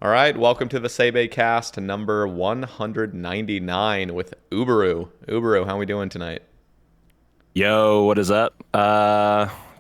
All right, welcome to the Sae Bae cast number 199 with Ubaru. Ubaru, how are we doing tonight? Yo, what is up?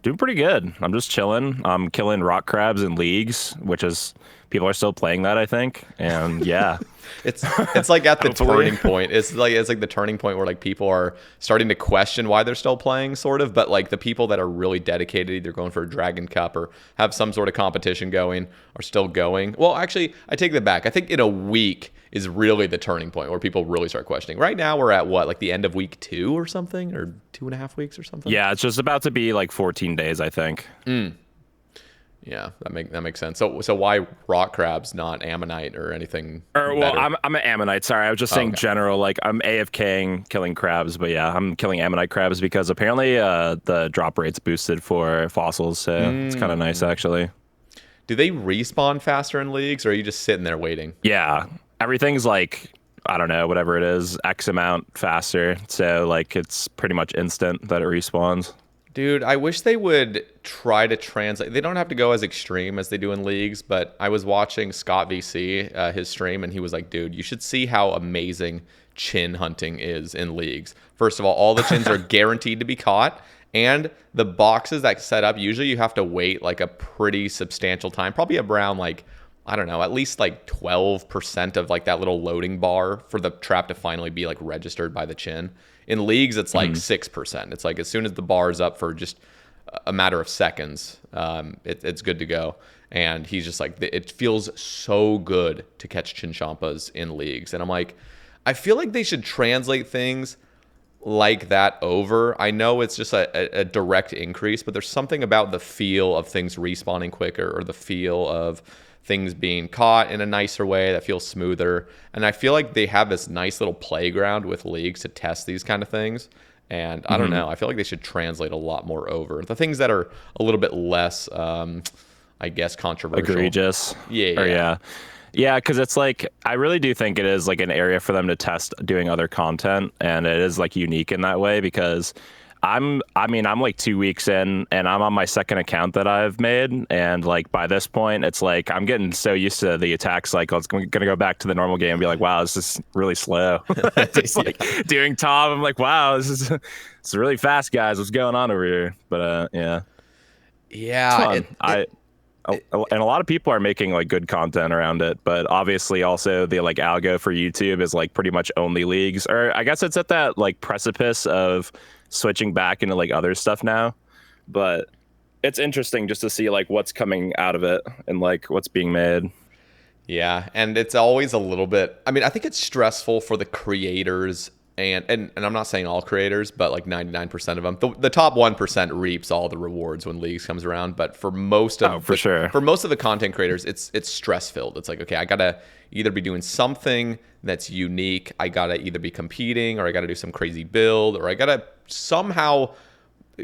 Doing pretty good. I'm just chilling. I'm killing rock crabs in leagues, which is people are still playing that, I think. And yeah, It's like at the hopefully. turning point. It's like the turning point where like people are starting to question why they're still playing, sort of. But like the people that are really dedicated, either going for a Dragon Cup or have some sort of competition going, are still going. Well, actually, I take that back. I think in a week is really the turning point where people really start questioning. Right now, we're at what, like the end of week 2 or something, or 2.5 weeks or something. Yeah, it's just about to be like 14 days, I think. Yeah, that makes sense. So why rock crabs, not ammonite or anything Or well, better? I'm an ammonite. Sorry, I was just Oh, saying okay. general. Like I'm AFKing killing crabs, but yeah, I'm killing ammonite crabs because apparently the drop rate's boosted for fossils, so it's kind of nice Mm. actually. Do they respawn faster in leagues, or are you just sitting there waiting? Yeah, everything's like I don't know, whatever it is, X amount faster. So like it's pretty much instant that it respawns. Dude, I wish they would try to translate. They don't have to go as extreme as they do in leagues, but I was watching Scott VC, his stream, and he was like, dude, you should see how amazing chin hunting is in leagues. First of all the chins are guaranteed to be caught, and the boxes that set up, usually you have to wait like a pretty substantial time, probably around like, I don't know, at least like 12% of like that little loading bar for the trap to finally be like registered by the chin. In leagues, it's like Mhm. 6%. It's like as soon as the bar is up for just a matter of seconds, it's good to go. And he's just like, it feels so good to catch chinchompas in leagues. And I'm like, I feel like they should translate things like that over. I know it's just a direct increase, but there's something about the feel of things respawning quicker or the feel of things being caught in a nicer way that feels smoother. And I feel like they have this nice little playground with leagues to test these kind of things. And I don't Mhm. know. I feel like they should translate a lot more over the things that are a little bit less, I guess, controversial. Egregious. Yeah, Or yeah. yeah. Yeah, because it's like I really do think it is like an area for them to test doing other content, and it is like unique in that way because I'm like 2 weeks in, and I'm on my second account that I've made, and like by this point, it's like I'm getting so used to the attack cycle. It's gonna go back to the normal game and be like, wow, this is really slow. Just like Yeah. doing top, I'm like, wow, this is really fast, guys. What's going on over here? But yeah, it's Yeah. fun. And a lot of people are making like good content around it, but obviously also the like algo for YouTube is like pretty much only leagues, or I guess it's at that like precipice of switching back into like other stuff now. But it's interesting just to see like what's coming out of it and like what's being made. Yeah, and it's always a little bit. I mean, I think it's stressful for the creators, and I'm not saying all creators, but like 99% of them. The top 1% reaps all the rewards when leagues comes around, but Oh, for sure. for most of the content creators, it's stress filled. It's like, okay, I gotta either be doing something that's unique, I gotta either be competing, or I gotta do some crazy build, or I gotta somehow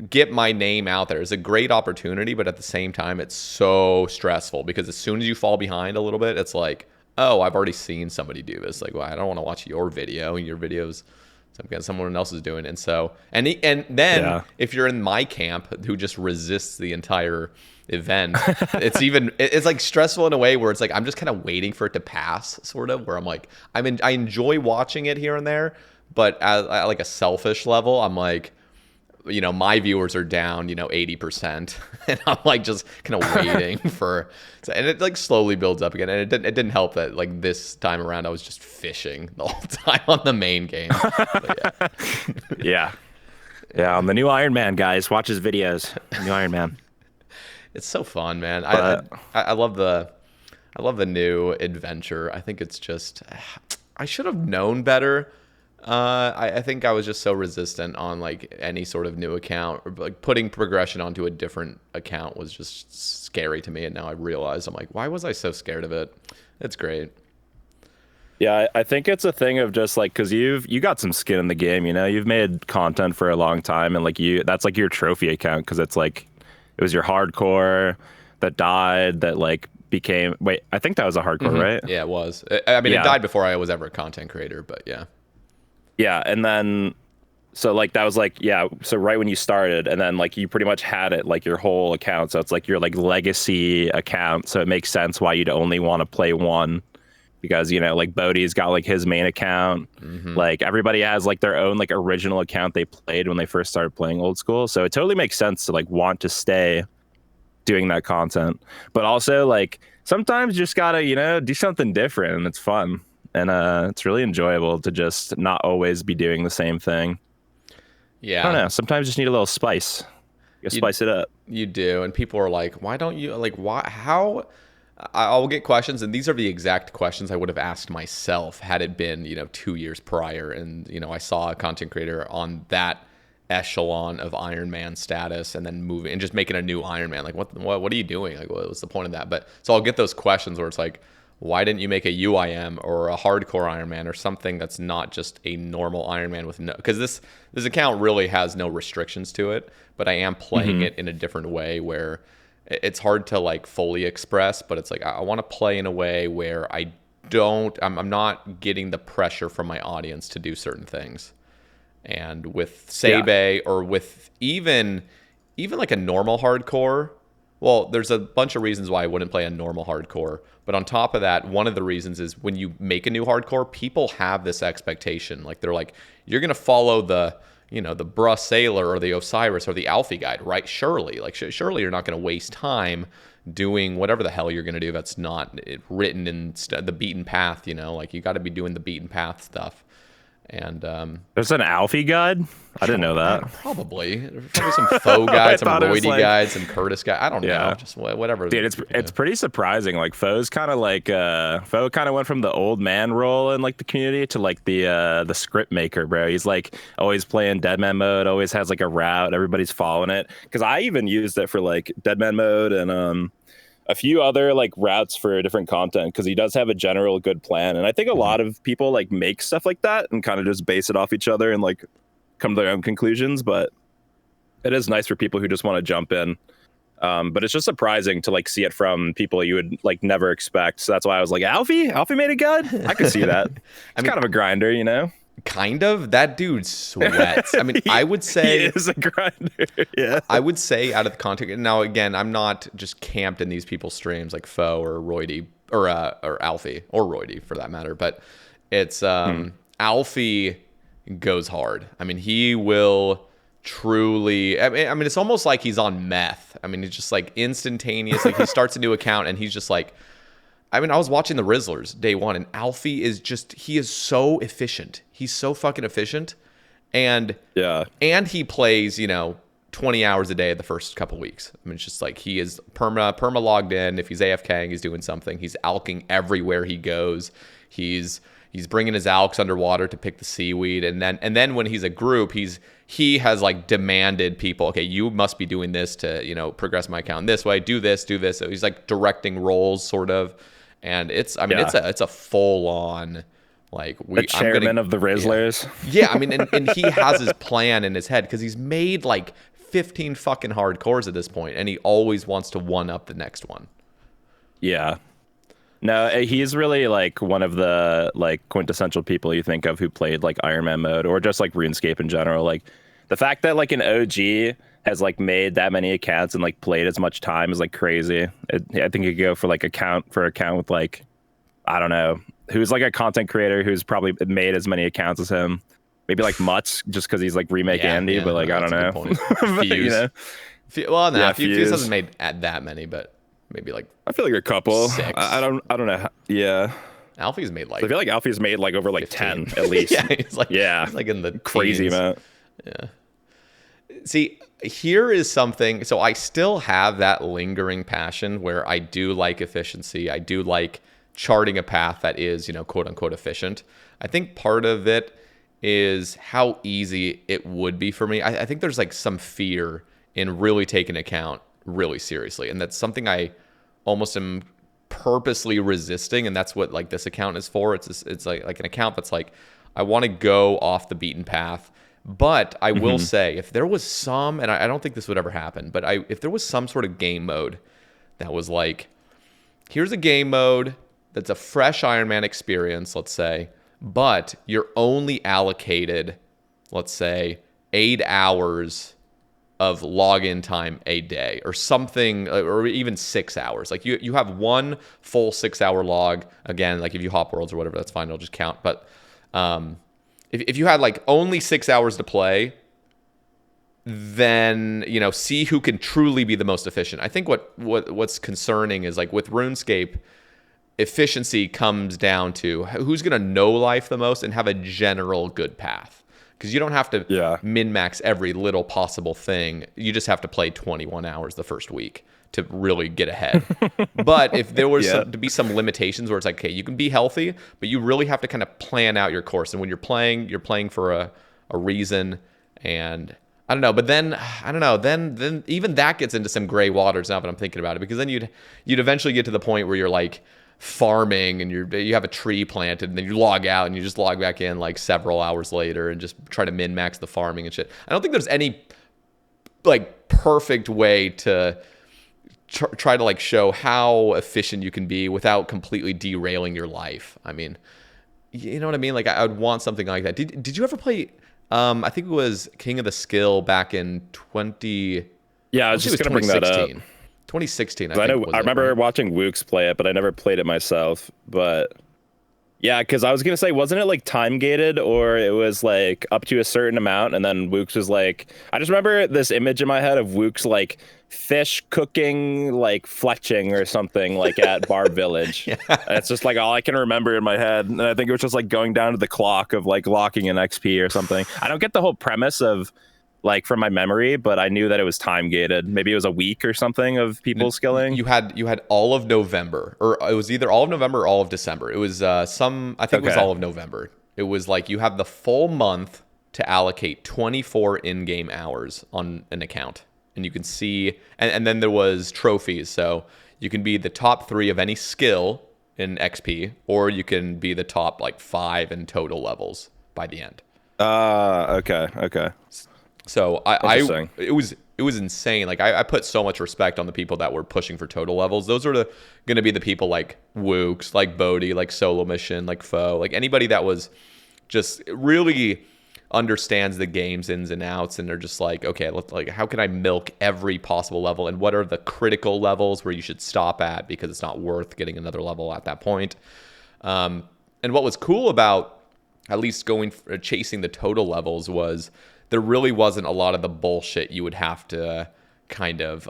get my name out there. Is a great opportunity, but at the same time, it's so stressful because as soon as you fall behind a little bit, it's like, oh, I've already seen somebody do this. Like, well, I don't want to watch your video. Your videos, someone else is doing. And so, and then Yeah. if you're in my camp who just resists the entire event, it's like stressful in a way where it's like I'm just kind of waiting for it to pass, sort of. Where I'm like, I enjoy watching it here and there, but at like a selfish level, I'm like, my viewers are down, 80%. And I'm like just kind of waiting for, and it like slowly builds up again. And it didn't help that like this time around, I was just fishing the whole time on the main game. But yeah, Yeah. Yeah. I'm the new Iron Man, guys. Watch his videos. New Iron Man. it's so fun, man. But I love the new adventure. I think it's just, I should have known better. I think I was just so resistant on like any sort of new account, or like putting progression onto a different account was just scary to me. And now I realize I'm like, why was I so scared of it? It's great. yeah, I think it's a thing of just like because you got some skin in the game, you've made content for a long time, and like that's like your trophy account because it's like it was your hardcore that died that like became wait, I think that was a hardcore, right? Yeah, it was. I mean, it Yeah, died before I was ever a content creator, but yeah. yeah, and then So like that was like, yeah, so right when you started, and then like you pretty much had it like your whole account. So it's like your like legacy account. So it makes sense why you'd only want to play one, because you know like Bodhi's got like his main account. Like everybody has like their own like original account they played when they first started playing old school. So it totally makes sense to like want to stay doing that content. But also like sometimes you just gotta, you know, do something different, and it's fun. And it's really enjoyable to just not always be doing the same thing. I Yeah. don't know. Sometimes you just need a little spice. You You spice it up. you do, and people are like, "Why don't you like why how?" I'll get questions, and these are the exact questions I would have asked myself had it been 2 years prior, and I saw a content creator on that echelon of Iron Man status, and then moving and just making a new Iron Man. Like, what are you doing? Like, what was the point of that? But so I'll get those questions where it's like, why didn't you make a UIM or a hardcore Iron Man or something that's not just a normal Iron Man with no? Because this account really has no restrictions to it, but I am playing it in a different way where it's hard to like fully express, but it's like I want to play in a way where I'm not getting the pressure from my audience to do certain things. And with Sae Bae or with even like a normal hardcore, well, there's a bunch of reasons why I wouldn't play a normal hardcore. But on top of that, one of the reasons is when you make a new hardcore, people have this expectation. Like they're like, you're gonna follow the the Bruh Sailor or the Osiris or the Alfie guide, right? Surely, like surely you're not gonna waste time doing whatever the hell you're gonna do that's not written in the beaten path. Like you got to be doing the beaten path stuff. And There's an Alfie guide? I didn't know that. Probably some Faux guide, some Roidie like, guide, some Curtis guide. I don't know, just whatever. Dude, it's pretty surprising. Like Faux kind of like Faux kind of went from the old man role in like the community to like the script maker, bro. He's like always playing Deadman mode, always has like a route, everybody's following it. Because I even used it for like Deadman mode and a few other like routes for different content, because he does have a general good plan. And I think a lot of people like make stuff like that and kind of just base it off each other and like come to their own conclusions. But it is nice for people who just want to jump in. But it's just surprising to like see it from people you would like never expect. So that's why I was like, Alfie made a guide? I could see that. It's kind of a grinder, you know? Kind of. That dude sweats. I mean, I would say he is a grinder. Yeah. I would say out of the content. Now, again, I'm not just camped in these people's streams like Faux or Roidie or Alfie or Roidie for that matter. But it's Alfie goes hard. I mean, he will truly. I mean, it's almost like he's on meth. I mean, he's just like instantaneous. Like he starts a new account and he's just like. I mean, I was watching the Rizzlers day one, and Alfie he is so efficient. He's so fucking efficient. And he plays, 20 hours a day the first couple weeks. I mean, it's just like he is perma logged in. If he's AFKing, he's doing something. He's alking everywhere he goes. He's bringing his alks underwater to pick the seaweed. And then when he's a group, he has like demanded people, okay, you must be doing this to, progress my account this way, do this. So he's like directing roles sort of. And it's a full on like the chairman of the Rizzlers. Yeah, I mean, and he has his plan in his head because he's made like 15 fucking hardcores at this point, and he always wants to one up the next one. Yeah. No, he's really like one of the like quintessential people you think of who played like Iron Man mode or just like RuneScape in general. Like the fact that like an OG has like made that many accounts and like played as much time is like crazy. I think you could go for like account with like, I don't know, who's like a content creator who's probably made as many accounts as him. Maybe like Mutts just because he's like remake Andy, but like, I don't know. But, well, no, Fuse hasn't made that many, but maybe like I feel like a couple. 6. I don't know. Yeah. Alfie's made like I feel like Alfie's made like over like 15. 10 at least. He's like in the crazy amount. Yeah. See, here is something. So I still have that lingering passion where I do like efficiency. I do like charting a path that is, quote unquote efficient. I think part of it is how easy it would be for me. I think there's like some fear in really taking account really seriously. And that's something I almost am purposely resisting. And that's what like this account is for. It's like an account that's like, I want to go off the beaten path. But I will say, if there was some, and I don't think this would ever happen, but if there was some sort of game mode that was like, here's a game mode that's a fresh Iron Man experience, let's say, but you're only allocated, let's say, 8 hours of login time a day or something, or even 6 hours. Like you have one full 6 hour log. Again, like if you hop worlds or whatever, that's fine. It'll just count. But if you had like only 6 hours to play, then, you know, see who can truly be the most efficient. I think what's concerning is like with RuneScape, efficiency comes down to who's going to know life the most and have a general good path. Because you don't have to min-max every little possible thing. You just have to play 21 hours the first week to really get ahead. But if there was to be some limitations where it's like, okay, you can be healthy, but you really have to kind of plan out your course. And when you're playing for a reason. And I don't know. But then, I don't know. Then even that gets into some gray waters now that I'm thinking about it. Because then you'd eventually get to the point where you're like, farming and you have a tree planted and then you log out and you just log back in like several hours later and just try to min-max the farming and shit. I don't think there's any like perfect way to try to like show how efficient you can be without completely derailing your life. I mean, you know what I mean? Like I would want something like that. Did you ever play I think it was King of the Skill back in 20 Yeah, I was just going to bring that up. 2016, I remember watching Wooks play it, but I never played it myself. But yeah, because I was going to say, wasn't it like time gated, or it was like up to a certain amount, and then Wooks was like, I just remember this image in my head of Wooks like fish cooking, like fletching or something like at Bar Village. It's just like all I can remember in my head. And I think it was just like going down to the clock of like locking an XP or something. I don't get the whole premise of like from my memory, but I knew that it was time gated. Maybe it was a week or something of people skilling. You had all of November, or it was either all of November or all of December. It was I think it was all of November. It was like you have the full month to allocate 24 in-game hours on an account. And you can see, and then there was trophies. So you can be the top 3 of any skill in XP, or you can be the top like 5 in total levels by the end. Okay. So it was insane. Like I put so much respect on the people that were pushing for total levels. Those are going to be the people like Wooks, like Bodhi, like Solo Mission, like Faux, like anybody that was just really understands the game's ins and outs, and they're just like, okay, like how can I milk every possible level, and what are the critical levels where you should stop at because it's not worth getting another level at that point. And what was cool about at least chasing the total levels was there really wasn't a lot of the bullshit you would have to kind of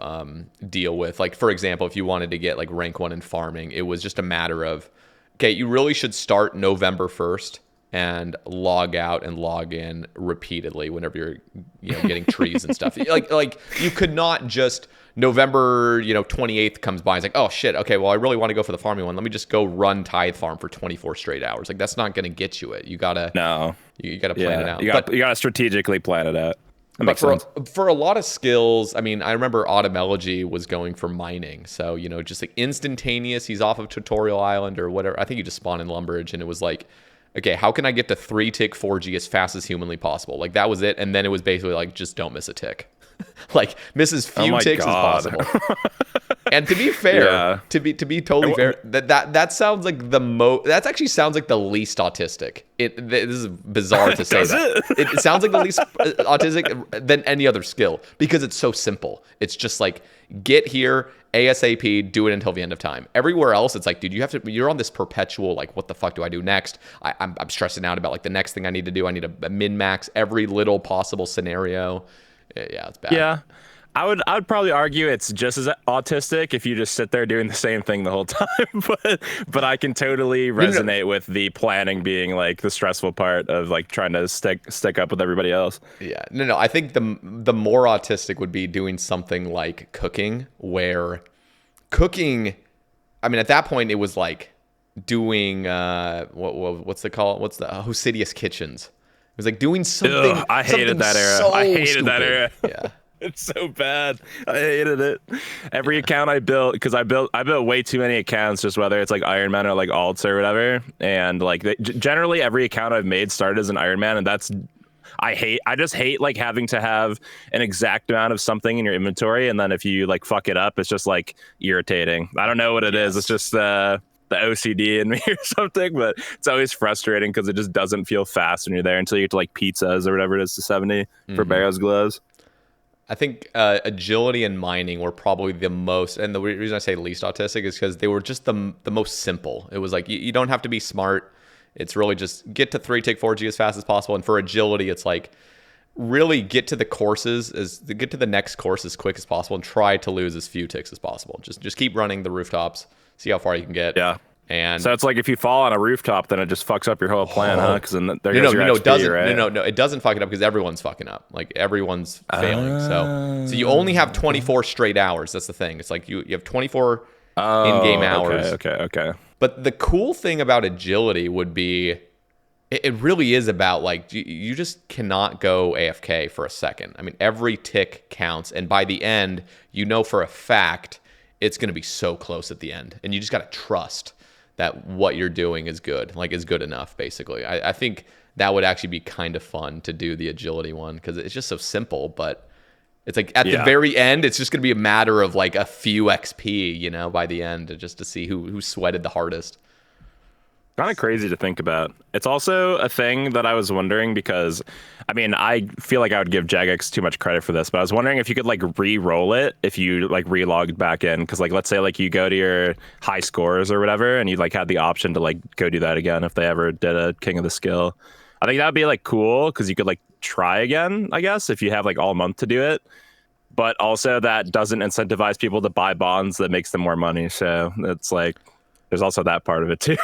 deal with. Like, for example, if you wanted to get like rank 1 in farming, it was just a matter of, okay, you really should start November 1st and log out and log in repeatedly whenever you're, getting trees and stuff. Like you could not just November, 28th comes by. It's like, oh shit. Okay. Well, I really want to go for the farming one. Let me just go run Tithe Farm for 24 straight hours. Like that's not going to get you it. You gotta plan it out. You gotta strategically plan it out. That makes sense. sense. For a lot of skills, I mean, I remember Elegy was going for mining. So, just like instantaneous, he's off of Tutorial Island or whatever. I think you just spawn in Lumberage, and it was like, okay, how can I get to 3-tick 4G as fast as humanly possible? Like that was it. And then it was basically like, just don't miss a tick. Like miss as few ticks as possible. And to be fair, to be totally fair, that sounds like that actually sounds like the least autistic. This is bizarre to say that. It sounds like the least autistic than any other skill because it's so simple. It's just like get here ASAP, do it until the end of time. Everywhere else, it's like, dude, you're on this perpetual like, what the fuck do I do next? I'm stressing out about like the next thing I need to do. I need to min-max every little possible scenario. Yeah, it's bad. Yeah, I would probably argue it's just as autistic if you just sit there doing the same thing the whole time. but I can totally resonate with the planning being like the stressful part of like trying to stick up with everybody else. Yeah, no. I think the more autistic would be doing something like cooking, where cooking. I mean, at that point, it was like doing what's the Hosidious Kitchens. It was like doing something. I hated that era. So I hated stupid. that era. Yeah. It's so bad. I hated it. Every account I built, because I built way too many accounts, just whether it's like Iron Man or like alts or whatever. And like generally every account I've made started as an Iron Man, and I just hate like having to have an exact amount of something in your inventory, and then if you like fuck it up, it's just like irritating. I don't know what it is. It's just the OCD in me or something, but it's always frustrating because it just doesn't feel fast when you're there until you get to like pizzas or whatever it is to 70 for Barrow's gloves. I think agility and mining were probably the most, and the reason I say least autistic is because they were just the most simple. It was like you don't have to be smart. It's really just get to 3 tick 4G as fast as possible. And for agility, it's like really get to the get to the next course as quick as possible and try to lose as few ticks as possible. Just keep running the rooftops, see how far you can get. Yeah. And so it's like if you fall on a rooftop, then it just fucks up your whole plan, huh? Because then there goes your XP, it doesn't. right? No, it doesn't fuck it up because everyone's fucking up. Like everyone's failing. So you only have 24 straight hours. That's the thing. It's like you have 24 in-game hours. Okay. But the cool thing about agility would be, it really is about like you just cannot go AFK for a second. I mean, every tick counts, and by the end, you know for a fact it's going to be so close at the end, and you just got to trust that what you're doing is good, like is good enough, basically. I think that would actually be kind of fun to do the agility one because it's just so simple, but it's like at the very end, it's just going to be a matter of like a few XP, you know, by the end, just to see who sweated the hardest. Kind of crazy to think about. It's also a thing that I was wondering because, I mean, I feel like I would give Jagex too much credit for this, but I was wondering if you could like re-roll it if you like re-logged back in. Because like, let's say like you go to your high scores or whatever, and you like had the option to like go do that again if they ever did a King of the Skill. I think that would be like cool because you could like try again, I guess, if you have like all month to do it. But also that doesn't incentivize people to buy bonds that makes them more money. So it's like, there's also that part of it too.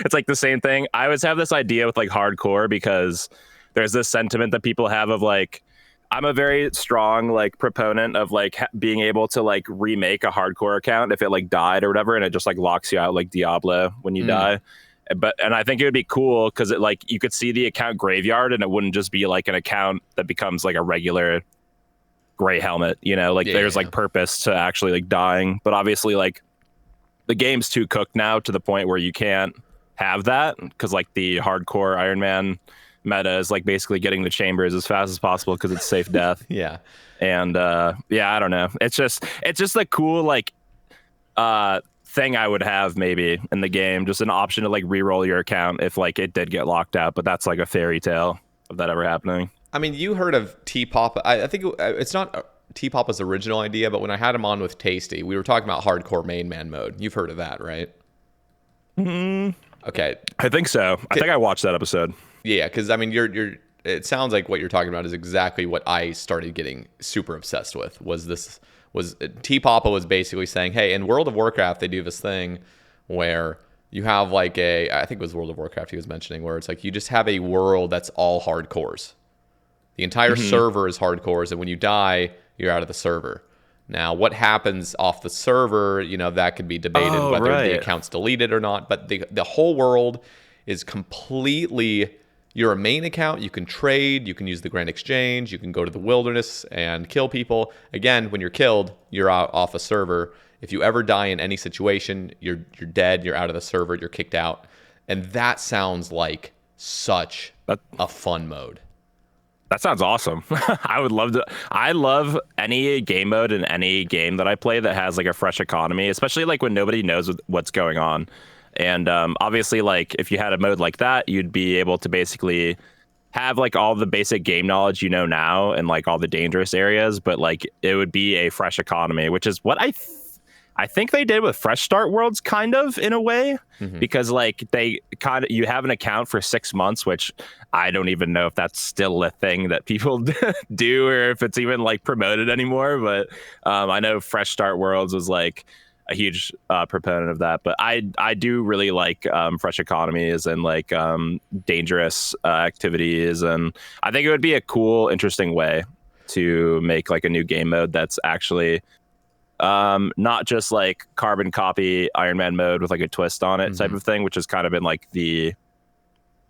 It's like the same thing. I always have this idea with like hardcore because there's this sentiment that people have of like, I'm a very strong like proponent of like being able to like remake a hardcore account if it like died or whatever, and it just like locks you out like Diablo when you die. And I think it would be cool because it like you could see the account graveyard and it wouldn't just be like an account that becomes like a regular gray helmet, you know, like there's like purpose to actually like dying. But obviously like the game's too cooked now to the point where you can't have that because like the hardcore Iron Man meta is like basically getting the chambers as fast as possible because it's safe death. And I don't know. It's just a cool like thing I would have maybe in the game, just an option to like re-roll your account if like it did get locked out, but that's like a fairy tale of that ever happening. I mean, you heard of T-Pop. I think it's not T-Papa's original idea, but when I had him on with Tasty, we were talking about hardcore main man mode. You've heard of that, right? Okay. I think so. I think I watched that episode. Yeah, because I mean, it sounds like what you're talking about is exactly what I started getting super obsessed with. Was T-Papa was basically saying, hey, in World of Warcraft, they do this thing where you have like I think it was World of Warcraft he was mentioning, where it's like you just have a world that's all hardcores. The entire server is hardcores, and when you die, you're out of the server. Now, what happens off the server, you know, that could be debated whether the account's deleted or not, but the whole world is completely your main account. You can trade, you can use the Grand Exchange, you can go to the wilderness and kill people. Again, when you're killed, you're out off a server. If you ever die in any situation, you're dead, you're out of the server, you're kicked out. And that sounds like such a fun mode. That sounds awesome. I would love to. I love any game mode in any game that I play that has like a fresh economy, especially like when nobody knows what's going on. And obviously, like if you had a mode like that, you'd be able to basically have like all the basic game knowledge you know now and like all the dangerous areas, but like it would be a fresh economy, which is what I think they did with Fresh Start Worlds kind of in a way, because like you have an account for 6 months, which I don't even know if that's still a thing that people do or if it's even like promoted anymore. But I know Fresh Start Worlds was like a huge proponent of that. But I do really like fresh economies and like dangerous activities. And I think it would be a cool, interesting way to make like a new game mode that's actually not just like carbon copy Iron Man mode with like a twist on it type of thing, which has kind of been like the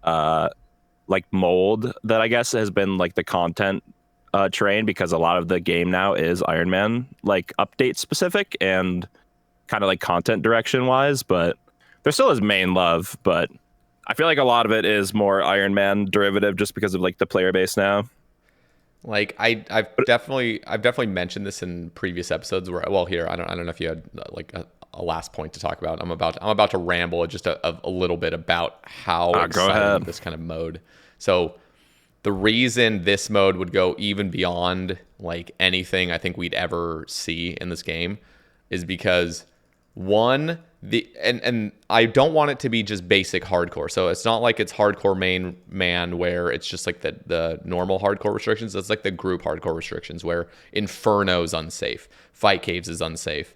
like mold that I guess has been like the content train, because a lot of the game now is Iron Man like update specific and kind of like content direction wise, but there still is main love, but I feel like a lot of it is more Iron Man derivative just because of like the player base now. Like I've definitely mentioned this in previous episodes where, well, here I don't know if you had like a last point to talk about. I'm about to ramble just a little bit about how exciting this kind of mode. So the reason this mode would go even beyond like anything I think we'd ever see in this game is because one, and I don't want it to be just basic hardcore. So it's not like it's hardcore main man where it's just like the normal hardcore restrictions. It's like the group hardcore restrictions where Inferno's unsafe, Fight Caves is unsafe,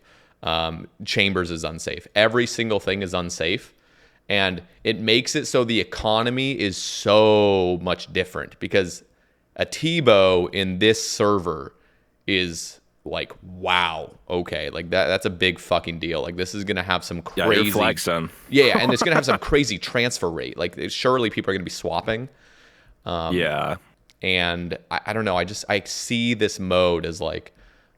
Chambers is unsafe. Every single thing is unsafe. And it makes it so the economy is so much different because a T-bow in this server is like, wow, okay, like that's a big fucking deal. Like this is gonna have some crazy, you're flexing. Yeah, and it's gonna have some crazy transfer rate. Like surely people are gonna be swapping. Yeah, and I don't know. I see this mode as like,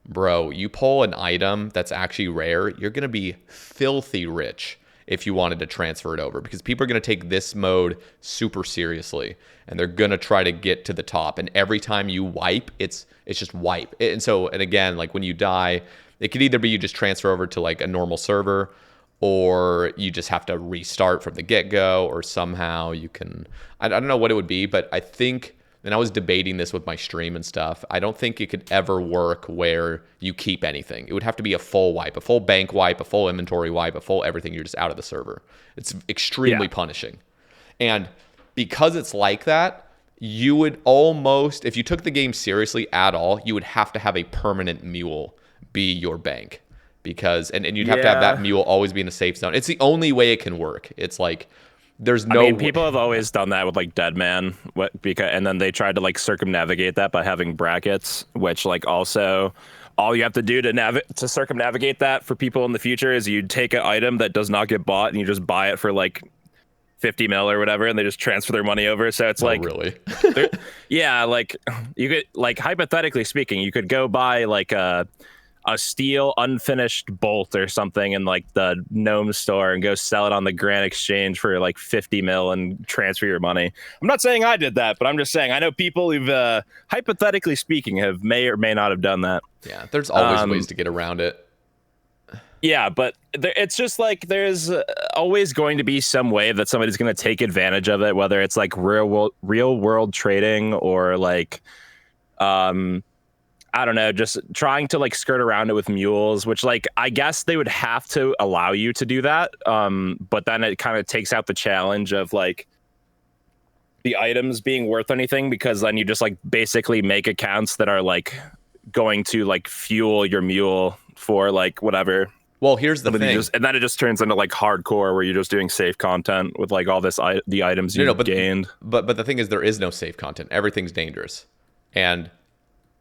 bro, you pull an item that's actually rare, you're gonna be filthy rich if you wanted to transfer it over, because people are going to take this mode super seriously and they're going to try to get to the top. And every time you wipe, it's just wipe. And again, like when you die, it could either be you just transfer over to like a normal server, or you just have to restart from the get-go, or somehow you can, I don't know what it would be, but I think, and I was debating this with my stream and stuff, I don't think it could ever work where you keep anything. It would have to be a full wipe, a full bank wipe, a full inventory wipe, a full everything. You're just out of the server. It's extremely punishing. And because it's like that, you would almost, if you took the game seriously at all, you would have to have a permanent mule be your bank. Because, and you'd have to have that mule always be in a safe zone. It's the only way it can work. It's like, there's no. I mean, people have always done that with like Deadman, and then they tried to like circumnavigate that by having brackets, which like also all you have to do to circumnavigate that for people in the future is you take an item that does not get bought and you just buy it for like 50 mil or whatever, and they just transfer their money over. So it's like, really? Yeah, like you could, like hypothetically speaking, you could go buy like a steel unfinished bolt or something in like the gnome store and go sell it on the Grand Exchange for like 50 mil and transfer your money. I'm not saying I did that, but I'm just saying I know people who've hypothetically speaking have may or may not have done that. Yeah, there's always ways to get around it. Yeah, but it's just like there's always going to be some way that somebody's going to take advantage of it, whether it's like real world trading or like I don't know, just trying to like skirt around it with mules, which like I guess they would have to allow you to do that. But then it kind of takes out the challenge of like the items being worth anything, because then you just like basically make accounts that are like going to like fuel your mule for like whatever. Well, here's the thing. And then it just turns into like hardcore where you're just doing safe content with like all this the items you've gained. But the thing is, there is no safe content. Everything's dangerous. And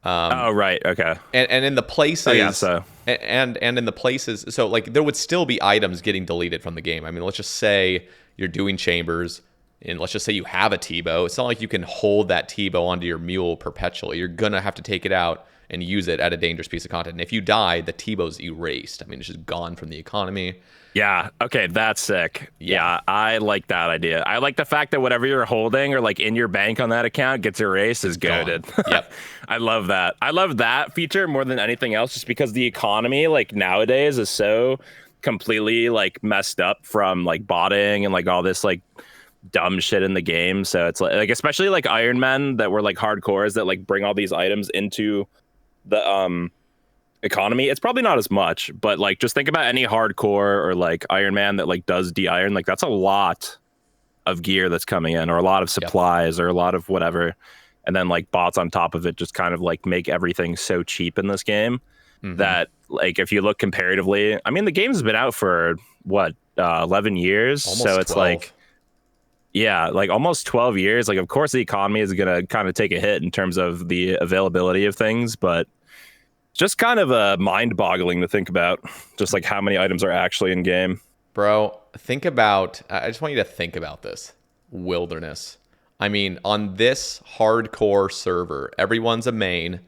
oh right, okay. And in the places, and in the places, so like there would still be items getting deleted from the game. I mean, let's just say you're doing chambers, and let's just say you have a T-bow. It's not like you can hold that T-bow onto your mule perpetually. You're gonna have to take it out and use it at a dangerous piece of content. And if you die, the T-bow's erased. I mean, it's just gone from the economy. Yeah. Okay. That's sick. Yeah. I like that idea. I like the fact that whatever you're holding or like in your bank on that account gets erased is goated. Yep. I love that. I love that feature more than anything else, just because the economy like nowadays is so completely like messed up from like botting and like all this like dumb shit in the game. So it's like especially like Iron Men that were like hardcores that like bring all these items into the economy. It's probably not as much, but like just think about any hardcore or like Iron Man that like does de-iron, like that's a lot of gear that's coming in, or a lot of supplies, or a lot of whatever, and then like bots on top of it just kind of like make everything so cheap in this game that like if you look comparatively, I mean the game's been out for what 11 years, almost so it's 12. like like almost 12 years. Like of course the economy is gonna kind of take a hit in terms of the availability of things, but just kind of mind-boggling to think about, just like how many items are actually in game. Bro, think about, I just want you to think about this. Wilderness. I mean, on this hardcore server, everyone's a main.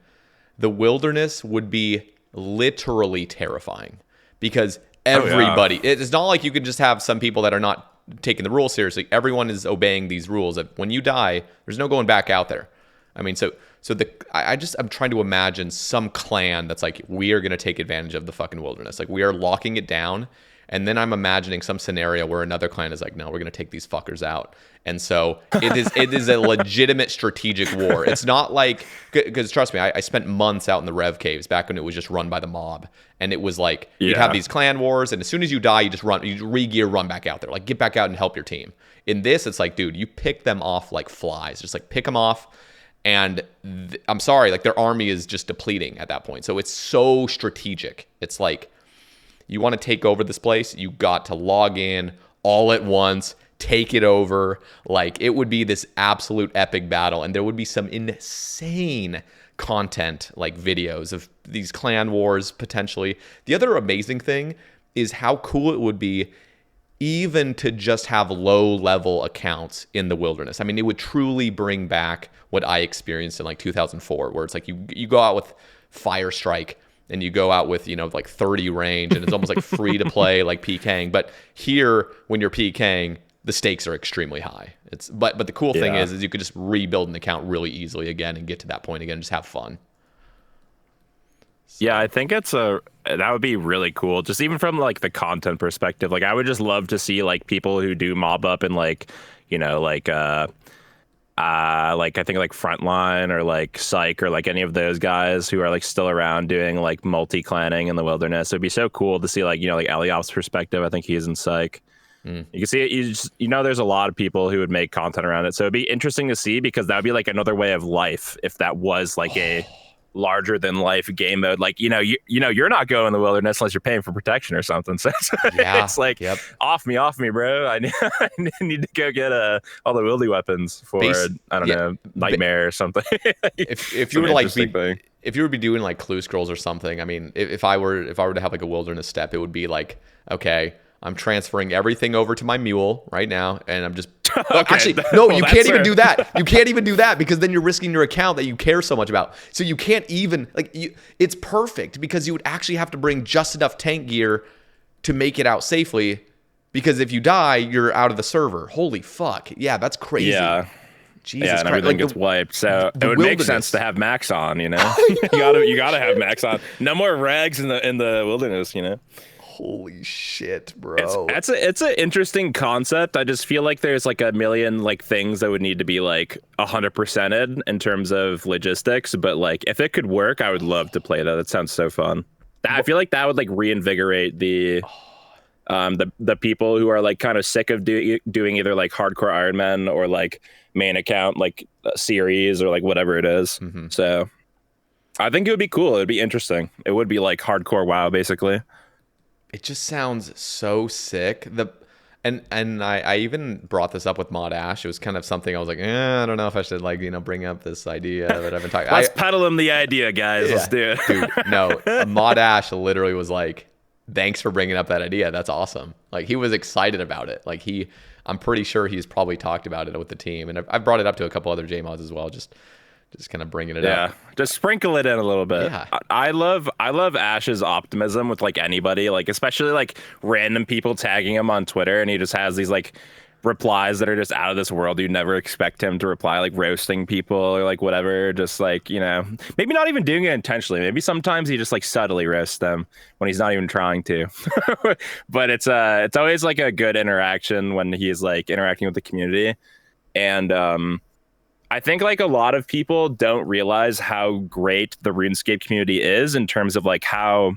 The wilderness would be literally terrifying because everybody, it's not like you could just have some people that are not taking the rules seriously. Everyone is obeying these rules. That when you die, there's no going back out there. I mean, so So I'm trying to imagine some clan that's like, we are going to take advantage of the fucking wilderness. Like, we are locking it down. And then I'm imagining some scenario where another clan is like, no, we're going to take these fuckers out. And so it is a legitimate strategic war. It's not like, because trust me, I spent months out in the Rev Caves back when it was just run by the mob. And it was like, you'd have these clan wars, and as soon as you die, you just run, you re-gear, run back out there. Like, get back out and help your team. In this, it's like, dude, you pick them off like flies. Just like pick them off. And I'm sorry, like their army is just depleting at that point. So it's so strategic. It's like, you want to take over this place, you got to log in all at once, take it over. Like, it would be this absolute epic battle. And there would be some insane content, like videos of these clan wars potentially. The other amazing thing is how cool it would be even to just have low-level accounts in the wilderness. I mean, it would truly bring back what I experienced in like 2004, where it's like you go out with Fire Strike and you go out with, you know, like 30 range, and it's almost like free to play, like PKing. But here, when you're PKing, the stakes are extremely high. But the cool thing is you could just rebuild an account really easily again and get to that point again and just have fun. Yeah, I think that would be really cool. Just even from like the content perspective, like I would just love to see like people who do mob up and like, you know, like I think like Frontline or like Psych or like any of those guys who are like still around doing like multi-clanning in the wilderness. It'd be so cool to see like, you know, like Eliop's perspective. I think he's in Psych. You can see it. You know, there's a lot of people who would make content around it. So it'd be interesting to see, because that would be like another way of life if that was like a larger than life game mode. Like, you're not going in the wilderness unless you're paying for protection or something. So it's like, off me, bro. I need to go get all the wildy weapons for I don't know, Nightmare or something. if you were like if you would be doing like clue scrolls or something, I mean, if I were to have like a wilderness step, it would be like, okay, I'm transferring everything over to my mule right now, and I'm just actually no. You can't even do that. You can't even do that, because then you're risking your account that you care so much about. So you can't even it's perfect, because you would actually have to bring just enough tank gear to make it out safely, because if you die, you're out of the server. Holy fuck! Yeah, that's crazy. Yeah. Jesus and Christ. Everything gets wiped. So it would make sense to have Max on. You know, you gotta have Max on. No more rags in the wilderness. You know. Holy shit, bro. It's an interesting concept. I just feel like there's like a million like things that would need to be like 100%ed in terms of logistics. But like, if it could work, I would love to play that. That sounds so fun. I feel like that would like reinvigorate the people who are like kind of sick of doing either like hardcore Iron Man or like main account like series or like whatever it is. So I think it would be cool. It'd be interesting. It would be like hardcore WoW basically. It just sounds so sick. And I even brought this up with Mod Ash. It was kind of something I was like, I don't know if I should like, bring up this idea that I've been talking. Let's peddle him the idea, guys. Let's do it. Dude, no, Mod Ash literally was like, thanks for bringing up that idea. That's awesome. Like, he was excited about it. Like, I'm pretty sure he's probably talked about it with the team. And I've brought it up to a couple other JMods as well. Just kind of bringing it up. Yeah, just sprinkle it in a little bit. Yeah. I love Ash's optimism with like anybody, like especially like random people tagging him on Twitter, and he just has these like replies that are just out of this world. You'd never expect him to reply, like roasting people or like whatever. Just like, maybe not even doing it intentionally. Maybe sometimes he just like subtly roasts them when he's not even trying to. But it's always like a good interaction when he's like interacting with the community. And I think like a lot of people don't realize how great the RuneScape community is in terms of like how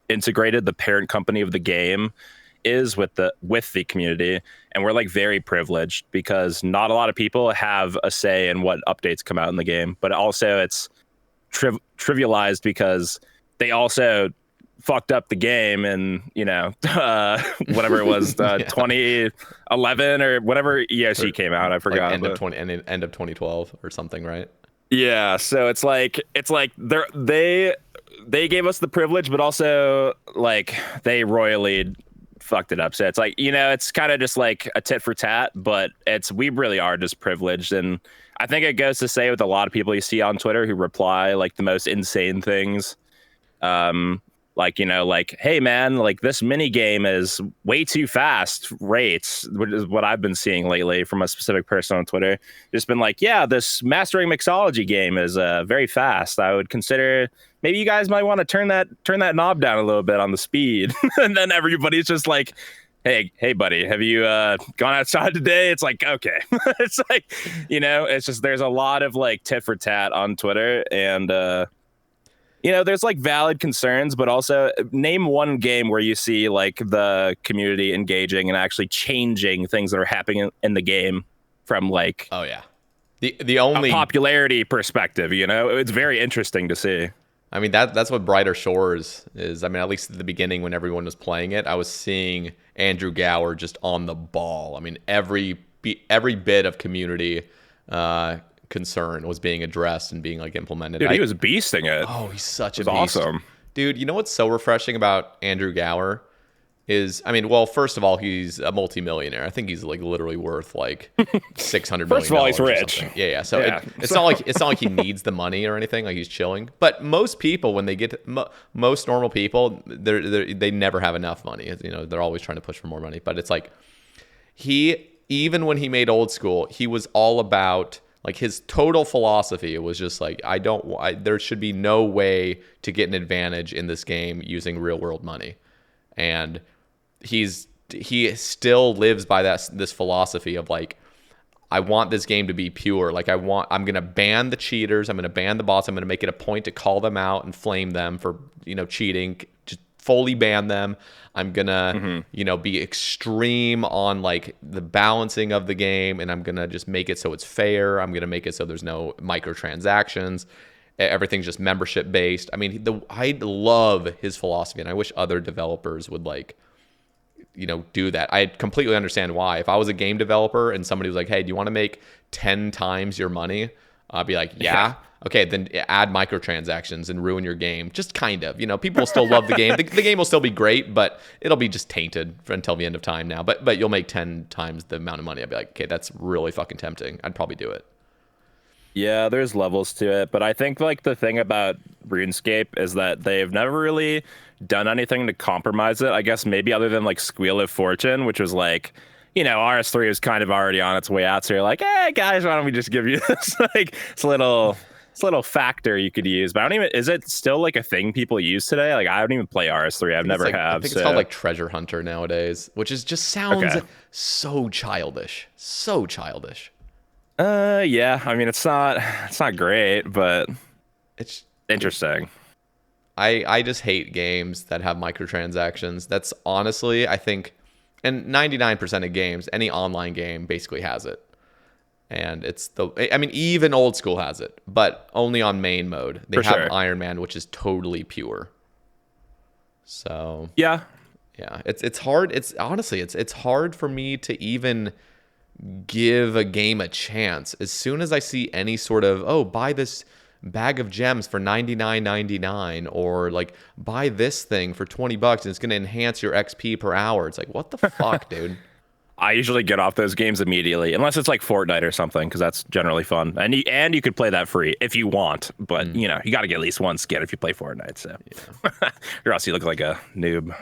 integrated the parent company of the game is with the community. And we're like very privileged because not a lot of people have a say in what updates come out in the game, but also it's trivialized because they also fucked up the game and whatever it was 2011 or whatever ESC came out, I forgot, like end of 2012 or something, right? Yeah, so it's like they gave us the privilege, but also like they royally fucked it up. So it's like, it's kind of just like a tit for tat, but we really are just privileged. And I think it goes to say with a lot of people you see on Twitter who reply like the most insane things, like, you know, like, hey man, like this mini game is way too fast rates, which is what I've been seeing lately from a specific person on Twitter. Just been like, yeah, this mastering mixology game is very fast. I would consider maybe you guys might want to turn that knob down a little bit on the speed. And then everybody's just like, hey buddy, have you gone outside today? It's like, okay. It's like, you know, it's just there's a lot of like tit for tat on Twitter, and you know, there's like valid concerns, but also name one game where you see like the community engaging and actually changing things that are happening in the game from like Oh yeah. The only a popularity perspective, you know? It's very interesting to see. I mean, that's what Brighter Shores is. I mean, at least at the beginning when everyone was playing it, I was seeing Andrew Gower just on the ball. I mean, every bit of community concern was being addressed and being like implemented. Dude, he was beasting it. Oh, he's such a beast. Awesome. Dude, you know what's so refreshing about Andrew Gower is, I mean, well, first of all, he's a multimillionaire. I think he's like literally worth like $600 million. First of all, he's rich. Yeah. So Yeah. It's not like he needs the money or anything. Like he's chilling. But most people, when they get most normal people, they never have enough money. You know, they're always trying to push for more money. But it's like even when he made Old School, he was all about like his total philosophy. It was just like there should be no way to get an advantage in this game using real world money, and he still lives by this philosophy of like, I want this game to be pure. Like I'm going to ban the cheaters. I'm going to ban the bots. I'm going to make it a point to call them out and flame them for, you know, cheating, just fully ban them. I'm going to, you know, be extreme on like the balancing of the game. And I'm going to just make it so it's fair. I'm going to make it so there's no microtransactions. Everything's just membership based. I mean, I love his philosophy, and I wish other developers would like, you know, do that. I completely understand why. If I was a game developer and somebody was like, hey, do you want to make 10 times your money? I'd be like, yeah. Okay, then add microtransactions and ruin your game. Just kind of, you know, people will still love the game. The game will still be great, but it'll be just tainted until the end of time now. But you'll make 10 times the amount of money. I'd be like, okay, that's really fucking tempting. I'd probably do it. Yeah, there's levels to it, but I think like the thing about RuneScape is that they've never really done anything to compromise it. I guess maybe other than like Squeal of Fortune, which was like, you know, RS3 was kind of already on its way out, so you're like, hey guys, why don't we just give you this like it's a little factor you could use. But I don't even, is it still like a thing people use today? Like I don't even play RS3. I've never have. I think it's called like Treasure Hunter nowadays, which is just sounds so childish. So childish. Yeah, I mean it's not great, but it's interesting. I just hate games that have microtransactions. That's honestly, I think, and 99% of games, any online game basically has it. And I mean, even Old School has it, but only on main mode. They have Iron Man, which is totally pure. So yeah, it's hard. It's honestly, it's hard for me to even give a game a chance. As soon as I see any sort of, buy this bag of gems for $99.99, or like buy this thing for $20 and it's going to enhance your XP per hour. It's like, what the fuck, dude? I usually get off those games immediately, unless it's like Fortnite or something, because that's generally fun. And you could play that free if you want, but you know, you got to get at least one skin if you play Fortnite. So, or else you look like a noob.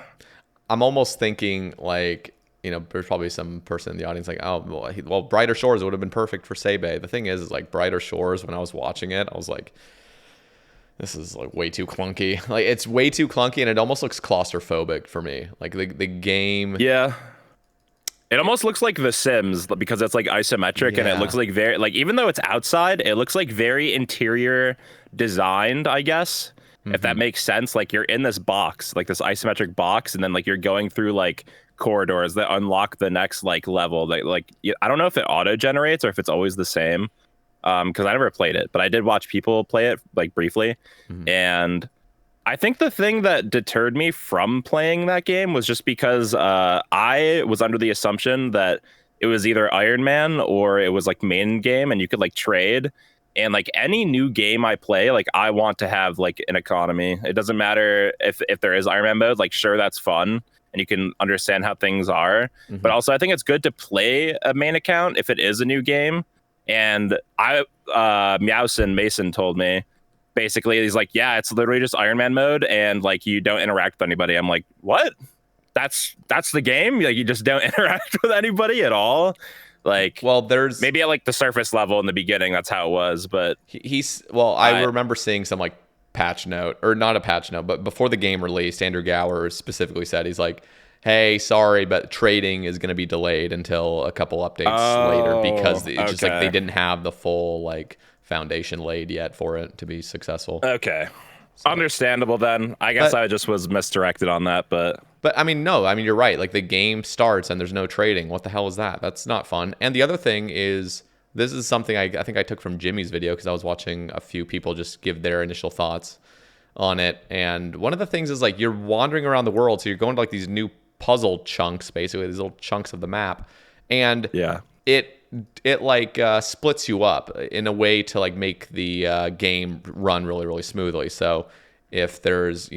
I'm almost thinking like, you know, there's probably some person in the audience like, well, Brighter Shores would have been perfect for Sae Bae. The thing is like Brighter Shores, when I was watching it, I was like, this is like way too clunky. Like it's way too clunky, and it almost looks claustrophobic for me. Like the game. Yeah. It almost looks like The Sims because it's like isometric, and it looks like very like, even though it's outside, it looks like very interior designed, I guess. If that makes sense. Like you're in this box, like this isometric box, and then like you're going through like corridors that unlock the next like level. That like I don't know if it auto generates or if it's always the same, because I never played it, but I did watch people play it like briefly. And I think the thing that deterred me from playing that game was just because I was under the assumption that it was either Iron Man or it was like main game and you could like trade. And like any new game I play, like I want to have like an economy. It doesn't matter if there is Iron Man mode, like sure, that's fun and you can understand how things are. But also I think it's good to play a main account if it is a new game. And Meowson Mason told me basically he's like, yeah, it's literally just Iron Man mode, and like you don't interact with anybody. I'm like, what? That's the game? Like you just don't interact with anybody at all? Like, well, there's maybe at like the surface level in the beginning, that's how it was. But I remember seeing some like patch note, or not a patch note, but before the game released, Andrew Gower specifically said, he's like, hey, sorry, but trading is going to be delayed until a couple updates later, because it's just like they didn't have the full like foundation laid yet for it to be successful. Okay. So, understandable then. I guess I just was misdirected on that, but I mean, no, I mean, you're right. Like the game starts and there's no trading. What the hell is that? That's not fun. And the other thing is, this is something I think I took from Jimmy's video, because I was watching a few people just give their initial thoughts on it. And one of the things is like you're wandering around the world. So you're going to like these new puzzle chunks, basically these little chunks of the map. And it like splits you up in a way to like make the game run really, really smoothly. So if there's,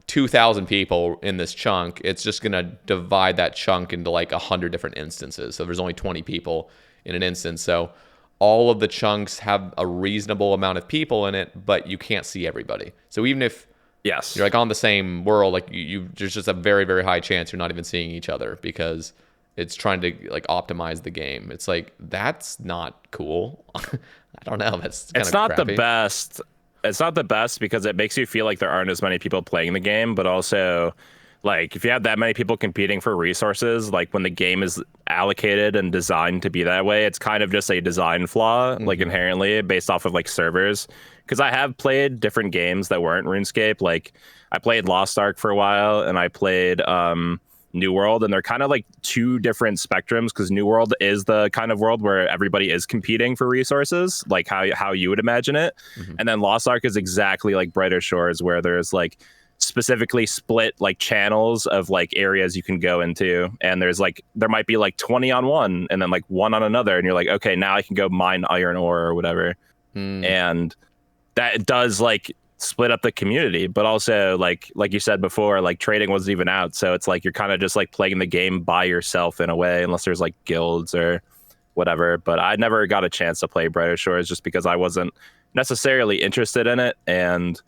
2,000 people in this chunk, it's just going to divide that chunk into like 100 different instances. So there's only 20 people in an instance. So all of the chunks have a reasonable amount of people in it, but you can't see everybody. So even if you're like on the same world, like there's just a very, very high chance you're not even seeing each other, because it's trying to like optimize the game. It's like, that's not cool. I don't know. That's kind of not crappy. The best. It's not the best because it makes you feel like there aren't as many people playing the game, but also like if you have that many people competing for resources, like when the game is allocated and designed to be that way, it's kind of just a design flaw, like inherently based off of like servers. Because I have played different games that weren't RuneScape. Like I played Lost Ark for a while, and I played New World, and they're kind of like two different spectrums, because New World is the kind of world where everybody is competing for resources, like how you would imagine it. And then Lost Ark is exactly like Brighter Shores, where there's like specifically split like channels of like areas you can go into, and there might be like 20 on one and then like one on another, and you're like, okay, now I can go mine iron ore or whatever. And that does like split up the community, but also like you said before, like trading wasn't even out, so it's like you're kind of just like playing the game by yourself in a way, unless there's like guilds or whatever. But I never got a chance to play Brighter Shores just because I wasn't necessarily interested in it, and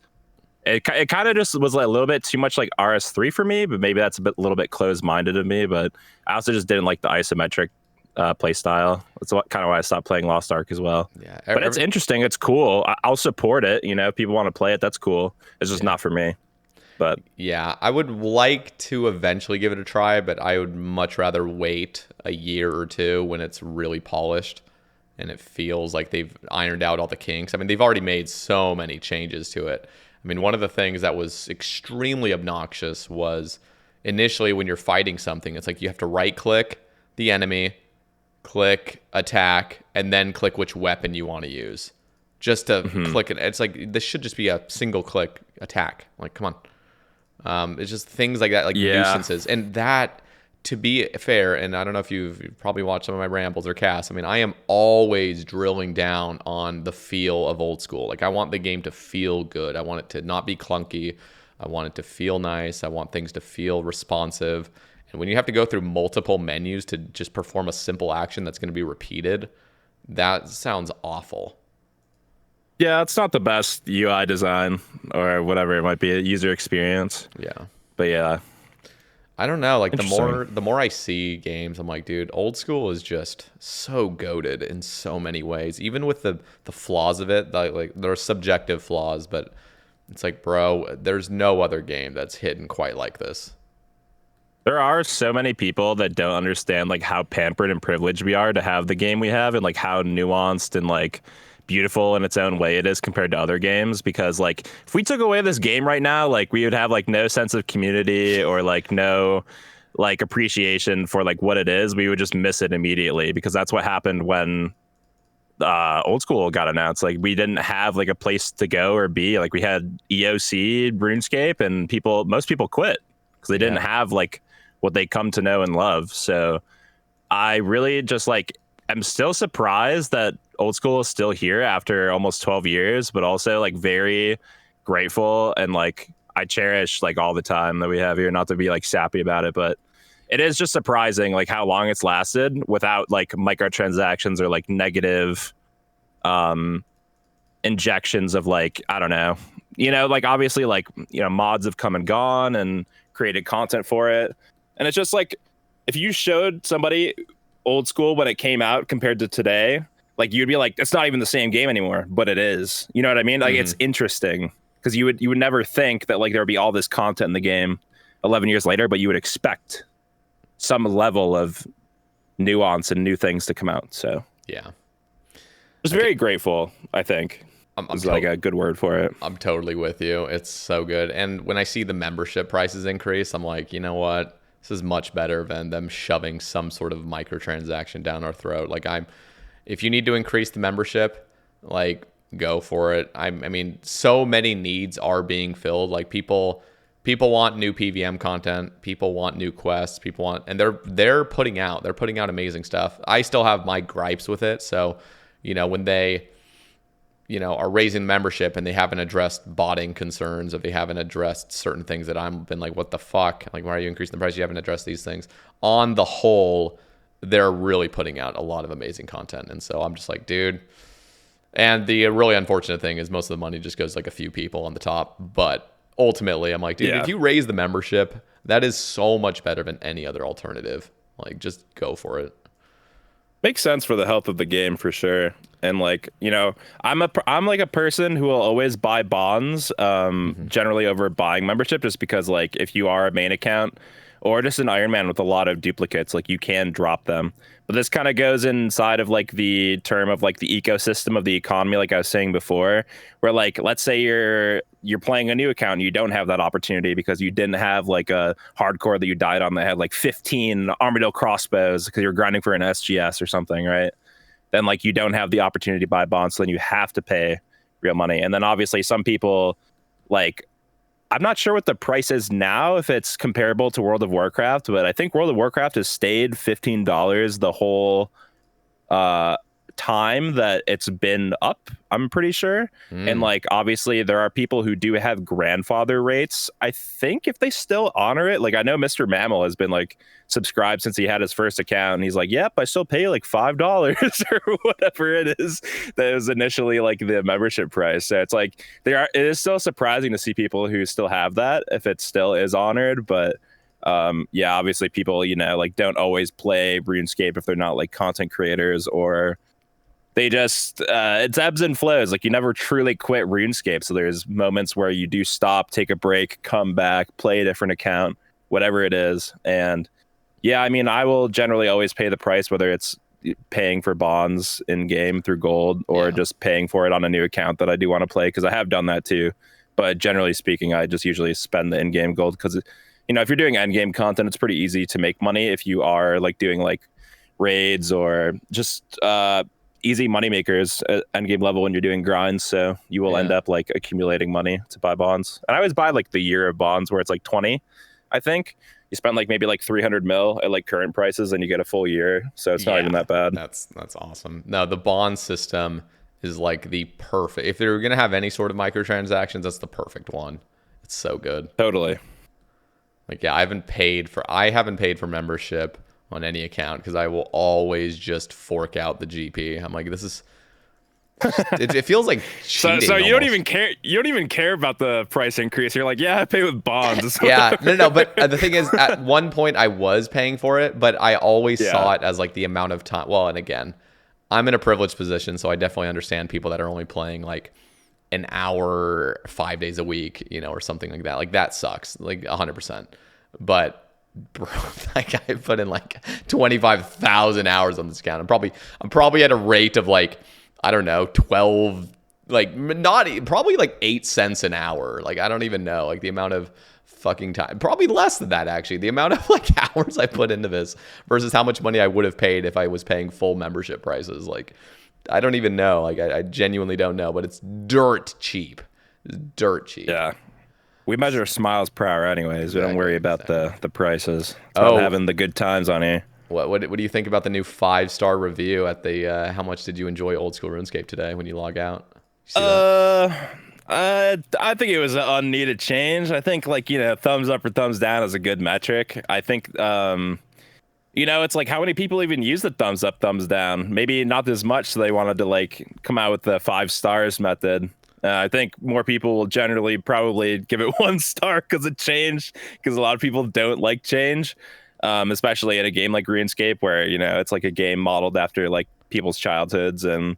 it kind of just was like a little bit too much like RS3 for me. But maybe that's a little bit closed-minded of me, but I also just didn't like the isometric play style. That's kind of why I stopped playing Lost Ark as well. But it's interesting. It's cool. I'll support it. If people want to play it, that's cool. It's just not for me. But yeah, I would like to eventually give it a try, but I would much rather wait a year or two when it's really polished and it feels like they've ironed out all the kinks. I mean, they've already made so many changes to it. I mean, one of the things that was extremely obnoxious was initially when you're fighting something, it's like you have to right click the enemy, click attack, and then click which weapon you want to use just to click it. It's like, this should just be a single click attack. Like, come on. It's just things like that, like nuisances. And that, to be fair, and I don't know if you've probably watched some of my rambles or casts, I mean, I am always drilling down on the feel of old school. Like, I want the game to feel good. I want it to not be clunky. I want it to feel nice. I want things to feel responsive. And when you have to go through multiple menus to just perform a simple action that's going to be repeated, that sounds awful. Yeah, it's not the best UI design or whatever it might be, a user experience. Yeah. But yeah. I don't know. Like the more I see games, I'm like, dude, old school is just so goated in so many ways. Even with the flaws of it, like there are subjective flaws, but it's like, bro, there's no other game that's hidden quite like this. There are so many people that don't understand like how pampered and privileged we are to have the game we have, and like how nuanced and like beautiful in its own way it is compared to other games. Because like if we took away this game right now, like we would have like no sense of community or like no like appreciation for like what it is. We would just miss it immediately, because that's what happened when old school got announced. Like we didn't have like a place to go or be. Like we had EOC, RuneScape, and most people quit because they didn't have like what they come to know and love. So I really just like I'm still surprised that old school is still here after almost 12 years, but also like very grateful, and like I cherish like all the time that we have here. Not to be like sappy about it, but it is just surprising like how long it's lasted without like microtransactions or like negative injections of like, I don't know, like obviously like, mods have come and gone and created content for it. And it's just like, if you showed somebody old school when it came out compared to today, like you'd be like, it's not even the same game anymore, but it is. You know what I mean? Like it's interesting because you would never think that like there would be all this content in the game 11 years later, but you would expect some level of nuance and new things to come out. So yeah, just very grateful, I think. Is like a good word for it. I'm totally with you. It's so good. And when I see the membership prices increase, I'm like, you know what? This is much better than them shoving some sort of microtransaction down our throat. Like if you need to increase the membership, like go for it. I mean, so many needs are being filled. Like people want new PVM content. People want new quests. And they're putting out amazing stuff. I still have my gripes with it. So, when they, are raising membership and they haven't addressed botting concerns, if they haven't addressed certain things that I've been like, what the fuck? Like, why are you increasing the price? You haven't addressed these things. On the whole, they're really putting out a lot of amazing content. And so I'm just like, dude. And the really unfortunate thing is most of the money just goes like a few people on the top. But ultimately, I'm like, dude, if you raise the membership, that is so much better than any other alternative. Like, just go for it. Makes sense for the health of the game for sure. And like, I'm like a person who will always buy bonds, generally over buying membership, just because like if you are a main account or just an Iron Man with a lot of duplicates, like you can drop them. But this kind of goes inside of like the term of like the ecosystem of the economy, like I was saying before, where like, let's say you're playing a new account and you don't have that opportunity because you didn't have like a hardcore that you died on that had like 15 Armadillo crossbows because you're grinding for an SGS or something, right? Then like you don't have the opportunity to buy bonds, so then you have to pay real money. And then obviously some people, like, I'm not sure what the price is now, if it's comparable to World of Warcraft, but I think World of Warcraft has stayed $15 the whole time that it's been up, I'm pretty sure. And like obviously there are people who do have grandfather rates. I think if they still honor it, like I know Mr. Mammal has been like subscribed since he had his first account, and he's like, yep, I still pay like $5 or whatever it is that was initially like the membership price. So it's like it is still surprising to see people who still have that if it still is honored. But yeah, obviously people, like don't always play RuneScape if they're not like content creators, or they just it's ebbs and flows. Like you never truly quit RuneScape, so there's moments where you do stop, take a break, come back, play a different account, whatever it is. And yeah, I mean, I will generally always pay the price, whether it's paying for bonds in game through gold or just paying for it on a new account that I do want to play, because I have done that too. But generally speaking, I just usually spend the in-game gold because, if you're doing end-game content, it's pretty easy to make money if you are like doing like raids or just easy money makers at end game level when you're doing grinds. So you will end up like accumulating money to buy bonds. And I always buy like the year of bonds where it's like 20, I think. You spend like maybe like 300 mil at like current prices and you get a full year. So it's not even that bad. That's awesome. No, the bond system is like the perfect, if they're going to have any sort of microtransactions, that's the perfect one. It's so good. Totally. Like, yeah, I haven't paid for membership on any account because I will always just fork out the GP. I'm like, this is, it feels like cheating. So you don't even care. You don't even care about the price increase. You're like, yeah, I pay with bonds. Yeah, no. But the thing is, at one point I was paying for it, but I always saw it as like the amount of time. Well, and again, I'm in a privileged position, so I definitely understand people that are only playing like an hour 5 days a week, or something like that. Like that sucks, like 100%. But bro, like I put in like 25,000 hours on this account. I'm probably at a rate of like, I don't know, 12, like probably like 8 cents an hour. Like, I don't even know, like the amount of fucking time, probably less than that actually, the amount of like hours I put into this versus how much money I would have paid if I was paying full membership prices. Like, I don't even know. Like, I genuinely don't know, but it's dirt cheap. It's dirt cheap. Yeah. We measure smiles per hour anyways. We don't worry about the prices. It's about having the good times on here. What do you think about the new 5-star review at the how much did you enjoy old school RuneScape today when you log out? I think it was an unneeded change. I think like, thumbs up or thumbs down is a good metric. I think You know, it's like, how many people even use the thumbs up, thumbs down? Maybe not as much, so they wanted to like come out with the 5 stars method. I think more people will generally probably give it 1 star because it changed, because a lot of people don't like change, especially in a game like RuneScape, where, you know, it's like a game modeled after like people's childhoods. And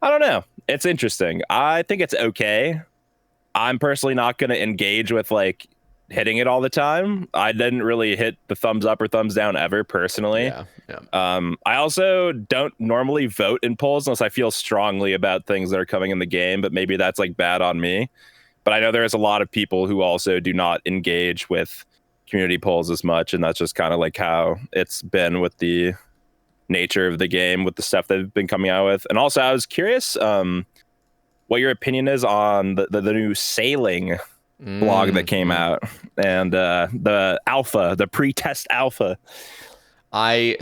I don't know. It's interesting. I think it's okay. I'm personally not going to engage with like hitting it all the time. I didn't really hit the thumbs up or thumbs down ever personally. Yeah, yeah. I also don't normally vote in polls unless I feel strongly about things that are coming in the game, but maybe that's like bad on me. But I know there's a lot of people who also do not engage with community polls as much, and that's just kind of like how it's been with the nature of the game, with the stuff they've been coming out with. And also, I was curious what your opinion is on the new sailing blog that came out, and the alpha, the pre-test alpha. I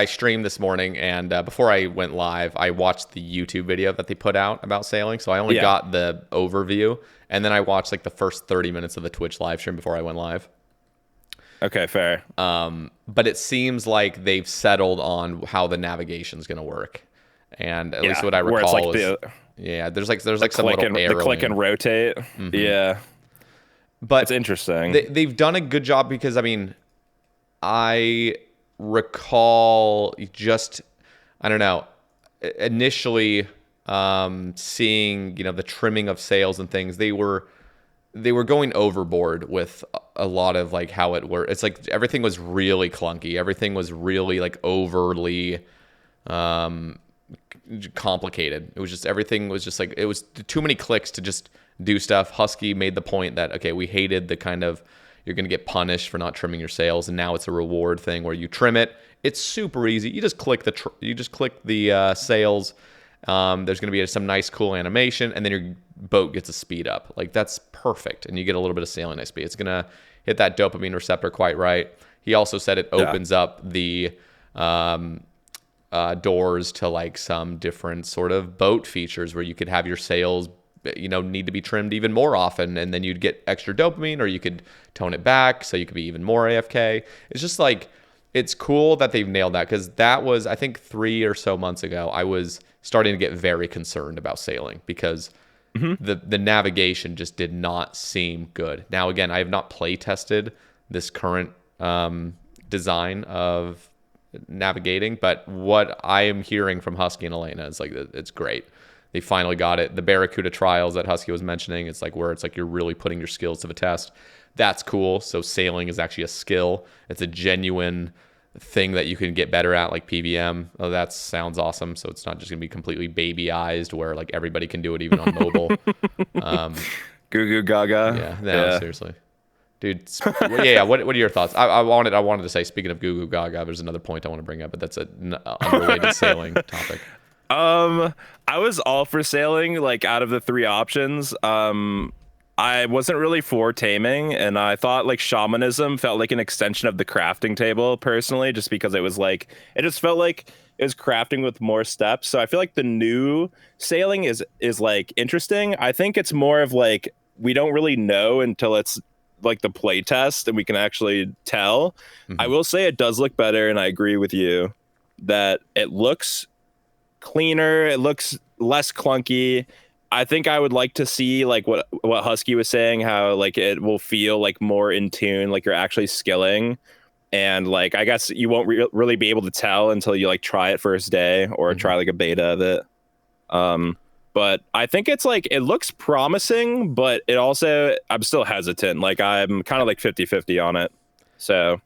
streamed this morning, and before I went live, I watched the YouTube video that they put out about sailing. So I only got the overview, and then I watched like the first 30 minutes of the Twitch live stream before I went live. Okay, fair. But it seems like they've settled on how the navigation is going to work, and at least what I recall is there's like some little arrow, the click and rotate. Mm-hmm. Yeah, but it's interesting. They've done a good job, because I mean, I recall just, I don't know, initially seeing, you know, the trimming of sails and things. They were going overboard with a lot of like how it worked. It's like everything was really clunky. Everything was really like overly complicated. It was just, everything was just like, it was too many clicks to just do stuff. Husky made the point that, okay, we hated the kind of, you're going to get punished for not trimming your sails, and now it's a reward thing where you trim it. It's super easy. You just click the sails. There's going to be some nice cool animation, and then your boat gets a speed up. Like, that's perfect, and you get a little bit of sailing XP. It's going to hit that dopamine receptor quite right. He also said it opens up the doors to like some different sort of boat features where you could have your sails, you know, need to be trimmed even more often, and then you'd get extra dopamine, or you could tone it back so you could be even more AFK. It's just like, it's cool that they've nailed that, because that was, I think, 3 or so months ago, I was starting to get very concerned about sailing, because the navigation just did not seem good. Now, again, I have not play tested this current design of navigating, but what I am hearing from Husky and Elena is like, it's great. They finally got it. The Barracuda trials that Husky was mentioning, it's like where it's like you're really putting your skills to the test. That's cool. So sailing is actually a skill. It's a genuine thing that you can get better at, like PVM. Oh, that sounds awesome. So it's not just going to be completely baby-ized where like everybody can do it even on mobile. Goo goo gaga. Yeah, no, seriously. Dude, yeah. What are your thoughts? I wanted to say, speaking of goo goo gaga, there's another point I want to bring up, but that's an unrelated sailing topic. I was all for sailing, like out of the 3 options. I wasn't really for taming, and I thought like shamanism felt like an extension of the crafting table personally, just because it was like, it just felt like it was crafting with more steps. So I feel like the new sailing is like interesting. I think it's more of like, we don't really know until it's like the play test and we can actually tell. I will say it does look better, and I agree with you that it looks cleaner, it looks less clunky. I think I would like to see like what Husky was saying, how like it will feel like more in tune, like you're actually skilling. And like, I guess you won't really be able to tell until you like try it first day or try like a beta of it. But I think it's like, it looks promising, but it also, I'm still hesitant. Like I'm kind of like 50-50 on it. So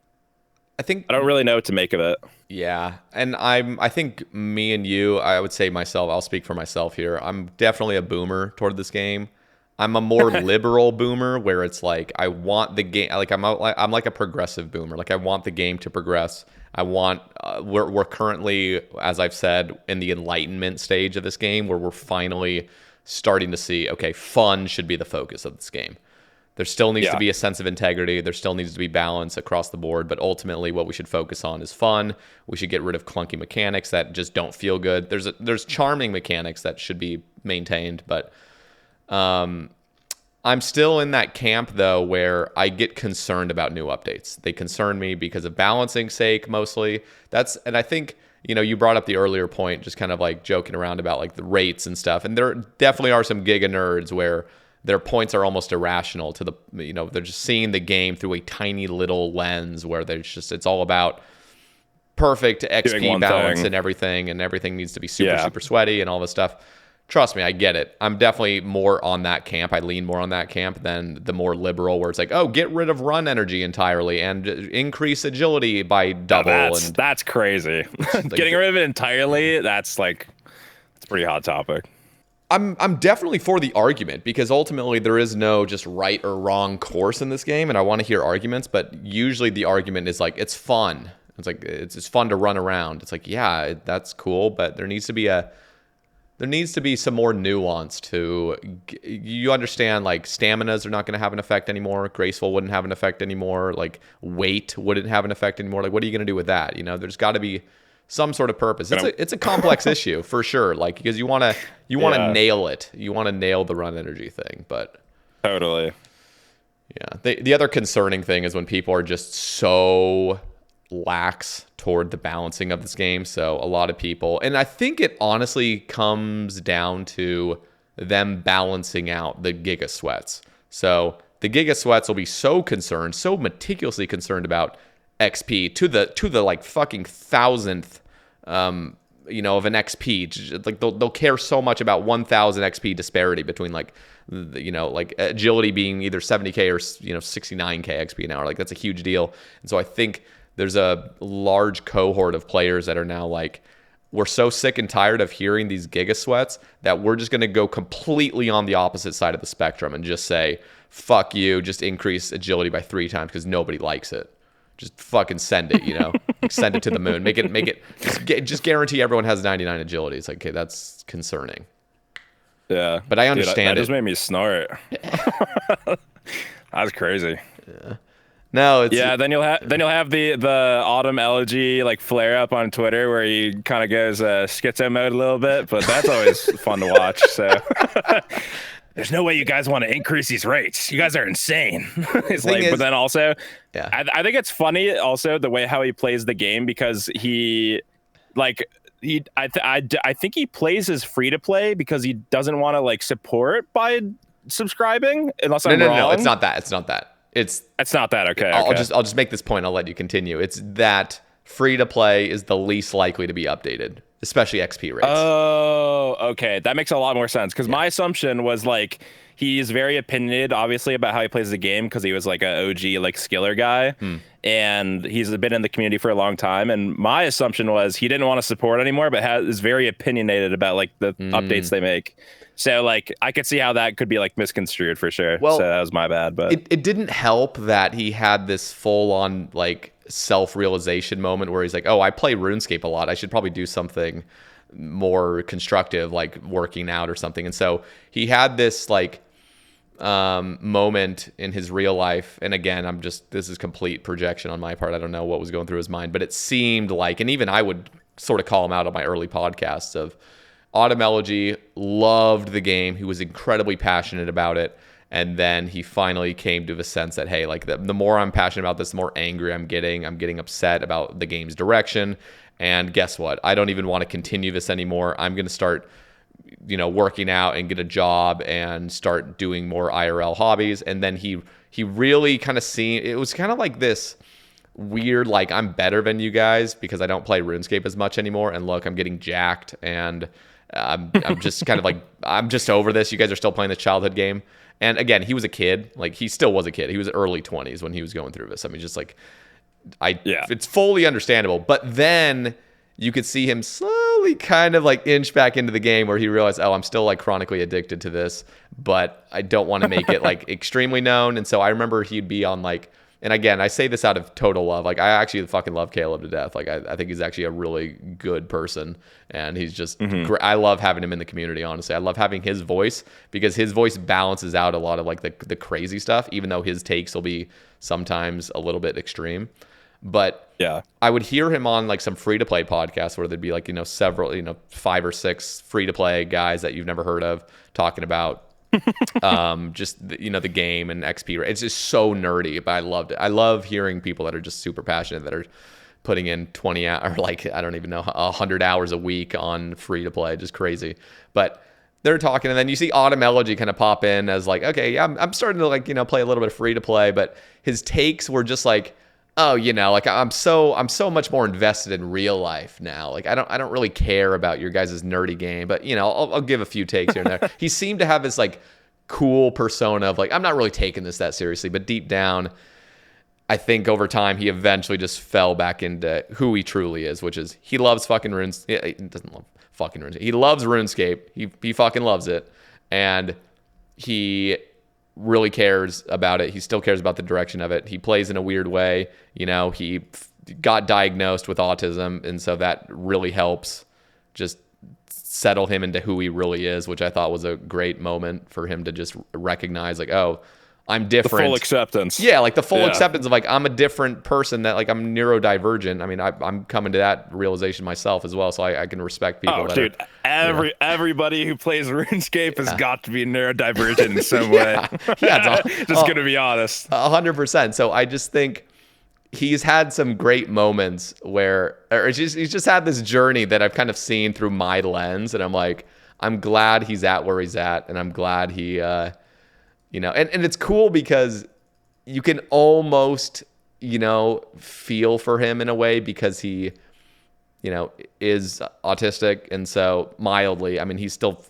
I think I don't really know what to make of it. Yeah, and I think me and you, I would say myself, I'll speak for myself here. I'm definitely a boomer toward this game. I'm a more liberal boomer, where it's like I want the game, like I'm like a progressive boomer. Like I want the game to progress. I want we're currently, as I've said, in the enlightenment stage of this game, where we're finally starting to see, okay, fun should be the focus of this game. There still needs to be a sense of integrity. There still needs to be balance across the board. But ultimately, what we should focus on is fun. We should get rid of clunky mechanics that just don't feel good. There's charming mechanics that should be maintained. But I'm still in that camp though where I get concerned about new updates. They concern me because of balancing sake mostly. And I think, you brought up the earlier point, just kind of like joking around about like the rates and stuff. And there definitely are some Giga nerds where their points are almost irrational to the, they're just seeing the game through a tiny little lens where it's all about perfect XP balance and everything needs to be super sweaty and all this stuff. Trust me, I get it. I'm definitely more on that camp. I lean more on that camp than the more liberal where it's like, oh, get rid of run energy entirely and increase agility by double. That's crazy. Like, getting rid of it entirely, it's a pretty hot topic. I'm definitely for the argument because ultimately there is no just right or wrong course in this game, and I want to hear arguments, but usually the argument is like, it's fun. It's like, it's fun to run around. It's like, yeah, that's cool, but there needs to be some more nuance to, you understand, like staminas are not going to have an effect anymore. Graceful wouldn't have an effect anymore. Like weight wouldn't have an effect anymore. Like, what are you going to do with that? There's got to be some sort of purpose. It's a complex issue for sure. Like, because you want to nail it. You want to nail the run energy thing, but totally. Yeah. The other concerning thing is when people are just so lax toward the balancing of this game. So a lot of people, and I think it honestly comes down to them balancing out the Giga Sweats. So the Giga Sweats will be so meticulously concerned about XP to the like fucking thousandth of an XP. Like they'll care so much about 1000 XP disparity between like agility being either 70k or 69k XP an hour. Like that's a huge deal. And so I think there's a large cohort of players that are now like, we're so sick and tired of hearing these Giga Sweats that we're just going to go completely on the opposite side of the spectrum and just say, fuck you, just increase agility by 3 times because nobody likes it. Just fucking send it, like send it to the moon. Make it, just guarantee everyone has 99 agility. It's like, okay, that's concerning. Yeah. But I understand that just made me snort. That's crazy. Yeah. No, then you'll have the autumn Elegy like flare up on Twitter where he kind of goes schizo mode a little bit, but that's always fun to watch. So there's no way you guys want to increase these rates. You guys are insane. It's like, but then also, I think it's funny also the way how he plays the game because I think he plays as free to play because he doesn't want to like support by subscribing unless I'm wrong. No, it's not that. It's not that. Okay. I'll just make this point. I'll let you continue. It's that free to play is the least likely to be updated, especially XP rates. Oh, okay. That makes a lot more sense because my assumption was like he's very opinionated, obviously, about how he plays the game because he was like an OG like skiller guy, and he's been in the community for a long time. And my assumption was he didn't want to support anymore, but is very opinionated about like the updates they make. So like I could see how that could be like misconstrued for sure. Well, so that was my bad, but it didn't help that he had this full on like self-realization moment where he's like, oh, I play RuneScape a lot. I should probably do something more constructive, like working out or something. And so he had this like moment in his real life. And again, this is complete projection on my part. I don't know what was going through his mind, but it seemed like, and even I would sort of call him out on my early podcasts of Autumn Elegy, loved the game. He was incredibly passionate about it. And then he finally came to the sense that, hey, like the more I'm passionate about this, the more angry I'm getting. I'm getting upset about the game's direction. And guess what? I don't even want to continue this anymore. I'm going to start, working out and get a job and start doing more IRL hobbies. And then he really kind of it was kind of like this weird, like, I'm better than you guys because I don't play RuneScape as much anymore. And look, I'm getting jacked and I'm just kind of like, I'm just over this. You guys are still playing this childhood game. And again, he was a kid. Like, he still was a kid. He was early 20s when he was going through this. I mean, just like, it's fully understandable. But then you could see him slowly kind of like inch back into the game where he realized, oh, I'm still like chronically addicted to this, but I don't want to make it like extremely known. And so I remember he'd be on like, and again, I say this out of total love. Like, I actually fucking love Caleb to death. Like, I think he's actually a really good person. And he's just, I love having him in the community, honestly. I love having his voice because his voice balances out a lot of like the crazy stuff, even though his takes will be sometimes a little bit extreme. But yeah, I would hear him on like some free to play podcasts where there'd be like, several, 5 or 6 free to play guys that you've never heard of talking about The game and XP. It's just so nerdy, but I loved it. I love hearing people that are just super passionate that are putting in 20 hours, or like, I don't even know, 100 hours a week on free to play. Just crazy. But they're talking, and then you see Elegy kind of pop in as like, okay, yeah, I'm starting to like, play a little bit of free to play, but his takes were just like, oh, like I'm so much more invested in real life now. Like I don't really care about your guys' nerdy game, but I'll give a few takes here and there. He seemed to have this like cool persona of like, I'm not really taking this that seriously, but deep down, I think over time he eventually just fell back into who he truly is, which is he loves fucking runes. He doesn't love fucking runes. He loves RuneScape. He fucking loves it, and he really cares about it. He still cares about the direction of it. He plays in a weird way. He got diagnosed with autism, and so that really helps just settle him into who he really is, which I thought was a great moment for him to just recognize, like, oh, I'm different. The full acceptance. Yeah, like the full acceptance of like, I'm a different person, that like I'm neurodivergent. I mean, I'm coming to that realization myself as well, so I can respect people. Oh, dude, everybody who plays RuneScape has got to be neurodivergent in some way. Yeah, just gonna be honest. 100%. So I just think he's had some great moments where, or he's just had this journey that I've kind of seen through my lens, and I'm like, I'm glad he's at where he's at, and I'm glad he, and it's cool because you can almost, feel for him in a way because he, is autistic, and so mildly, I mean, he's still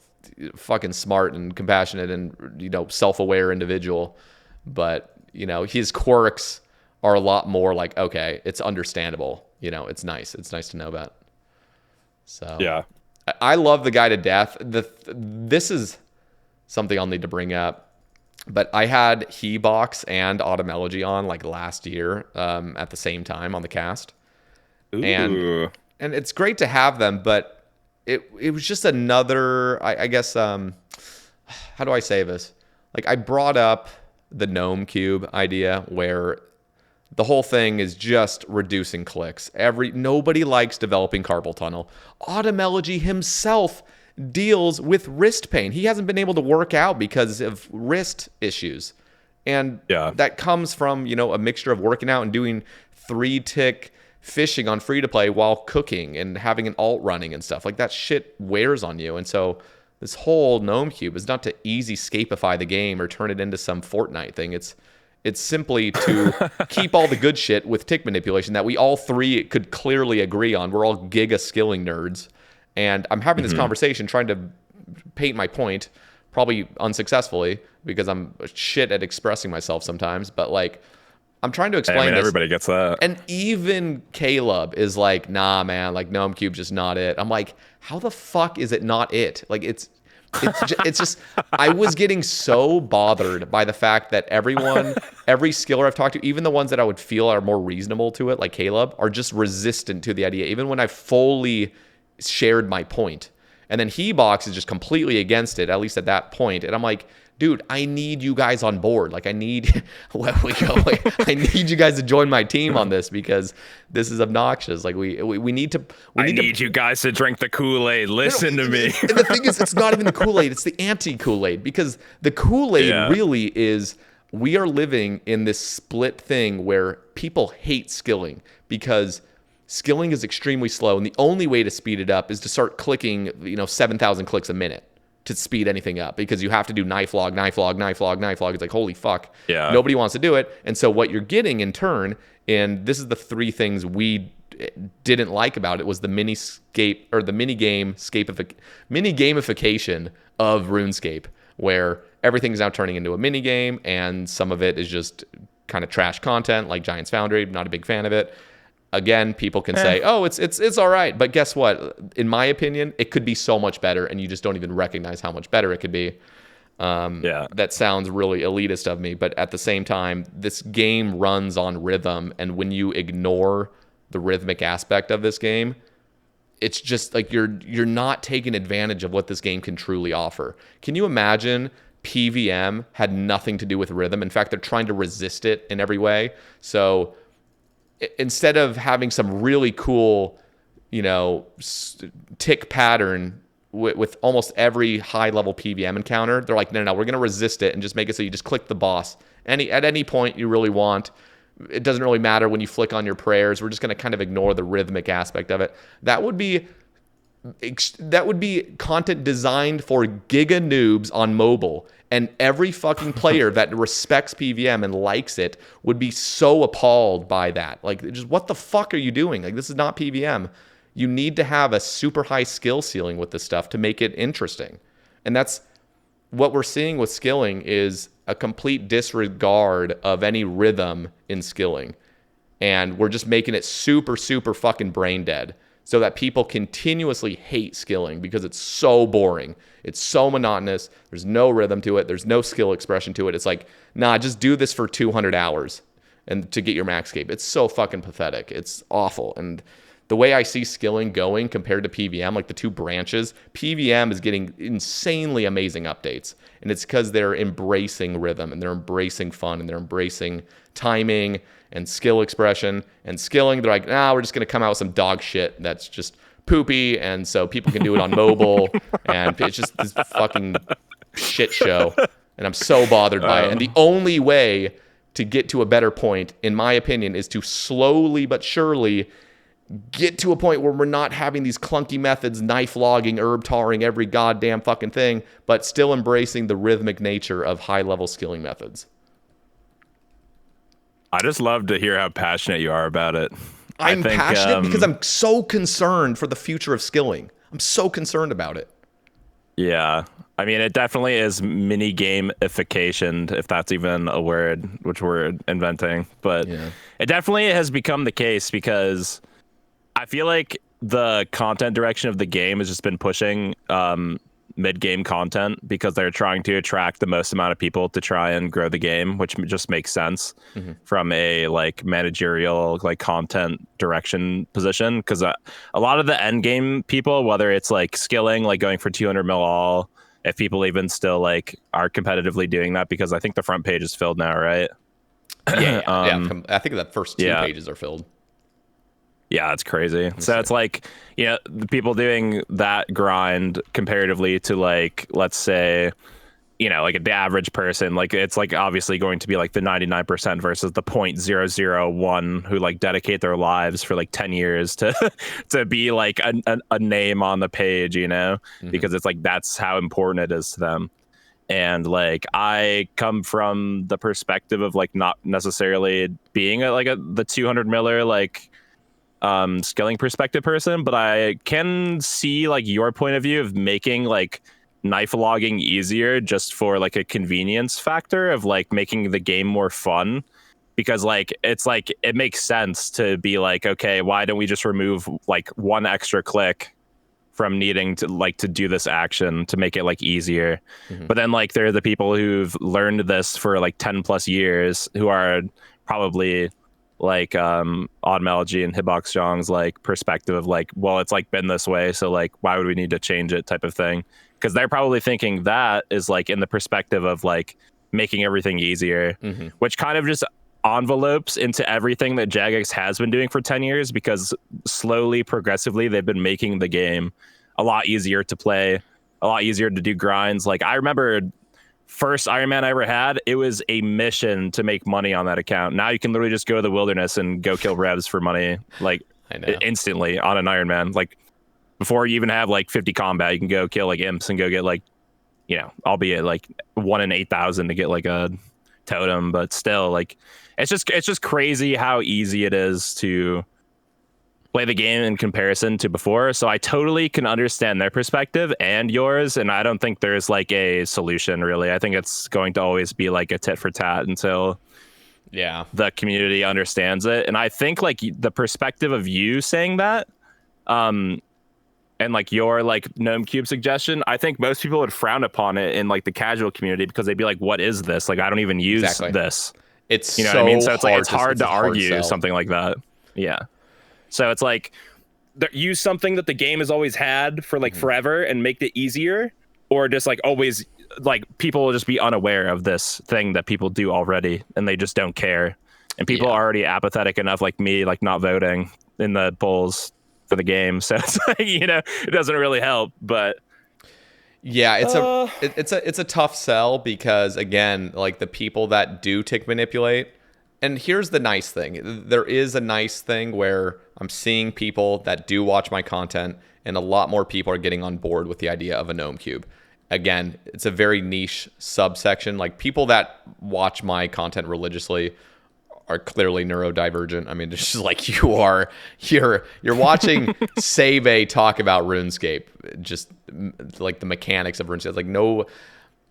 fucking smart and compassionate and, self-aware individual, but, his quirks are a lot more like, okay, it's understandable. It's nice. It's nice to know about. So yeah, I love the guy to death. This is something I'll need to bring up, but I had Hebox and Elegy on like last year at the same time on the cast. Ooh. And it's great to have them, but it was just another, I guess, how do I say this? Like I brought up the gnome cube idea where the whole thing is just reducing clicks. Nobody likes developing carpal tunnel. Elegy himself deals with wrist pain. He hasn't been able to work out because of wrist issues. And that comes from, a mixture of working out and doing 3-tick fishing on free to play while cooking and having an alt running and stuff. Like that shit wears on you. And so this whole gnome cube is not to easy scapify the game or turn it into some Fortnite thing. It's simply to keep all the good shit with tick manipulation that we all three could clearly agree on. We're all giga skilling nerds. And I'm having this conversation trying to paint my point, probably unsuccessfully because I'm shit at expressing myself sometimes. But like, I'm trying to explain this. Everybody gets that. And even Caleb is like, nah, man, like Gnome Cube's just not it. I'm like, how the fuck is it not it? Like it's just, I was getting so bothered by the fact that every skiller I've talked to, even the ones that I would feel are more reasonable to it, like Caleb, are just resistant to the idea, even when I fully shared my point. And then Hebox is just completely against it, at least at that point. And I'm like, dude, I need you guys on board. Like I need I need you guys to join my team on this because this is obnoxious. Like we need you guys to drink the Kool-Aid. Listen to me. And the thing is, it's not even the Kool-Aid, it's the anti-Kool-Aid, because the Kool-Aid really is, we are living in this split thing where people hate skilling because skilling is extremely slow, and the only way to speed it up is to start clicking, 7,000 clicks a minute to speed anything up, because you have to do knife log. It's like, holy fuck. Yeah. Nobody wants to do it. And so what you're getting in turn, and this is the three things we didn't like about it, was the mini gamification of RuneScape, where everything's now turning into a mini game, and some of it is just kind of trash content, like Giants Foundry. Not a big fan of it. Again, people can say, oh, it's all right. But guess what? In my opinion, it could be so much better, and you just don't even recognize how much better it could be. That sounds really elitist of me, but at the same time, this game runs on rhythm, and when you ignore the rhythmic aspect of this game, it's just like you're not taking advantage of what this game can truly offer. Can you imagine PVM had nothing to do with rhythm? In fact, they're trying to resist it in every way. So instead of having some really cool, tick pattern with almost every high level PVM encounter. They're like, no, we're going to resist it and just make it so you just click the boss at any point you really want. It doesn't really matter when you flick on your prayers. We're just going to kind of ignore the rhythmic aspect of it. That would be content designed for giga noobs on mobile, and every fucking player that respects PVM and likes it would be so appalled by that. Like, just what the fuck are you doing? Like, this is not PVM. You need to have a super high skill ceiling with this stuff to make it interesting. And that's what we're seeing with skilling, is a complete disregard of any rhythm in skilling. And we're just making it super, super fucking brain dead so that people continuously hate skilling because it's so boring. It's so monotonous. There's no rhythm to it. There's no skill expression to it. It's like, nah, just do this for 200 hours and to get your max cape. It's so fucking pathetic. It's awful. And the way I see skilling going compared to PVM, like the two branches, PVM is getting insanely amazing updates. And it's because they're embracing rhythm and they're embracing fun and they're embracing timing and skill expression. And skilling, they're like, we're just going to come out with some dog shit that's just poopy. And so people can do it on mobile. And it's just this fucking shit show. And I'm so bothered by it. And the only way to get to a better point, in my opinion, is to slowly but surely get to a point where we're not having these clunky methods, knife logging, herb tarring every goddamn fucking thing, but still embracing the rhythmic nature of high-level skilling methods. I just love to hear how passionate you are about it. I'm passionate because I'm so concerned for the future of skilling. I'm so concerned about it. Yeah. I mean, it definitely is mini gamification, if that's even a word, which we're inventing. But It definitely has become the case because I feel like the content direction of the game has just been pushing mid-game content because they're trying to attract the most amount of people to try and grow the game, which just makes sense from a like managerial like content direction position. Because a lot of the end game people, whether it's like skilling, like going for 200 mil all, if people even still like are competitively doing that, because I think the front page is filled now, right? Yeah. I think the first two pages are filled. Yeah, it's crazy. So it's like, the people doing that grind comparatively to like, let's say, like the average person, like it's like obviously going to be like the 99% versus the 0.001 who like dedicate their lives for like 10 years to to be like a name on the page, because it's like that's how important it is to them. And like I come from the perspective of like not necessarily being the 200 miller like skilling perspective person, but I can see like your point of view of making like knife logging easier just for like a convenience factor of like making the game more fun, because like it's like it makes sense to be like, okay, why don't we just remove like one extra click from needing to like to do this action to make it like easier. But then like there are the people who've learned this for like 10 plus years who are probably like on Elegy and Hitbox Jong's like perspective of like, well, it's like been this way, so like why would we need to change it type of thing, because they're probably thinking that is like in the perspective of like making everything easier, which kind of just envelopes into everything that Jagex has been doing for 10 years, because slowly progressively they've been making the game a lot easier to play, a lot easier to do grinds. Like I remember first Iron Man I ever had, it was a mission to make money on that account. Now you can literally just go to the wilderness and go kill revs for money, like instantly on an Iron Man. Like before you even have like 50 combat, you can go kill like imps and go get like, albeit like 1 in 8,000 to get like a totem, but still like it's just crazy how easy it is to play the game in comparison to before. So I totally can understand their perspective and yours, and I don't think there's like a solution really. I think it's going to always be like a tit for tat until the community understands it. And I think like the perspective of you saying that and like your like gnome cube suggestion, I think most people would frown upon it in like the casual community, because they'd be like, what is this? Like I don't even use this. It's what I mean? So it's like it's hard to argue something like that. Yeah. So it's like use something that the game has always had for like forever and make it easier, or just like always like people will just be unaware of this thing that people do already and they just don't care. And people are already apathetic enough, like me, like not voting in the polls for the game. So it's like, it doesn't really help. But Yeah, it's a tough sell because again, like the people that do tick manipulate, and here's the nice thing. There is a nice thing where I'm seeing people that do watch my content, and a lot more people are getting on board with the idea of a gnome cube. Again, it's a very niche subsection. Like people that watch my content religiously are clearly neurodivergent. I mean, it's just like you're watching Sae Bae talk about RuneScape, just like the mechanics of RuneScape. It's like no,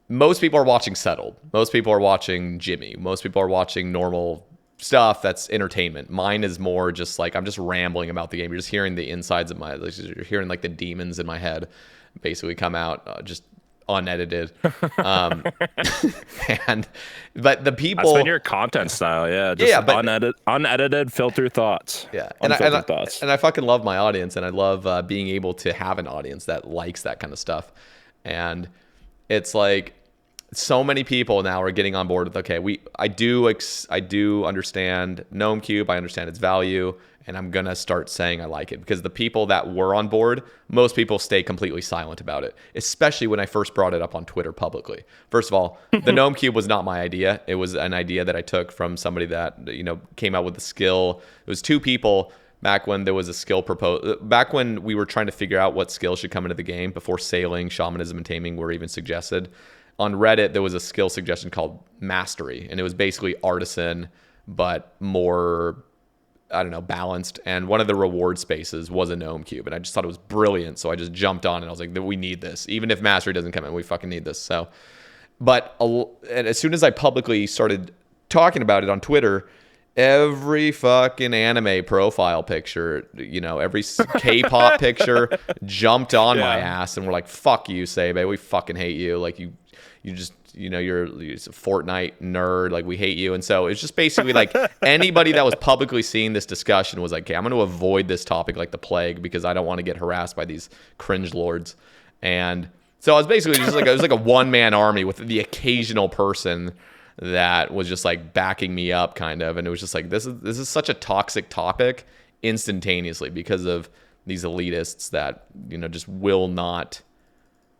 most people are watching Settled. Most people are watching Jimmy. Most people are watching normal stuff that's entertainment. Mine is more just like I'm just rambling about the game. You're just hearing the insides of my, like, you're hearing like the demons in my head basically come out just unedited. And but the people, that's been your content style. Yeah, just unedited filter thoughts. Yeah, and I fucking love my audience, and I love being able to have an audience that likes that kind of stuff. And it's like so many people now are getting on board with, okay, I do understand Gnome Cube, I understand its value, and I'm gonna start saying I like it, because the people that were on board, most people stay completely silent about it, especially when I first brought it up on Twitter publicly. First of all, the Gnome Cube was not my idea. It was an idea that I took from somebody that, came out with the skill. It was two people back when there was a skill proposed, back when we were trying to figure out what skills should come into the game before sailing, shamanism, and taming were even suggested. On Reddit, there was a skill suggestion called Mastery, and it was basically artisan, but more, I don't know, balanced. And one of the reward spaces was a gnome cube, and I just thought it was brilliant. So I just jumped on, and I was like, we need this. Even if Mastery doesn't come in, we fucking need this. So, and as soon as I publicly started talking about it on Twitter, every fucking anime profile picture, every K-pop picture jumped on my ass and were like, fuck you, Sae Bae, we fucking hate you. Like you just, you're a Fortnite nerd. Like, we hate you. And so it's just basically like anybody that was publicly seeing this discussion was like, okay, I'm going to avoid this topic like the plague because I don't want to get harassed by these cringe lords. And so I was basically just like, it was like a one-man army with the occasional person that was just like backing me up kind of. And it was just like, this is such a toxic topic instantaneously because of these elitists that, just will not.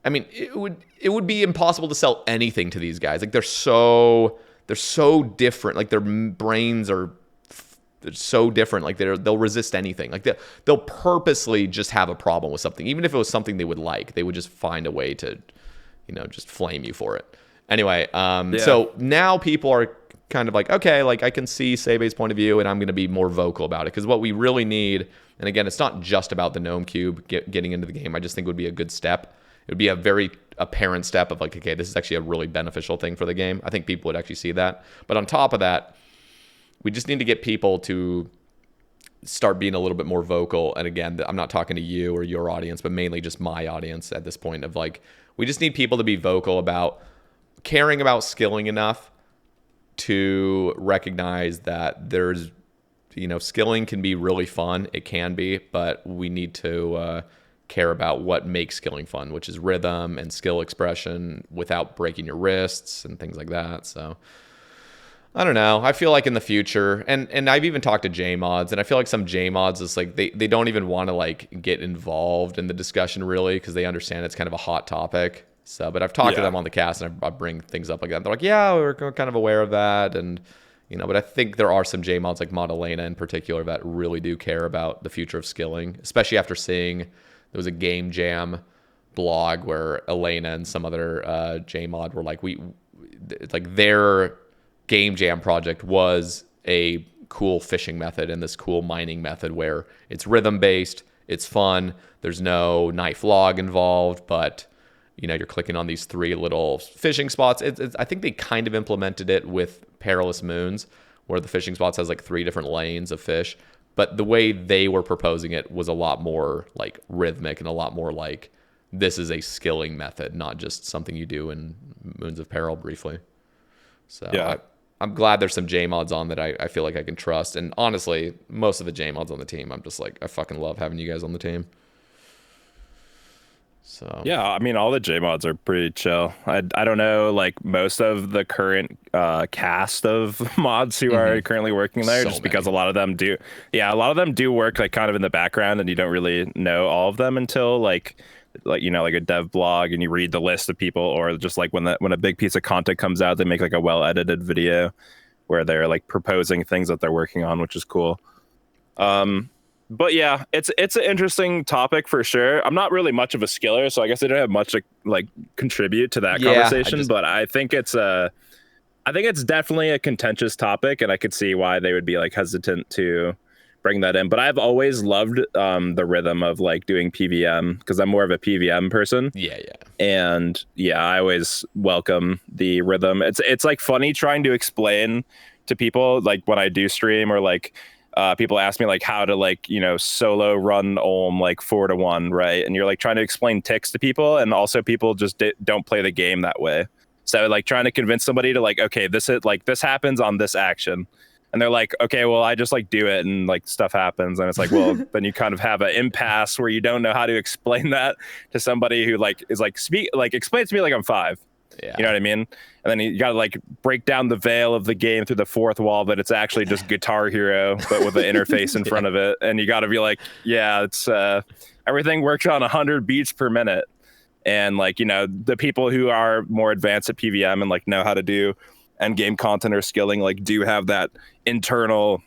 I mean, it would be impossible to sell anything to these guys. Like they're so different. Like their brains are they're so different. Like they'll resist anything. Like they'll purposely just have a problem with something, even if it was something they would like. They would just find a way to, just flame you for it. Anyway, so now people are kind of like, okay, like I can see Sae Bae's point of view, and I'm going to be more vocal about it, because what we really need, and again, it's not just about the Gnome Cube getting into the game. I just think it would be a good step. It would be a very apparent step of like, okay, this is actually a really beneficial thing for the game. I think people would actually see that. But on top of that, we just need to get people to start being a little bit more vocal. And again, I'm not talking to you or your audience, but mainly just my audience at this point of like, we just need people to be vocal about caring about skilling enough to recognize that there's, skilling can be really fun. It can be, but we need to care about what makes skilling fun, which is rhythm and skill expression without breaking your wrists and things like that. So I don't know. I feel like in the future, and I've even talked to JMods, and I feel like some JMods is like they don't even want to like get involved in the discussion really, because they understand it's kind of a hot topic. So, but I've talked to them on the cast, and I bring things up like that. They're like, yeah, we're kind of aware of that, and but I think there are some JMods like Mod Elena in particular that really do care about the future of skilling, especially after seeing there was a Game Jam blog where Elena and some other JMod were like, it's like their Game Jam project was a cool fishing method and this cool mining method where it's rhythm based, it's fun, there's no knife log involved, but you're clicking on these three little fishing spots. I think they kind of implemented it with Perilous Moons, where the fishing spots has like three different lanes of fish. But the way they were proposing it was a lot more like rhythmic and a lot more like this is a skilling method, not just something you do in Moons of Peril briefly. So yeah. I'm glad there's some JMods on that I feel like I can trust. And honestly, most of the JMods on the team, I'm just like, I fucking love having you guys on the team. So yeah, I mean, all the JMods are pretty chill. I don't know, like most of the current cast of mods who are currently working there, just because a lot of them do work like kind of in the background, and you don't really know all of them until like like, you know, like a dev blog and you read the list of people, or just like when a big piece of content comes out, they make like a well edited video where they're like proposing things that they're working on, which is cool. But yeah, it's an interesting topic for sure. I'm not really much of a skiller, so I guess I don't have much to like contribute to that conversation. But I think it's definitely a contentious topic, and I could see why they would be like hesitant to bring that in. But I've always loved the rhythm of like doing PVM, because I'm more of a PVM person. Yeah. And yeah, I always welcome the rhythm. It's like funny trying to explain to people like when I do stream, or like people ask me like how to like, you know, solo run Olm like 4-1, right? And you're like trying to explain ticks to people, and also people just don't play the game that way. So like trying to convince somebody to like, okay, this happens on this action, and they're like, okay, well, I just like do it and like stuff happens, and it's like, well, then you kind of have an impasse where you don't know how to explain that to somebody who like is like explain to me like I'm 5. Yeah. You know what I mean? And then you got to like break down the veil of the game through the fourth wall, that it's actually just Guitar Hero, but with an interface in front of it. And you got to be like, yeah, it's everything works on 100 beats per minute. And like, you know, the people who are more advanced at PVM and like know how to do end game content or skilling, like do have that internal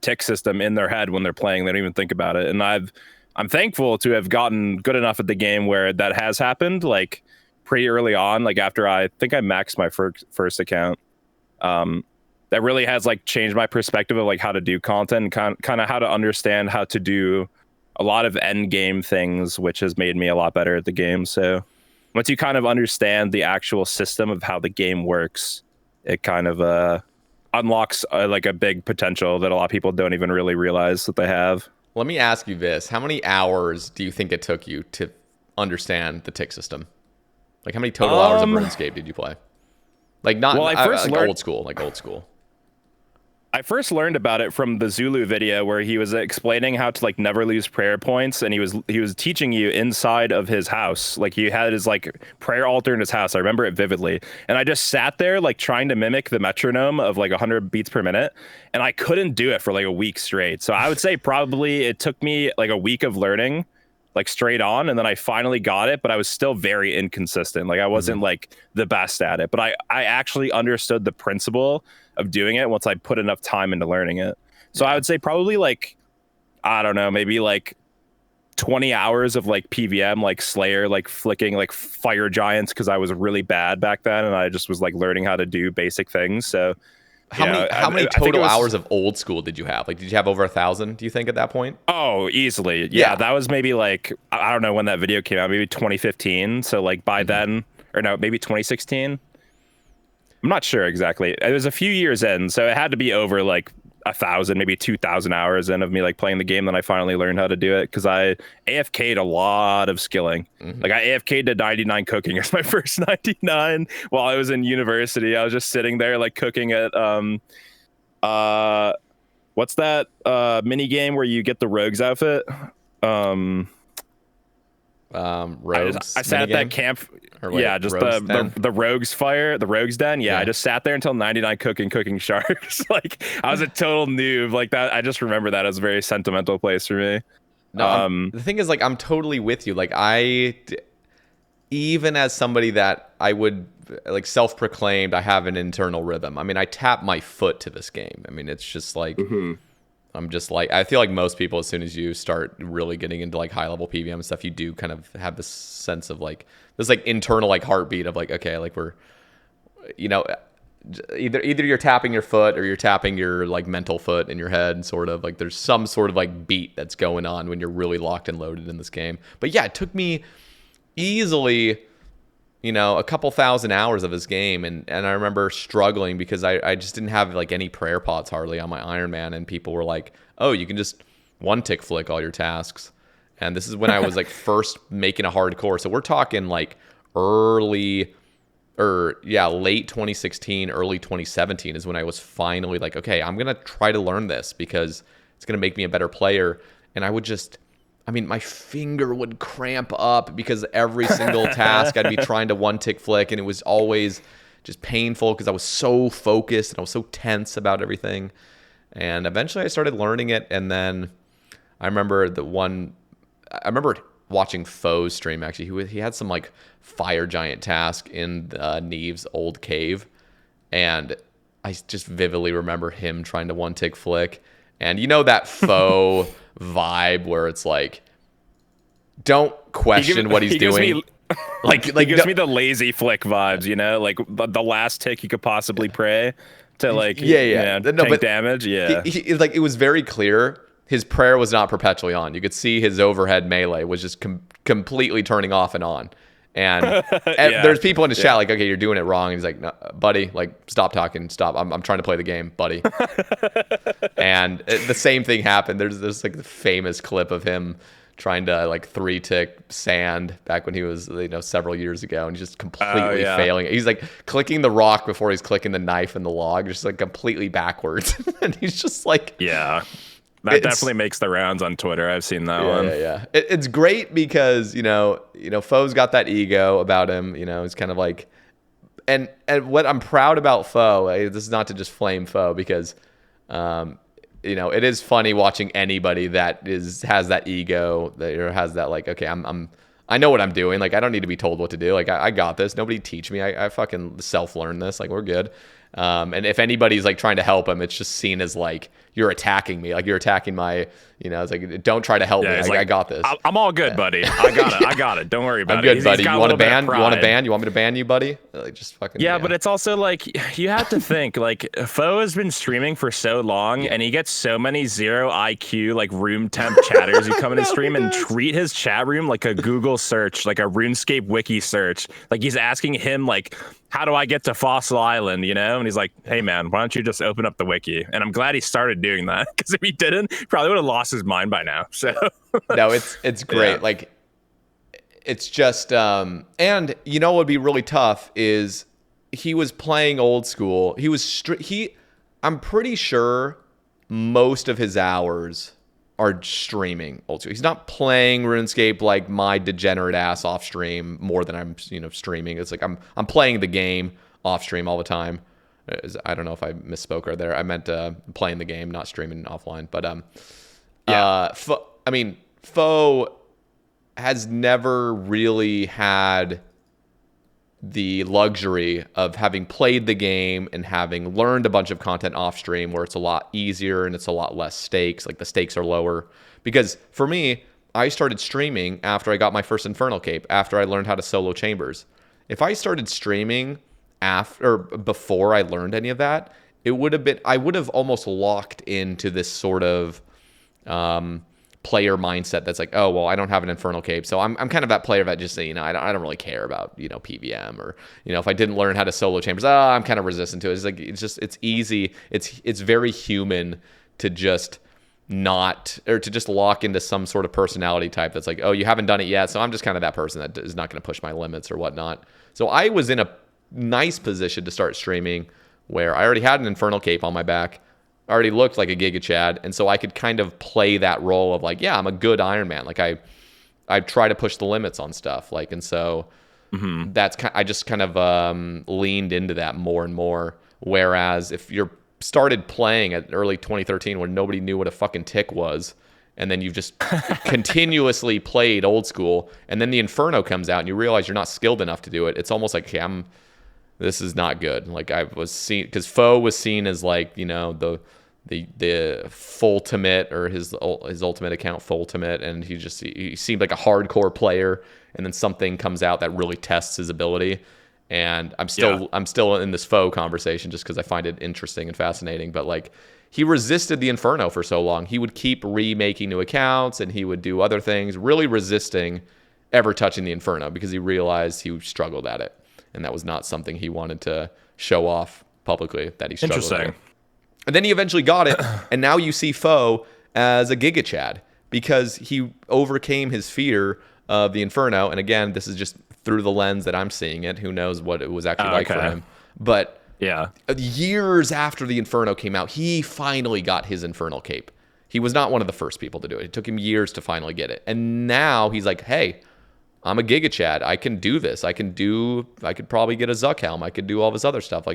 tick system in their head when they're playing. They don't even think about it. And I'm thankful to have gotten good enough at the game where that has happened. Like pretty early on, like after I think I maxed my first account, that really has like changed my perspective of like how to do content, and kind of how to understand how to do a lot of end game things, which has made me a lot better at the game. So once you kind of understand the actual system of how the game works, it kind of unlocks like a big potential that a lot of people don't even really realize that they have. Let me ask you this: how many hours do you think it took you to understand the tick system? Like, how many total hours of RuneScape did you play? Like, not well, I first learned, old school. I first learned about it from the Zulu video where he was explaining how to like never lose prayer points, and he was teaching you inside of his house. Like he had his like prayer altar in his house. I remember it vividly. And I just sat there like trying to mimic the metronome of like 100 beats per minute, and I couldn't do it for like a week straight. So I would say probably it took me like a week of learning like straight on, and then I finally got it, but I was still very inconsistent. Like I wasn't like the best at it, but I actually understood the principle of doing it once I put enough time into learning it. So I would say probably like, I don't know, maybe like 20 hours of like PVM, like Slayer, like flicking like fire giants, because I was really bad back then and I just was like learning how to do basic things. So how many total hours of old school did you have? Like, did you have over 1,000, do you think, at that point? Oh, easily. Yeah, that was maybe like, I don't know when that video came out, maybe 2015. So like by then, or no, maybe 2016. I'm not sure exactly. It was a few years in, so it had to be over like 1,000, maybe 2,000 hours in of me like playing the game. Then I finally learned how to do it, because I AFK'd a lot of skilling. Like I AFK'd to 99 cooking as my first 99 while I was in university. I was just sitting there like cooking at what's that mini game where you get the rogues outfit? Rogues. I sat at that camp. Yeah, just the rogues fire, the rogues den. Yeah, I just sat there until 99 cooking sharks. Like I was a total noob like that. I just remember that as a very sentimental place for me. No, the thing is, like, I'm totally with you. Like even as somebody that I would like self-proclaimed, I have an internal rhythm. I mean, I tap my foot to this game. I mean, it's just like, I'm just like, I feel like most people, as soon as you start really getting into like high level PVM and stuff, you do kind of have this sense of like this like internal like heartbeat of like, okay, like we're, you know, either you're tapping your foot or you're tapping your like mental foot in your head, sort of like there's some sort of like beat that's going on when you're really locked and loaded in this game. But yeah, it took me easily, you know, a couple thousand hours of this game, and I remember struggling because I just didn't have like any prayer pots hardly on my Iron Man, and people were like, oh, you can just one tick flick all your tasks. And this is when I was like first making a hardcore. So we're talking like late 2016, early 2017 is when I was finally like, okay, I'm gonna try to learn this because it's gonna make me a better player. And I would just, I mean, my finger would cramp up because every single task I'd be trying to one tick flick, and it was always just painful because I was so focused and I was so tense about everything. And eventually I started learning it, and then I remember watching Faux stream. Actually, he had some like fire giant task in Neve's old cave, and I just vividly remember him trying to one tick flick, and you know that Faux vibe where it's like, don't question what he's doing. Like he gives me the lazy flick vibes, you know, like the last tick you could possibly pray to, like, tank damage. Yeah, he like, it was very clear his prayer was not perpetually on. You could see his overhead melee was just completely turning off and on. And there's people in his chat like, okay, you're doing it wrong. And he's like, no, buddy, like, stop talking, stop. I'm trying to play the game, buddy. And the same thing happened. There's like the famous clip of him trying to like 3-tick sand back when he was, several years ago, and he's just completely failing. He's like clicking the rock before he's clicking the knife and the log, just like completely backwards. And he's just like, that definitely makes the rounds on Twitter. I've seen that one. Yeah. It's great because Faux got that ego about him. He's kind of like, and what I'm proud about Faux. This is not to just flame Faux because, it is funny watching anybody that has that ego or has that like, okay, I know what I'm doing. Like, I don't need to be told what to do. Like, I got this. Nobody teach me. I fucking self-learn this. Like, we're good. And if anybody's like trying to help him, it's just seen as like, you're attacking me. Like, you're attacking my, it's like, don't try to help me. I got this. I'm all good, buddy. I got it. I got it. Don't worry about it. I'm good, buddy. You want to ban? You want to ban? You want me to ban you, buddy? Like, just fucking. Yeah, but it's also like, you have to think, like, Faux has been streaming for so long, and he gets so many 0 IQ, like, room temp chatters who come in his stream and treat his chat room like a Google search, like a RuneScape wiki search. Like, he's asking him, like, how do I get to Fossil Island, And he's like, hey, man, why don't you just open up the wiki? And I'm glad he started doing that, because if he didn't, he probably would have lost his mind by now. So no, it's great. Yeah. Like, it's just and what would be really tough is he was playing old school. He was I'm pretty sure most of his hours are streaming old school. He's not playing RuneScape like my degenerate ass off stream more than I'm streaming. It's like I'm playing the game off stream all the time. I don't know if I misspoke right there. I meant playing the game, not streaming offline. But Faux has never really had the luxury of having played the game and having learned a bunch of content off stream where it's a lot easier and it's a lot less stakes. Like, the stakes are lower. Because for me, I started streaming after I got my first Infernal Cape, after I learned how to solo chambers. If I started streaming before I learned any of that, I would have almost locked into this sort of player mindset that's like, oh, well, I don't have an Infernal Cape, so I'm kind of that player that just say, I don't really care about PVM, or if I didn't learn how to solo chambers, I'm kind of resistant to it. It's like, it's easy. It's very human to just lock into some sort of personality type that's like, oh, you haven't done it yet, so I'm just kind of that person that is not going to push my limits or whatnot. So I was in a nice position to start streaming where I already had an Infernal Cape on my back. I already looked like a Giga Chad, and so I could kind of play that role of like, yeah, I'm a good Iron Man. Like, I try to push the limits on stuff. Like, and so I just kind of leaned into that more and more. Whereas if you're started playing at early 2013 when nobody knew what a fucking tick was, and then you've just continuously played old school, and then the Inferno comes out and you realize you're not skilled enough to do it, it's almost like, okay, this is not good. Like, I was seen, because Faux was seen as like, the Fultimate, or his ultimate account Fultimate, and he seemed like a hardcore player, and then something comes out that really tests his ability. And I'm still in this Faux conversation just because I find it interesting and fascinating. But like, he resisted the Inferno for so long. He would keep remaking new accounts, and he would do other things, really resisting ever touching the Inferno because he realized he struggled at it, and that was not something he wanted to show off publicly that he struggled at it. And then he eventually got it, and now you see Faux as a Giga Chad because he overcame his fear of the Inferno. And again, this is just through the lens that I'm seeing it. Who knows what it was actually like for him. But years after the Inferno came out, he finally got his Infernal Cape. He was not one of the first people to do it. It took him years to finally get it. And now he's like, hey, I'm a Giga Chad. I can do this. I could probably get a Zuck Helm. I could do all this other stuff.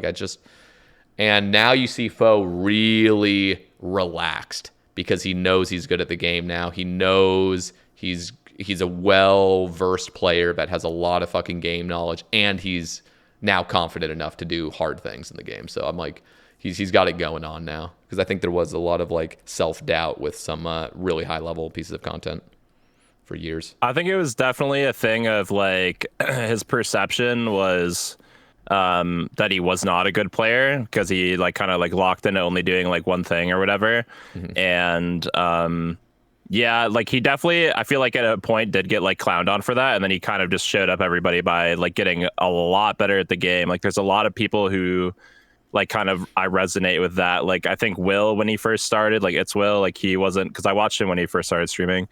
And now you see Faux really relaxed because he knows he's good at the game now. He knows he's he's a well-versed player that has a lot of fucking game knowledge, and he's now confident enough to do hard things in the game. So I'm like, he's got it going on now, because I think there was a lot of like self-doubt with some really high-level pieces of content for years. I think it was definitely a thing of like his perception was that he was not a good player because he like kind of like locked into only doing like one thing or whatever. And yeah, like he definitely, I feel like at a point did get like clowned on for that, and then he kind of just showed up everybody by like getting a lot better at the game. Like there's a lot of people who like kind of I resonate with that. Like I think Will, when he first started, like Itswill, like he wasn't, because I watched him when he first started streaming,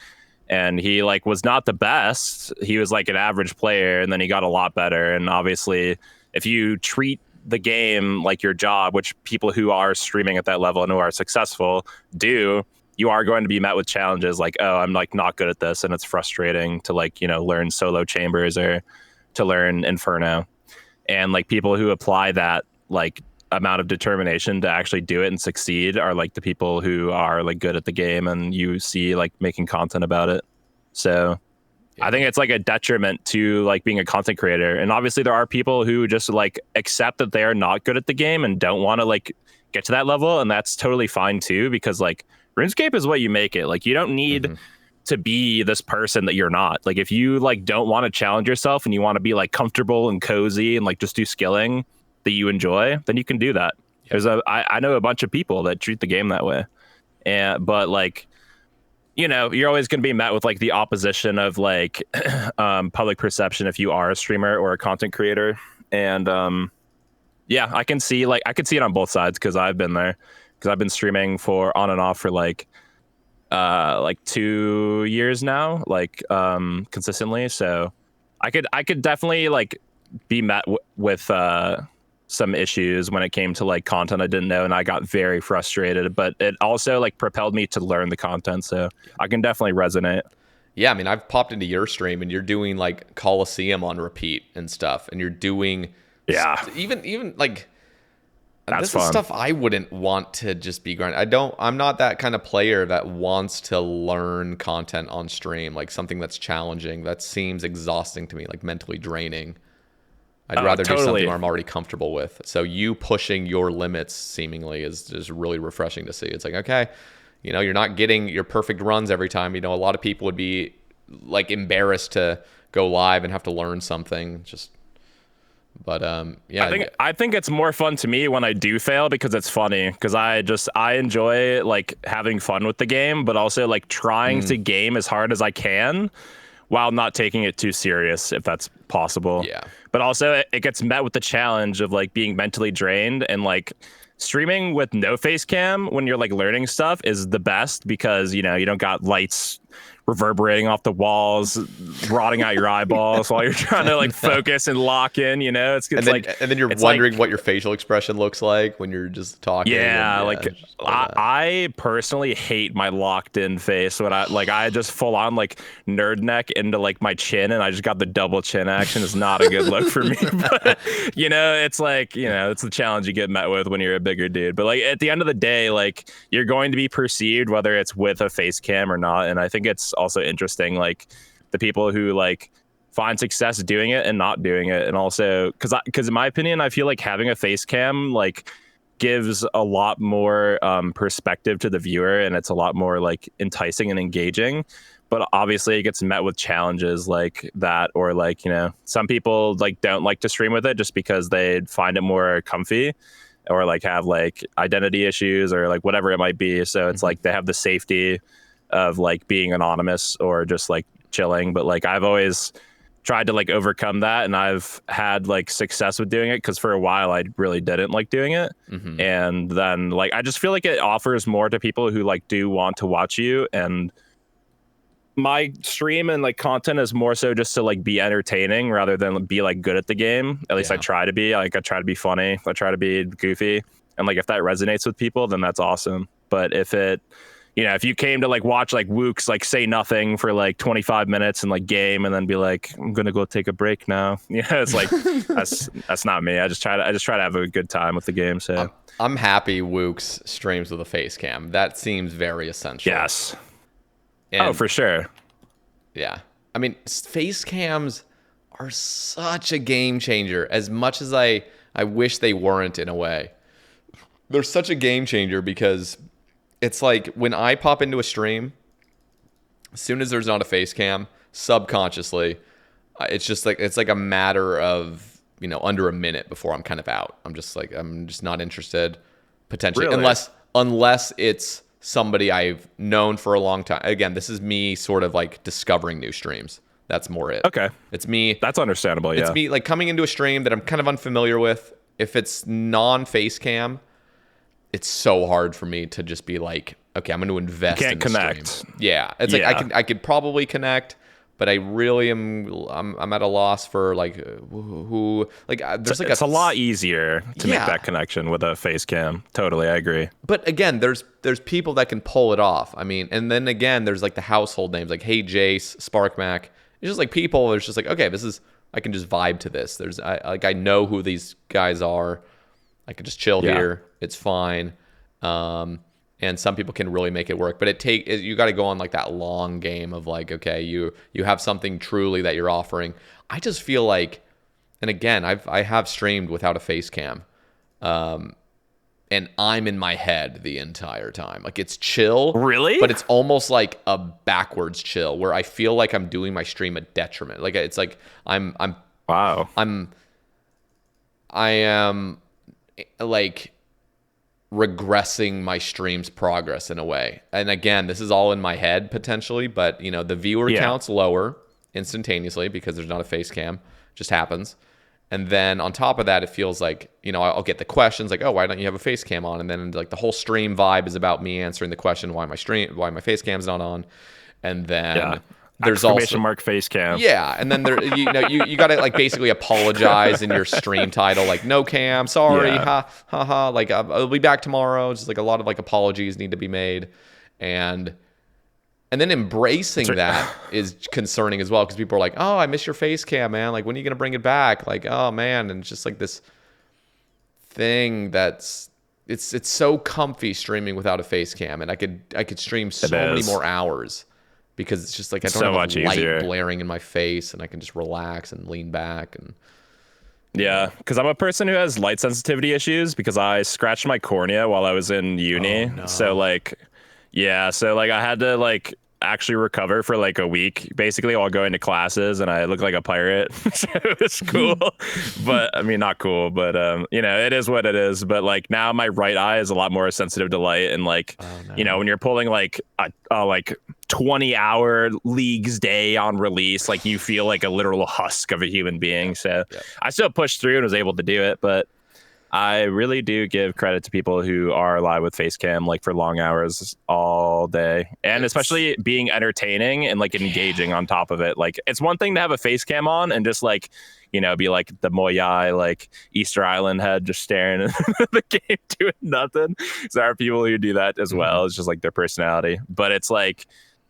and he like was not the best. He was like an average player, and then he got a lot better. And obviously if you treat the game like your job, which people who are streaming at that level and who are successful do, you are going to be met with challenges like, oh, I'm like not good at this, and it's frustrating to like, you know, learn solo chambers or to learn Inferno. And like people who apply that like amount of determination to actually do it and succeed are like the people who are like good at the game, and you see like making content about it. So I think it's like a detriment to like being a content creator. And obviously there are people who just like accept that they are not good at the game and don't want to like get to that level, and that's totally fine too, because like RuneScape is what you make it. Like you don't need to be this person that you're not. Like if you like don't want to challenge yourself and you want to be like comfortable and cozy and like just do skilling that you enjoy, then you can do that. There's I know a bunch of people that treat the game that way. But like, you know, you're always going to be met with like the opposition of like public perception if you are a streamer or a content creator. And yeah, I can see it on both sides, because I've been there, because I've been streaming for on and off for like 2 years now, like consistently. So I could definitely like be met with some issues when it came to like content I didn't know, and I got very frustrated, but it also like propelled me to learn the content, so I can definitely resonate. Yeah, I mean, I've popped into your stream and you're doing like Coliseum on repeat and stuff, and you're doing even like that's this fun. is stuff I wouldn't want to just be grinding. I'm not that kind of player that wants to learn content on stream, like something that's challenging. That seems exhausting to me, like mentally draining. I'd rather do something I'm already comfortable with. So you pushing your limits seemingly is just really refreshing to see. It's like, okay, you know, you're not getting your perfect runs every time. You know, a lot of people would be like embarrassed to go live and have to learn something. But yeah, I think it's more fun to me when I do fail, because it's funny, because I enjoy like having fun with the game, but also like trying to game as hard as I can while not taking it too serious, if that's possible. Yeah. But also it gets met with the challenge of like being mentally drained, and like streaming with no face cam when you're like learning stuff is the best, because, you know, you don't got lights reverberating off the walls, rotting out your eyeballs while you're trying to like focus and lock in, you know. It's and then you're wondering what your facial expression looks like when you're just talking. Yeah, I personally hate my locked in face when I just full on like nerd neck into like my chin, and I just got the double chin action. It's not a good look for me. But you know, it's like, you know, it's the challenge you get met with when you're a bigger dude. But like at the end of the day, like you're going to be perceived whether it's with a face cam or not. And I think it's also interesting, like the people who like find success doing it and not doing it. And also because in my opinion, I feel like having a face cam like gives a lot more perspective to the viewer, and it's a lot more like enticing and engaging. But obviously it gets met with challenges like that, or like, you know, some people like don't like to stream with it just because they find it more comfy, or like have like identity issues or like whatever it might be. So it's like they have the safety of like being anonymous or just like chilling. But like I've always tried to like overcome that, and I've had like success with doing it, because for a while I really didn't like doing it. And then like I just feel like it offers more to people who like do want to watch you. And my stream and like content is more so just to like be entertaining rather than be like good at the game. At least I try to be. Like I try to be funny, I try to be goofy, and like if that resonates with people, then that's awesome. But if it, you know, if you came to like watch like Wooks like say nothing for like 25 minutes and like game, and then be like, I'm gonna go take a break now, you know, it's like that's not me. I just try to have a good time with the game. So I'm happy Wooks streams with a face cam. That seems very essential. Yes. And for sure. Yeah. I mean, face cams are such a game changer, as much as I wish they weren't in a way. They're such a game changer because it's like when I pop into a stream, as soon as there's not a face cam, subconsciously, it's just like a matter of, under a minute before I'm kind of out. I'm just not interested potentially, Really? unless it's somebody I've known for a long time. Again, this is me sort of like discovering new streams. That's more it. Okay. It's me. That's understandable. Yeah. It's me like coming into a stream that I'm kind of unfamiliar with. If it's non-face cam, it's so hard for me to just be like, okay, I'm going to invest in the connect. stream. Yeah. It's like I could probably connect, but I really I'm at a loss for like who like there's like it's a lot easier to make that connection with a face cam. Totally, I agree. But again, there's people that can pull it off. I mean, and then again, there's like the household names like Hey Jace, SparkMac. It's just like people. It's just like, okay, I can just vibe to this. I know who these guys are. I can just chill here. It's fine. And some people can really make it work, but you got to go on like that long game of like, okay, you have something truly that you're offering. I just feel like, and again, I have streamed without a face cam, and I'm in my head the entire time. Like it's chill, really, but it's almost like a backwards chill where I feel like I'm doing my stream a detriment. Like it's like I am like regressing my stream's progress in a way. And again, this is all in my head potentially, but the viewer count's lower instantaneously because there's not a face cam. It just happens. And then on top of that, it feels like, I'll get the questions like, oh, why don't you have a face cam on? And then like the whole stream vibe is about me answering the question, why my face cam's not on. And then there's exclamation mark face cam. Yeah, and then there you got to like basically apologize in your stream title, like no cam, sorry, ha ha ha, like I'll be back tomorrow. Just like a lot of like apologies need to be made, and then embracing that is concerning as well because people are like, oh, I miss your face cam, man. Like when are you gonna bring it back? Like oh man, and it's just like this thing that's it's so comfy streaming without a face cam, and I could stream so many more hours. Because it's just like I don't have a light blaring in my face, and I can just relax and lean back. And yeah, because I'm a person who has light sensitivity issues because I scratched my cornea while I was in uni. Oh, no. So like I had to like actually recover for like a week basically while going to classes, and I looked like a pirate. So it was cool. But I mean not cool, but it is what it is. But like now my right eye is a lot more sensitive to light, and like when you're pulling like a like 20-hour leagues day on release, like you feel like a literal husk of a human being. So I still pushed through and was able to do it, but I really do give credit to people who are live with face cam like for long hours all day, and especially being entertaining and like engaging on top of it. Like it's one thing to have a face cam on and just like be like the Moyai like Easter Island head just staring at the game doing nothing. So there are people who do that as well. It's just like their personality, but it's like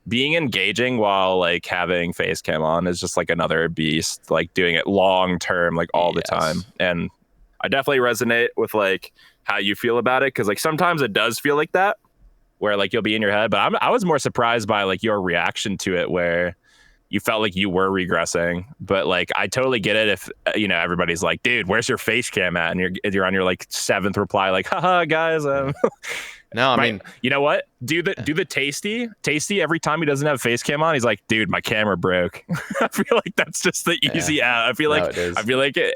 being engaging while like having face cam on is just like another beast, like doing it long term, like all the time. And I definitely resonate with like how you feel about it, because like sometimes it does feel like that where like you'll be in your head, but I was more surprised by like your reaction to it where you felt like you were regressing. But like I totally get it if everybody's like, dude, where's your face cam at, and you're on your like 7th reply like, haha guys. No, I mean, you know what? Do the tasty every time he doesn't have face cam on. He's like, dude, my camera broke. I feel like that's just the easy out. I feel like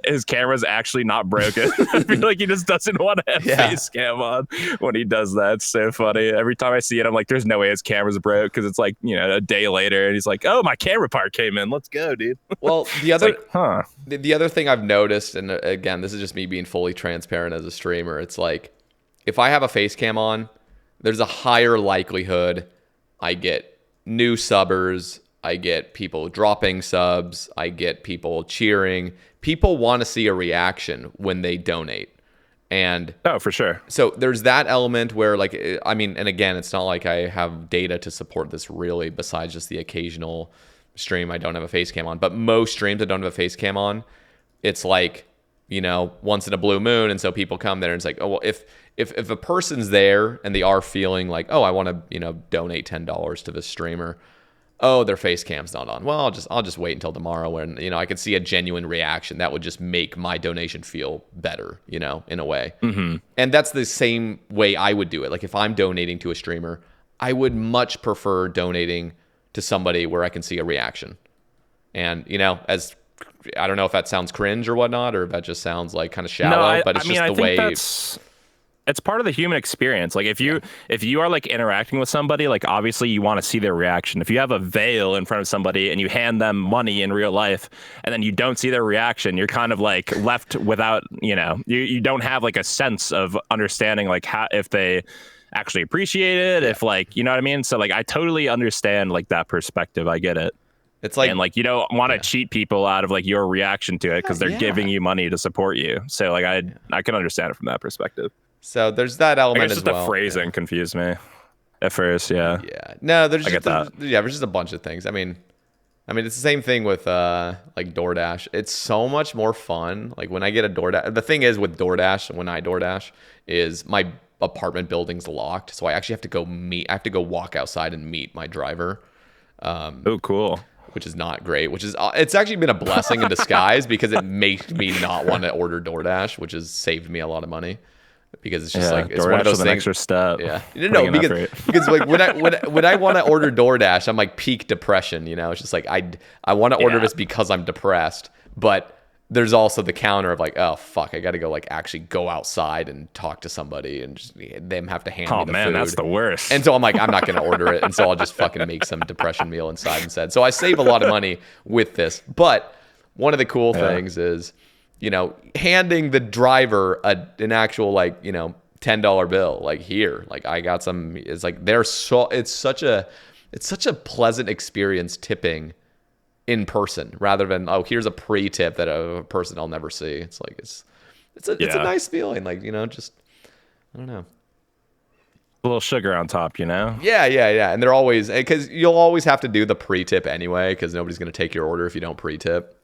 his camera's actually not broken. I feel like he just doesn't want to have face cam on when he does that. It's so funny. Every time I see it, I'm like, there's no way his camera's broke, because it's like a day later, and he's like, oh, my camera part came in. Let's go, dude. Well, the other thing I've noticed, and again, this is just me being fully transparent as a streamer. It's like, if I have a face cam on, there's a higher likelihood I get new subbers, I get people dropping subs, I get people cheering. People want to see a reaction when they donate. And oh, for sure. So there's that element where like, I mean, and again, it's not like I have data to support this really, besides just the occasional stream I don't have a face cam on. But most streams I don't have a face cam on, it's like, once in a blue moon. And so people come there and it's like, oh, well, if a person's there and they are feeling like, oh, I want to, donate $10 to this streamer, oh, their face cam's not on. Well, I'll just wait until tomorrow when, I could see a genuine reaction that would just make my donation feel better, in a way. Mm-hmm. And that's the same way I would do it. Like if I'm donating to a streamer, I would much prefer donating to somebody where I can see a reaction. And, as I don't know if that sounds cringe or whatnot, or if that just sounds like kind of shallow, but it's just the way. It's part of the human experience. Like if you are like interacting with somebody, like obviously you want to see their reaction. If you have a veil in front of somebody and you hand them money in real life and then you don't see their reaction, you're kind of like left without, you don't have like a sense of understanding like how, if they actually appreciate it, if like, you know what I mean? So like I totally understand like that perspective. I get it. It's like, and like you don't want to cheat people out of like your reaction to it because they're giving you money to support you. So like I can understand it from that perspective. So there's that element as well. Just the phrasing confused me at first. Yeah. Yeah. No, there's just a bunch of things. I mean, it's the same thing with like DoorDash. It's so much more fun. Like when I get a DoorDash, the thing is with DoorDash, when I DoorDash, is my apartment building's locked, so I actually have to go walk outside and meet my driver. Oh, cool. Which is not great. It's actually been a blessing in disguise because it makes me not want to order DoorDash, which has saved me a lot of money. Because it's just like it's DoorDash one of those with things. An extra step. Yeah, no, because like when I want to order DoorDash, I'm like peak depression. It's just like I want to order this because I'm depressed, but there's also the counter of like, oh fuck, I got to go like actually go outside and talk to somebody and just them have to hand me the food. That's the worst. And so I'm like, I'm not going to order it, and so I'll just fucking make some depression meal inside instead. So I save a lot of money with this, but one of the cool things is, handing the driver an actual like, $10 bill, like here, like I got some, it's like it's such a pleasant experience tipping in person rather than, oh, here's a pre-tip that a person I'll never see. It's like, it's a nice feeling. Like, just, I don't know. A little sugar on top, Yeah. And they're always, because you'll always have to do the pre-tip anyway, because nobody's going to take your order if you don't pre-tip.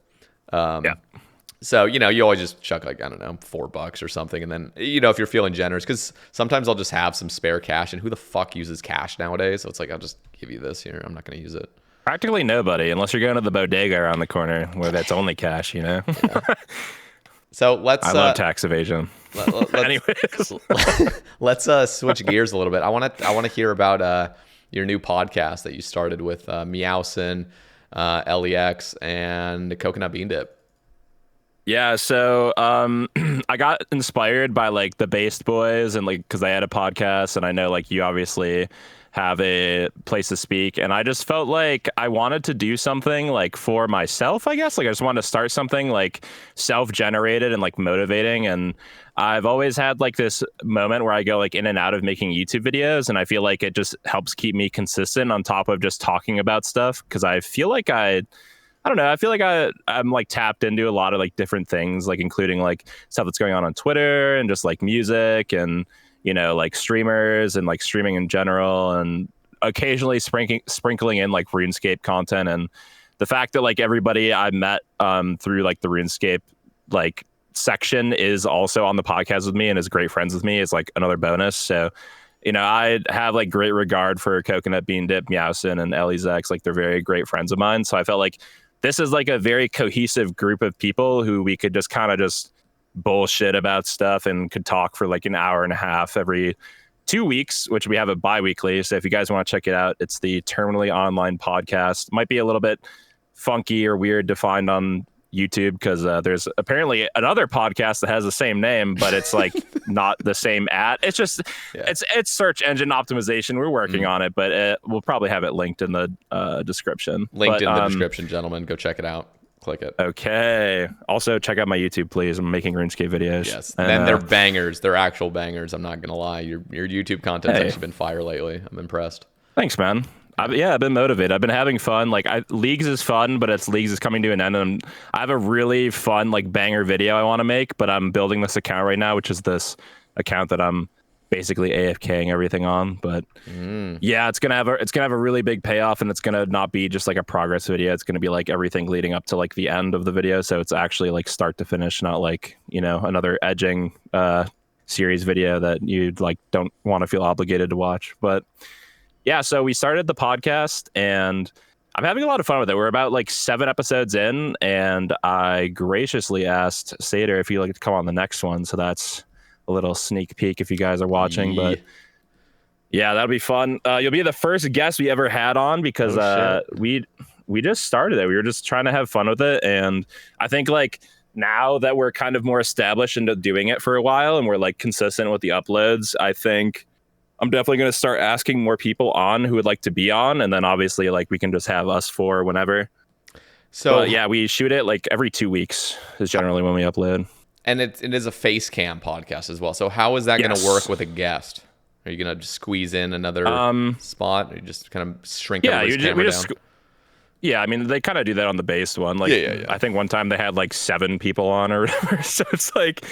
So, you always just chuck like, I don't know, $4 or something. And then, if you're feeling generous, because sometimes I'll just have some spare cash, and who the fuck uses cash nowadays? So it's like, I'll just give you this here. I'm not going to use it. Practically nobody, unless you're going to the bodega around the corner where that's only cash, Yeah. So let's. I love tax evasion. Anyways, let's switch gears a little bit. I want to hear about your new podcast that you started with Meowson, LEX, and Coconut Bean Dip. Yeah, so I got inspired by like the Based Boys and like because they had a podcast, and I know like you obviously have a place to speak, and I just felt like I wanted to do something like for myself, I guess. Like I just wanted to start something like self-generated and like motivating, and I've always had like this moment where I go like in and out of making YouTube videos, and I feel like it just helps keep me consistent on top of just talking about stuff, because I feel like I don't know. I feel like I'm like tapped into a lot of like different things, like including like stuff that's going on Twitter and just like music and, like streamers and like streaming in general, and occasionally sprinkling in like RuneScape content. And the fact that like everybody I met through like the RuneScape like section is also on the podcast with me and is great friends with me is like another bonus. So, I have like great regard for Coconut Bean Dip, Meowson, and Elegy. Like they're very great friends of mine. So I felt like this is like a very cohesive group of people who we could just kind of just bullshit about stuff and could talk for like an hour and a half every 2 weeks, which we have a bi-weekly. So if you guys want to check it out, it's the Terminally Online podcast. Might be a little bit funky or weird to find on YouTube because there's apparently another podcast that has the same name, but it's like not the same it's just it's search engine optimization. We're working on it, but we'll probably have it linked in the description. In the description, gentlemen. Go check it out. Click it. Okay. Also check out my YouTube, please. I'm making RuneScape videos. Yes. And they're bangers. They're actual bangers. I'm not gonna lie. Your YouTube content's actually been fire lately. I'm impressed. Thanks, man. I've been motivated. I've been having fun. Like Leagues is fun, but Leagues is coming to an end, and I have a really fun like banger video I want to make. But I'm building this account right now, which is this account that I'm basically AFKing everything on. But yeah, it's gonna have a really big payoff, and it's gonna not be just like a progress video. It's gonna be like everything leading up to like the end of the video. So it's actually like start to finish, not like another edging series video that you like don't want to feel obligated to watch, but. Yeah, so we started the podcast, and I'm having a lot of fun with it. We're about like 7 episodes in, and I graciously asked Sater if he'd like to come on the next one. So that's a little sneak peek if you guys are watching. But yeah, that'll be fun. You'll be the first guest we ever had on because we just started it. We were just trying to have fun with it, and I think like now that we're kind of more established into doing it for a while, and we're like consistent with the uploads, I think I'm definitely going to start asking more people on who would like to be on, and then obviously like we can just have us four whenever. So but, yeah, we shoot it like every 2 weeks is generally when we upload. And it is a face cam podcast as well. So how is that going to work with a guest? Are you going to just squeeze in another spot? Or you just kind of shrink everybody's camera down? Yeah, I mean, they kind of do that on the based one. Like, I think one time they had like 7 people on or whatever. So it's like,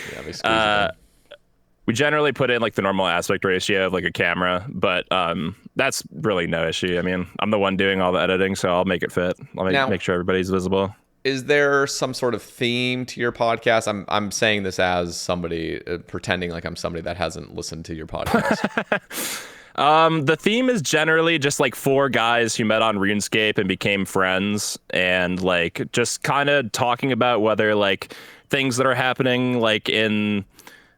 we generally put in like the normal aspect ratio of like a camera, but that's really no issue. I mean, I'm the one doing all the editing, so I'll make it fit. I'll make sure everybody's visible. Is there some sort of theme to your podcast? I'm saying this as somebody pretending like I'm somebody that hasn't listened to your podcast. The theme is generally just like 4 guys who met on RuneScape and became friends, and like just kind of talking about whether like things that are happening like in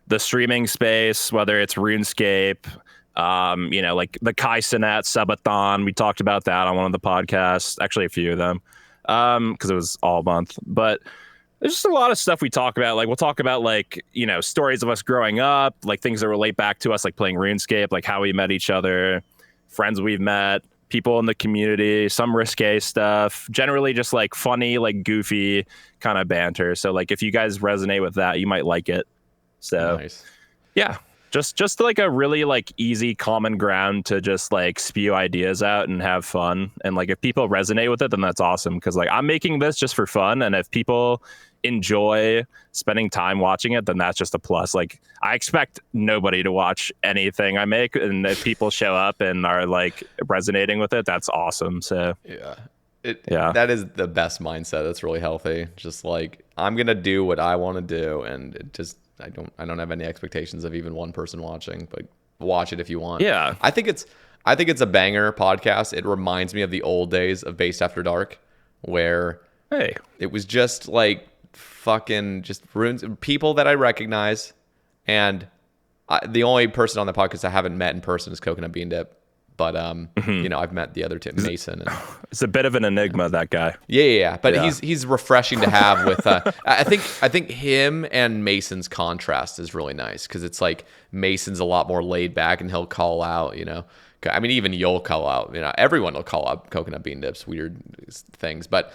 the streaming space, whether it's RuneScape, like the Kai Cenat subathon. We talked about that on one of the podcasts, actually a few of them, because it was all month. But there's just a lot of stuff we talk about. Like we'll talk about like, stories of us growing up, like things that relate back to us, like playing RuneScape, like how we met each other, friends we've met, people in the community, some risque stuff, generally just like funny, like goofy kind of banter. So like if you guys resonate with that, you might like it. So nice. Yeah, just like a really like easy common ground to just like spew ideas out and have fun. And like if people resonate with it, then that's awesome, because like I'm making this just for fun, and if people enjoy spending time watching it, then that's just a plus. Like I expect nobody to watch anything I make, and if people show up and are like resonating with it, that's awesome. So that is the best mindset. That's really healthy. Just like I'm gonna do what I want to do, and it just I don't have any expectations of even one person watching, but watch it if you want. Yeah. I think it's a banger podcast. It reminds me of the old days of Based After Dark, where it was just like fucking just runes people that I recognize, and the only person on the podcast I haven't met in person is Coconut Bean Dip. But I've met the other two, Mason. And, it's a bit of an enigma, that guy. Yeah. But he's refreshing to have with. I think him and Mason's contrast is really nice, because it's like Mason's a lot more laid back, and he'll call out. I mean, even you'll call out. Everyone will call out Coconut Bean Dip's weird things. But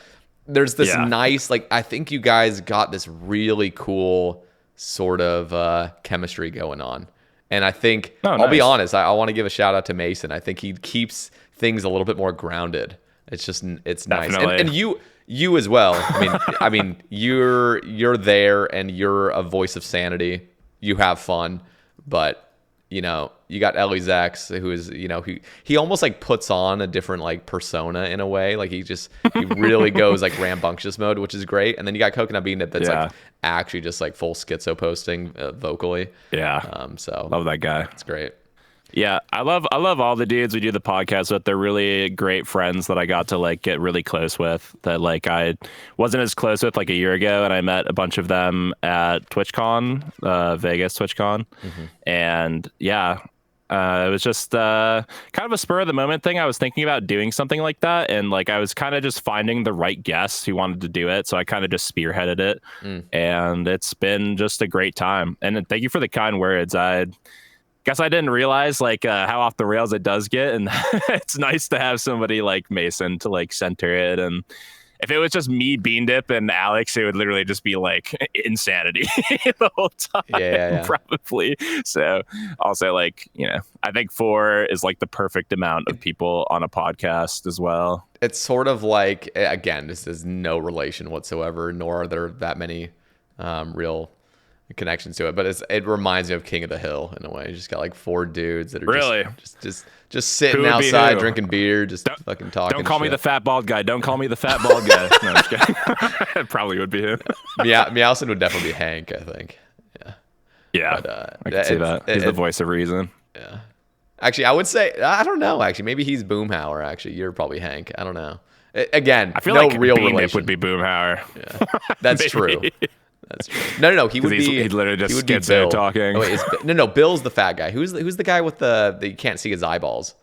there's this nice, like, I think you guys got this really cool sort of chemistry going on. And I think, I'll be honest, I want to give a shout out to Mason. I think he keeps things a little bit more grounded. It's nice. And you as well. I mean, you're there, and you're a voice of sanity. You have fun, but you got Ellie's who is, he almost like puts on a different like persona in a way. Like he really goes like rambunctious mode, which is great. And then you got Coconut Bean Dip that's like actually just like full schizo posting vocally. Yeah. So love that guy. It's great. Yeah, I love all the dudes we do the podcast with. They're really great friends that I got to like get really close with, that like I wasn't as close with like a year ago, and I met a bunch of them at TwitchCon, Vegas TwitchCon. And it was just kind of a spur of the moment thing. I was thinking about doing something like that, and like I was kind of just finding the right guests who wanted to do it, so I kind of just spearheaded it. And it's been just a great time. And thank you for the kind words. I guess I didn't realize like how off the rails it does get, and it's nice to have somebody like Mason to like center it. And if it was just me, Bean Dip, and Alex, it would literally just be like insanity the whole time, probably. So also like, I think 4 is like the perfect amount of people on a podcast as well. It's sort of like, again, this is no relation whatsoever, nor are there that many real connections to it, but it reminds me of King of the Hill in a way. You just got like 4 dudes that are just sitting outside drinking beer, just fucking talking. Don't call me the fat bald guy. Don't call me the fat bald guy. No, I'm just kidding. It probably would be him. Meowson would definitely be Hank, I think. Yeah, but, I can see that. He's the voice of reason. Yeah. Actually, I would say, I don't know. Actually, maybe he's Boomhauer. Actually, you're probably Hank. I don't know. Again, I feel no like real Bean Dip relation. would be Boomhauer. Yeah, that's true. That's true. No. He would be. He literally just he would be gets there Bill. talking. Oh, wait, no. Bill's the fat guy. Who's the guy with the you can't see his eyeballs?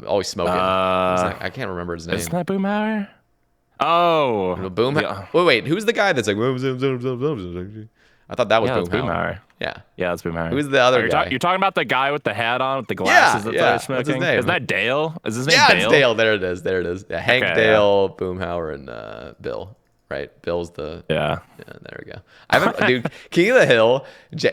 Always smoking. I can't remember his name. Isn't that Boomhauer? Oh, Wait. Who's the guy that's like? I thought that was Boomhauer. Yeah. Yeah, that's Boomhauer. Who's the other guy? You're talking about the guy with the hat on, with the glasses that's always smoking? What's his name? Isn't that Dale? Is his name Dale? Dale? It's Dale. There it is. Yeah, Hank, Okay, Dale, Boomhauer, and Bill. Right? Bill's the... Yeah. There we go. I haven't... Dude, King of the Hill,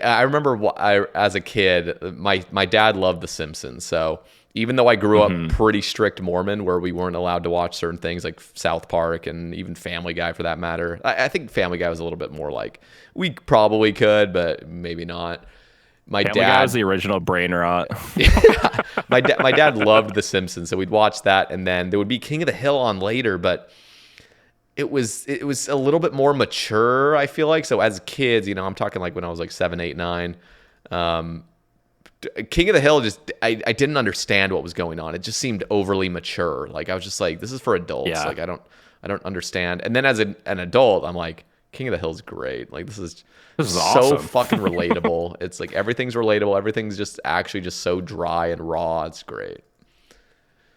I remember as a kid, my dad loved The Simpsons, so... Even though I grew up pretty strict Mormon, where we weren't allowed to watch certain things like South Park and even Family Guy for that matter. I think Family Guy was a little bit more like, we probably could, but maybe not. Family Guy was the original brain rot. Yeah, my dad loved The Simpsons, so we'd watch that, and then there would be King of the Hill on later, but it was a little bit more mature, I feel like. So as kids, I'm talking like when I was like 7, 8, 9, King of the Hill I didn't understand what was going on. It just seemed overly mature. Like I was just like, this is for adults. Yeah. Like I don't understand. And then as an adult, I'm like, King of the Hill's great. Like this is so awesome. fucking relatable. It's like everything's relatable. Everything's just actually just so dry and raw. It's great.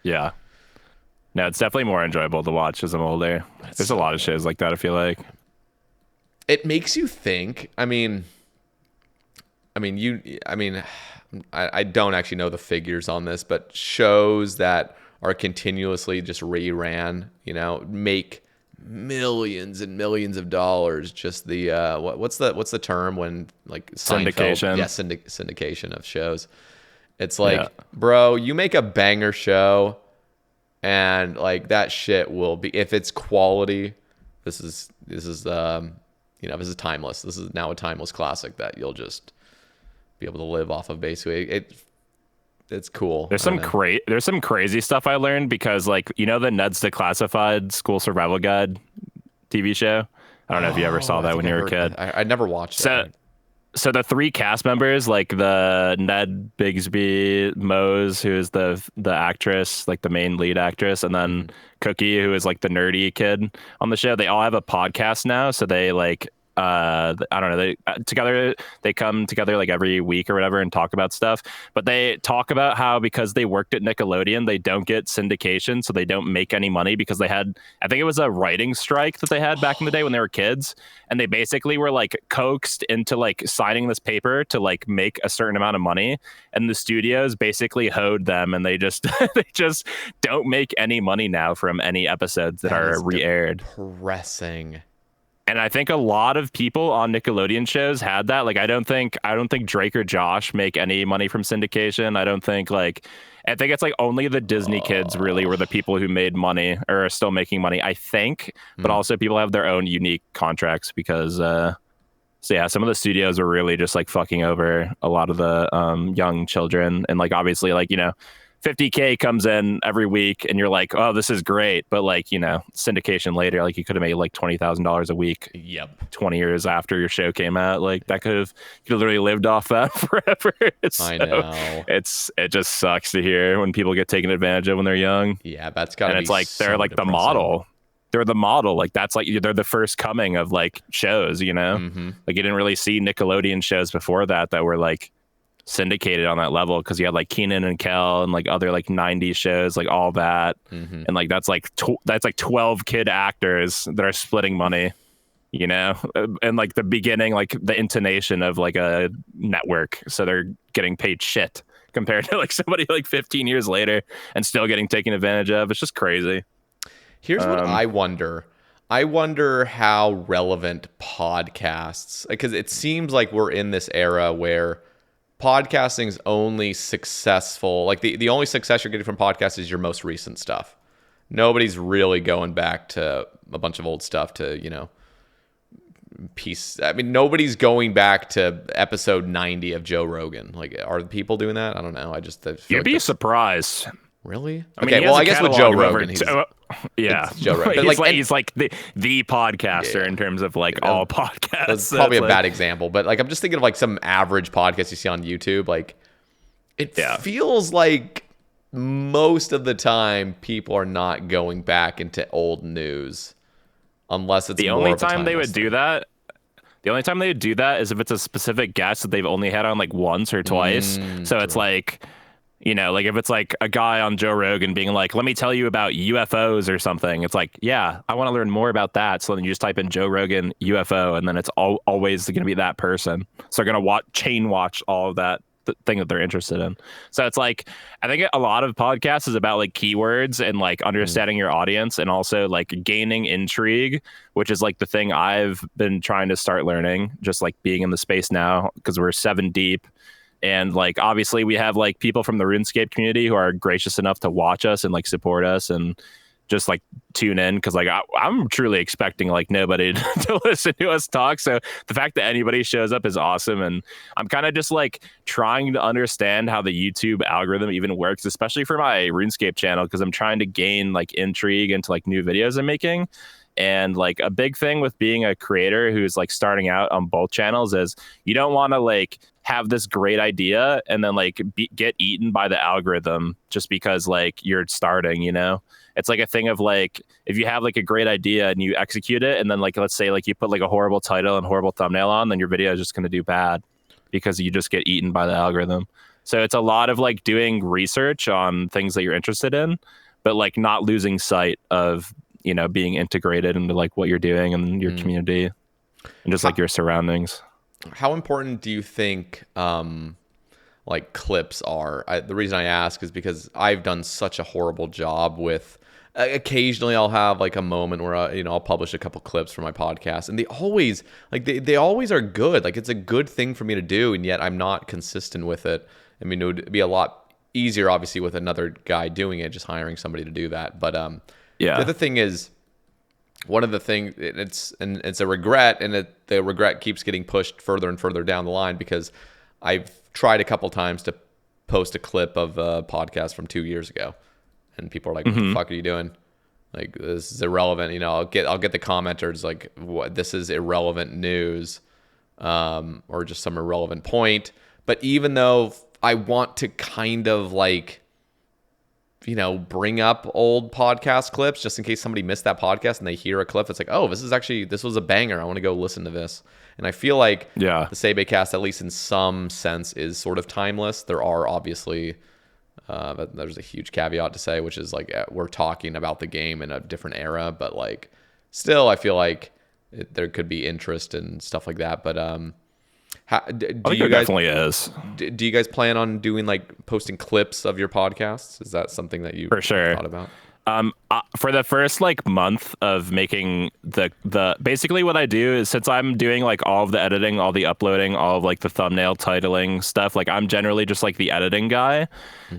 Yeah. No, it's definitely more enjoyable to watch as I'm older. There's a lot of shows like that, I feel like. It makes you think. I don't actually know the figures on this, but shows that are continuously just reran, make millions and millions of dollars. Just the what's the term when like syndication? Syndication of shows. It's like, bro, you make a banger show, and like that shit will be, if it's quality. This is timeless. This is now a timeless classic that you'll just be able to live off of. Basically, it's cool. There's some crazy stuff I learned because, like, the Ned's Declassified School Survival Guide TV show. I don't know if you ever saw that when you were a kid. I never watched it. So the three cast members, like the Ned Bigsby Mose, who is the actress, like the main lead actress, and then Cookie, who is like the nerdy kid on the show, they all have a podcast now. So they like I don't know, they come together like every week or whatever and talk about stuff, but they talk about how because they worked at Nickelodeon they don't get syndication, so they don't make any money because they had, I think it was a writing strike that they had back in the day when they were kids, and they basically were like coaxed into like signing this paper to like make a certain amount of money, and the studios basically hoed them, and they just they just don't make any money now from any episodes that are re-aired. Depressing. And I think a lot of people on Nickelodeon shows had that. Like, I don't think Drake or Josh make any money from syndication. I think it's like only the Disney kids really were the people who made money or are still making money, I think. But also people have their own unique contracts because, so yeah, some of the studios are really just like fucking over a lot of the young children. And like, obviously, like, $50K comes in every week and you're like, oh, this is great. But like, syndication later, like you could have made like $20,000 a week. Yep. 20 years after your show came out. Like that could have literally lived off that forever. I know. It just sucks to hear when people get taken advantage of when they're young. Yeah, that's gotta be. And it's like, so they're like depressing. the model. They're the model. Like that's like, they're the first coming of like shows, Mm-hmm. Like you didn't really see Nickelodeon shows before that were like syndicated on that level because you had like Kenan and Kel and like other like 90s shows, like all that, and like that's like 12 kid actors that are splitting money, and like the beginning, like the intonation of like a network, so they're getting paid shit compared to like somebody like 15 years later and still getting taken advantage of. It's just crazy. Here's what I wonder how relevant podcasts, because it seems like we're in this era where podcasting's only successful, like the only success you're getting from podcasts is your most recent stuff. Nobody's really going back to a bunch of old stuff to, nobody's going back to episode 90 of Joe Rogan. Like, are people doing that? I don't know. You'd be surprised. Really? I mean, okay, well, I guess with Joe Rogan, yeah, Joe Rogan. But he's like the podcaster in terms of like all podcasts. That's probably a bad example, but like I'm just thinking of like some average podcast you see on YouTube. Like it feels like most of the time people are not going back into old news unless it's The more only of a time they timeless would do thing. that, the only time they would do that is if it's a specific guest that they've only had on like once or twice. So it's True. like, you know, like if it's like a guy on Joe Rogan being like, let me tell you about UFOs or something. It's like, yeah, I want to learn more about that. So then you just type in Joe Rogan UFO, and then it's always going to be that person. So they're going to chain watch all of that thing that they're interested in. So it's like, I think a lot of podcasts is about like keywords and like understanding your audience, and also like gaining intrigue, which is like the thing I've been trying to start learning, just like being in the space now, because we're 7 deep. And like, obviously we have like people from the RuneScape community who are gracious enough to watch us and like support us and just like tune in, because like I'm truly expecting like nobody to listen to us talk. So the fact that anybody shows up is awesome. And I'm kind of just like trying to understand how the YouTube algorithm even works, especially for my RuneScape channel, because I'm trying to gain like intrigue into like new videos I'm making. And like a big thing with being a creator who's like starting out on both channels is you don't want to like have this great idea and then like get eaten by the algorithm just because like you're starting, you know? It's like a thing of like, if you have like a great idea and you execute it, and then like, let's say like you put like a horrible title and horrible thumbnail on, then your video is just going to do bad because you just get eaten by the algorithm. So it's a lot of like doing research on things that you're interested in, but like not losing sight of, you know, being integrated into like what you're doing and your community and just like your surroundings. How important do you think like clips are? The reason I ask is because I've done such a horrible job with. Occasionally, I'll have like a moment where I'll publish a couple clips for my podcast, and they always they always are good. Like it's a good thing for me to do, and yet I'm not consistent with it. I mean, it would be a lot easier, obviously, with another guy doing it, just hiring somebody to do that. But the other thing is, one of the things it's a regret, and the regret keeps getting pushed further and further down the line, because I've tried a couple times to post a clip of a podcast from 2 years ago, and people are like, "What the fuck are you doing? Like, this is irrelevant." You know, I'll get the commenters like, "What? This is irrelevant news," or just some irrelevant point. But even though I want to kind of like, bring up old podcast clips just in case somebody missed that podcast and they hear a clip, it's like, oh, this was a banger. I want to go listen to this. And I feel like the Sae Bae cast, at least in some sense, is sort of timeless. There are obviously, but there's a huge caveat to say, which is like we're talking about the game in a different era, but like still, I feel like there could be interest and stuff like that. But I think there definitely is. Do you guys plan on doing like posting clips of your podcasts? Is that something that you for sure thought about? For the first like month of making the basically what I do is, since I'm doing like all of the editing, all the uploading, all of like the thumbnail titling stuff, like I'm generally just like the editing guy.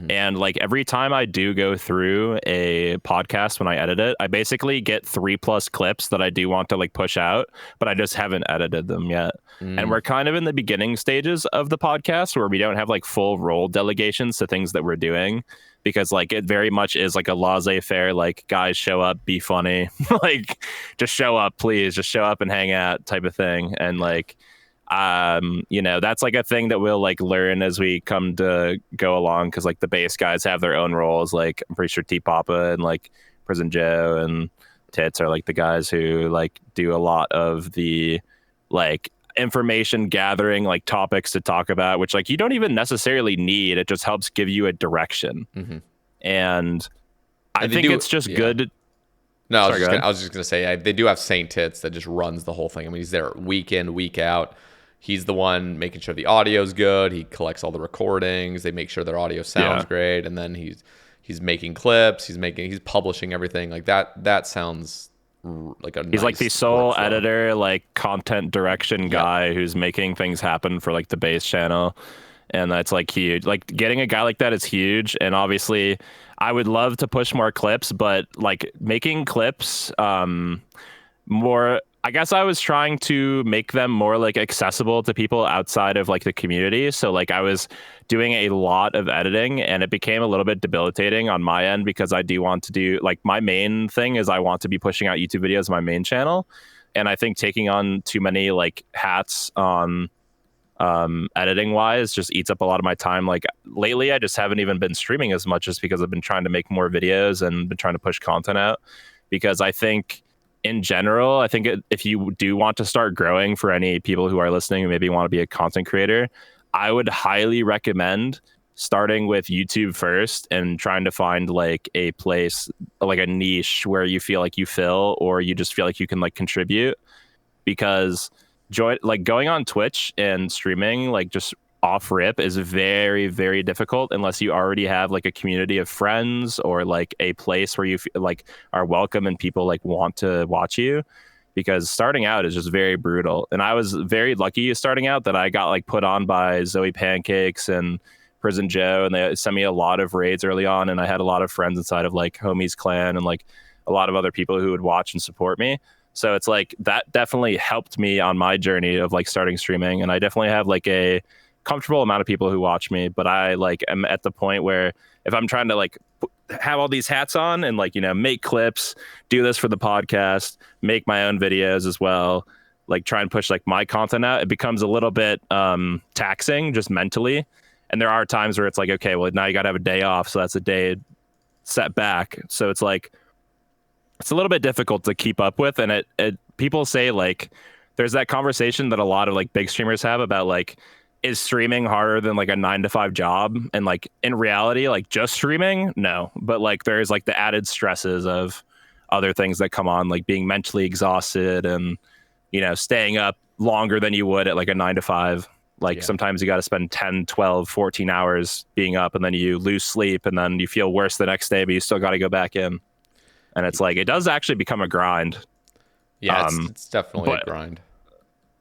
And like every time I do go through a podcast, when I edit it, I basically get 3+ clips that I do want to like push out, but I just haven't edited them yet. And we're kind of in the beginning stages of the podcast where we don't have like full role delegations to things that we're doing, because like it very much is like a laissez-faire, like, guys, show up, be funny, like just show up, please, just show up and hang out type of thing. And like that's like a thing that we'll like learn as we come to go along, because like the base guys have their own roles. Like I'm pretty sure T Papa and like Prison Joe and Tits are like the guys who like do a lot of the like information gathering, like topics to talk about, which like you don't even necessarily need. It just helps give you a direction. And I think it's just good. No, I was just gonna say they do have Saint Tits that just runs the whole thing. I mean, he's there week in, week out. He's the one making sure the audio's good. He collects all the recordings. They make sure their audio sounds great, and then he's making clips. He's publishing everything like that. That sounds like a. He's nice like the sole workflow. editor, like content direction guy who's making things happen for like the base channel, and that's like huge. Like getting a guy like that is huge, and obviously, I would love to push more clips, but like making clips, more. I guess I was trying to make them more like accessible to people outside of like the community. So like I was doing a lot of editing, and it became a little bit debilitating on my end, because I do want to do like, my main thing is I want to be pushing out YouTube videos on my main channel. And I think taking on too many like hats on editing wise, just eats up a lot of my time. Like lately, I just haven't even been streaming as much just because I've been trying to make more videos and been trying to push content out. Because I think in general, I think if you do want to start growing, for any people who are listening who maybe want to be a content creator, I would highly recommend starting with YouTube first and trying to find like a place, like a niche where you feel like you fill, or you just feel like you can like contribute. Because like going on Twitch and streaming like just off rip is very, very difficult unless you already have like a community of friends or like a place where you like are welcome and people like want to watch you. Because starting out is just very brutal. And I was very lucky starting out that I got like put on by Zoe Pancakes and Prison Joe, and they sent me a lot of raids early on, and I had a lot of friends inside of like Homie's clan and like a lot of other people who would watch and support me. So it's like that definitely helped me on my journey of like starting streaming. And I definitely have like a comfortable amount of people who watch me, but I like am at the point where if I'm trying to like have all these hats on and like, you know, make clips, do this for the podcast, make my own videos as well, like try and push like my content out, it becomes a little bit taxing just mentally. And there are times where it's like, okay, well now you got to have a day off, so that's a day set back. So it's like it's a little bit difficult to keep up with. And it people say like there's that conversation that a lot of like big streamers have about like, is streaming harder than like a 9-to-5 job? And like in reality, like just streaming, no. But like there's like the added stresses of other things that come on, like being mentally exhausted and, you know, staying up longer than you would at like a 9-to-5. Like sometimes you got to spend 10, 12, 14 hours being up, and then you lose sleep, and then you feel worse the next day, but you still got to go back in. And it's like, it does actually become a grind. Yeah, it's definitely a grind.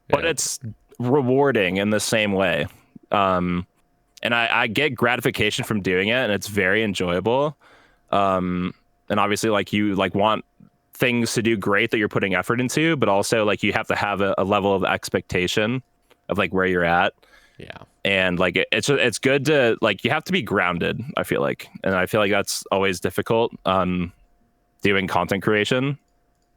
But it's rewarding in the same way. And I get gratification from doing it, and it's very enjoyable. And obviously like you like want things to do great that you're putting effort into, but also like you have to have a level of expectation of like where you're at. Yeah. And like it's good to like, you have to be grounded, I feel like. And I feel like that's always difficult doing content creation.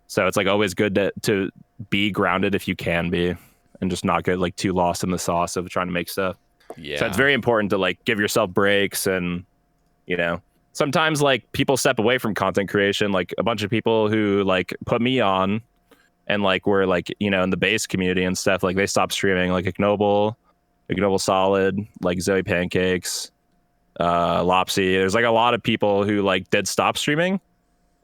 So it's like always good to be grounded if you can be, and just not get like too lost in the sauce of trying to make stuff. Yeah. So it's very important to like give yourself breaks. And, you know, sometimes like people step away from content creation, like a bunch of people who like put me on and like were like, you know, in the base community and stuff, like they stopped streaming, like Ignoble Solid, like Zoe Pancakes, Lopsy. There's like a lot of people who like did stop streaming.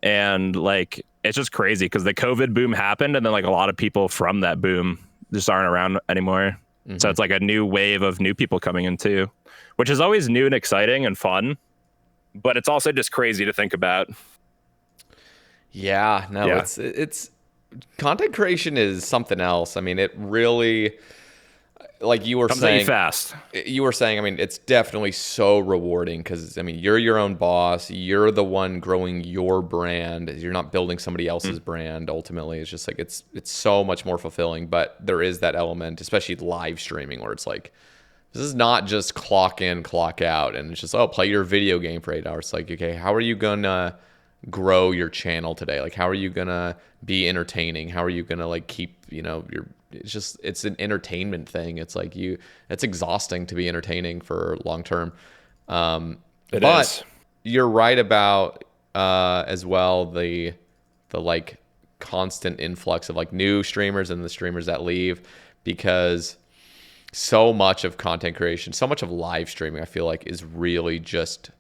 And like it's just crazy because the COVID boom happened, and then like a lot of people from that boom just aren't around anymore. Mm-hmm. So it's like a new wave of new people coming in too, which is always new and exciting and fun, but it's also just crazy to think about. Yeah, no, yeah. It's content creation is something else. I mean, it really, like you were saying, fast. You were saying, I mean, it's definitely so rewarding because, I mean, you're your own boss. You're the one growing your brand. You're not building somebody else's brand. Ultimately, it's just like it's so much more fulfilling. But there is that element, especially live streaming, where it's like this is not just clock in, clock out, and it's just play your video game for 8 hours. It's like, okay, how are you gonna grow your channel today? Like, how are you gonna be entertaining? How are you gonna like keep, you know, it's an entertainment thing. It's like it's exhausting to be entertaining for long term. But you're right about as well the like constant influx of like new streamers and the streamers that leave, because so much of content creation, so much of live streaming, I feel like is really just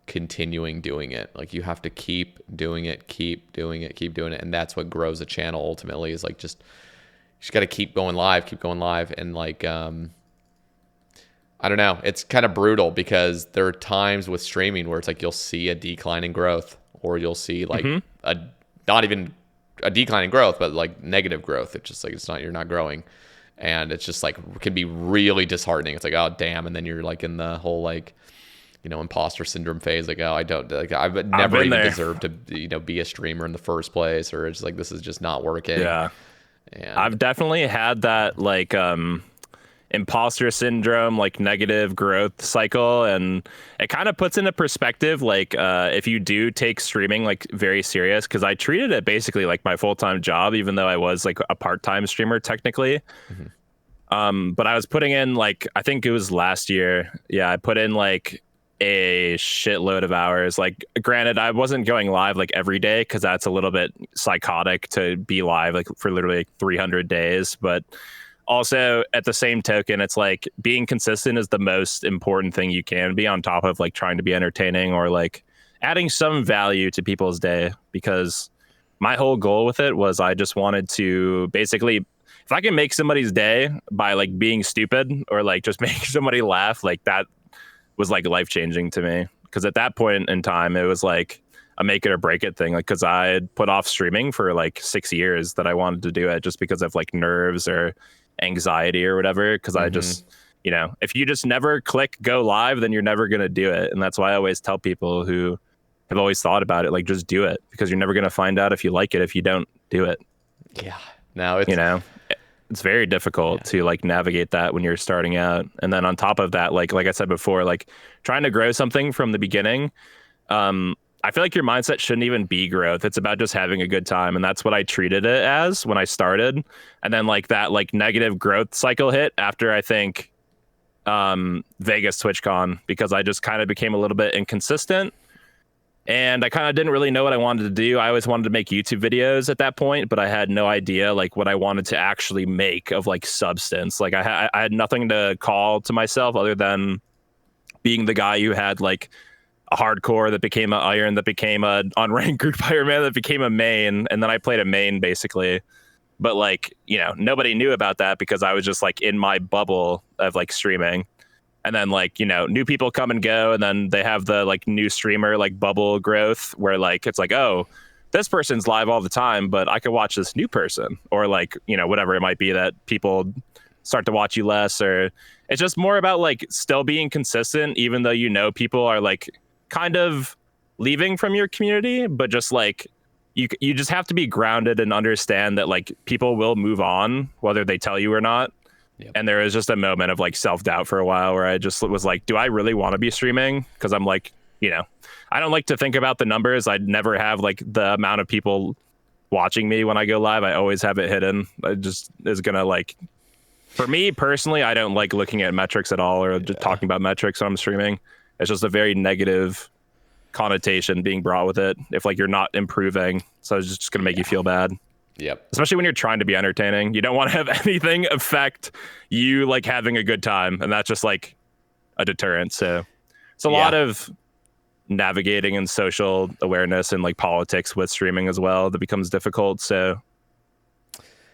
continuing doing it. Like you have to keep doing it, and that's what grows a channel ultimately, is like just got to keep going live, and like I don't know, it's kind of brutal because there are times with streaming where it's like you'll see a decline in growth, or you'll see like not even a decline in growth, but like negative growth. It's just like you're not growing, and it's just like it can be really disheartening. It's like, oh damn, and then you're like in the whole like, you know, imposter syndrome phase, like, oh, I've never even deserved to, you know, be a streamer in the first place, or it's like this is just not working. Yeah. And I've definitely had that like imposter syndrome, like negative growth cycle, and it kind of puts into perspective like if you do take streaming like very serious, because I treated it basically like my full-time job, even though I was like a part-time streamer technically. But I was putting in like, I think it was last year. Yeah, I put in like a shitload of hours. Like, granted, I wasn't going live like every day because that's a little bit psychotic to be live like for literally like 300 days. But also at the same token, it's like being consistent is the most important thing you can be, on top of like trying to be entertaining or like adding some value to people's day. Because my whole goal with it was I just wanted to basically, if I can make somebody's day by like being stupid or like just make somebody laugh, like that was like life changing to me. Because at that point in time, it was like a make it or break it thing. Like, because I had put off streaming for like 6 years that I wanted to do it just because of like nerves or anxiety or whatever. Because I just, you know, if you just never click go live, then you're never going to do it. And that's why I always tell people who have always thought about it, like, just do it, because you're never going to find out if you like it if you don't do it. Yeah. Now it's, you know, it's very difficult to like navigate that when you're starting out. And then on top of that, like I said before, like trying to grow something from the beginning, I feel like your mindset shouldn't even be growth. It's about just having a good time. And that's what I treated it as when I started. And then like that like negative growth cycle hit after, I think, Vegas TwitchCon, because I just kind of became a little bit inconsistent. And I kind of didn't really know what I wanted to do. I always wanted to make YouTube videos at that point, but I had no idea like what I wanted to actually make of like substance. Like I had nothing to call to myself other than being the guy who had like a hardcore that became an iron, that became a unranked group fireman, that became a main, and then I played a main basically. But like, you know, nobody knew about that because I was just like in my bubble of like streaming. And then like, you know, new people come and go, and then they have the like new streamer like bubble growth where like it's like, oh, this person's live all the time, but I could watch this new person, or like, you know, whatever it might be, that people start to watch you less. Or it's just more about like still being consistent, even though, you know, people are like kind of leaving from your community, but just like you just have to be grounded and understand that like people will move on whether they tell you or not. Yep. And there was just a moment of like self-doubt for a while where I just was like, do I really want to be streaming? Because I'm like, you know, I don't like to think about the numbers. I'd never have like the amount of people watching me when I go live. I always have it hidden. I just is going to like, for me personally, I don't like looking at metrics at all, or just talking about metrics when I'm streaming. It's just a very negative connotation being brought with it if like you're not improving. So it's just going to make you feel bad. Yep. Especially when you're trying to be entertaining. You don't want to have anything affect you like having a good time. And that's just like a deterrent. So it's a lot of navigating and social awareness and like politics with streaming as well that becomes difficult. So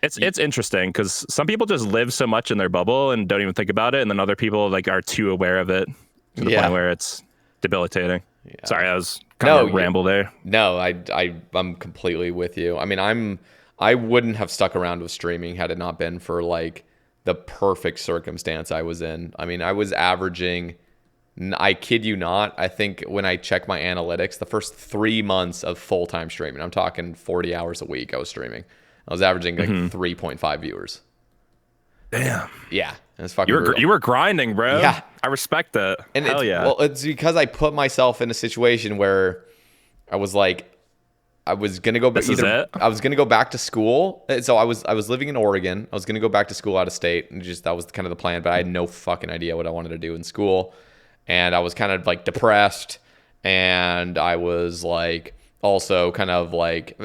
it's interesting because some people just live so much in their bubble and don't even think about it. And then other people like are too aware of it to the point where it's debilitating. Yeah. Sorry, I was kind of a ramble there. No, I'm completely with you. I mean, I wouldn't have stuck around with streaming had it not been for like the perfect circumstance I was in. I mean, I was averaging, I kid you not, I think when I check my analytics, the first 3 months of full-time streaming, I'm talking 40 hours a week I was streaming. I was averaging like 3.5 viewers. Damn. Yeah. It's fucking brutal. You were grinding, bro. Yeah. I respect that. And Hell yeah. Well, it's because I put myself in a situation where I was like, I was gonna go. I was gonna go back to school. So I was living in Oregon. I was gonna go back to school out of state, and just that was kind of the plan. But I had no fucking idea what I wanted to do in school, and I was kind of like depressed, and I was like also kind of like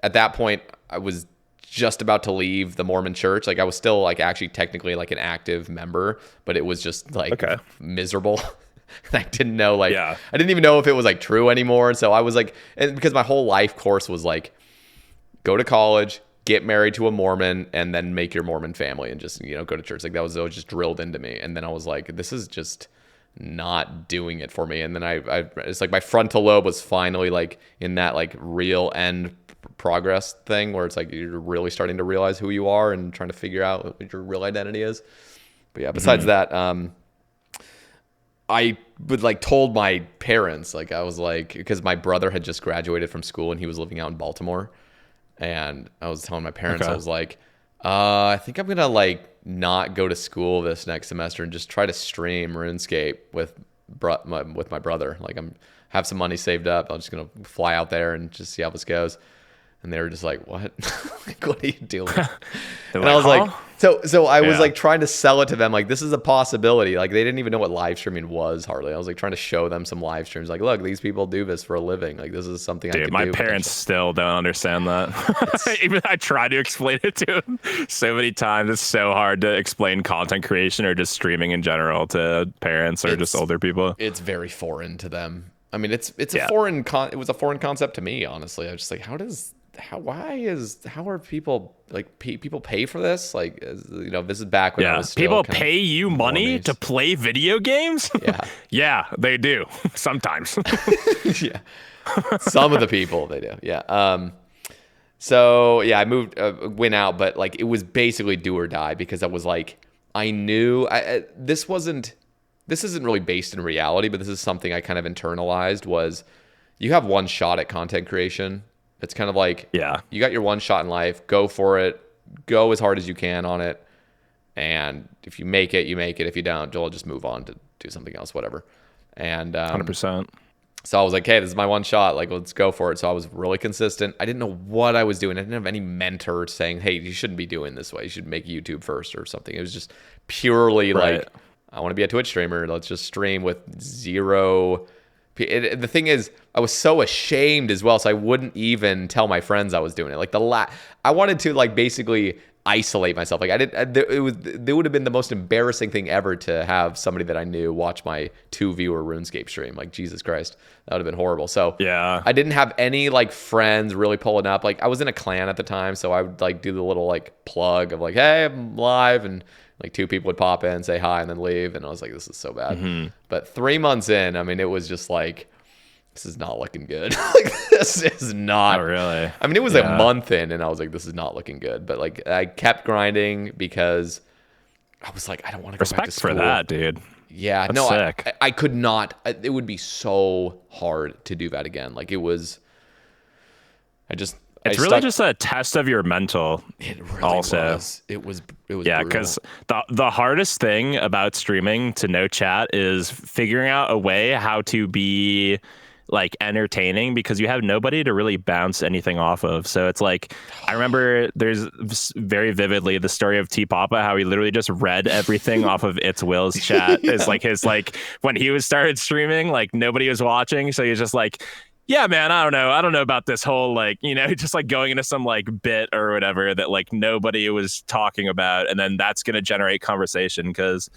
at that point I was just about to leave the Mormon church. Like I was still like actually technically like an active member, but it was just like miserable. I didn't know, like, I didn't even know if it was like true anymore. And so I was like, and because my whole life course was like, go to college, get married to a Mormon, and then make your Mormon family and just, you know, go to church. Like that was just drilled into me. And then I was like, this is just not doing it for me. And then I it's like my frontal lobe was finally like in that like real end progress thing where it's like you're really starting to realize who you are and trying to figure out what your real identity is. But yeah, besides that, I would like told my parents, like I was like, because my brother had just graduated from school and he was living out in Baltimore, and I was telling my parents, I was like, I think I'm gonna like not go to school this next semester and just try to stream RuneScape with my brother. Like I'm have some money saved up. I'm just gonna fly out there and just see how this goes. And they were just like, what? Like, what are you doing? And I was like, So I was Yeah. like trying to sell it to them, like this is a possibility. Like they didn't even know what live streaming was hardly. I was like trying to show them some live streams. Like, look, these people do this for a living. Like this is something I Dude, could my do. parents still don't understand that. Even I try to explain it to them so many times. It's so hard to explain content creation or just streaming in general to parents or just older people. It's very foreign to them. I mean, it's a Yeah. it was a foreign concept to me, honestly. I was just like, how are people like people pay for this? Like, this is back when I was still People kind of pay you money normies. to play video games? Yeah. Yeah, they do sometimes. Yeah. Some of the people they do. Yeah. So yeah, I moved, went out, but like it was basically do or die because I was like, I knew this isn't really based in reality, but this is something I kind of internalized was you have one shot at content creation. It's kind of like, you got your one shot in life, go for it, go as hard as you can on it. And if you make it, you make it. If you don't, you'll just move on to do something else, whatever. And 100%. So I was like, hey, this is my one shot. Like, let's go for it. So I was really consistent. I didn't know what I was doing. I didn't have any mentor saying, hey, you shouldn't be doing this way. You should make YouTube first or something. It was just purely like, I want to be a Twitch streamer. Let's just stream with zero. The thing is, I was so ashamed as well, so I wouldn't even tell my friends I was doing it. Like I wanted to like basically isolate myself. Like it would have been the most embarrassing thing ever to have somebody that I knew watch my 2-viewer RuneScape stream. Like Jesus Christ, that would have been horrible. So yeah, I didn't have any like friends really pulling up. Like I was in a clan at the time, so I would like do the little like plug of like, hey, I'm live, and like 2 people would pop in, say hi, and then leave. And I was like, this is so bad. Mm-hmm. But 3 months in, I mean, it was just like, this is not looking good. Like, this is not. Oh, really? I mean, it was a month in, and I was like, this is not looking good. But like, I kept grinding because I was like, I don't want to go back to school. Respect for that, dude. Yeah, That's no, sick. I could not. It would be so hard to do that again. Like, it was. It's really just a test of your mental. It really also was. It was yeah, because the hardest thing about streaming to no chat is figuring out a way how to be like entertaining, because you have nobody to really bounce anything off of. So it's like, I remember there's very vividly the story of T Papa, how he literally just read everything off of Itswill's chat. It's like his, like when he was started streaming, like nobody was watching. So he was just like, yeah, man, I don't know about this whole, like, just like going into some like bit or whatever that like nobody was talking about. And then that's going to generate conversation, because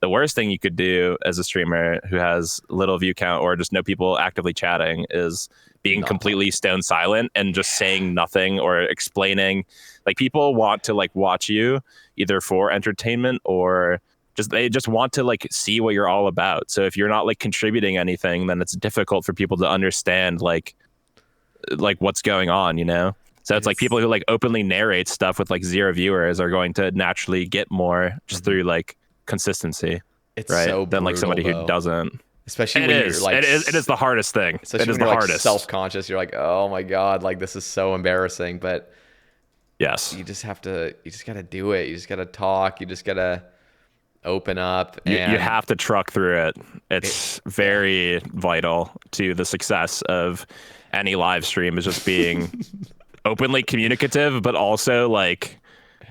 the worst thing you could do as a streamer who has little view count or just no people actively chatting is being completely stone silent and just saying nothing or explaining. Like, people want to like watch you either for entertainment or they just want to like see what you're all about. So if you're not like contributing anything, then it's difficult for people to understand like what's going on, So it's like people who like openly narrate stuff with like 0 viewers are going to naturally get more just through like consistency. It's right? so than like somebody brutal, who doesn't. Especially when you're like, it is the hardest thing. It is the hardest. Self-conscious. You're like, oh my God, like this is so embarrassing. But yes, you just got to do it. You just got to talk. You just got to open up. And you have to truck through it. It's very vital to the success of any live stream, is just being openly communicative, but also like,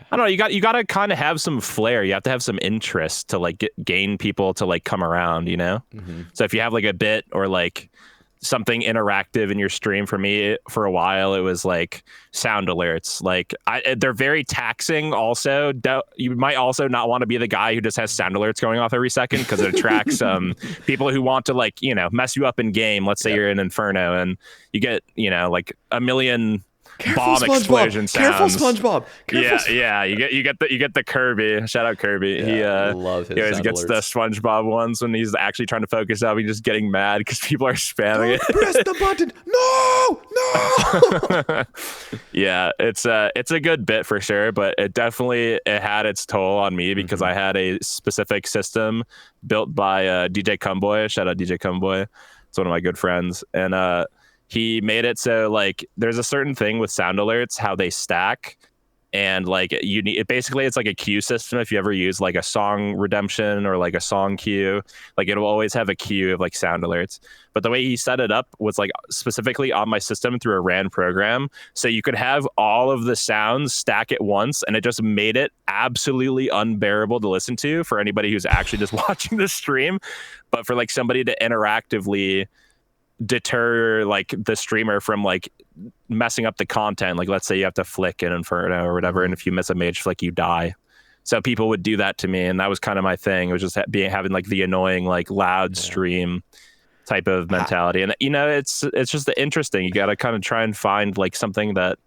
I don't know, you got to kind of have some flair. You have to have some interest to like gain people to like come around, Mm-hmm. So if you have like a bit or like something interactive in your stream, for me for a while it was like sound alerts. Like they're very taxing. Also, you might also not want to be the guy who just has sound alerts going off every second, because it attracts people who want to like mess you up in game. Let's say you're in Inferno and you get like a million bomb explosion sounds. Careful, SpongeBob. Careful, yeah. You get the Kirby. Shout out Kirby. Yeah, I love his he always gets alerts. the SpongeBob ones when he's actually trying to focus up. He's just getting mad because people are spamming it. Press the button. No. Yeah, it's a good bit for sure, but it had its toll on me, because I had a specific system built by DJ Cumboy. Shout out DJ Cumboy. It's one of my good friends, and he made it so like there's a certain thing with sound alerts, how they stack. And like you need basically it's like a queue system. If you ever use like a song redemption or like a song queue, like it'll always have a queue of like sound alerts. But the way he set it up was like specifically on my system through a RAN program, so you could have all of the sounds stack at once, and it just made it absolutely unbearable to listen to for anybody who's actually just watching the stream. But for like somebody to interactively deter like the streamer from like messing up the content, like let's say you have to flick an Inferno or whatever, and if you miss a mage flick you die. So people would do that to me, and that was kind of my thing. It was just having like the annoying like loud stream type of mentality. And you know, it's just interesting. You got to kind of try and find like something that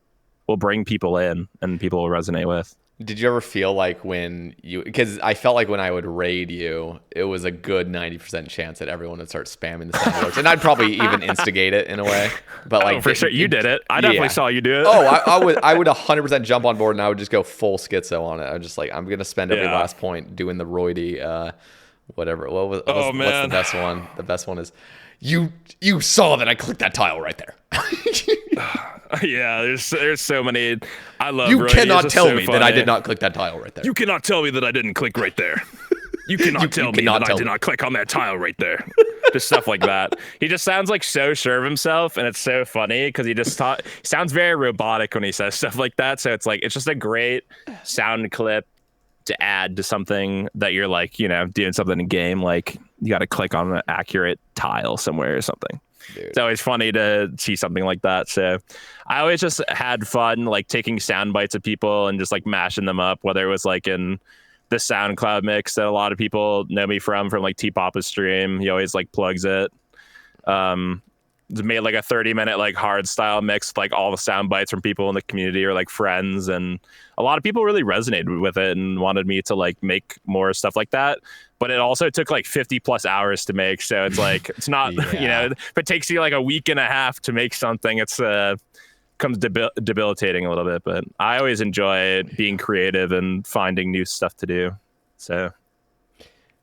will bring people in and people will resonate with. Did you ever feel like when you, because I felt like when I would raid you, it was a good 90% chance that everyone would start spamming the sound alerts, and I'd probably even instigate it in a way. But like, for sure, you did it. I definitely saw you do it. Oh, I would 100% jump on board, and I would just go full schizo on it. I was just like, I'm gonna spend every last point doing the Roidie, whatever. What's the best one? The best one is, you saw that I clicked that tile right there. Yeah, there's so many. I love. You Roidie. cannot tell me that I did not click that tile right there. You cannot tell me that I didn't click right there. You cannot tell me that I did not click on that tile right there. Just stuff like that. He just sounds like so sure of himself, and it's so funny because he just sounds very robotic when he says stuff like that. So it's like it's just a great sound clip to add to something that you're like, you know, doing something in game, like you got to click on an accurate tile somewhere or something. Dude. It's always funny to see something like that. So I always just had fun like taking sound bites of people and just like mashing them up, whether it was like in the SoundCloud mix that a lot of people know me from like T-Papa's stream. He always like plugs it. Made like a 30-minute like hard style mix with, like all the sound bites from people in the community or like friends, and a lot of people really resonated with it and wanted me to like make more stuff like that. But it also took like 50+ hours to make, so it's like it's not you know, if it takes you like a week and a half to make something, it's comes debilitating a little bit. But I always enjoy being creative and finding new stuff to do. So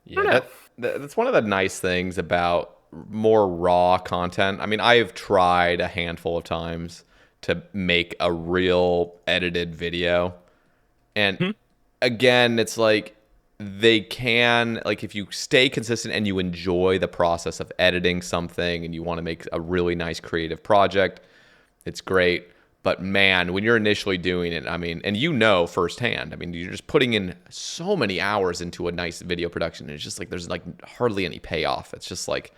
yeah, that's one of the nice things about more raw content. I mean, I've tried a handful of times to make a real edited video, and again, it's like they can, like, if you stay consistent and you enjoy the process of editing something and you want to make a really nice creative project, it's great. But man, when you're initially doing it, I mean, and you know firsthand, I mean, you're just putting in so many hours into a nice video production, and it's just like there's like hardly any payoff. It's just like,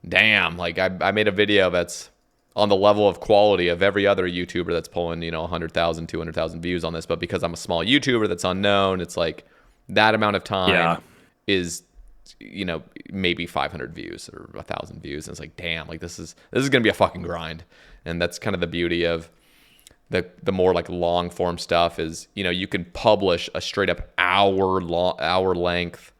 damn, like I made a video that's on the level of quality of every other YouTuber that's pulling, you know, 100,000, 200,000 views on this. But because I'm a small YouTuber that's unknown, it's like that amount of time is, you know, maybe 500 views or 1,000 views. And it's like, damn, like this is going to be a fucking grind. And that's kind of the beauty of the more like long form stuff is, you know, you can publish a straight up hour length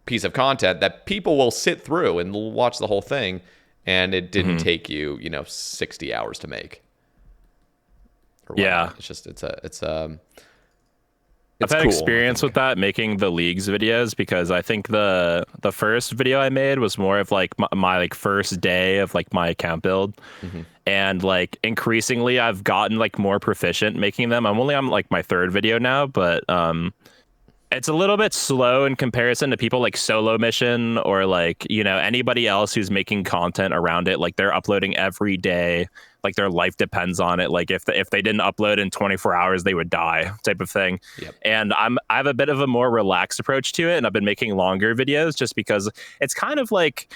piece of content that people will sit through and watch the whole thing, and it didn't take you, you know, 60 hours to make. It's just I've had experience with that, making the leagues videos, because I think the first video I made was more of like my like first day of like my account build, and like increasingly I've gotten like more proficient making them. I'm only on like my third video now, but it's a little bit slow in comparison to people like Solo Mission or like, you know, anybody else who's making content around it. Like they're uploading every day, like their life depends on it. Like if they didn't upload in 24 hours, they would die, type of thing. Yep. And I have a bit of a more relaxed approach to it, and I've been making longer videos just because it's kind of like,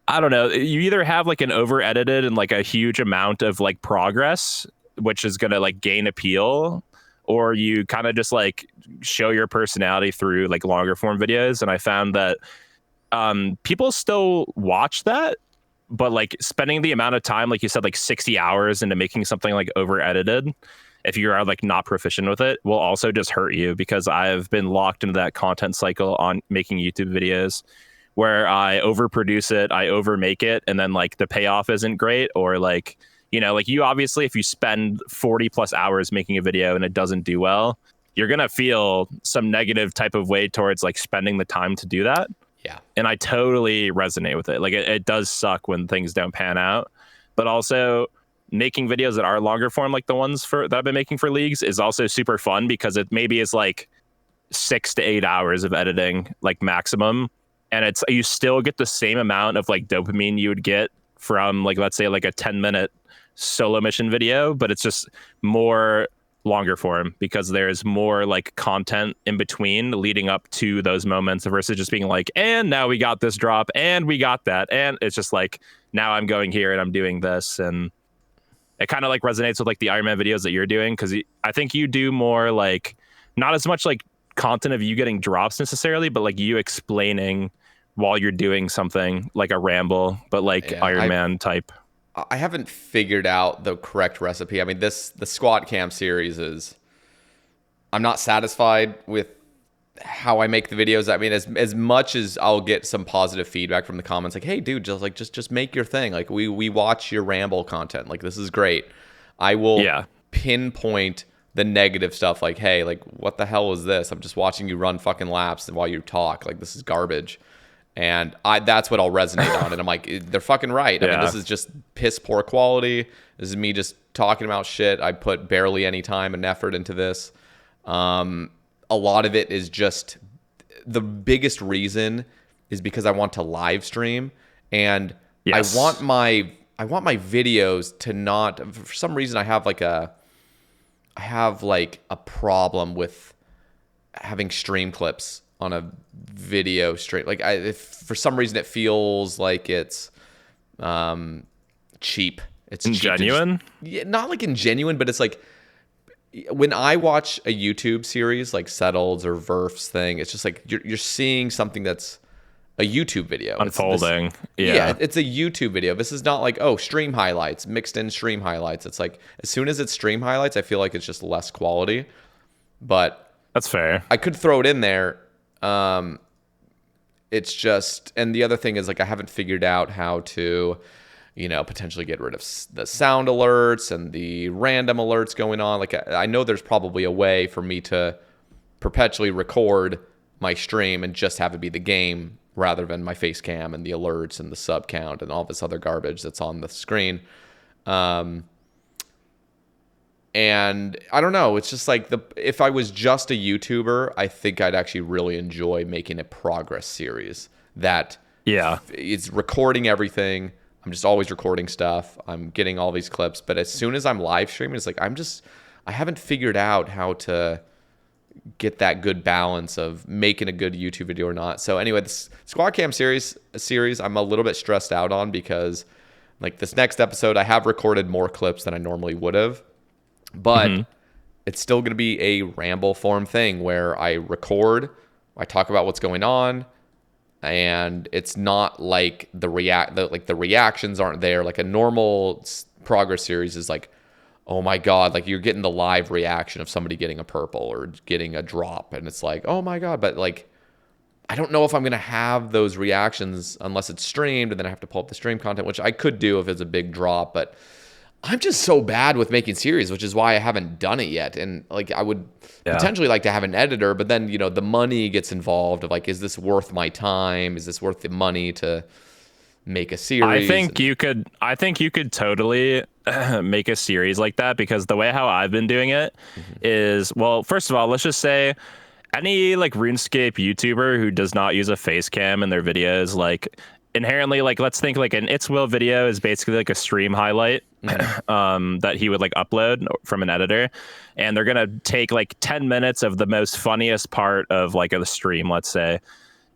I don't know, you either have like an over edited and like a huge amount of like progress, which is going to like gain appeal, or you kind of just like show your personality through like longer form videos. And I found that people still watch that, but like spending the amount of time, like you said, like 60 hours into making something like over edited, if you are like not proficient with it, will also just hurt you, because I've been locked into that content cycle on making YouTube videos where I overproduce it, I overmake it, and then like the payoff isn't great, or like, you know, like you obviously, if you spend 40+ hours making a video and it doesn't do well, you're going to feel some negative type of way towards like spending the time to do that. Yeah. And I totally resonate with it. Like it does suck when things don't pan out, but also making videos that are longer form, like the ones that I've been making for leagues, is also super fun because it maybe is like 6 to 8 hours of editing, like maximum, and it's you still get the same amount of like dopamine you would get from like, let's say, like a 10-minute solo mission video, but it's just more longer form because there's more like content in between leading up to those moments versus just being like, and now we got this drop and we got that, and it's just like, now I'm going here and I'm doing this. And it kind of like resonates with like the Iron Man videos that you're doing, because I think you do more like, not as much like content of you getting drops necessarily, but like you explaining while you're doing something, like a ramble, but like Iron Man type. I haven't figured out the correct recipe. I mean, the squat cam series is, I'm not satisfied with how I make the videos. I mean, as much as I'll get some positive feedback from the comments, like, hey dude, just make your thing. Like we watch your ramble content. Like, this is great. I will pinpoint the negative stuff, like, hey, like, what the hell is this? I'm just watching you run fucking laps while you talk. Like, this is garbage. And that's what I'll resonate on. And I'm like, they're fucking right. I mean, this is just piss poor quality. This is me just talking about shit. I put barely any time and effort into this. A lot of it is just, the biggest reason is because I want to live stream. And I want my videos to not, for some reason, I have like a problem with having stream clips on a video stream. Like, if for some reason it feels like it's cheap. It's ingenuine. Not like ingenuine, but it's like, when I watch a YouTube series like Settled or Verf's thing, it's just like you're seeing something that's a YouTube video unfolding. It's a YouTube video. This is not like, oh, stream highlights, mixed in stream highlights. It's like, as soon as it's stream highlights, I feel like it's just less quality. But that's fair. I could throw it in there. It's just, and the other thing is, like, I haven't figured out how to, potentially get rid of the sound alerts and the random alerts going on. Like, I know there's probably a way for me to perpetually record my stream and just have it be the game rather than my face cam and the alerts and the sub count and all this other garbage that's on the screen. And I don't know, it's just like, if I was just a YouTuber, I think I'd actually really enjoy making a progress series that it's recording everything. I'm just always recording stuff. I'm getting all these clips. But as soon as I'm live streaming, it's like, I haven't figured out how to get that good balance of making a good YouTube video or not. So anyway, this Squad Cam series, I'm a little bit stressed out on, because like this next episode, I have recorded more clips than I normally would have. But it's still going to be a ramble form thing where I record, I talk about what's going on, and it's not like the reactions aren't there. Like a normal progress series is like, oh my God, like you're getting the live reaction of somebody getting a purple or getting a drop, and it's like, oh my God. But like, I don't know if I'm going to have those reactions unless it's streamed, and then I have to pull up the stream content, which I could do if it's a big drop, but I'm just so bad with making series, which is why I haven't done it yet. And like, I would potentially like to have an editor, but then, the money gets involved of like, is this worth my time? Is this worth the money to make a series? I think you could totally make a series like that, because the way how I've been doing it is, well, first of all, let's just say any like RuneScape YouTuber who does not use a face cam in their videos, like inherently, like, let's think like an Itswill video is basically like a stream highlight that he would like upload from an editor, and they're gonna take like 10 minutes of the most funniest part of like the stream, let's say,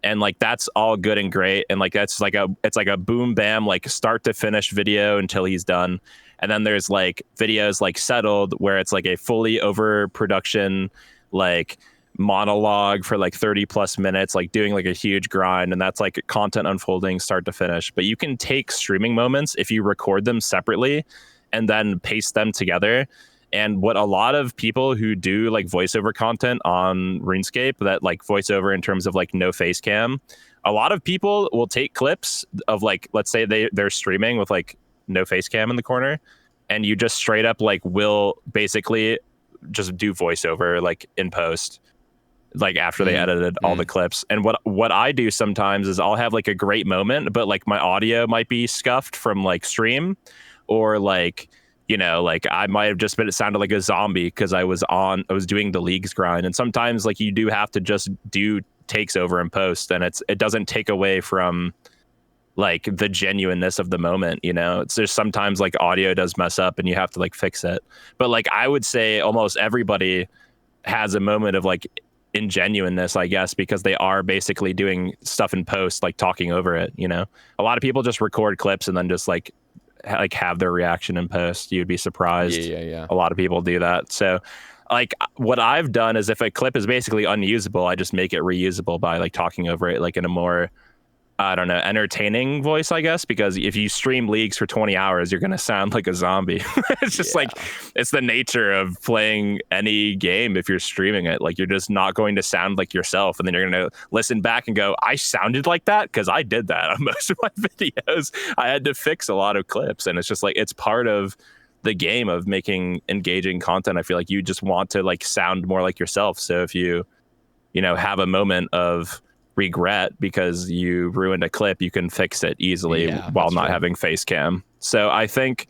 and like that's all good and great, and like it's like a boom bam, like start to finish video until he's done. And then there's like videos like Settled, where it's like a fully overproduction like monologue for like 30 plus minutes, like doing like a huge grind, and that's like content unfolding start to finish. But you can take streaming moments if you record them separately and then paste them together. And what a lot of people who do like voiceover content on RuneScape, that like voiceover in terms of like no face cam, a lot of people will take clips of like, let's say they're streaming with like no face cam in the corner, and you just straight up like will basically just do voiceover like in post, like after they edited all the clips. And what I do sometimes is I'll have like a great moment, but like my audio might be scuffed from like stream, or like you know, like I might have just been, it sounded like a zombie because I was doing the leagues grind. And sometimes like you do have to just do takes over and post, and it doesn't take away from like the genuineness of the moment, you know. It's just sometimes like audio does mess up and you have to like fix it. But like I would say almost everybody has a moment of like ingenuineness, I guess, because they are basically doing stuff in post, like talking over it, you know. A lot of people just record clips and then just like have their reaction in post. You'd be surprised. Yeah. A lot of people do that. So like what I've done is if a clip is basically unusable, I just make it reusable by like talking over it like in a more, I don't know, entertaining voice, I guess, because if you stream leagues for 20 hours, you're going to sound like a zombie. It's just like, it's the nature of playing any game. If you're streaming it, like you're just not going to sound like yourself. And then you're going to listen back and go, I sounded like that because I did that on most of my videos. I had to fix a lot of clips. And it's just like, it's part of the game of making engaging content. I feel like you just want to like sound more like yourself. So if you know, have a moment of regret because you ruined a clip, you can fix it easily while not having face cam. So I think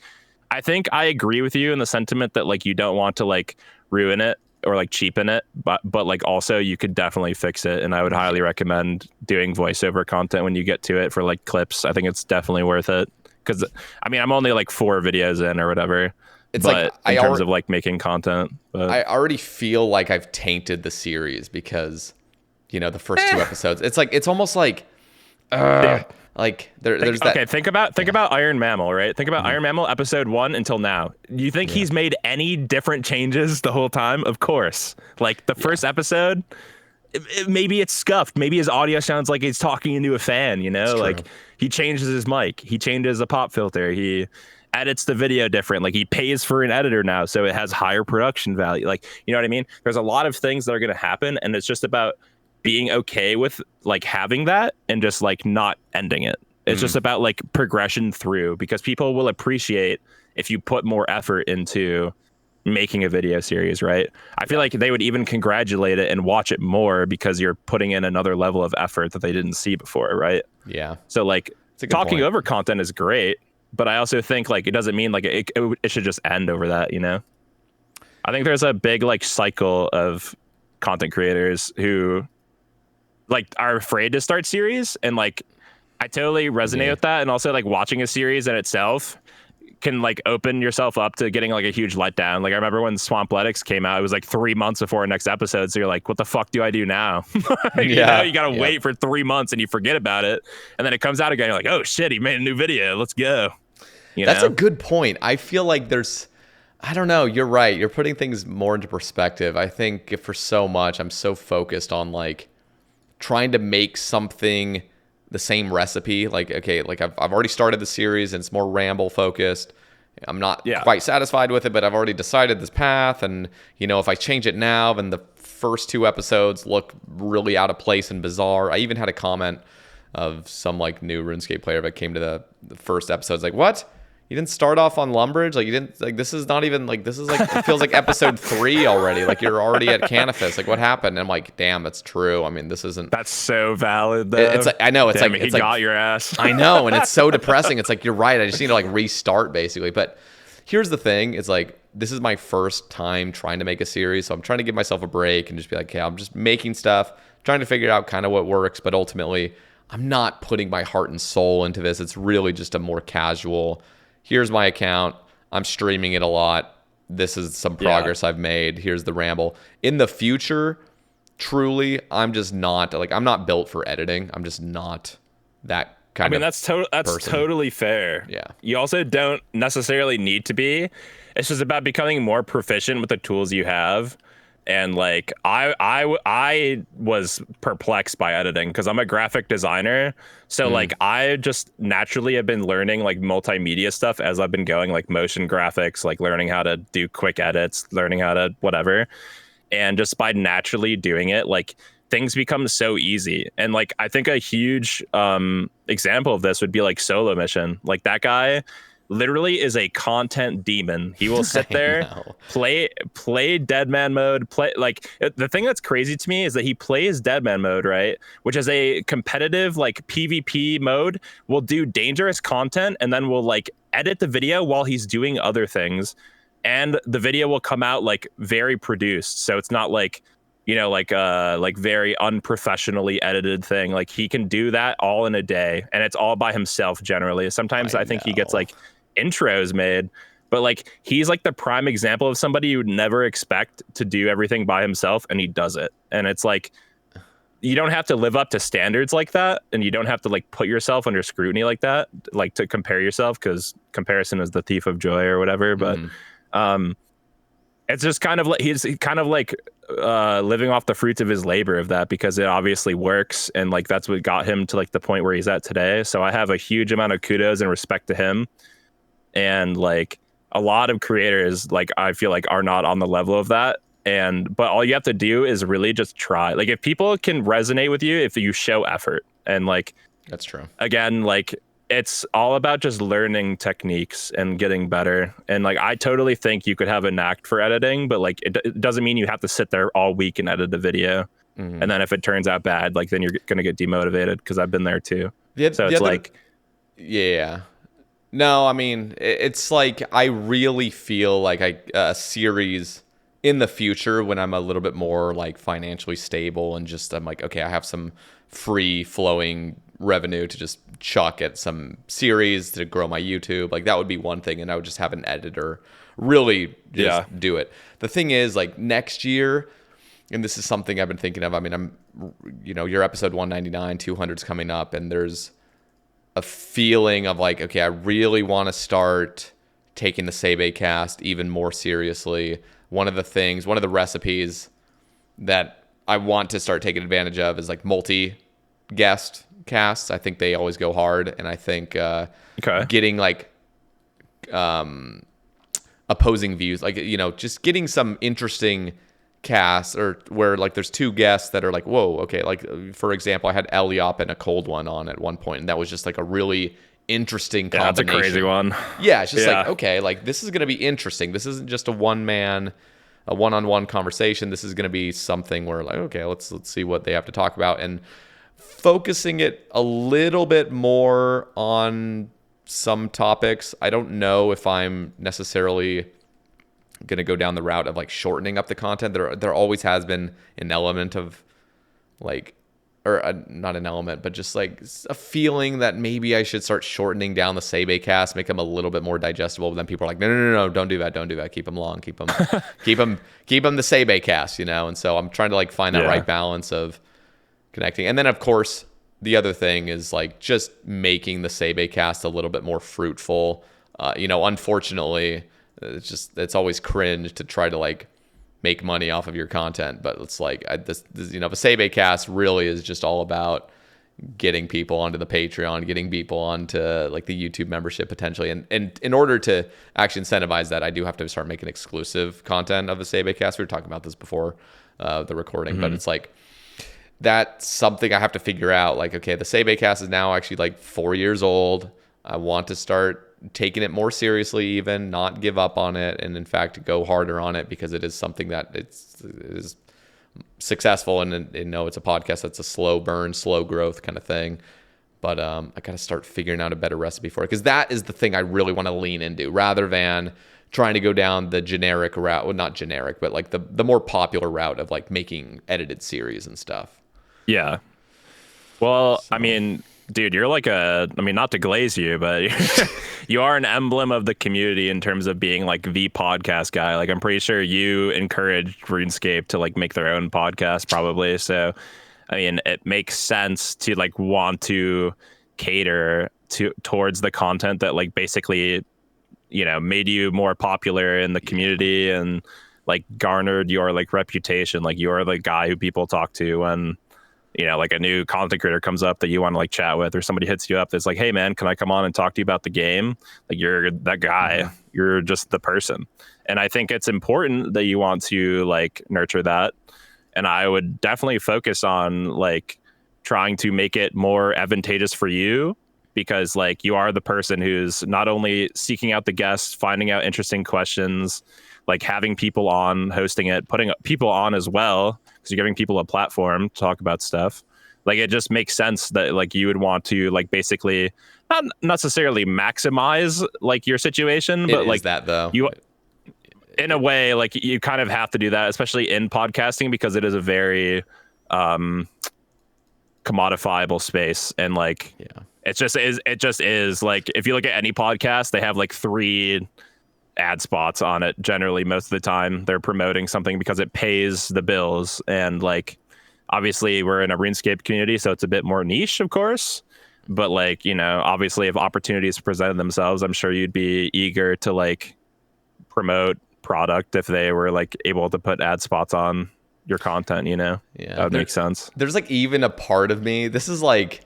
I agree with you in the sentiment that like you don't want to like ruin it or like cheapen it, but like also you could definitely fix it. And I would highly recommend doing voiceover content when you get to it for like clips. I think it's definitely worth it, because I mean I'm only like 4 videos in or whatever. It's but like in terms of like making content, but I already feel like I've tainted the series because, you know, the first 2 episodes, it's like, it's almost like, like there's that. Okay, think about Iron Mammal, right? Think about Iron Mammal episode 1 until now. You think he's made any different changes the whole time? Of course. Like the first episode, maybe it's scuffed. Maybe his audio sounds like he's talking into a fan, you know? Like he changes his mic. He changes a pop filter. He edits the video different. Like he pays for an editor now, so it has higher production value. Like, you know what I mean? There's a lot of things that are going to happen, and it's just about being okay with like having that and just like not ending it. It's just about like progression through, because people will appreciate if you put more effort into making a video series, right? I feel like they would even congratulate it and watch it more because you're putting in another level of effort that they didn't see before, right? Yeah. So like talking over content is great, but I also think like it doesn't mean like it should just end over that, you know? I think there's a big like cycle of content creators who like are afraid to start series, and like I totally resonate with that. And also like watching a series in itself can like open yourself up to getting like a huge letdown. Like I remember when Swampletics came out, it was like 3 months before our next episode. So you're like, what the fuck do I do now? You know, you gotta wait for 3 months and you forget about it. And then it comes out again, you're like, oh shit, he made a new video. Let's go. That's a good point. I feel like I don't know. You're right. You're putting things more into perspective. I think for so much, I'm so focused on like trying to make something the same recipe. Like, okay, like I've already started the series and it's more ramble focused. I'm not quite satisfied with it, but I've already decided this path. And, you know, if I change it now, then the first 2 episodes look really out of place and bizarre. I even had a comment of some like new RuneScape player that came to the first episode. It's like, what? You didn't start off on Lumbridge? Like you didn't, like, this is not even like, this is like, it feels like episode 3 already. Like you're already at Canifis. Like what happened? And I'm like, damn, that's true. I mean, this isn't. That's so valid though. It's like, I know. It's damn, like, he got your ass. I know. And it's so depressing. It's like, you're right. I just need to like restart basically. But here's the thing. It's like, this is my first time trying to make a series. So I'm trying to give myself a break and just be like, okay, I'm just making stuff, trying to figure out kind of what works. But ultimately, I'm not putting my heart and soul into this. It's really just a more casual, here's my account, I'm streaming it a lot, this is some progress I've made, here's the ramble. In the future, truly, I'm just not, like, I'm not built for editing. I'm just not that kind of that's totally fair. Yeah. You also don't necessarily need to be. It's just about becoming more proficient with the tools you have. And like I was perplexed by editing because I'm a graphic designer. So like I just naturally have been learning like multimedia stuff as I've been going, like motion graphics, like learning how to do quick edits, learning how to whatever. And just by naturally doing it, like things become so easy. And like I think a huge example of this would be like Solo Mission. Like that guy literally is a content demon. He will sit there, play dead man mode, play like the thing that's crazy to me is that he plays dead man mode, right? Which is a competitive like PvP mode, will do dangerous content and then will like edit the video while he's doing other things. And the video will come out like very produced. So it's not like, you know, like very unprofessionally edited thing. Like he can do that all in a day, and it's all by himself generally. Sometimes I think he gets like intros made, but like he's like the prime example of somebody you would never expect to do everything by himself, and he does it. And it's like, you don't have to live up to standards like that, and you don't have to like put yourself under scrutiny like that, like to compare yourself, because comparison is the thief of joy or whatever. But it's just kind of like he's kind of like living off the fruits of his labor of that, because it obviously works, and like that's what got him to like the point where he's at today. So I have a huge amount of kudos and respect to him. And like a lot of creators, like I feel like are not on the level of that. But all you have to do is really just try. Like if people can resonate with you if you show effort, and like that's true. Again, like it's all about just learning techniques and getting better. And like I totally think you could have a knack for editing, but like it doesn't mean you have to sit there all week and edit a video. And then if it turns out bad, like then you're gonna get demotivated, because I've been there too. So it's like, yeah. No, I mean, it's like I really feel like a series in the future, when I'm a little bit more like financially stable and just I'm like, okay, I have some free flowing revenue to just chuck at some series to grow my YouTube. Like that would be one thing, and I would just have an editor really just do it. The thing is, like next year, and this is something I've been thinking of. I mean, I'm, you know, your episode 199, 200's coming up, and there's a feeling of like, okay, I really want to start taking the Sae Bae cast even more seriously. One of the recipes that I want to start taking advantage of is like multi-guest casts. I think they always go hard, and I think getting like opposing views, like, you know, just getting some interesting casts, or where like there's two guests that are like, whoa, okay, like for example, I had Eliop and a cold one on at one point, and that was just like a really interesting combination. That's a crazy one. Yeah, it's just like, okay, like this is going to be interesting. This isn't just a one-on-one conversation. This is going to be something where like, okay, let's see what they have to talk about, and focusing it a little bit more on some topics. I don't know if I'm necessarily going to go down the route of like shortening up the content. There always has been an element of like, not an element, but just like a feeling that maybe I should start shortening down the Sae Bae cast, make them a little bit more digestible. But then people are like, no, don't do that. Keep them long, keep them the Sae Bae cast, you know? And so I'm trying to like find that right balance of connecting. And then of course, the other thing is like just making the Sae Bae cast a little bit more fruitful. You know, unfortunately, it's always cringe to try to like make money off of your content, but it's like this, you know, the Sae Bae cast really is just all about getting people onto the Patreon, getting people onto like the YouTube membership potentially, and in order to actually incentivize that, I do have to start making exclusive content of the Sae Bae cast. We were talking about this before the recording, but it's like that's something I have to figure out. Like, okay, the Sae Bae cast is now actually like 4 years old. I want to start taking it more seriously, even not give up on it, and in fact go harder on it, because it is something that it is successful, and you know, it's a podcast that's a slow burn, slow growth kind of thing. But I gotta start figuring out a better recipe for it, because that is the thing I really want to lean into, rather than trying to go down the generic route. Well, not generic, but like the more popular route of like making edited series and stuff. Yeah. Well, so. I mean, dude, you're like not to glaze you, but you are an emblem of the community in terms of being like the podcast guy. Like, I'm pretty sure you encouraged RuneScape to like make their own podcast probably. So, I mean, it makes sense to like want to cater towards the content that like basically, you know, made you more popular in the community and like garnered your like reputation. Like, you're the guy who people talk to when, you know, like a new content creator comes up that you want to like chat with, or somebody hits you up that's like, hey man, can I come on and talk to you about the game? Like, you're that guy. You're just the person. And I think it's important that you want to like nurture that. And I would definitely focus on like trying to make it more advantageous for you because like you are the person who's not only seeking out the guests, finding out interesting questions, like having people on, hosting it, putting people on as well, because you're giving people a platform to talk about stuff. Like it just makes sense that like you would want to like basically not necessarily maximize like your situation, but like that though. You in a way, like you kind of have to do that, especially in podcasting, because it is a very commodifiable space. And like, it just is like, if you look at any podcast, they have like 3 ad spots on it. Generally, most of the time they're promoting something because it pays the bills. And like, obviously we're in a RuneScape community, so it's a bit more niche, of course. But like, you know, obviously if opportunities presented themselves, I'm sure you'd be eager to like promote product if they were like able to put ad spots on your content, you know? Yeah, that would make sense. There's like even a part of me, this is like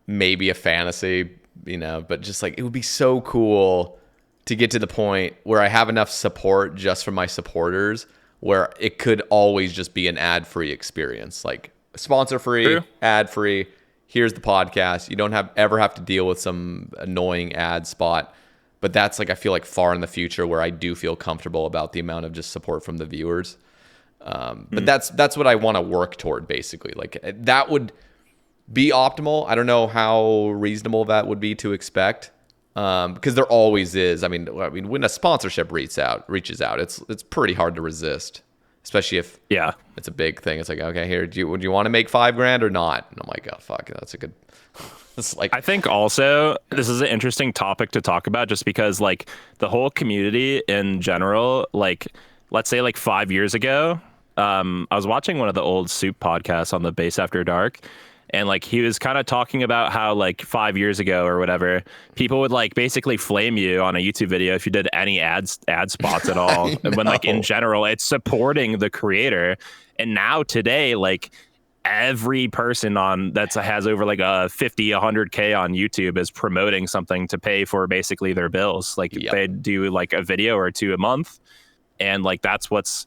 maybe a fantasy, you know, but just like it would be so cool to get to the point where I have enough support just from my supporters where it could always just be an ad-free experience, like sponsor-free, ad-free. Here's the podcast. You don't ever have to deal with some annoying ad spot. But that's like, I feel like far in the future where I do feel comfortable about the amount of just support from the viewers. But that's what I want to work toward, basically. Like that would be optimal. I don't know how reasonable that would be to expect, because there always is. I mean, when a sponsorship reaches out, it's pretty hard to resist, especially if it's a big thing. It's like, okay, here, would you want to make $5,000 or not? And I'm like, oh fuck, that's a good. It's like, I think also this is an interesting topic to talk about, just because like the whole community in general, like let's say like 5 years ago, I was watching one of the old Soup podcasts on the Base After Dark, and like he was kind of talking about how like 5 years ago or whatever, people would like basically flame you on a YouTube video if you did any ad spots at all. When like in general, it's supporting the creator. And now today, like every person on that has over like a 50, 100K on YouTube is promoting something to pay for basically their bills. Like they do like a video or 2 a month, and like that's what's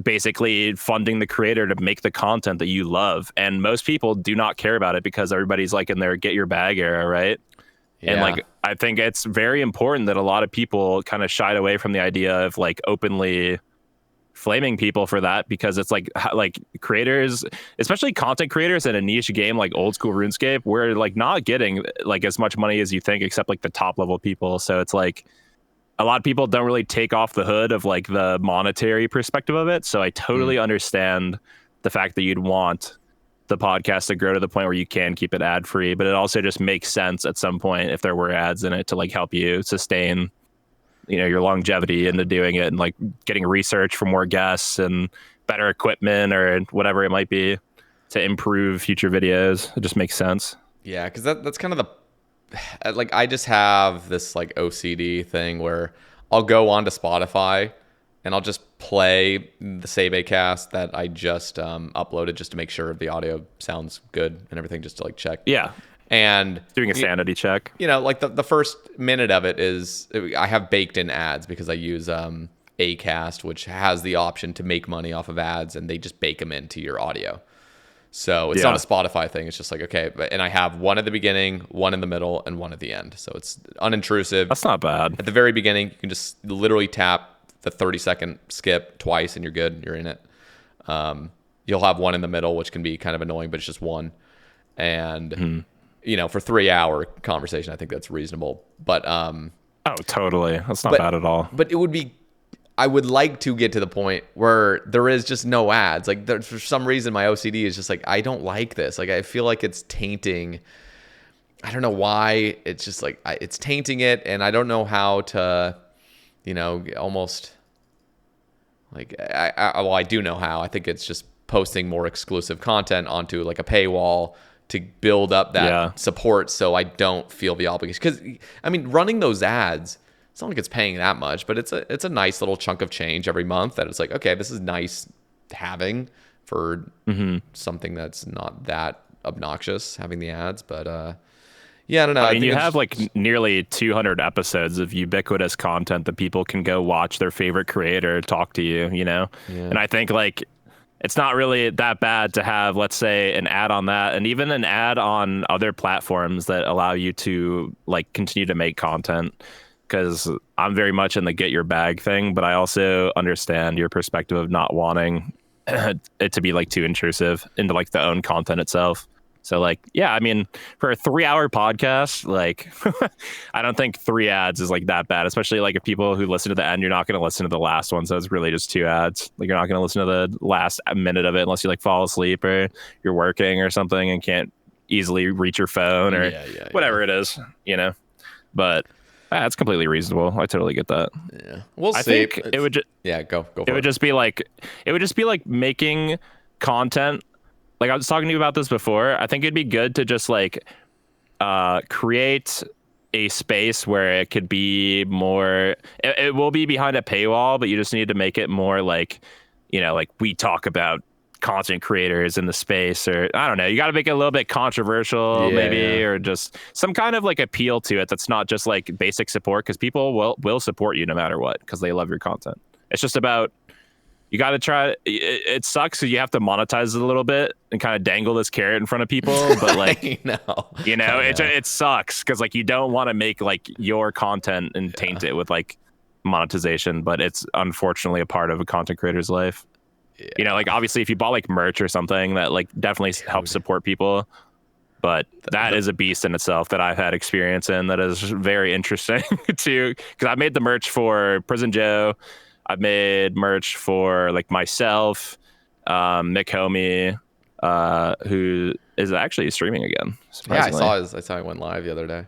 basically funding the creator to make the content that you love. And most people do not care about it because everybody's like in their get your bag era, right? And like I think it's very important that a lot of people kind of shied away from the idea of like openly flaming people for that, because it's like creators, especially content creators in a niche game like old school RuneScape, we're like not getting like as much money as you think, except like the top level people. So it's like a lot of people don't really take off the hood of like the monetary perspective of it. So I totally understand the fact that you'd want the podcast to grow to the point where you can keep it ad free, but it also just makes sense at some point if there were ads in it to like help you sustain, you know, your longevity into doing it, and like getting research for more guests and better equipment or whatever it might be to improve future videos. It just makes sense. Yeah, because that's kind of the, like, I just have this like OCD thing where I'll go onto Spotify and I'll just play the Sae Bae cast that I just uploaded just to make sure the audio sounds good and everything, just to like check. Yeah. And doing a sanity check. You know, like the first minute of it is, I have baked in ads because I use Acast, which has the option to make money off of ads, and they just bake them into your audio. So it's not a Spotify thing. It's just like, okay, and I have one at the beginning, one in the middle, and one at the end. So it's unintrusive. That's not bad. At the very beginning, you can just literally tap the 30-second skip twice and you're good. You're in it. You'll have one in the middle, which can be kind of annoying, but it's just one. And you know, for 3-hour conversation, I think that's reasonable. But oh, totally. That's not bad at all. But it would be, I would like to get to the point where there is just no ads. Like for some reason, my OCD is just like, I don't like this. Like I feel like it's tainting. I don't know why. It's just like it's tainting it, and I don't know how to, you know, almost like well, I do know how. I think it's just posting more exclusive content onto like a paywall to build up that support, so I don't feel the obligation. Because I mean, running those ads, it's not like it's paying that much, but it's a nice little chunk of change every month that it's like, okay, this is nice having for something that's not that obnoxious, having the ads. But yeah, I don't know. I mean, you have like nearly 200 episodes of ubiquitous content that people can go watch their favorite creator talk to you, you know? Yeah. And I think like it's not really that bad to have, let's say, an ad on that, and even an ad on other platforms that allow you to like continue to make content. Because I'm very much in the get your bag thing, but I also understand your perspective of not wanting it to be like too intrusive into like the own content itself. So like, yeah, I mean, for a 3-hour podcast, like I don't think 3 ads is like that bad, especially like if people who listen to the end, you're not going to listen to the last one. So it's really just 2 ads. Like you're not going to listen to the last minute of it unless you like fall asleep or you're working or something and can't easily reach your phone or whatever it is, you know, but that's completely reasonable. I totally get that. Yeah. We'll see. I think it would just, go for it. It would just be like making content. Like I was talking to you about this before. I think it'd be good to just like create a space where it could be more. It will be behind a paywall, but you just need to make it more like, you know, like we talk about content creators in the space, or I don't know. You got to make it a little bit controversial, or just some kind of like appeal to it. That's not just like basic support, because people will support you no matter what because they love your content. It's just about. You got to try. It sucks. So you have to monetize it a little bit and kind of dangle this carrot in front of people. But like, it sucks because like you don't want to make like your content and taint it with like monetization. But it's unfortunately a part of a content creator's life. Yeah. You know, like obviously if you bought like merch or something that like definitely helps support people. But that is a beast in itself that I've had experience in that is very interesting too. Because I made the merch for Prison Joe. I've made merch for like myself, Aomy, who is actually streaming again. Yeah, I saw it went live the other day.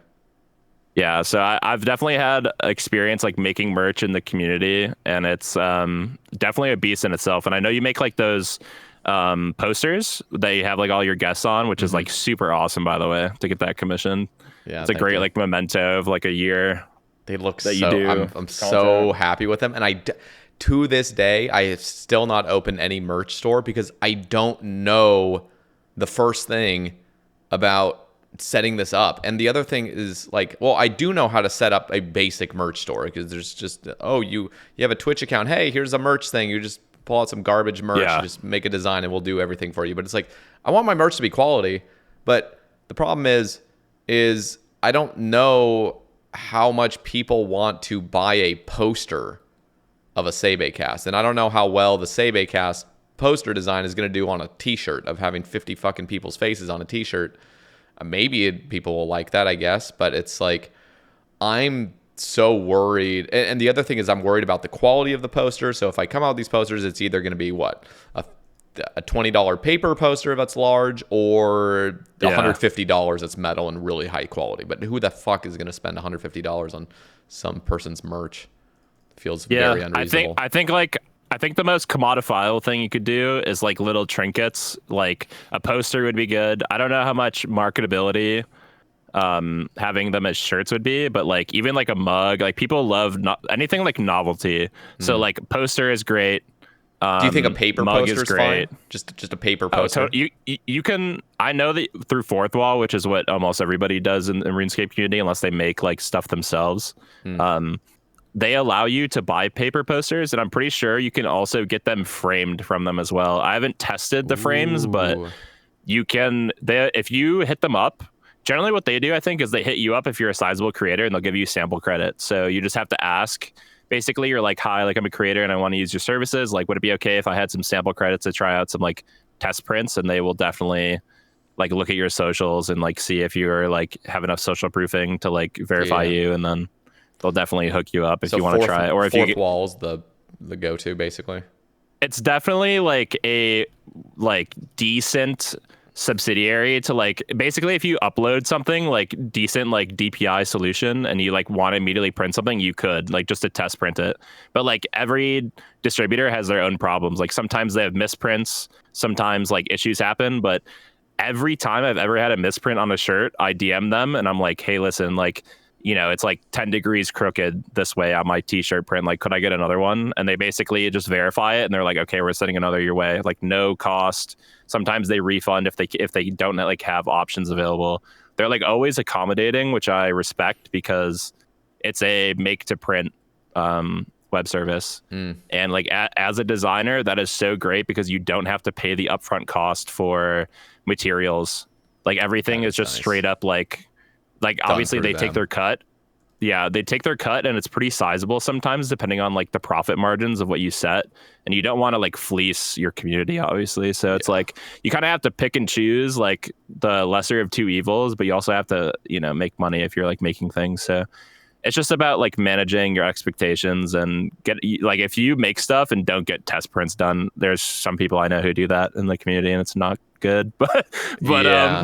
Yeah, so I've definitely had experience like making merch in the community, and it's definitely a beast in itself. And I know you make like those posters that you have like all your guests on, which is like super awesome, by the way, to get that commissioned. Yeah, it's a great like memento of like a year. They look so. I'm so happy with them, and to this day I have still not opened any merch store because I don't know the first thing about setting this up. And the other thing is like, well, I do know how to set up a basic merch store because there's just you have a Twitch account. Hey, here's a merch thing. You just pull out some garbage merch, just make a design, and we'll do everything for you. But it's like I want my merch to be quality, but the problem is I don't know how much people want to buy a poster of a Sae Bae cast. And I don't know how well the Sae Bae cast poster design is going to do on a t-shirt of having 50 fucking people's faces on a t-shirt. Maybe people will like that, I guess. But it's like, I'm so worried. And the other thing is I'm worried about the quality of the poster. So if I come out with these posters, it's either going to be a $20 paper poster that's large or $150 that's metal and really high quality. But who the fuck is going to spend $150 on some person's merch? It feels very unreasonable. I think the most commodifiable thing you could do is like little trinkets. Like a poster would be good. I don't know how much marketability having them as shirts would be, but like even like a mug, like people love anything like novelty. So like poster is great. Do you think a paper poster is fine? Just a paper poster? You can. I know that through Fourth Wall, which is what almost everybody does in the RuneScape community, unless they make like stuff themselves. They allow you to buy paper posters, and I'm pretty sure you can also get them framed from them as well. I haven't tested the frames, but you can. If you hit them up, generally what they do, I think, is they hit you up if you're a sizable creator, and they'll give you sample credit. So you just have to ask. Basically, you're like, hi, like I'm a creator and I want to use your services. Like, would it be okay if I had some sample credits to try out some like test prints? And they will definitely like look at your socials and like see if you're like have enough social proofing to like verify you, and then they'll definitely hook you up if you want to try it. Or if you get Wall's the go-to basically. It's definitely like a decent subsidiary to like basically if you upload something like decent like DPI solution and you like want to immediately print something, you could like just to test print it. But like every distributor has their own problems. Like sometimes they have misprints, sometimes like issues happen, but every time I've ever had a misprint on a shirt, I DM them and I'm like, hey, listen, like, you know, it's like 10 degrees crooked this way on my t-shirt print. Like, could I get another one? And they basically just verify it. And they're like, okay, we're sending another your way. Like no cost. Sometimes they refund if they don't like have options available. They're like always accommodating, which I respect because it's a make to print web service. And like as a designer, that is so great because you don't have to pay the upfront cost for materials. Like everything is just straight up like obviously they take their cut. Yeah, they take their cut, and it's pretty sizable sometimes depending on like the profit margins of what you set. And you don't want to like fleece your community, obviously. So it's like you kind of have to pick and choose like the lesser of two evils, but you also have to, you know, make money if you're like making things. So it's just about like managing your expectations and get like if you make stuff and don't get test prints done, there's some people I know who do that in the community, and it's not good. But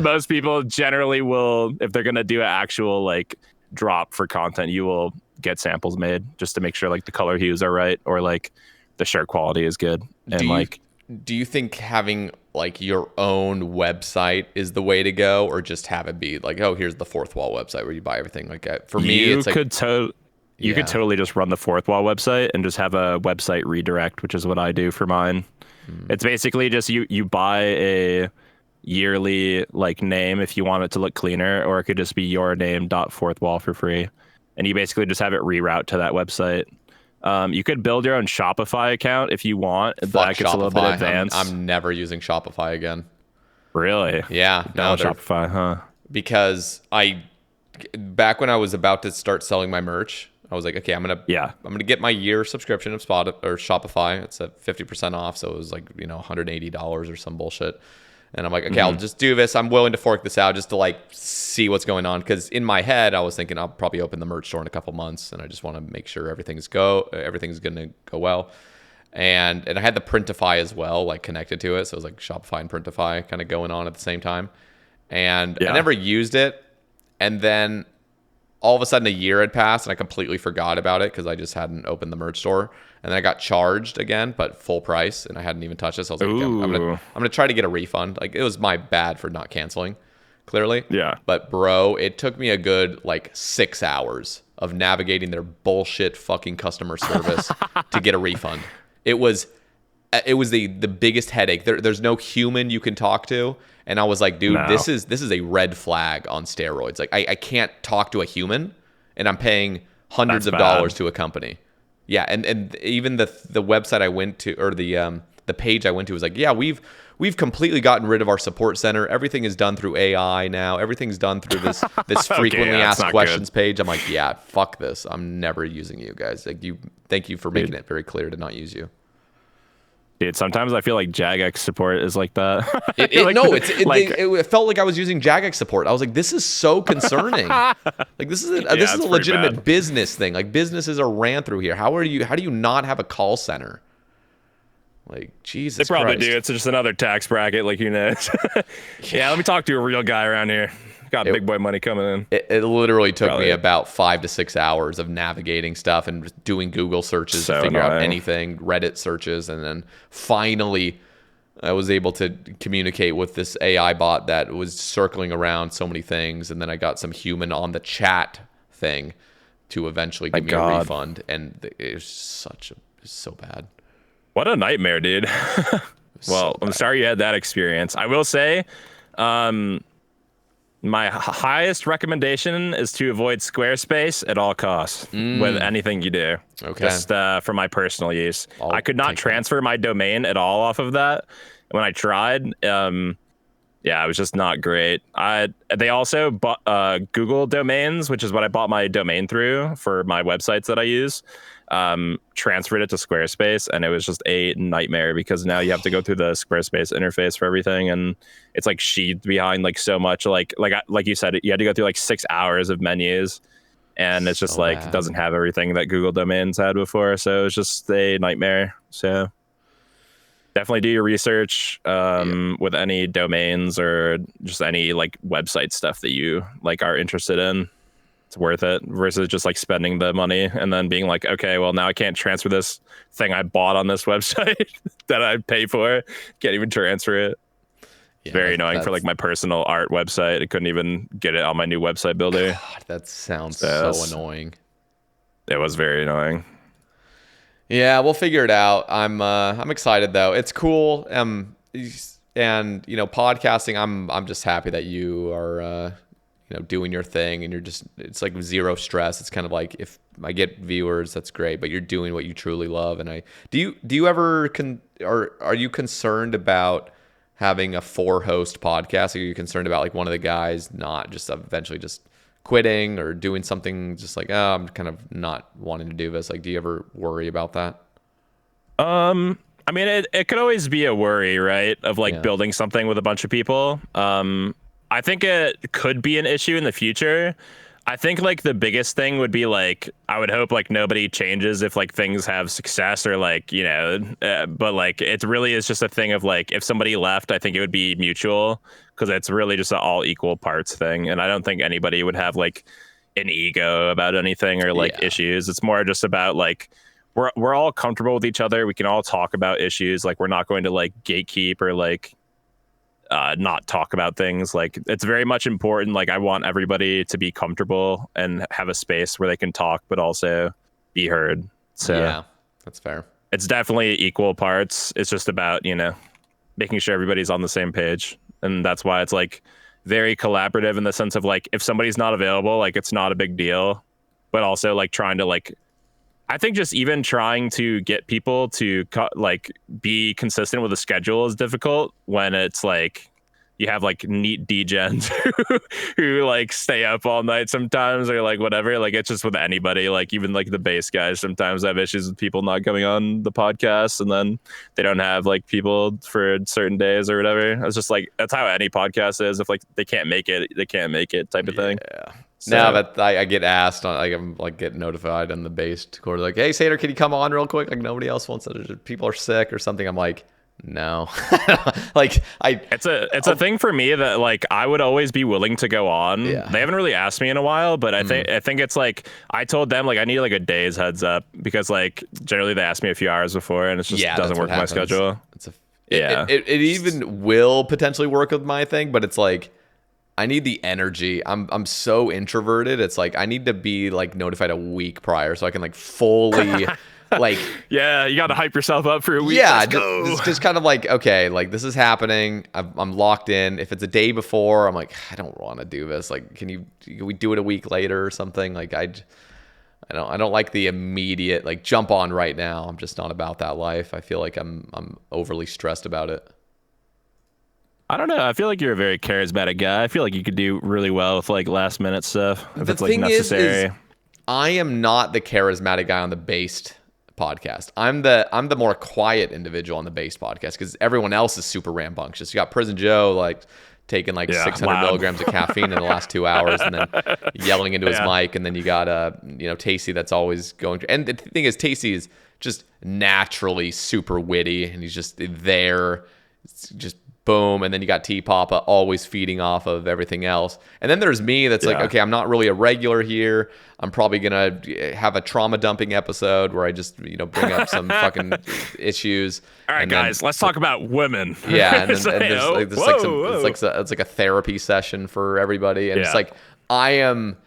most people generally will, if they're gonna do an actual like drop for content, you will get samples made just to make sure like the color hues are right or like the shirt quality is good. And do you think having like your own website is the way to go, or just have it be like, oh, here's the Fourth Wall website where you buy everything? Like for me, it's like you could totally just run the Fourth Wall website and just have a website redirect, which is what I do for mine. It's basically just you buy a yearly like name if you want it to look cleaner, or it could just be your name .fourth wall for free, and you basically just have it reroute to that website. You could build your own Shopify account if you want. That gets a little bit advanced. I'm never using Shopify again. Really? Yeah. No, Shopify, huh? Because back when I was about to start selling my merch, I was like, okay, I'm gonna get my year subscription of Shopify. It's at 50% off, so it was like, you know, $180 or some bullshit. And I'm like, okay, I'll just do this. I'm willing to fork this out just to like see what's going on. Because in my head, I was thinking I'll probably open the merch store in a couple months, and I just want to make sure everything's going to go well. And I had the Printify as well, like connected to it. So it was like Shopify and Printify kind of going on at the same time. And I never used it. And then all of a sudden a year had passed, and I completely forgot about it because I just hadn't opened the merch store. And then I got charged again, but full price, and I hadn't even touched it. So I was like, okay, I'm gonna try to get a refund. Like, it was my bad for not canceling, clearly. Yeah. But bro, it took me a good like 6 hours of navigating their bullshit fucking customer service to get a refund. It was the biggest headache. There's no human you can talk to, and I was like, dude, this is a red flag on steroids. Like, I can't talk to a human, and I'm paying hundreds of dollars to a company. Yeah, and even the website I went to, or the page I went to, was like, yeah, we've completely gotten rid of our support center. Everything is done through AI now. Everything's done through this frequently asked questions page. I'm like, yeah, fuck this. I'm never using you guys. Like, thank you for making it very clear to not use you. Dude, sometimes I feel like Jagex support is like that. It felt like I was using Jagex support. I was like, this is so concerning. Like, this is a legitimate business thing. Like, businesses are ran through here. How do you not have a call center? Like, Jesus Christ. They probably do. It's just another tax bracket, like, who knows? Yeah, let me talk to a real guy around here. Got big boy money coming in. It literally took me about 5 to 6 hours of navigating stuff and just doing Google searches to figure out anything, Reddit searches, and then finally I was able to communicate with this AI bot that was circling around so many things, and then I got some human on the chat thing to eventually give me a refund, and it was so bad. What a nightmare, dude. Well, I'm sorry you had that experience. I will say, my highest recommendation is to avoid Squarespace at all costs with anything you do. Okay. Just for my personal use. I could not transfer my domain at all off of that. When I tried, it was just not great. They also bought Google domains, which is what I bought my domain through for my websites that I use. Transferred it to Squarespace, and it was just a nightmare because now you have to go through the Squarespace interface for everything, and it's like sheathed behind like so much, like you said, you had to go through like 6 hours of menus, and it's just like, it doesn't have everything that Google domains had before, so it's just a nightmare. So definitely do your research with any domains or just any like website stuff that you like are interested in. It's worth it versus just like spending the money and then being like, okay, well, now I can't transfer this thing I bought on this website that I pay for. Can't even transfer it. Yeah, very annoying for like my personal art website. I couldn't even get it on my new website builder. God, that sounds so annoying. It was very annoying. Yeah, we'll figure it out. I'm excited though. It's cool. And you know, podcasting, I'm just happy that you are doing your thing, and you're just, it's like zero stress. It's kind of like, if I get viewers, that's great, but you're doing what you truly love. And do you ever are you concerned about having a 4-host podcast? Are you concerned about like one of the guys not just eventually just quitting or doing something just like, oh, I'm kind of not wanting to do this? Like, do you ever worry about that? I mean, it could always be a worry, right? Of like building something with a bunch of people. I think it could be an issue in the future. I think like the biggest thing would be like, I would hope like nobody changes if like things have success or like, but like it really is just a thing of like, if somebody left, I think it would be mutual, because it's really just an all equal parts thing. And I don't think anybody would have like an ego about anything or like issues. It's more just about like, we're all comfortable with each other. We can all talk about issues. Like, we're not going to like gatekeep or like not talk about things. Like, it's very much important. Like, I want everybody to be comfortable and have a space where they can talk, but also be heard. So yeah, that's fair. It's definitely equal parts. It's just about, making sure everybody's on the same page. And that's why it's like very collaborative in the sense of like, if somebody's not available, like it's not a big deal, but also like trying to like, I think just even trying to get people to like be consistent with a schedule is difficult when it's like you have like neat degens who like stay up all night sometimes or like whatever. Like, it's just with anybody, like even like the bass guys sometimes have issues with people not coming on the podcast, and then they don't have like people for certain days or whatever. It's just like, that's how any podcast is. If like they can't make it, they can't make it type of thing. Yeah. So, now that I get asked, I'm like get notified on the base quarter, like, hey, Sater, can you come on real quick? Like, nobody else wants to. People are sick or something. I'm like, no. Like, it's a thing for me that like I would always be willing to go on. Yeah. They haven't really asked me in a while, but I think it's like, I told them like I need like a day's heads up, because like generally they ask me a few hours before, and it just doesn't work with my schedule. It even will potentially work with my thing, but it's like, I need the energy. I'm so introverted. It's like, I need to be like notified a week prior so I can like fully like, yeah, you got to hype yourself up for a week. Yeah, just kind of like, okay, like this is happening. I'm locked in. If it's a day before, I'm like, I don't want to do this. Like, can we do it a week later or something? Like, I don't like the immediate like jump on right now. I'm just not about that life. I feel like I'm overly stressed about it. I don't know. I feel like you're a very charismatic guy. I feel like you could do really well with like last minute stuff if it's like necessary. Is I am not the charismatic guy on the based podcast. I'm the more quiet individual on the based podcast, because everyone else is super rambunctious. You got Prison Joe like taking like 600 milligrams of caffeine in the last 2 hours and then yelling into his mic, and then you got Tacey that's always going. And the thing is, Tacey is just naturally super witty, and he's just there. It's just boom. And then you got T-Papa always feeding off of everything else. And then there's me that's like, okay, I'm not really a regular here. I'm probably going to have a trauma dumping episode where I just, bring up some fucking issues. All right, guys, let's talk about women. Yeah. And it's like a therapy session for everybody. And it's like, I am...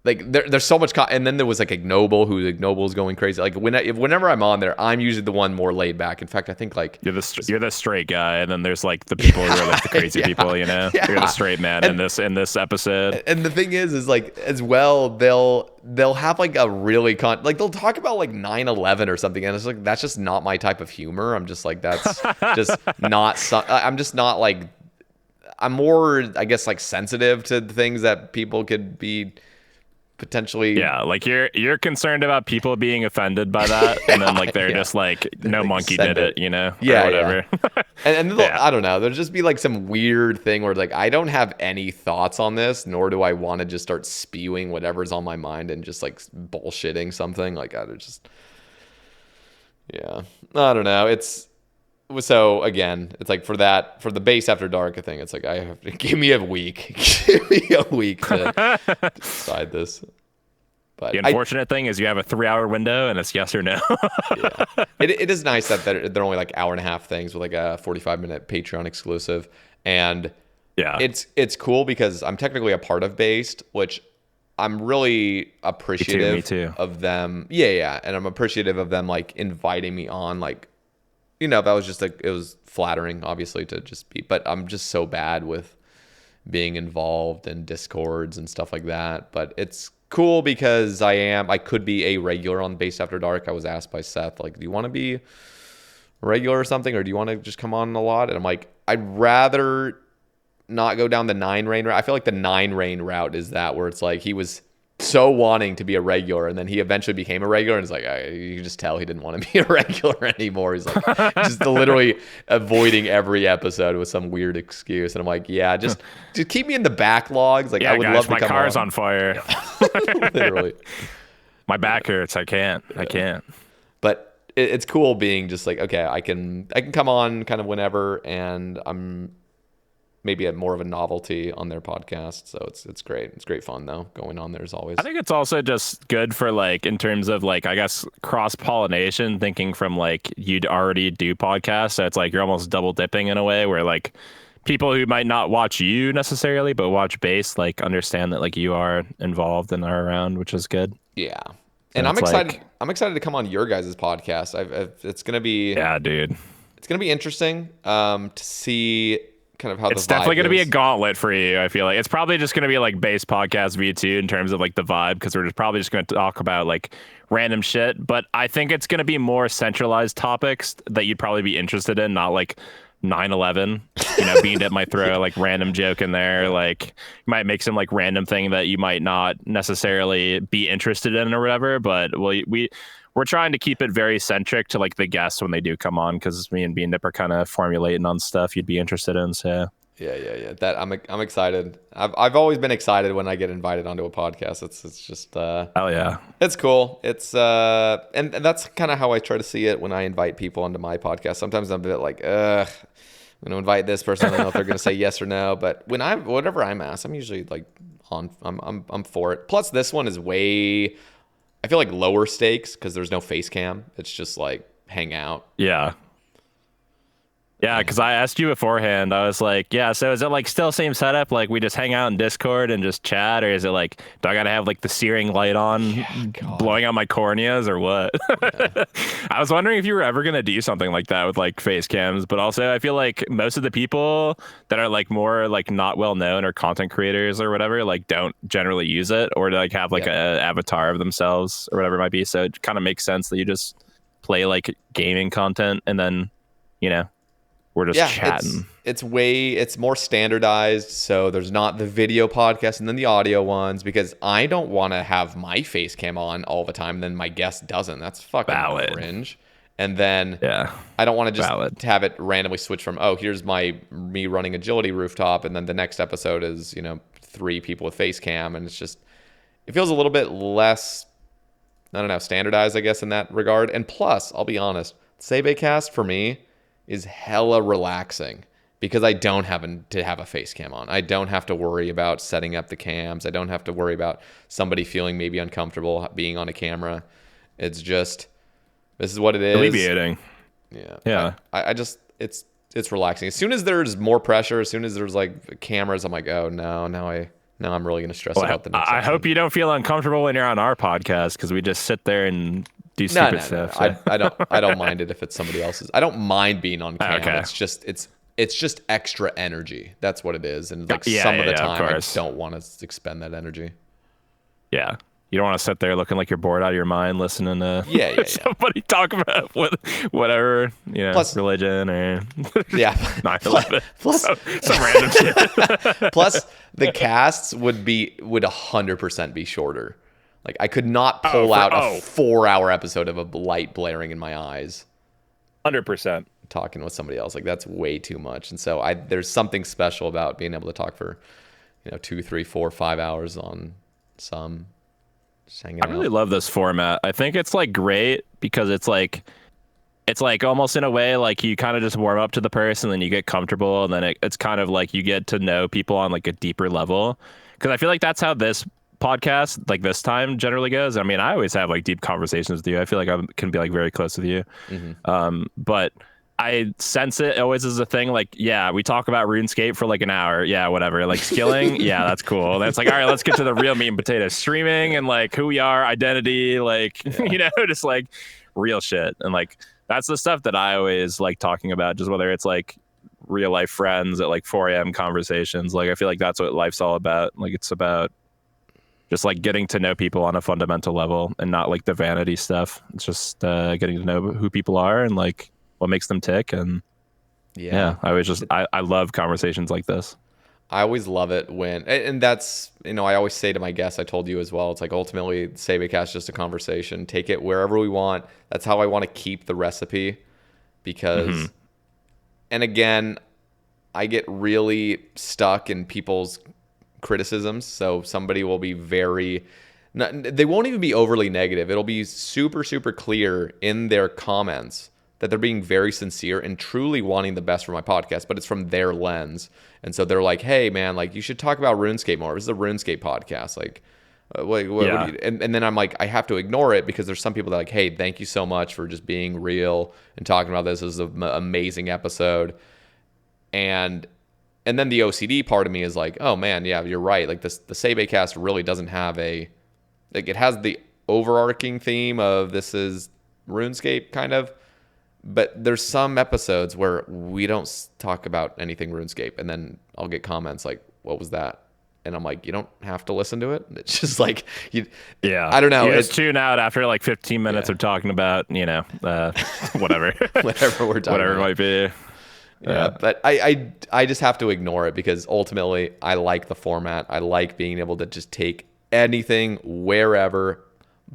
Like there's so much, and then there was like Ignoble, who Ignoble's going crazy. Like whenever I'm on there, I'm usually the one more laid back. In fact, I think like you're the straight guy, and then there's like the people who are like the crazy people. You're the straight man in this episode. And the thing is like as well, they'll have like a really like they'll talk about like 9/11 or something, and it's like that's just not my type of humor. I'm just like that's just not. I'm just not like. I'm more, I guess, like sensitive to things that people could be. Potentially, like you're concerned about people being offended by that, and then like they're just like, no monkey did it, or whatever. And I don't know, there'll just be like some weird thing where like I don't have any thoughts on this, nor do I want to just start spewing whatever's on my mind and just like bullshitting something. Like I just, I don't know. It's so again, it's like for the base after dark thing, it's like I have to give me a week to decide this. But the unfortunate thing is you have a 3-hour window and it's yes or no. It is nice that they're only like hour and a half things with like a 45-minute Patreon exclusive, and it's cool because I'm technically a part of Based, which I'm really appreciative of them. And I'm appreciative of them like inviting me on, like. That was just like, it was flattering, obviously, to just be, but I'm just so bad with being involved in Discords and stuff like that. But it's cool because I could be a regular on Based After Dark. I was asked by Seth, like, do you want to be a regular or something, or do you want to just come on a lot? And I'm like, I'd rather not go down the 9 rain route. I feel like the 9 rain route is that where it's like he was so wanting to be a regular, and then he eventually became a regular, and it's like you can just tell he didn't want to be a regular anymore. He's like just literally avoiding every episode with some weird excuse, and I'm like, yeah, just keep me in the backlogs. Like, yeah, I would guys, love to my come car's on. on fire. Literally, my back hurts. I can't. But it's cool being just like, okay, I can come on kind of whenever, and I'm maybe more of a novelty on their podcast. So it's great. It's great fun though, going on there as always. I think it's also just good for like, in terms of like, I guess, cross-pollination, thinking from like you'd already do podcasts. So it's like you're almost double dipping in a way where like people who might not watch you necessarily, but watch Base, like understand that like you are involved and are around, which is good. Yeah. And I'm excited. Like, I'm excited to come on your guys' podcast. It's going to be, yeah, dude, it's going to be interesting to see kind of how it's definitely going to be a gauntlet for you. I feel like it's probably just going to be like Base Podcast V2 in terms of like the vibe, because we're probably just going to talk about like random shit. But I think it's going to be more centralized topics that you'd probably be interested in, not like 9/11. You know, Bean might throw like random joke in there, like you might make some like random thing that you might not necessarily be interested in or whatever. But we're trying to keep it very centric to like the guests when they do come on, because me and Bean Dip are kind of formulating on stuff you'd be interested in. So yeah. That I'm excited. I've always been excited when I get invited onto a podcast. It's just hell yeah, it's cool. It's and that's kind of how I try to see it when I invite people onto my podcast. Sometimes I'm a bit like, I'm gonna invite this person. I don't know if they're gonna say yes or no. But whatever I'm asked, I'm usually like I'm for it. Plus, this one is way, I feel like, lower stakes because there's no face cam. It's just like hang out. Yeah, because I asked you beforehand. I was like, yeah, so is it like still same setup? Like we just hang out in Discord and just chat? Or is it like, do I got to have like the searing light on blowing out my corneas or what? Yeah. I was wondering if you were ever going to do something like that with like face cams. But also I feel like most of the people that are like more like not well known or content creators or whatever, like don't generally use it, or like have like a avatar of themselves or whatever it might be. So it kind of makes sense that you just play like gaming content and then, you know, we're just chatting. It's more standardized, so there's not the video podcast and then the audio ones, because I don't want to have my face cam on all the time and then my guest doesn't. That's fucking cringe. And then I don't want to just have it randomly switch from, here's me running agility rooftop, and then the next episode is, 3 people with face cam, and it feels a little bit less, I don't know, standardized, I guess, in that regard. And plus, I'll be honest, Sae Bae cast for me is hella relaxing because I don't have to have a face cam on. I don't have to worry about setting up the cams. I don't have to worry about somebody feeling maybe uncomfortable being on a camera. It's just, this is what it is. Alleviating. Yeah. I just, it's relaxing. As soon as there's more pressure, as soon as there's like cameras, I'm like, oh no, now I'm really going to stress about the next I episode. hope you don't feel uncomfortable when you're on our podcast, because we just sit there and do stupid stuff. So. I don't mind it if it's somebody else's. I don't mind being on camera. Okay. It's just extra energy. That's what it is. And like some of the time I don't want to expend that energy. Yeah. You don't want to sit there looking like you're bored out of your mind listening to somebody talk about whatever, plus, religion or 9/11. Plus some random shit. Plus the casts would 100% be shorter. Like I could not pull out a 4-hour episode of a light blaring in my eyes. 100%. Talking with somebody else, like that's way too much. And so there's something special about being able to talk for 2, 3, 4, 5 hours on some. I really love this format. I think it's like great because it's like almost in a way like you kind of just warm up to the person, then you get comfortable, and then it's kind of like you get to know people on like a deeper level. Because I feel like that's how this podcast like this time generally goes. I mean, I always have like deep conversations with you. I feel like I can be like very close with you. Mm-hmm. But I sense it always as a thing. Like, yeah, we talk about RuneScape for like an hour. Yeah, whatever. Like skilling. Yeah, that's cool. That's like, all right, let's get to the real meat and potatoes. Streaming and like who we are, identity, like, just like real shit. And like, that's the stuff that I always like talking about, just whether it's like real life friends at like 4 a.m. conversations. Like I feel like that's what life's all about. Like it's about just like getting to know people on a fundamental level and not like the vanity stuff. It's just getting to know who people are and like what makes them tick. And yeah, I love conversations like this. I always love it when, and that's, I always say to my guests, I told you as well, it's like ultimately Sae Bae is just a conversation. Take it wherever we want. That's how I want to keep the recipe because, and again, I get really stuck in people's criticisms. So somebody will be they won't even be overly negative. It'll be super, super clear in their comments that they're being very sincere and truly wanting the best for my podcast, but it's from their lens. And so they're like, hey, man, like you should talk about RuneScape more. This is a RuneScape podcast. Like, what do you, and then I'm like, I have to ignore it because there's some people that are like, hey, thank you so much for just being real and talking about this. This is an amazing episode. And then the OCD part of me is like, oh man, yeah, you're right. Like the Sae Bae cast really doesn't have it has the overarching theme of this is RuneScape kind of, but there's some episodes where we don't talk about anything RuneScape, and then I'll get comments like, what was that? And I'm like, you don't have to listen to it. It's just like, I don't know. You just tune out after like 15 minutes of talking about, whatever. Whatever we're talking whatever about. It might be. Yeah, but I just have to ignore it because ultimately I like the format. I like being able to just take anything wherever,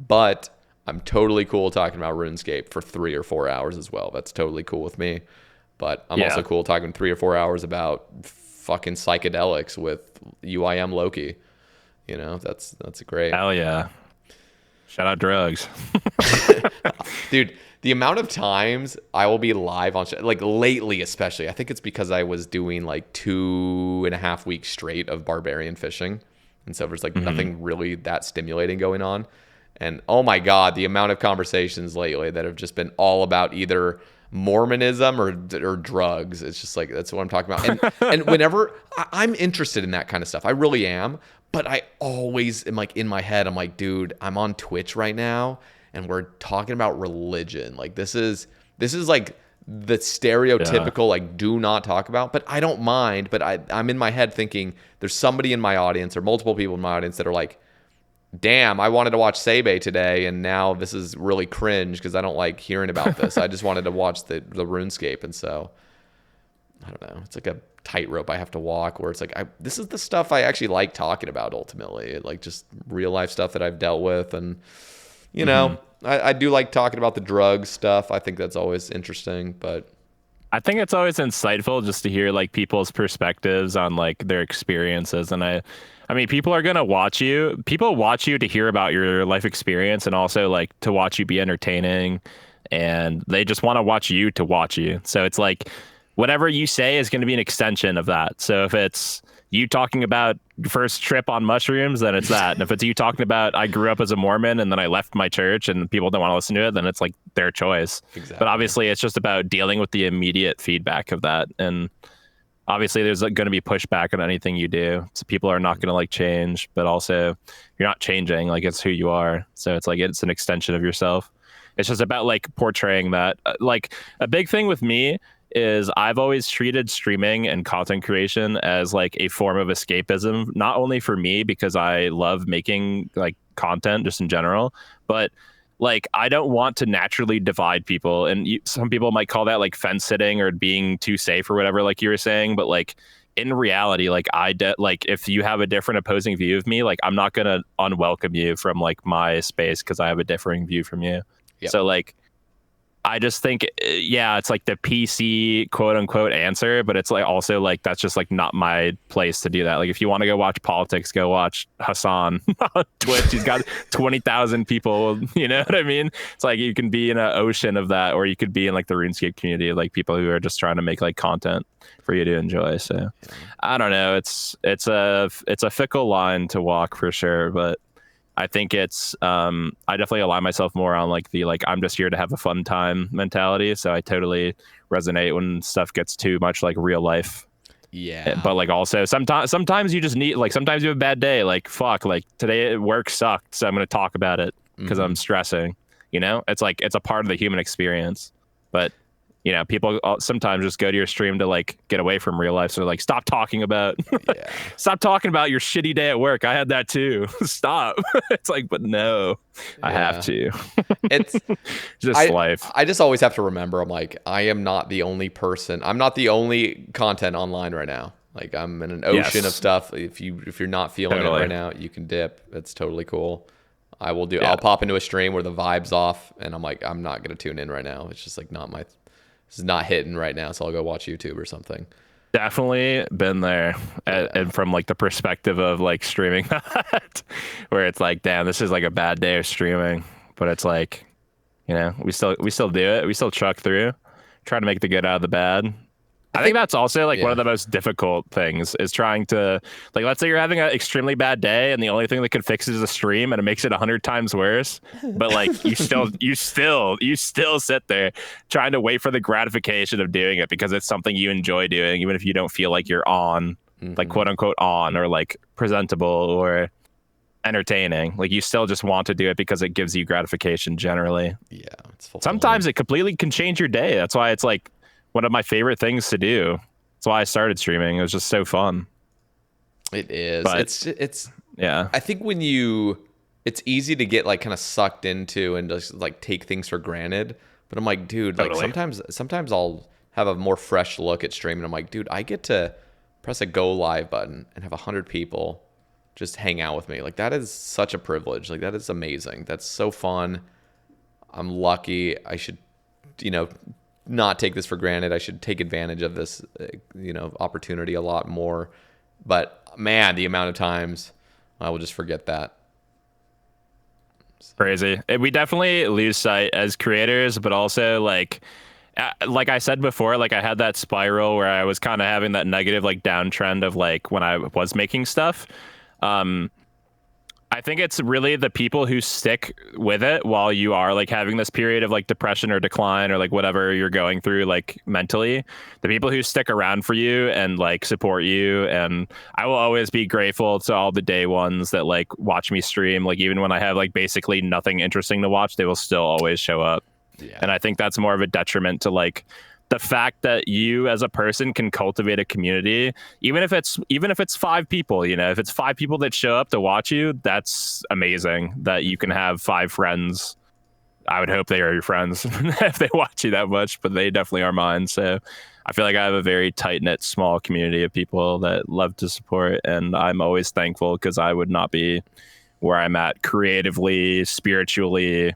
but I'm totally cool talking about RuneScape for 3 or 4 hours as well. That's totally cool with me. But I'm also cool talking 3 or 4 hours about fucking psychedelics with UIM Loki. That's great. Hell yeah. Shout out drugs. Dude, the amount of times I will be live on like lately, especially, I think it's because I was doing like 2.5 weeks straight of barbarian fishing. And so there's like nothing really that stimulating going on. And oh my God, the amount of conversations lately that have just been all about either Mormonism or drugs. It's just like, that's what I'm talking about. And whenever I'm interested in that kind of stuff, I really am. But I always am like in my head, I'm like, dude, I'm on Twitch right now and we're talking about religion. Like this is like the stereotypical, like do not talk about, but I don't mind. But I'm in my head thinking there's somebody in my audience or multiple people in my audience that are like, damn, I wanted to watch Sae Bae today, and now this is really cringe because I don't like hearing about this. I just wanted to watch the RuneScape, and so I don't know. It's like a tightrope I have to walk where it's like this is the stuff I actually like talking about ultimately, like just real life stuff that I've dealt with, and I do like talking about the drug stuff. I think that's always interesting, but I think it's always insightful just to hear like people's perspectives on like their experiences. And I mean, people are going to watch you. People watch you to hear about your life experience and also like to watch you be entertaining. And they just want to watch you to watch you. So it's like whatever you say is going to be an extension of that. So if it's you talking about your first trip on mushrooms, then it's that. And if it's you talking about I grew up as a Mormon and then I left my church and people don't want to listen to it, then it's like their choice. Exactly. But obviously it's just about dealing with the immediate feedback of that. And obviously there's going to be pushback on anything you do. So people are not going to like change, but also you're not changing. Like it's who you are. So it's like it's an extension of yourself. It's just about like portraying that. Like a big thing with me is I've always treated streaming and content creation as like a form of escapism, not only for me because I love making like content just in general, but like I don't want to naturally divide people. And some people might call that like fence sitting or being too safe or whatever, like you were saying. But like in reality, like like if you have a different opposing view of me, like I'm not gonna unwelcome you from like my space because I have a differing view from you. Yep. So like I just think, yeah, it's like the PC quote unquote answer, but it's like also like that's just like not my place to do that. Like if you want to go watch politics, go watch Hassan on Twitch. He's got 20,000 people. You know what I mean? It's like you can be in an ocean of that, or you could be in like the RuneScape community, like people who are just trying to make like content for you to enjoy. So I don't know. It's a fickle line to walk for sure, but I think it's I definitely align myself more on like the like I'm just here to have a fun time mentality. So I totally resonate when stuff gets too much like real life. Yeah. But like also sometimes you just need like sometimes you have a bad day. Like fuck, like today work sucked, so I'm gonna talk about it because I'm stressing. You know, it's like it's a part of the human experience. But people sometimes just go to your stream to like get away from real life. So they're like, stop talking about Yeah. stop talking about your shitty day at work. I had that too. Stop. It's like, but no, I have to. It's just life. I just always have to remember, I'm like, I am not the only person. I'm not the only content online right now. Like, I'm in an ocean of stuff. If you're not feeling it right now, you can dip. It's totally cool. I'll pop into a stream where the vibe's off and I'm like, I'm not gonna tune in right now. It's just like this is not hitting right now, so I'll go watch YouTube or something. Definitely been there. And from like the perspective of like streaming that, where it's like, damn, this is like a bad day of streaming. But it's like, we still do it. We still truck through, try to make the good out of the bad. I think that's also like one of the most difficult things is trying to, like, let's say you're having an extremely bad day and the only thing that can fix it is a stream and it makes it 100 times worse. But like you still sit there trying to wait for the gratification of doing it because it's something you enjoy doing, even if you don't feel like you're on, like quote unquote on or like presentable or entertaining. Like you still just want to do it because it gives you gratification generally. Yeah. Sometimes it completely can change your day. That's why it's like one of my favorite things to do. That's why I started streaming. It was just so fun. It is. But it's yeah. I think it's easy to get like kind of sucked into and just like take things for granted. But I'm like, dude, like sometimes I'll have a more fresh look at streaming. I'm like, dude, I get to press a go live button and have 100 people just hang out with me. Like that is such a privilege. Like that is amazing. That's so fun. I'm lucky. I should, not take this for granted. I should take advantage of this, opportunity a lot more. But man, the amount of times I will just forget that. Crazy. We definitely lose sight as creators, but also like I said before, like I had that spiral where I was kind of having that negative like downtrend of like when I was making stuff. I think it's really the people who stick with it while you are like having this period of like depression or decline or like whatever you're going through like mentally, the people who stick around for you and like support you. And I will always be grateful to all the day ones that like watch me stream. Like even when I have like basically nothing interesting to watch, they will still always show up. Yeah. And I think that's more of a detriment to like the fact that you as a person can cultivate a community, even if it's 5 people, if it's 5 people that show up to watch you, that's amazing that you can have 5 friends. I would hope they are your friends if they watch you that much, but they definitely are mine. So I feel like I have a very tight knit, small community of people that love to support. And I'm always thankful because I would not be where I'm at creatively, spiritually,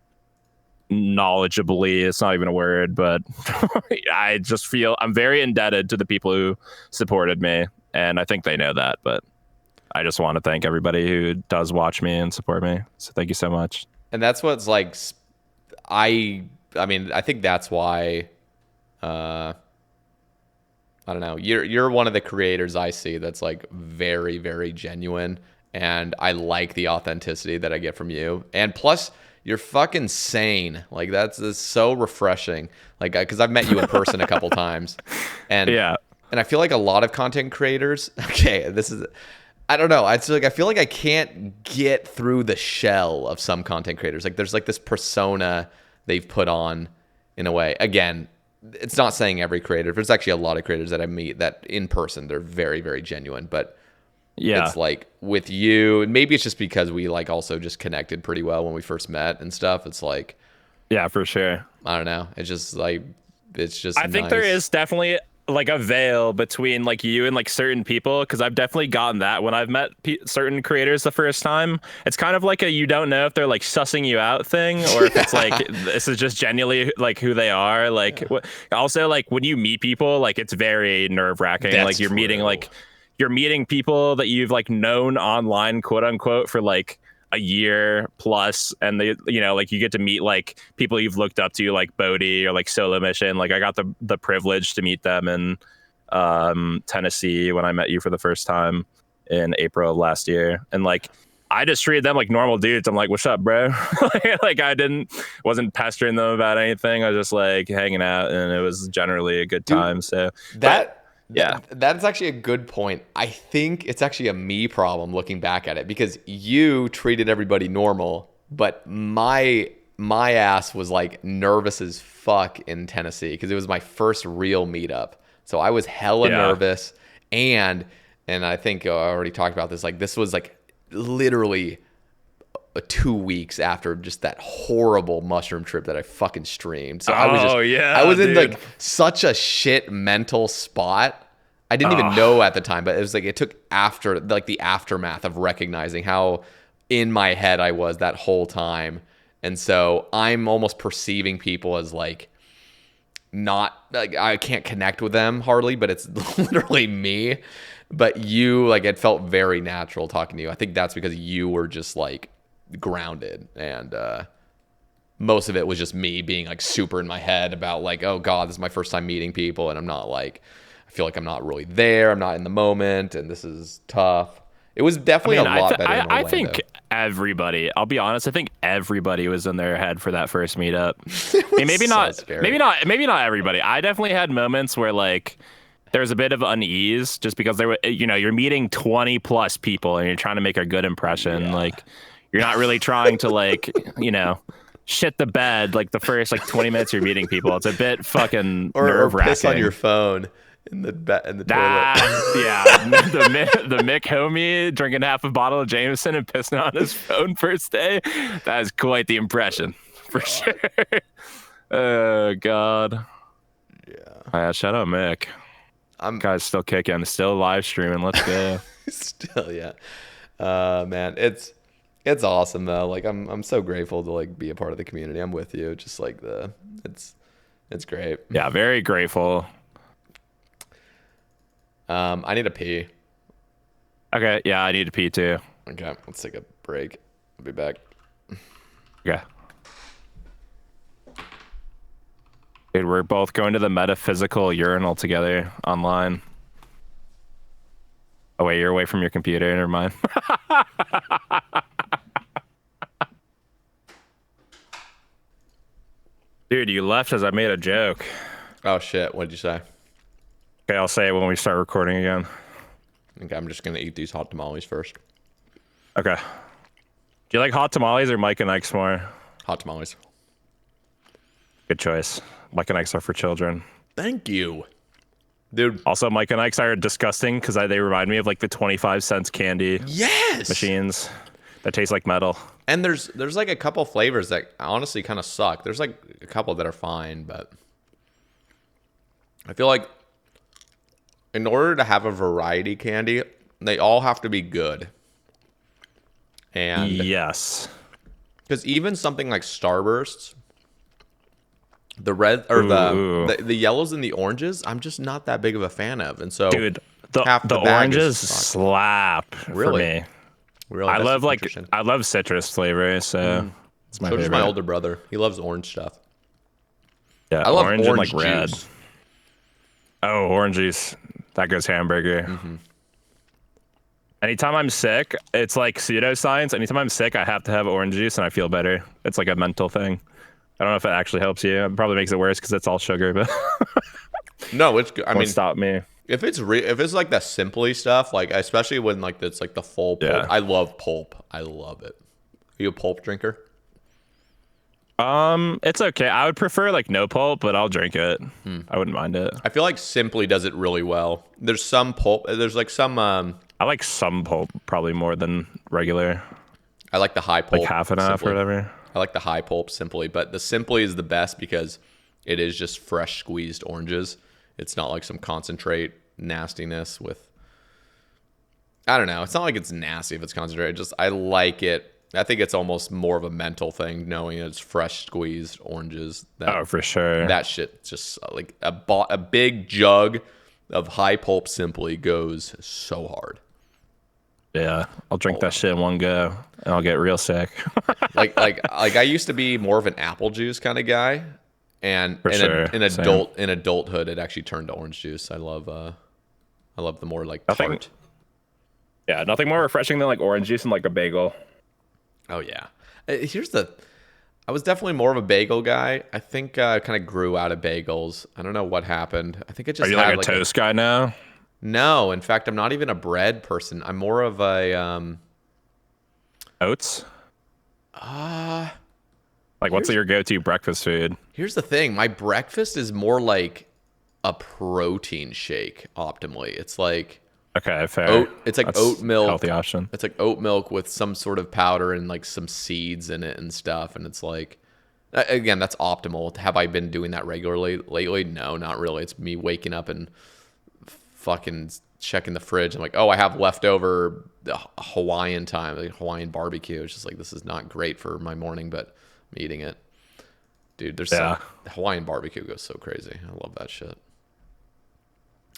knowledgeably. It's not even a word, but I just feel I'm very indebted to the people who supported me, and I think they know that. But I just want to thank everybody who does watch me and support me. So thank you so much. And that's what's like, I think that's why I don't know, you're one of the creators I see that's like very, very genuine, and I like the authenticity that I get from you. And plus, you're fucking sane. Like that's so refreshing. Like, because I've met you in person a couple times, and I feel like a lot of content creators. Okay, I don't know. I feel like I can't get through the shell of some content creators. Like there's like this persona they've put on in a way. Again, it's not saying every creator. There's actually a lot of creators that I meet that in person they're very, very genuine, but. Yeah, it's like with you, and maybe it's just because we like also just connected pretty well when we first met and stuff. It's like, yeah, for sure. I don't know. It's just like, I think there is definitely like a veil between like you and like certain people, because I've definitely gotten that when I've met certain creators the first time. It's kind of like you don't know if they're like sussing you out thing, or if it's like this is just genuinely like who they are. Like also like when you meet people, like it's very nerve wracking. Like you're meeting people that you've like known online, quote unquote, for like a year plus, and they, like you get to meet like people you've looked up to, like Bodhi or like Solo Mission. Like I got the privilege to meet them in Tennessee when I met you for the first time in April of last year, and like I just treated them like normal dudes. I'm like, what's up, bro? Like I wasn't pestering them about anything. I was just like hanging out, and it was generally a good time. So that's actually a good point. I think it's actually a me problem looking back at it, because you treated everybody normal, but my my ass was like nervous as fuck in Tennessee because it was my first real meetup. So I was hella nervous, and I think I already talked about this. Like this was like literally 2 weeks after just that horrible mushroom trip that I fucking streamed. So I was in like such a shit mental spot. I didn't even know at the time, but it was like it took after like the aftermath of recognizing how in my head I was that whole time. And so I'm almost perceiving people as like not like I can't connect with them hardly, but it's literally me. But you, like, it felt very natural talking to you. I think that's because you were just like grounded, and most of it was just me being like super in my head about like, oh God, this is my first time meeting people, and I'm not like, I feel like I'm not really there. I'm not in the moment, and this is tough. It was definitely a lot better in Orlando. I think everybody, I'll be honest, I think everybody was in their head for that first meetup. I mean, maybe not everybody. I definitely had moments where like there's a bit of unease just because there were, you know, you're meeting 20 plus people and you're trying to make a good impression. Yeah. Like you're not really trying to like, you know, shit the bed like the first like 20 minutes you're meeting people. It's a bit fucking nerve-wracking. Or piss on your phone. In the toilet. Yeah, the Mick homie drinking half a bottle of Jameson and pissing on his phone first day. That is quite the impression, for sure. Oh God. Yeah. Shout out Mick. Guy's still kicking, still live streaming. Let's go. Still, yeah. Man, it's awesome though. Like I'm so grateful to like be a part of the community. I'm with you. Just like it's great. Yeah, very grateful. I need to pee. Okay, yeah, I need to pee too. Okay, let's take a break. I'll be back. Okay. Dude, we're both going to the metaphysical urinal together online. Oh wait, you're away from your computer. Never mind. Dude, you left as I made a joke. Oh shit, what did you say? Okay, I'll say it when we start recording again. Okay, I'm just gonna eat these hot tamales first. Okay. Do you like hot tamales or Mike and Ike's more? Hot tamales. Good choice. Mike and Ike's are for children. Thank you. Dude. Also, Mike and Ike's are disgusting because they remind me of like the 25 cents candy machines that taste like metal. And there's like a couple flavors that honestly kind of suck. There's like a couple that are fine, but I feel like in order to have a variety candy, they all have to be good. And yes, because even something like Starbursts, the red or the yellows and the oranges, I'm just not that big of a fan of. And so, dude, the oranges slap for me. Really, I love citrus flavor. So it's my favorite. Does my older brother. He loves orange stuff. Yeah, I love orange and like red. Oh, orange juice. That goes hamburger. Mm-hmm. Anytime I'm sick, it's like pseudoscience. Anytime I'm sick, I have to have orange juice and I feel better. It's like a mental thing. I don't know if it actually helps you. It probably makes it worse because it's all sugar, but no, it's good. I mean, stop me. If it's like the Simply stuff, like especially when like it's like the full pulp. Yeah. I love pulp. I love it. Are you a pulp drinker? It's okay. I would prefer like no pulp, but I'll drink it. I wouldn't mind it. I feel like Simply does it really well. There's some pulp. There's like some. I like some pulp probably more than regular. I like the high pulp. Like half and half or whatever. I like the high pulp Simply, but the Simply is the best because it is just fresh squeezed oranges. It's not like some concentrate nastiness with. I don't know. It's not like it's nasty if it's concentrated. Just I like it. I think it's almost more of a mental thing, knowing it's fresh squeezed oranges. Oh, for sure. That shit just like a big jug of high pulp Simply goes so hard. Yeah, I'll drink that shit in one go, and I'll get real sick. like I used to be more of an apple juice kind of guy, and in adulthood, it actually turned to orange juice. I love the more like tart. Yeah, nothing more refreshing than like orange juice and like a bagel. Oh yeah. I was definitely more of a bagel guy. I think I kind of grew out of bagels. I don't know what happened. I think it just. Are you like a toast guy now? No, in fact, I'm not even a bread person. I'm more of a oats. Like, what's your go-to breakfast food? Here's the thing. My breakfast is more like a protein shake optimally. It's like Okay, fair. it's like That's oat milk. healthy option. It's like oat milk with some sort of powder and like some seeds in it and stuff. And it's like, again, that's optimal. Have I been doing that regularly lately? No, not really. It's me waking up and fucking checking the fridge. I'm like, oh, I have leftover Hawaiian time, like Hawaiian barbecue. It's just like, this is not great for my morning, but I'm eating it. Dude, the Hawaiian barbecue goes so crazy. I love that shit.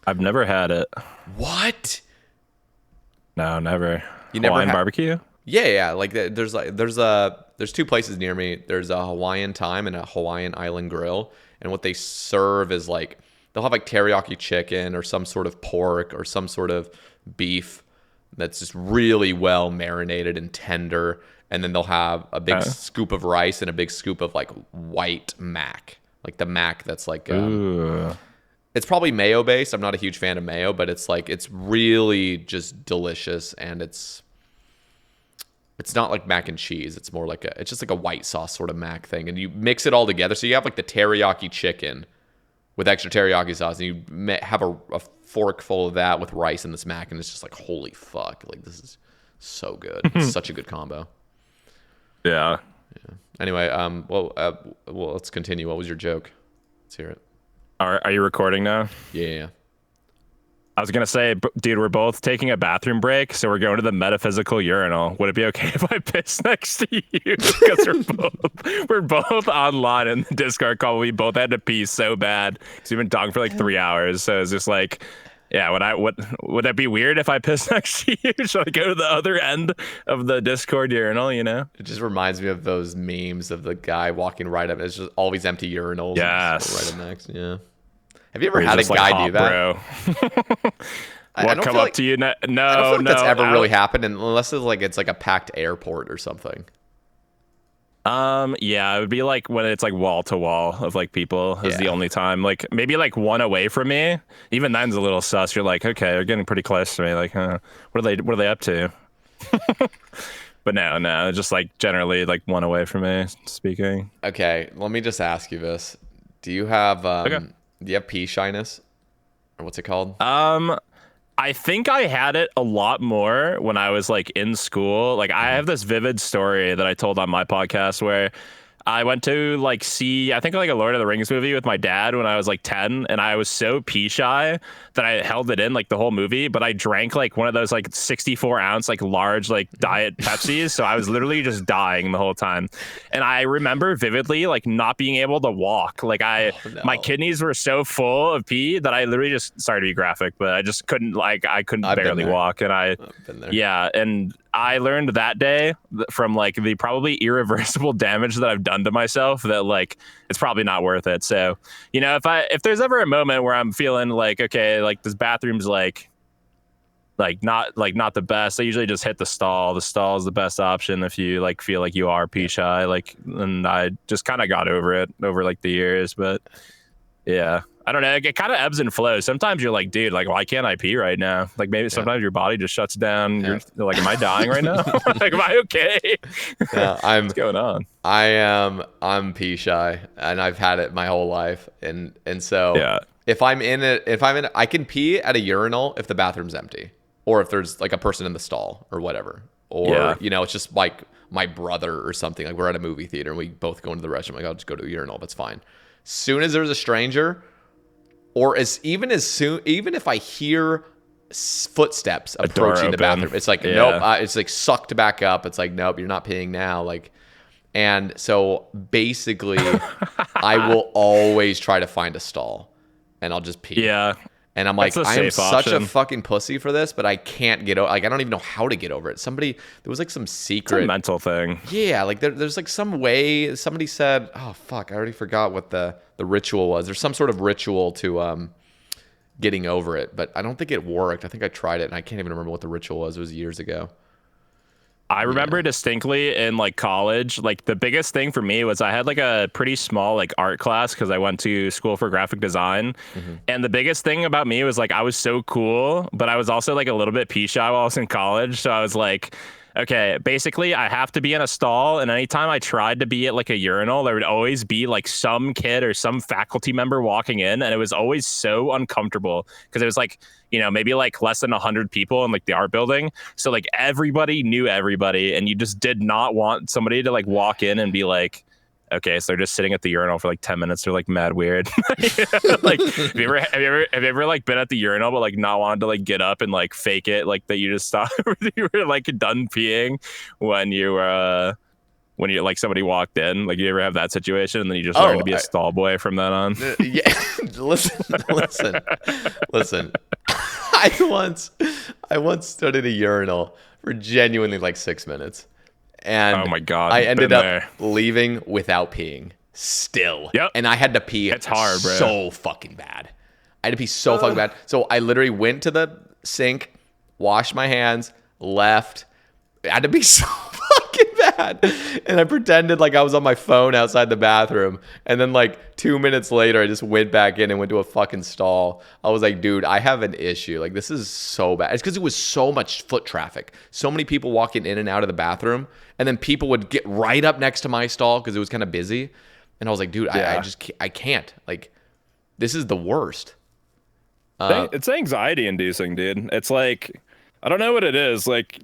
I've never had it. What? No, never. You Hawaiian never barbecue? Yeah. Like there's two places near me. There's a Hawaiian Time and a Hawaiian Island Grill, and what they serve is like they'll have like teriyaki chicken or some sort of pork or some sort of beef that's just really well marinated and tender, and then they'll have a big scoop of rice and a big scoop of like white mac, like the mac that's like it's probably mayo based. I'm not a huge fan of mayo, but it's like it's really just delicious, and it's not like mac and cheese. It's more like it's just like a white sauce sort of mac thing, and you mix it all together. So you have like the teriyaki chicken with extra teriyaki sauce, and you have a fork full of that with rice and this mac, and it's just like, holy fuck, like this is so good. It's such a good combo. Yeah. Anyway, well, let's continue. What was your joke? Let's hear it. Are you recording now? Yeah. I was going to say, dude, we're both taking a bathroom break, so we're going to the metaphysical urinal. Would it be okay if I piss next to you? Because we're both online in the Discord call. We both had to pee so bad. Because we've been talking for like 3 hours. So it's just like, yeah, would that be weird if I piss next to you? Should I go to the other end of the Discord urinal, you know? It just reminds me of those memes of the guy walking right up. It's just all these empty urinals. Yes. Right up next. Yeah. Have you ever had a guy do that? Bro. I don't come feel up like, to you? No, I don't feel like that's ever really happened, unless it's like a packed airport or something. Yeah, it would be like when it's like wall to wall of like people is the only time. Like maybe like one away from me. Even then's a little sus. You're like, okay, they're getting pretty close to me. Like, what are they up to? But no, just like generally like one away from me speaking. Okay, let me just ask you this: Do you have do you have pee shyness, or what's it called? I think I had it a lot more when I was like in school. Like I have this vivid story that I told on my podcast where I went to like see, I think like a Lord of the Rings movie with my dad when I was like 10, and I was so pee shy that I held it in like the whole movie, but I drank like one of those like 64-ounce like large like diet Pepsis, so I was literally just dying the whole time. And I remember vividly like not being able to walk. Like my kidneys were so full of pee that I literally just, sorry to be graphic, but I just couldn't barely walk. And I've been there. Yeah, and I learned that day from like the probably irreversible damage that I've done to myself that like it's probably not worth it. So, you know, if there's ever a moment where I'm feeling like, okay, like this bathroom's like not the best, I usually just hit the stall. The stall is the best option if you like feel like you are pee shy. Like, and I just kind of got over it over like the years, but yeah. I don't know. It kind of ebbs and flows. Sometimes you're like, dude, like, why can't I pee right now? Like, maybe sometimes your body just shuts down. You're like, am I dying right now? Like, am I okay? Yeah, what's going on? I'm pee shy, and I've had it my whole life, and so if I'm in it, I can pee at a urinal if the bathroom's empty, or if there's like a person in the stall or whatever, or you know, it's just like my brother or something. Like we're at a movie theater and we both go into the restroom. Like, I'll just go to the urinal. That's fine. Soon as there's a stranger. Or even if I hear footsteps approaching the bathroom, it's like nope. It's like sucked back up. It's like nope, you're not peeing now. Like, and so basically, I will always try to find a stall, and I'll just pee. Yeah. And I'm like, I am such a fucking pussy for this, but I can't get over. Like, I don't even know how to get over it. There was like some secret. It's a mental thing. Yeah, like there's like some way. Somebody said, oh fuck, I already forgot what the ritual was. There's some sort of ritual to getting over it, but I don't think it worked. I think I tried it, and I can't even remember what the ritual was. It was years ago. I remember distinctly in like college, like the biggest thing for me was I had like a pretty small like art class because I went to school for graphic design. And the biggest thing about me was like I was so cool, but I was also like a little bit pee shy while I was in college. So I was like, Okay, basically, I have to be in a stall, and anytime I tried to be at like a urinal, there would always be like some kid or some faculty member walking in, and it was always so uncomfortable because it was like, maybe like less than 100 people in like the art building. So like everybody knew everybody, and you just did not want somebody to like walk in and be like, okay, so they're just sitting at the urinal for like 10 minutes. They're like mad weird. Like, have you ever like been at the urinal but like not wanted to like get up and like fake it like that you just stopped, you were like done peeing when you like somebody walked in? Like, you ever have that situation and then you just learn to be a stall boy from then on? Yeah, listen. I once stood in a urinal for genuinely like 6 minutes. And oh my God, I ended up leaving without peeing still. Yep. And I had to pee it's hard, bro. So fucking bad. I had to pee so fucking bad. So I literally went to the sink, washed my hands, left. I had to pee so fucking bad. And I pretended like I was on my phone outside the bathroom. And then like 2 minutes later, I just went back in and went to a fucking stall. I was like, dude, I have an issue. Like, this is so bad. It's because it was so much foot traffic. So many people walking in and out of the bathroom. And then people would get right up next to my stall because it was kind of busy. And I was like, dude, yeah. I can't. Like, this is the worst. It's anxiety inducing, dude. It's like, I don't know what it is. Like,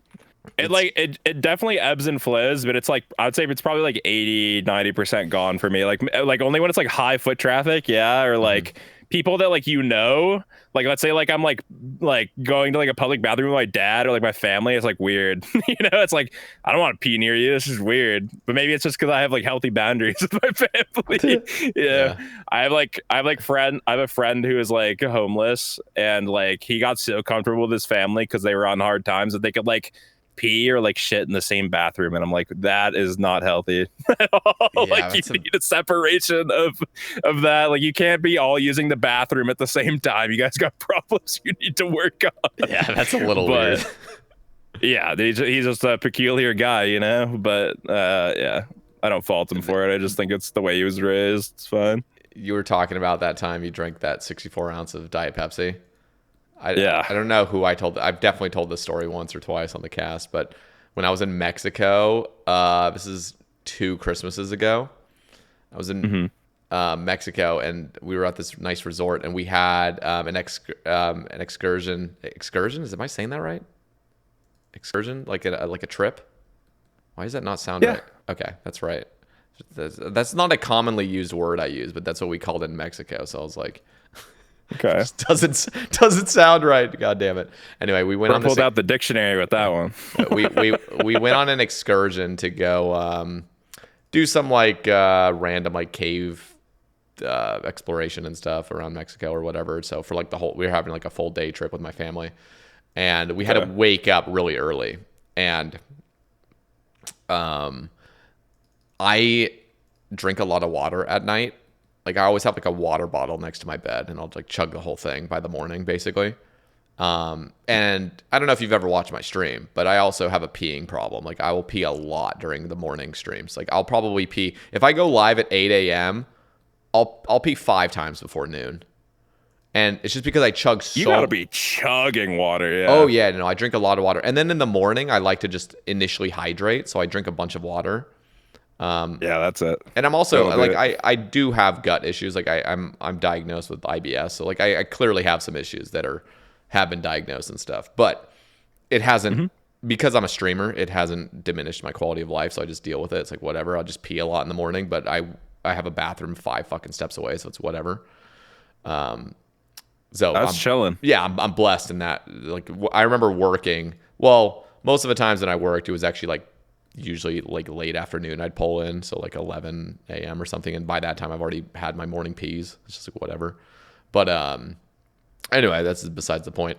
it definitely ebbs and flows, but it's like, I'd say it's probably like 80-90% gone for me. Like only when it's like high foot traffic. Yeah. Or like people that like, like, let's say like I'm like going to like a public bathroom with my dad or like my family. It's like weird. It's like, I don't want to pee near you. This is weird. But maybe it's just because I have like healthy boundaries with my family. Yeah. I have a friend who is like homeless, and like he got so comfortable with his family because they were on hard times that they could like pee or like shit in the same bathroom, and I'm like, that is not healthy at all. Yeah, like, you need a separation of that. Like, you can't be all using the bathroom at the same time. You guys got problems you need to work on. Yeah, that's a little weird. Yeah, he's just a peculiar guy, but yeah, I don't fault him for it. I just think it's the way he was raised. It's fine. You were talking about that time you drank that 64 ounce of Diet Pepsi. I don't know who I told. I've definitely told this story once or twice on the cast, but when I was in Mexico, this is 2 Christmases ago, I was in Mexico, and we were at this nice resort, and we had an excursion. Excursion? Am I saying that right? Excursion, like a trip. Why does that not sound right? Okay, that's right. That's not a commonly used word I use, but that's what we called it in Mexico. So I was like, okay, doesn't sound right. God damn it. Anyway, we went pulled out the dictionary with that one. we went on an excursion to go do some like random like cave exploration and stuff around Mexico or whatever. So for like we were having like a full day trip with my family, and we had to wake up really early. And I drink a lot of water at night. Like, I always have like a water bottle next to my bed, and I'll like chug the whole thing by the morning, basically. And I don't know if you've ever watched my stream, but I also have a peeing problem. Like, I will pee a lot during the morning streams. Like, I'll probably pee if I go live at 8 a.m. I'll pee 5 times before noon, and it's just because I chug so. You gotta be chugging water, yeah. Oh yeah, no, I drink a lot of water, and then in the morning I like to just initially hydrate, so I drink a bunch of water. Yeah, that's it. And I'm also like, I do have gut issues. Like, I'm diagnosed with IBS, so like I clearly have some issues that have been diagnosed and stuff. But it hasn't, because I'm a streamer, it hasn't diminished my quality of life. So I just deal with it. It's like, whatever. I'll just pee a lot in the morning, but I have a bathroom 5 fucking steps away, so it's whatever. So that's chilling. Yeah, I'm blessed in that. Like, I remember working. Well, most of the times that I worked, it was actually like usually like late afternoon. I'd pull in, so like 11 a.m. or something, and by that time I've already had my morning peas. It's just like whatever. But anyway, that's besides the point.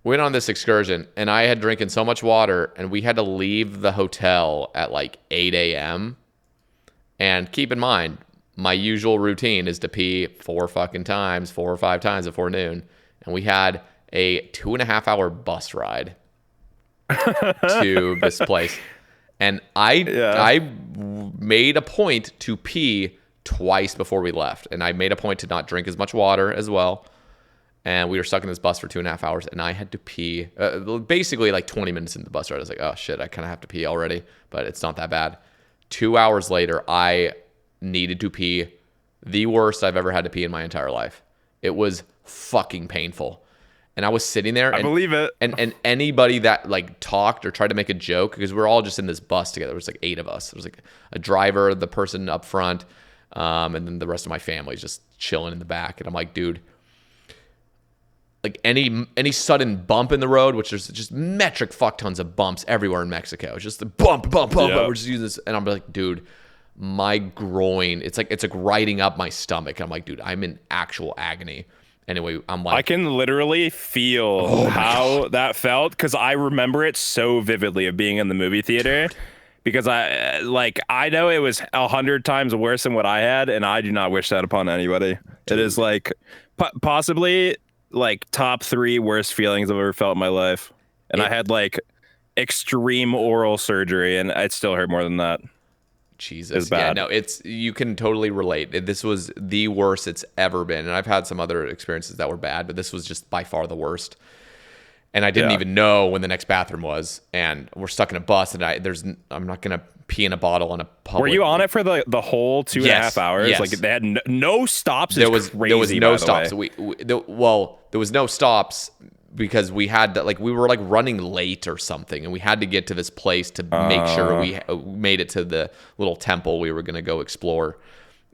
We went on this excursion, and I had drinking so much water, and we had to leave the hotel at like 8 a.m. And keep in mind, my usual routine is to pee 4 or 5 times before noon, and we had a 2.5-hour bus ride to this place. And I made a point to pee twice before we left. And I made a point to not drink as much water as well. and we were stuck in this bus for 2.5 hours, and I had to pee. Basically, like 20 minutes into the bus ride, I was like, oh shit, I kind of have to pee already, but it's not that bad. 2 hours later, I needed to pee. The worst I've ever had to pee in my entire life. It was fucking painful. And I was sitting there. I believe it. And anybody that like talked or tried to make a joke, because we're all just in this bus together. There was like 8 of us. There was like a driver, the person up front, and then the rest of my family is just chilling in the back. And I'm like, dude, like any sudden bump in the road, which there's just metric fuck tons of bumps everywhere in Mexico. It's just the bump. Yep. We're just using this, and I'm like, dude, my groin, it's like riding up my stomach. I'm like, dude, I'm in actual agony. Anyway, I'm like, I can literally feel how that felt, because I remember it so vividly of being in the movie theater, because I know it was 100 times worse than what I had, and I do not wish that upon anybody. Dude. It is like possibly like top 3 worst feelings I've ever felt in my life, and I had like extreme oral surgery, and it still hurt more than that. Jesus. Yeah, no, you can totally relate. This was the worst it's ever been. And I've had some other experiences that were bad, but this was just by far the worst. And I didn't even know when the next bathroom was. And we're stuck in a bus, and I'm not going to pee in a bottle in a public. Were you on it for the whole 2.5 hours? Yes. Like they had no stops. There was no stops. There was no stops because we had to, like, we were like running late or something, and we had to get to this place to make sure we made it to the little temple we were going to go explore,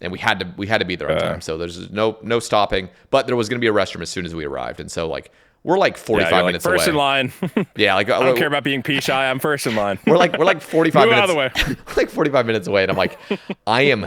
and we had to be there on time. So there's no stopping, but there was going to be a restroom as soon as we arrived, and so like we're like 45 minutes away. First in line. Yeah, like I don't care about being pee shy. I'm first in line. We're like 45 Move minutes out of the way. like 45 minutes away, and I'm like, I am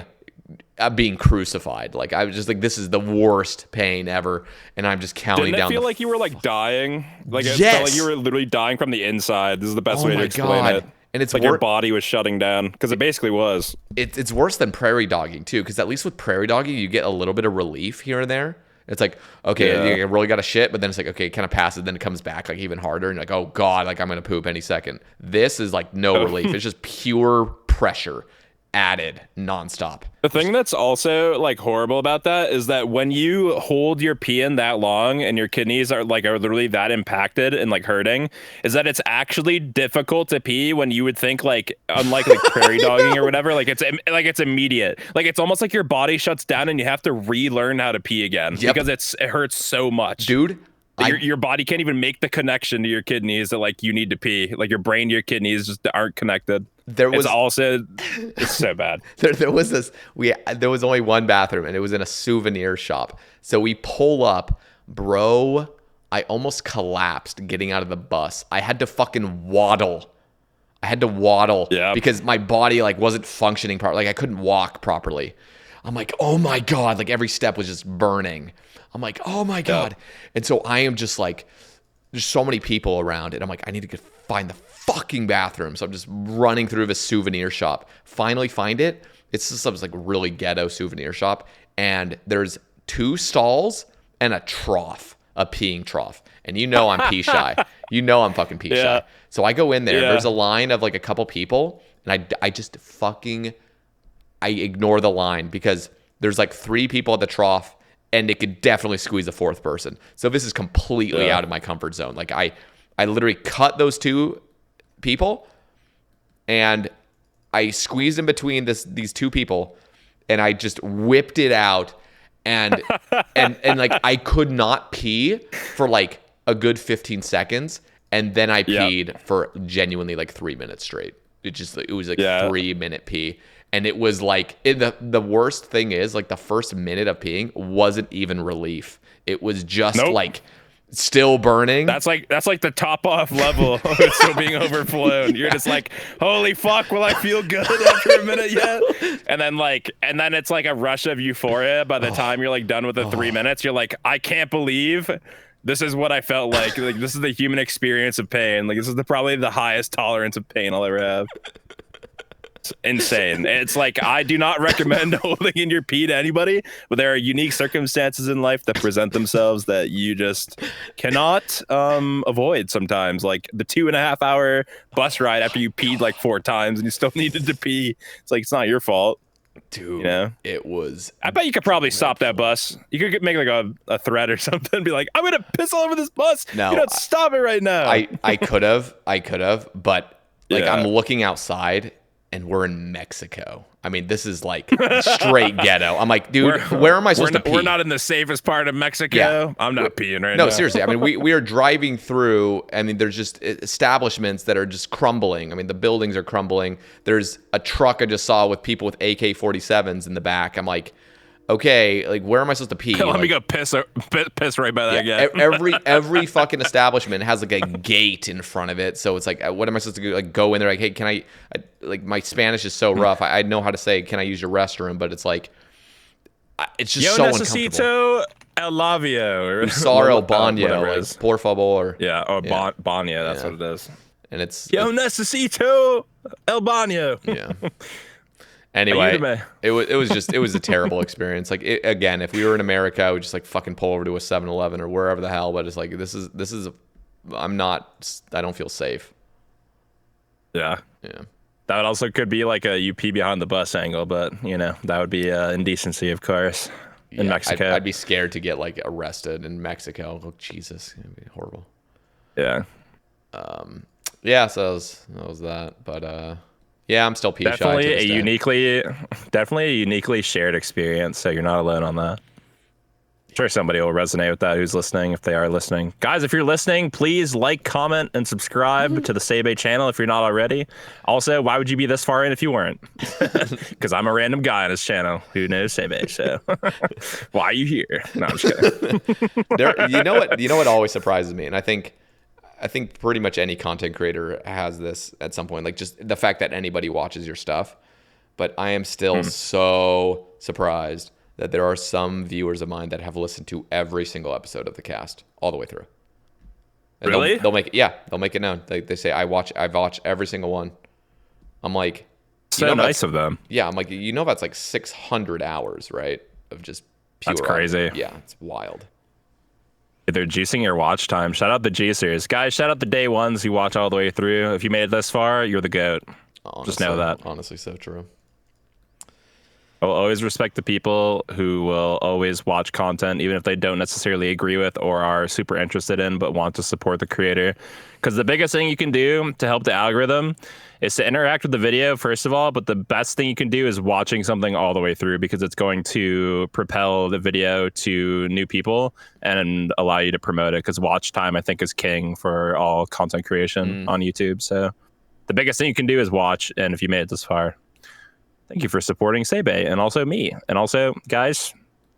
being crucified. Like I was just like, this is the worst pain ever, and I'm just counting down. Didn't it feel like you were like dying? Like it yes. felt like you were literally dying from the inside. This is the best way to explain it. And it's like your body was shutting down, because it basically was. It's worse than prairie dogging too, because at least with prairie dogging you get a little bit of relief here and there. It's like, okay, you really got to shit, but then it's like, okay, it kind of passes, then it comes back like even harder, and you're like, oh god, like I'm gonna poop any second. This is like no relief. It's just pure pressure added nonstop. The thing that's also like horrible about that is that when you hold your pee in that long and your kidneys are literally that impacted and like hurting, is that it's actually difficult to pee when you would think like, unlike like prairie dogging or whatever, like it's immediate. Like it's almost like your body shuts down and you have to relearn how to pee again because it hurts so much. Dude, your body can't even make the connection to your kidneys that like you need to pee. Like your brain to your kidneys just aren't connected. It's so bad. There was only one bathroom, and it was in a souvenir shop. So we pull up, bro. I almost collapsed getting out of the bus. I had to fucking waddle. Because my body like wasn't functioning properly. Like I couldn't walk properly. I'm like, oh my god! Like every step was just burning. I'm like, oh my god! And so I am just like, there's so many people around, and I'm like, I need to find the fucking bathroom. So I'm just running through this souvenir shop. Finally find it. It's just some like really ghetto souvenir shop, and there's 2 stalls and a trough, a peeing trough. And you know I'm pee shy. You know I'm fucking pee shy. So I go in there. There's a line of like a couple people, and I just fucking ignore the line because there's like 3 people at the trough, and it could definitely squeeze a 4th person. So this is completely out of my comfort zone. Like I literally cut those 2 people, and I squeezed in between these 2 people, and I just whipped it out, and and like I could not pee for like a good 15 seconds, and then I peed for genuinely like 3 minutes straight. It was like 3-minute pee. And it was like, the worst thing is like the first minute of peeing wasn't even relief. It was just like still burning. That's like the top off level of it still being overflown. You're just like, holy fuck, will I feel good after a minute yet? And then it's like a rush of euphoria by the time you're like done with the 3 minutes. You're like, I can't believe this is what I felt like. Like this is the human experience of pain. Like this is probably the highest tolerance of pain I'll ever have. Insane. It's like, I do not recommend holding in your pee to anybody, but there are unique circumstances in life that present themselves that you just cannot avoid sometimes. Like the 2.5 hour bus ride after you peed like 4 times and you still needed to pee. It's like, it's not your fault. Dude, You know? it was. I bet you could probably stop that bus. You could make like a thread or something. Be like, I'm gonna piss all over this bus. No, you don't stop it right now. I could have, but like I'm Yeah. looking outside and we're in Mexico. I mean, this is like straight ghetto. I'm like, dude, where am I supposed to pee? We're not in the safest part of Mexico. Yeah. I'm not peeing right now. No, seriously. I mean, we are driving through. I mean, there's just establishments that are just crumbling. I mean, the buildings are crumbling. There's a truck I just saw with people with AK-47s in the back. I'm like, okay, like where am I supposed to pee? Let me Like, go piss right by that guy. every fucking establishment has like a gate in front of it, so it's like, what am I supposed to do? Like go in there, like, hey, can I like my Spanish is so rough. I know how to say, can I use your restroom? But it's like, it's just Yo so necesito el lavio. Usar el baño, whatever it like, is. por favor. Yeah, or Yeah. baño. That's Yeah. what it is. And it's Yo necesito el baño. yeah. Anyway, Ayúdame. it was a terrible experience. Like again, if we were in America, I would just like fucking pull over to a 7-Eleven or wherever the hell. But it's like this is I don't feel safe. Yeah. Yeah. That also could be like a UP behind the bus angle, but you know that would be indecency, of course, in Yeah, Mexico. I'd be scared to get like arrested in Mexico. Oh Jesus, it'd be horrible. Yeah. Yeah, so that was that. But yeah, I'm still pee shy. Definitely to this day. definitely a uniquely shared experience. So you're not alone on that. I'm sure somebody will resonate with that who's listening, if they are listening. Guys, if you're listening, please like, comment, and subscribe to the Sae Bae channel if you're not already. Also, why would you be this far in if you weren't? Because I'm a random guy on this channel who knows Sae Bae, so why are you here? No, I'm just kidding. You know what always surprises me, and I think pretty much any content creator has this at some point, like just the fact that anybody watches your stuff. But I am still so surprised that there are some viewers of mine that have listened to every single episode of the cast all the way through. And Really? They'll make it known. They say I've watched every single one. I'm like, So nice of them. yeah. I'm like, that's like 600 hours, right? Of just pure. That's crazy. Yeah, it's wild. They're juicing your watch time. Shout out the juicers. Guys, shout out the day ones who watch all the way through. If you made it this far, you're the GOAT. Honestly, Just know that. Honestly, so true. I'll always respect the people who will always watch content, even if they don't necessarily agree with or are super interested in, but want to support the creator. Because the biggest thing you can do to help the algorithm is to interact with the video, first of all, but the best thing you can do is watching something all the way through, because it's going to propel the video to new people and allow you to promote it. Because watch time, I think, is king for all content creation on YouTube. So the biggest thing you can do is watch. And if you made it this far, thank you for supporting Sae Bae and also me. And also, guys,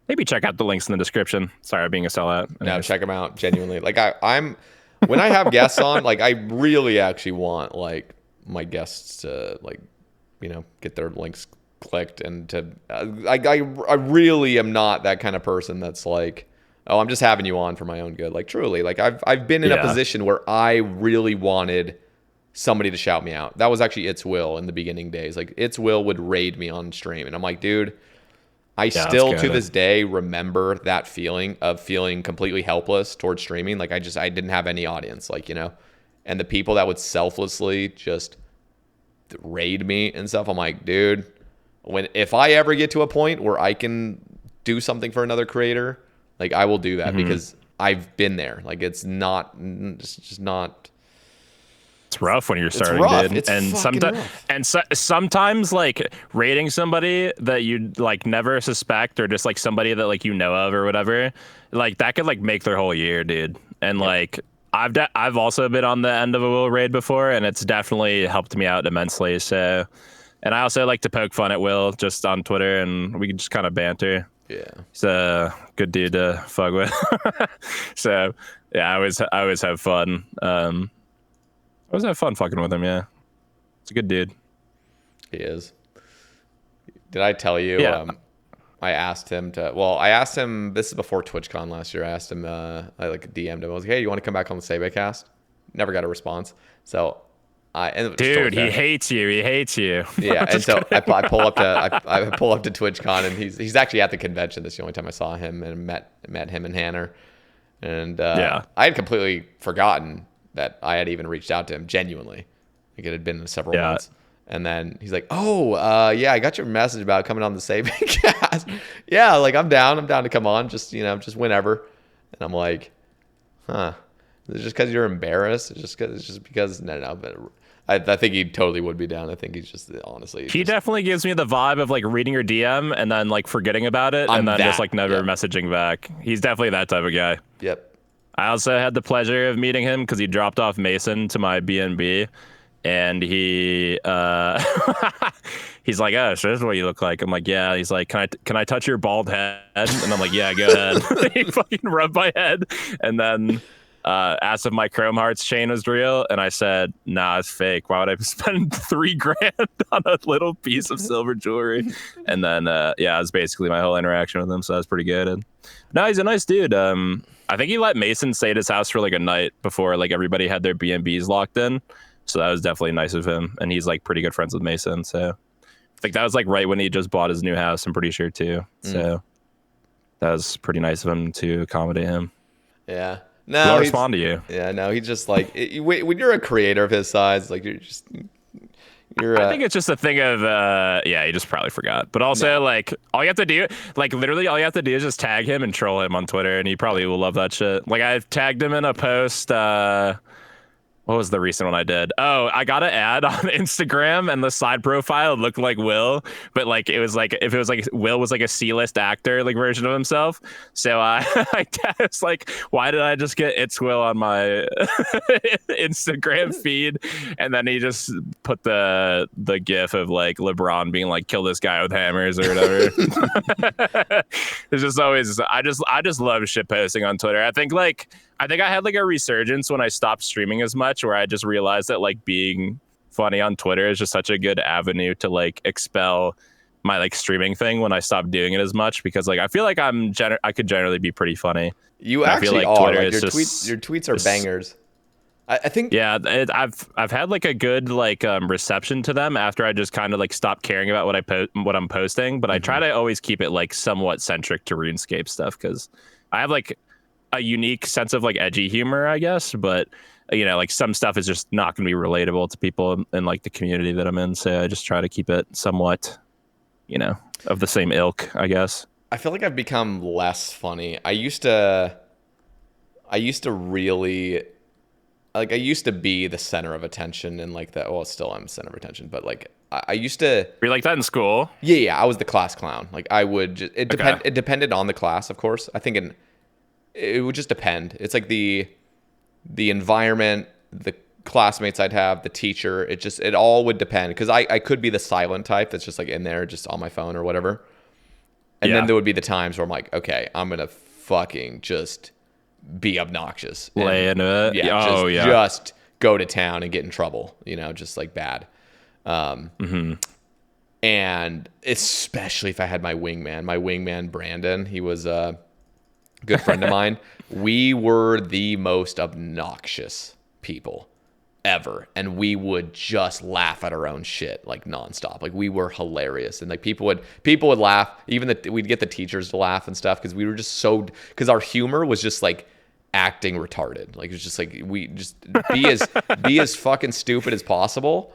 maybe check out the links in the description. Sorry, I'm being a sellout. No, check them out. Genuinely, like I'm when I have guests on, like I really actually want like my guests to like, get their links clicked and to I really am not that kind of person that's like, oh, I'm just having you on for my own good. Like truly, like I've been in a position where I really wanted somebody to shout me out. That was actually Itswill in the beginning days. Like Itswill would raid me on stream, and I'm like, dude, I still to this day remember that feeling of feeling completely helpless towards streaming. Like I didn't have any audience, like, and the people that would selflessly just raid me and stuff. I'm like, dude, if I ever get to a point where I can do something for another creator, like I will do that because I've been there. Like it's just not. It's rough when you're starting, rough. dude. It's and sometimes like rating somebody that you like never suspect, or just like somebody that like of or whatever, like that could like make their whole year, dude. And like I've also been on the end of a Will raid before, and it's definitely helped me out immensely. So, and I also like to poke fun at Will just on Twitter, and we can just kind of banter. Yeah, he's a good dude to fuck with. So yeah, I always have fun. I always have fun fucking with him, yeah. It's a good dude. He is. Did I tell you? Yeah. I asked him, this is before TwitchCon last year. I asked him, I like DM'd him. I was like, hey, you want to come back on the Sae Bae cast? Never got a response. So, dude, he hates you. He hates you. Yeah, and so I pull up to TwitchCon, and he's actually at the convention. That's the only time I saw him and met him and Hanner. And I had completely forgotten that I had even reached out to him genuinely. Like it had been several months. And then he's like, oh, yeah, I got your message about coming on the Sae Bae cast. Yeah, like I'm down to come on, just just whenever. And I'm like, huh? Is it just because you're embarrassed? It's just because no. But I think he totally would be down. I think he's just honestly. He definitely gives me the vibe of like reading your DM and then like forgetting about it and then just like never messaging back. He's definitely that type of guy. Yep. I also had the pleasure of meeting him because he dropped off Mason to my B&B, and he he's like, oh, so this is what you look like. I'm like, yeah. He's like, can I touch your bald head? And I'm like, yeah, go ahead. He fucking rubbed my head, and then asked if my Chrome Hearts chain was real, and I said, nah, it's fake. Why would I spend $3,000 on a little piece of silver jewelry? And then yeah, it was basically my whole interaction with him, so that was pretty good. And no, he's a nice dude. I think he let Mason stay at his house for like a night before like everybody had their B&Bs locked in, so that was definitely nice of him. And he's like pretty good friends with Mason, so I think that was like right when he just bought his new house, I'm pretty sure too. So that was pretty nice of him to accommodate him. Yeah. No, he'll respond to you. Yeah, no, he's just like when you're a creator of his size, like I think it's just a thing of yeah, he just probably forgot. But also like all you have to do, like literally all you have to do is just tag him and troll him on Twitter, and he probably will love that shit. Like I've tagged him in a post. What was the recent one I did? Oh, I got an ad on Instagram, and the side profile looked like Will, but like it was like if it was like Will was like a C-list actor like version of himself. So I was like, why did I just get Itswill on my Instagram feed? And then he just put the gif of like LeBron being like, kill this guy with hammers or whatever. It's just always I just love shit posting on Twitter. I think I had like a resurgence when I stopped streaming as much, where I just realized that like being funny on Twitter is just such a good avenue to like expel my like streaming thing when I stopped doing it as much, because like I feel like I could generally be pretty funny. You actually feel like are. Twitter like, is your tweets are bangers. I think. Yeah, I've had like a good like reception to them after I just kind of like stopped caring about what I'm posting, but I try to always keep it like somewhat centric to RuneScape stuff, because I have like a unique sense of like edgy humor, I guess, but like some stuff is just not going to be relatable to people in like the community that I'm in, so I just try to keep it somewhat of the same ilk, I guess. I feel like I've become less funny. I used to really like I used to be the center of attention, and like that. Well, still I'm the center of attention, but like I used to. Were you like that in school? Yeah, I was the class clown. Like I would just it depended on the class, of course. I think it would just depend. It's like the environment, the classmates I'd have, the teacher. It all would depend, because I could be the silent type that's just like in there, just on my phone or whatever. And then there would be the times where I'm like, okay, I'm gonna fucking just be obnoxious, lay into it. Yeah, just go to town and get in trouble. Just like bad. And especially if I had my wingman Brandon. He was good friend of mine. We were the most obnoxious people ever, and we would just laugh at our own shit like nonstop. Like we were hilarious, and like people would laugh. Even we'd get the teachers to laugh and stuff, because we were just because our humor was just like acting retarded. Like it was just like we just be as fucking stupid as possible,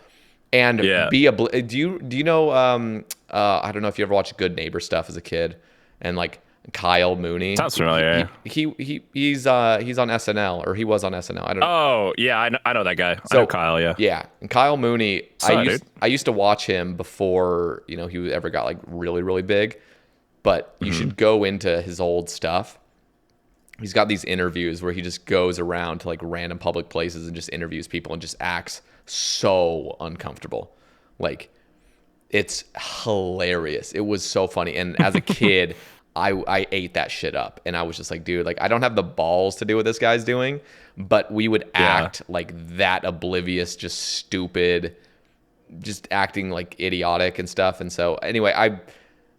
and be a. Do you know? I don't know if you ever watched Good Neighbor stuff as a kid, and like. Kyle Mooney. Sounds familiar. He's on SNL, or he was on SNL. I don't know. Oh yeah, I know that guy. I know Kyle. Yeah. And Kyle Mooney. I used to watch him before he ever got like really really big. But you should go into his old stuff. He's got these interviews where he just goes around to like random public places and just interviews people and just acts so uncomfortable. Like it's hilarious. It was so funny. And as a kid. I ate that shit up, and I was just like, dude, like I don't have the balls to do what this guy's doing, but we would act like that oblivious, just stupid, just acting like idiotic and stuff. And so anyway,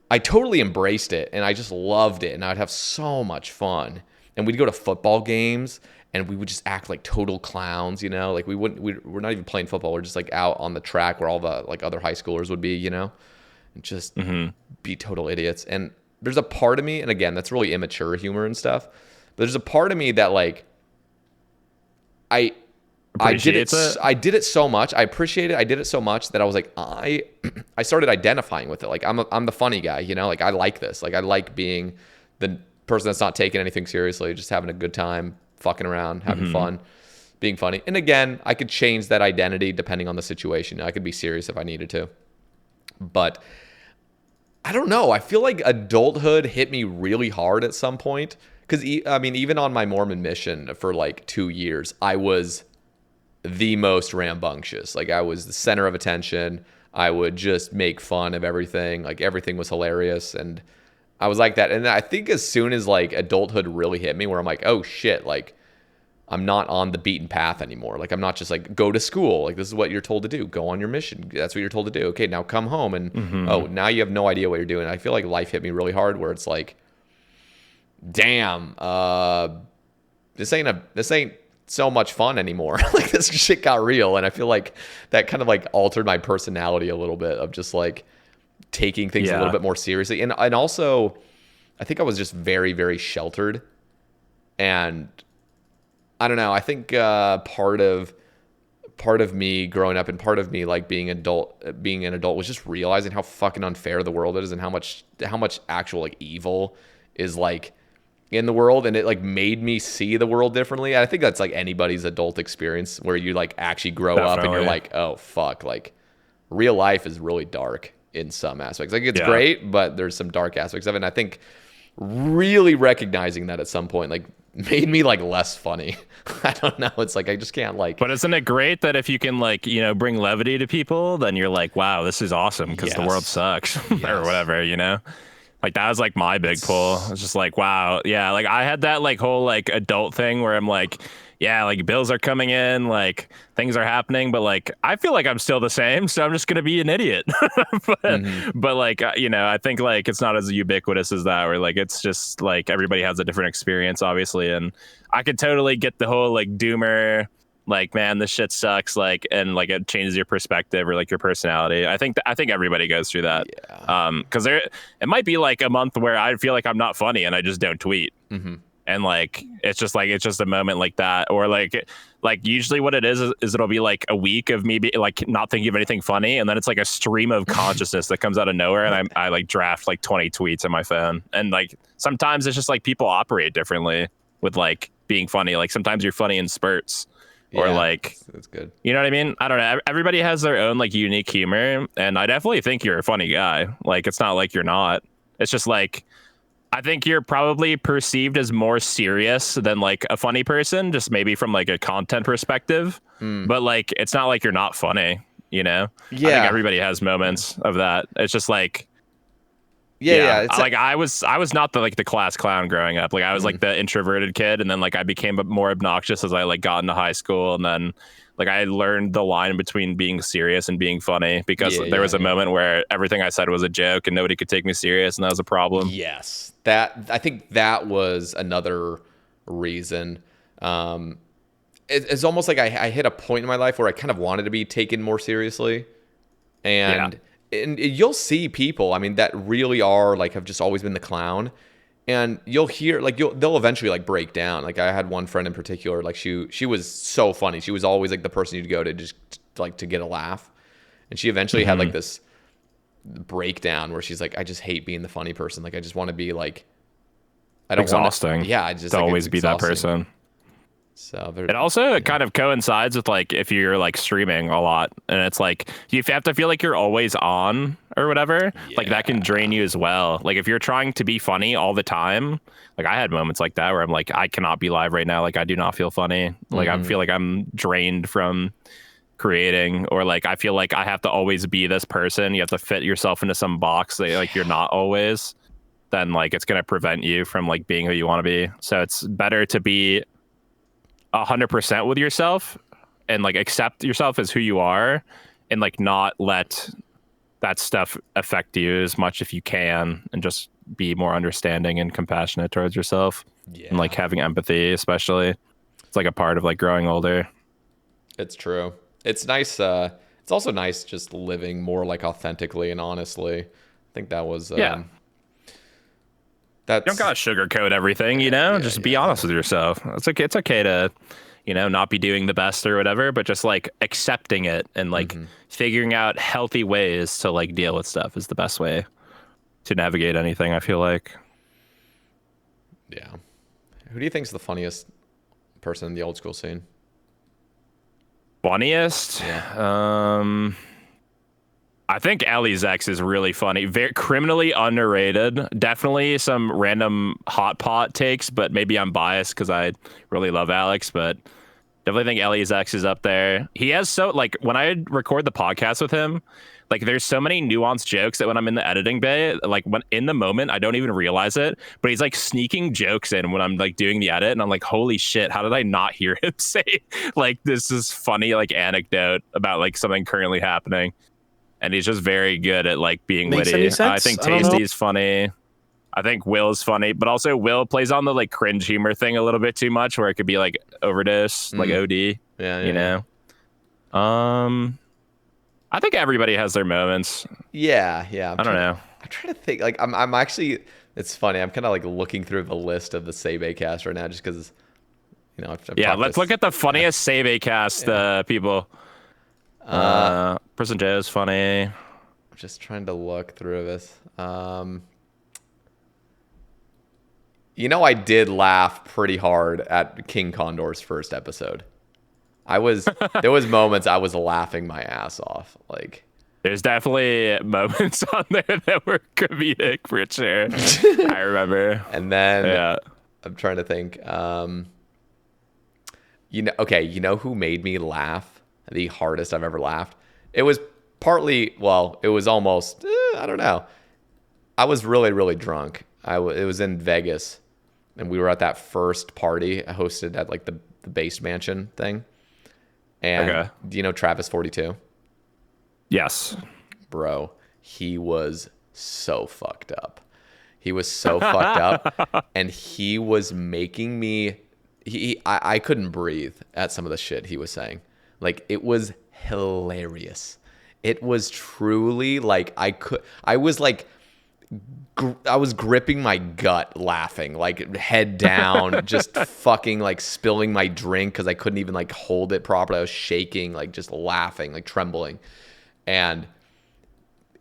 I totally embraced it, and I just loved it, and I'd have so much fun. And we'd go to football games, and we would just act like total clowns, like we're not even playing football. We're just like out on the track where all the like other high schoolers would be, and just be total idiots. And there's a part of me, and again, that's really immature humor and stuff, but there's a part of me that like, appreciates it. I did it so much. I appreciate it. I did it so much that I was like, I started identifying with it. Like I'm the funny guy, you know, like I like this. Like I like being the person that's not taking anything seriously, just having a good time, fucking around, having fun, being funny. And again, I could change that identity depending on the situation. I could be serious if I needed to. But I don't know. I feel like adulthood hit me really hard at some point. Because, I mean, even on my Mormon mission for like 2 years, I was the most rambunctious. Like, I was the center of attention. I would just make fun of everything. Like, everything was hilarious. And I was like that. And I think as soon as, like, adulthood really hit me, where I'm like, oh, shit, like, I'm not on the beaten path anymore. Like, I'm not just like, go to school. Like, this is what you're told to do. Go on your mission. That's what you're told to do. Okay, now come home. And, oh, now you have no idea what you're doing. I feel like life hit me really hard where it's like, damn, this ain't so much fun anymore. Like, this shit got real. And I feel like that kind of like altered my personality a little bit of just like taking things a little bit more seriously. And also, I think I was just very, very sheltered. And I don't know. I think part of me growing up and part of me like being an adult was just realizing how fucking unfair the world is and how much actual like evil is like in the world, and it like made me see the world differently. I think that's like anybody's adult experience where you like actually grow up and you're like, oh fuck, like real life is really dark in some aspects. Like it's great, but there's some dark aspects of it. And I think really recognizing that at some point like made me like less funny. I don't know. It's like I just can't like. But isn't it great that if you can like, you know, bring levity to people, then you're like, wow, this is awesome because the world sucks or whatever, you know? Like that was like my big pull. It's just like, wow, yeah. Like I had that like whole like adult thing where I'm like, yeah, like bills are coming in, like things are happening, but like I feel like I'm still the same, so I'm just gonna be an idiot. But like you know, I think like it's not as ubiquitous as that, where like it's just like everybody has a different experience, obviously, and I could totally get the whole like doomer. Like, man, this shit sucks. Like, and like it changes your perspective or like your personality. I think everybody goes through that. Yeah. Because it might be like a month where I feel like I'm not funny and I just don't tweet. And like it's just a moment like that, or like usually what it is it'll be like a week of me like not thinking of anything funny, and then it's like a stream of consciousness that comes out of nowhere, and I like draft like 20 tweets on my phone, and like sometimes it's just like people operate differently with like being funny. Like sometimes you're funny in spurts. Or like, that's good. You know what I mean? I don't know. Everybody has their own like unique humor, and I definitely think you're a funny guy. Like, it's not like you're not. It's just like, I think you're probably perceived as more serious than like a funny person, just maybe from like a content perspective. But like, it's not like you're not funny, you know? Yeah. I think everybody has moments of that. It's just like, it's like I was not the like the class clown growing up. Like I was like the introverted kid, and then like I became more obnoxious as I like got into high school, and then like I learned the line between being serious and being funny, because there was a moment where everything I said was a joke and nobody could take me serious, and that was a problem. Yes, I think that was another reason. It's almost like I hit a point in my life where I kind of wanted to be taken more seriously, and you'll see people, I mean, that really are like have just always been the clown, and you'll hear like they'll eventually like break down. Like I had one friend in particular, like she was so funny. She was always like the person you'd go to just like to get a laugh, and she eventually had like this breakdown where she's like, I just hate being the funny person. Like I just want to be like, I don't want to. Yeah, I just to always be that person. So it also kind of coincides with like if you're like streaming a lot, and it's like you have to feel like you're always on or whatever, like that can drain you as well. Like if you're trying to be funny all the time, like I had moments like that where I'm like, I cannot be live right now. Like I do not feel funny. Like I feel like I'm drained from creating, or like I feel like I have to always be this person. You have to fit yourself into some box that like you're not always. Then like it's going to prevent you from like being who you want to be. So it's better to be 100% with yourself and like accept yourself as who you are, and like not let that stuff affect you as much if you can, and just be more understanding and compassionate towards yourself, and like having empathy, especially. It's like a part of like growing older. It's true. It's nice. It's also nice just living more like authentically and honestly. I think that was you don't gotta sugarcoat everything, you know. Just be honest with yourself. It's okay to, you know, not be doing the best or whatever, but just like accepting it and like figuring out healthy ways to like deal with stuff is the best way to navigate anything, I feel like. Yeah. Who do you think's the funniest person in the old school scene? Funniest? Yeah. I think Ellie's ex is really funny. Very criminally underrated. Definitely some random hot pot takes, but maybe I'm biased because I really love Alex, but definitely think Ellie's ex is up there. He has so like when I record the podcast with him, like there's so many nuanced jokes that when I'm in the editing bay, like when in the moment, I don't even realize it, but he's like sneaking jokes in when I'm like doing the edit and I'm like, holy shit, how did I not hear him say like this is funny like anecdote about like something currently happening. And he's just very good at like being Makes witty. any sense? I think I don't know. Tasty's funny. I think Will's funny, but also Will plays on the like cringe humor thing a little bit too much, where it could be like overdose, like OD. Yeah, you know. I think everybody has their moments. Yeah. I don't know. I'm trying to think. Like, I'm actually. It's funny. I'm kind of like looking through the list of the Sae Bae cast right now, just because, you know. I've Let's look at the funniest Sae Bae cast people. Prison Joe's funny. I'm just trying to look through this. You know, I did laugh pretty hard at King Condor's first episode. There was moments I was laughing my ass off. Like, there's definitely moments on there that were comedic for sure. I remember. And then I'm trying to think. You know who made me laugh the hardest I've ever laughed? It was partly, well, it was almost, I don't know. I was really, really drunk. It was in Vegas, and we were at that first party I hosted at like the base mansion thing. And do you know Travis 42? Yes. Bro, he was so fucked up. He was so fucked up, and he was making me, I couldn't breathe at some of the shit he was saying. Like, it was hilarious. It was truly like I was gripping my gut laughing, like head down, just fucking like spilling my drink because I couldn't even like hold it properly. I was shaking, like just laughing, like trembling. And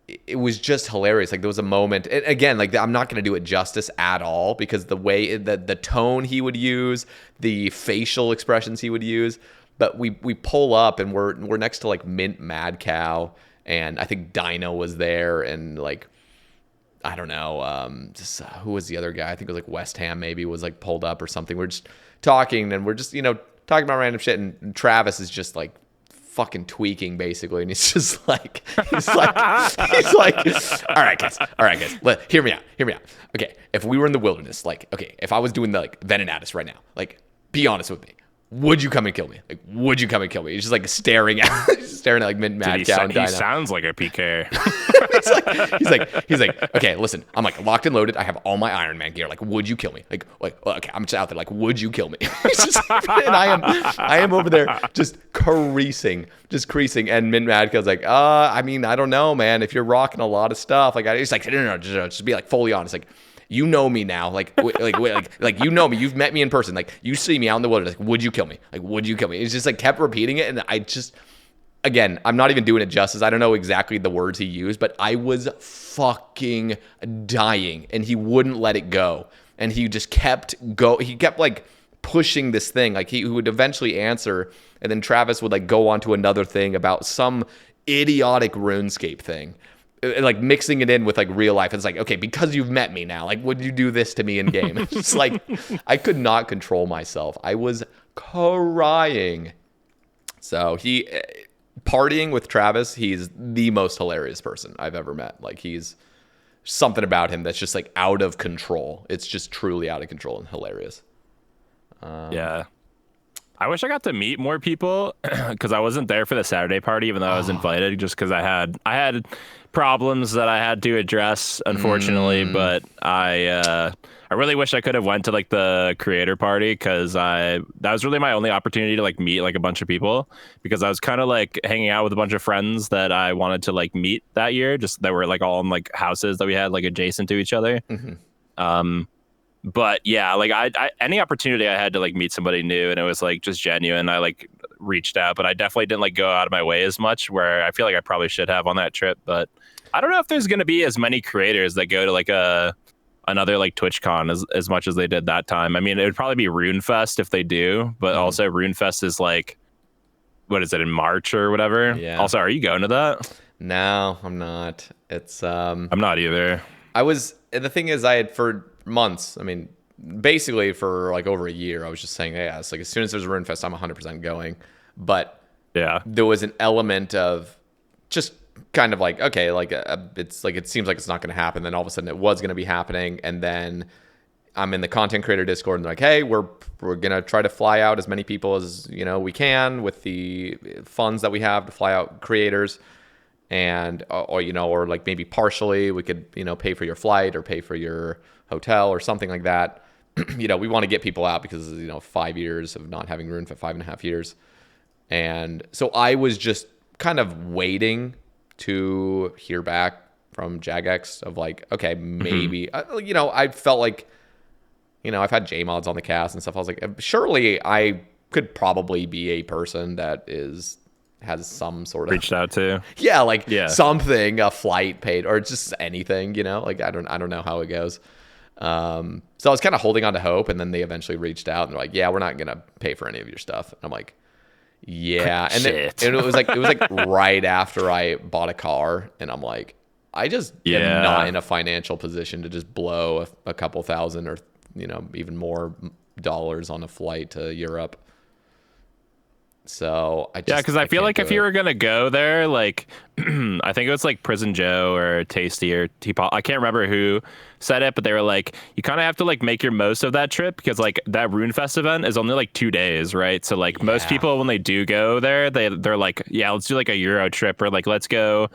it was just hilarious. Like, there was a moment, and again, like, I'm not going to do it justice at all because the way the tone he would use, the facial expressions he would use. But we pull up and we're next to like Mint Mad Cow, and I think Dino was there, and like, I don't know, who was the other guy? I think it was like West Ham maybe was like pulled up or something. We're just talking, and we're just, you know, talking about random shit, and Travis is just like fucking tweaking basically, and he's just like all right guys, hear me out. Okay, if we were in the wilderness, like, okay, if I was doing the like Venenatus right now, like, be honest with me. Would you come and kill me? Like, would you come and kill me? He's just like staring at like Mint Mad Cow and Dino. He sounds like a PK. he's like, okay, listen, I'm like locked and loaded. I have all my Iron Man gear. Like, would you kill me? Like, okay, I'm just out there. Like, would you kill me? And I am over there just creasing. And Mint Mad Cow's like, I mean, I don't know, man. If you're rocking a lot of stuff, like, he's like, no, just be like fully honest. Like, you know me now, like you know me. You've met me in person. Like, you see me out in the wilderness. Like, would you kill me? Like, would you kill me? It's just like kept repeating it, and I just, again, I'm not even doing it justice. I don't know exactly the words he used, but I was fucking dying, and he wouldn't let it go, and he just kept like pushing this thing. Like, he would eventually answer, and then Travis would like go on to another thing about some idiotic RuneScape thing. Like mixing it in with like real life. It's like, okay, because you've met me now, like, would you do this to me in game? It's just like, I could not control myself. I was crying. So partying with Travis, he's the most hilarious person I've ever met. Like, he's something about him that's just like out of control. It's just truly out of control and hilarious. Yeah. I wish I got to meet more people because I wasn't there for the Saturday party, even though I was invited, just because I had problems that I had to address, unfortunately. But I really wish I could have went to like the creator party because that was really my only opportunity to like meet like a bunch of people, because I was kind of like hanging out with a bunch of friends that I wanted to like meet that year, just that were like all in like houses that we had like adjacent to each other. But yeah, like I any opportunity I had to like meet somebody new and it was like just genuine, I like reached out, but I definitely didn't like go out of my way as much, where I feel like I probably should have on that trip. But I don't know if there's gonna be as many creators that go to like another like TwitchCon as much as they did that time. I mean, it would probably be Rune Fest if they do, but also Rune Fest is like, what is it, in March or whatever? Yeah. Also, are you going to that? No, I'm not. It's I'm not either. the thing is, I had for months, I mean, basically for like over a year, I was just saying, yeah, it's like as soon as there's a Rune Fest, I'm 100% going. But Yeah. there was an element of just kind of like, okay, like it's like, it seems like it's not going to happen. Then all of a sudden it was going to be happening. And then I'm in the content creator Discord and they're like, hey, we're going to try to fly out as many people as, we can with the funds that we have to fly out creators. And, or like maybe partially we could, pay for your flight or pay for your hotel or something like that. We want to get people out because, 5 years of not having Rune for 5.5 years. And so I was just kind of waiting to hear back from Jagex of like, okay, maybe, I felt like, I've had JMods on the cast and stuff. I was like, surely I could probably be a person that has some sort of Reached out to. Yeah, something, a flight paid or just anything, like I don't know how it goes. So I was kind of holding on to hope, and then they eventually reached out and they're like, yeah, we're not gonna pay for any of your stuff. And I'm like, yeah. And and it was like right after I bought a car, and I'm like, I just am not in a financial position to just blow a couple thousand or even more dollars on a flight to Europe. So because I feel like if you were gonna go there, like I think it was like Prison Joe or Tasty or Teapot, I can't remember who said it, but they were like, you kind of have to like make your most of that trip because like that Rune Fest event is only like 2 days, right? So like most people when they do go there, they're like, yeah, let's do like a Euro trip, or like let's go,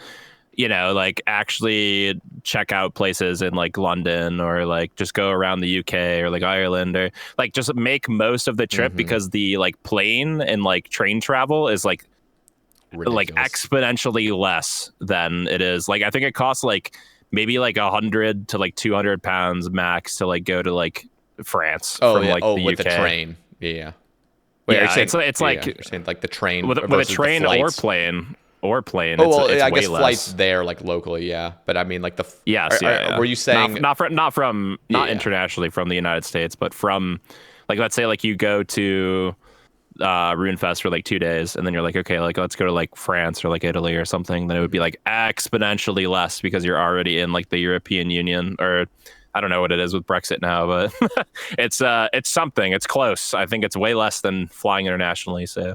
like actually check out places in like London, or like just go around the UK or like Ireland, or like just make most of the trip because the like plane and like train travel is like ridiculous. Like exponentially less than it is. Like I think it costs like maybe like 100 to like 200 pounds max to like go to like France from like the with UK. The train. Yeah. Wait, it's like you're saying like the train with a train or plane. It's I way guess less. Flights there like locally, yeah. But I mean like the Were you saying not internationally from the United States, but from like let's say like you go to Rune Fest for like 2 days, and then you're like, okay, like let's go to like France or like Italy or something. Then it would be like exponentially less because you're already in like the European Union, or I don't know what it is with Brexit now, but it's something. It's close. I think it's way less than flying internationally. So.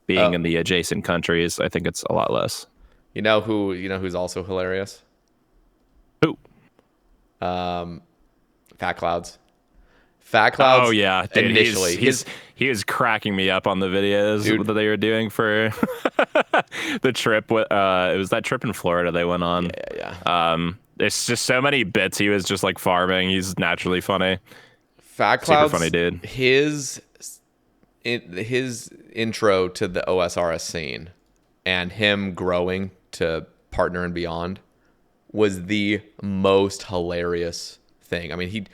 Being in the adjacent countries, I think it's a lot less. Who's also hilarious? Who? Fat Clouds. Fat Clouds. Oh yeah, dude, initially he was cracking me up on the videos that they were doing for the trip. It was that trip in Florida they went on. Yeah. It's just so many bits. He was just like farming. He's naturally funny. Fat Clouds. Super funny dude. His intro to the OSRS scene and him growing to partner and beyond was the most hilarious thing. I mean, he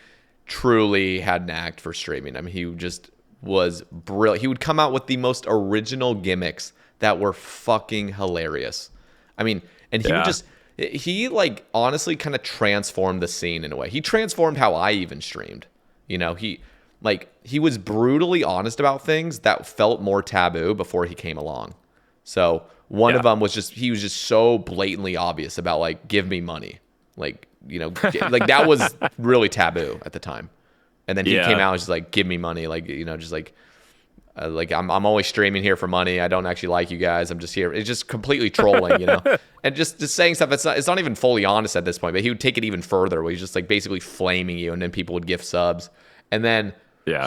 truly had an act for streaming. I mean, he just was brilliant. He would come out with the most original gimmicks that were fucking hilarious. I mean, and he would just, he like honestly kind of transformed the scene in a way. He transformed how I even streamed. He was brutally honest about things that felt more taboo before he came along. So one of them was he was just so blatantly obvious about like, give me money. Like, like that was really taboo at the time. And then he came out and just like, give me money. Like, just like I'm always streaming here for money. I don't actually like you guys. I'm just here. It's just completely trolling, and just saying stuff. It's not even fully honest at this point, but he would take it even further where he's just like basically flaming you, and then people would gift subs. And then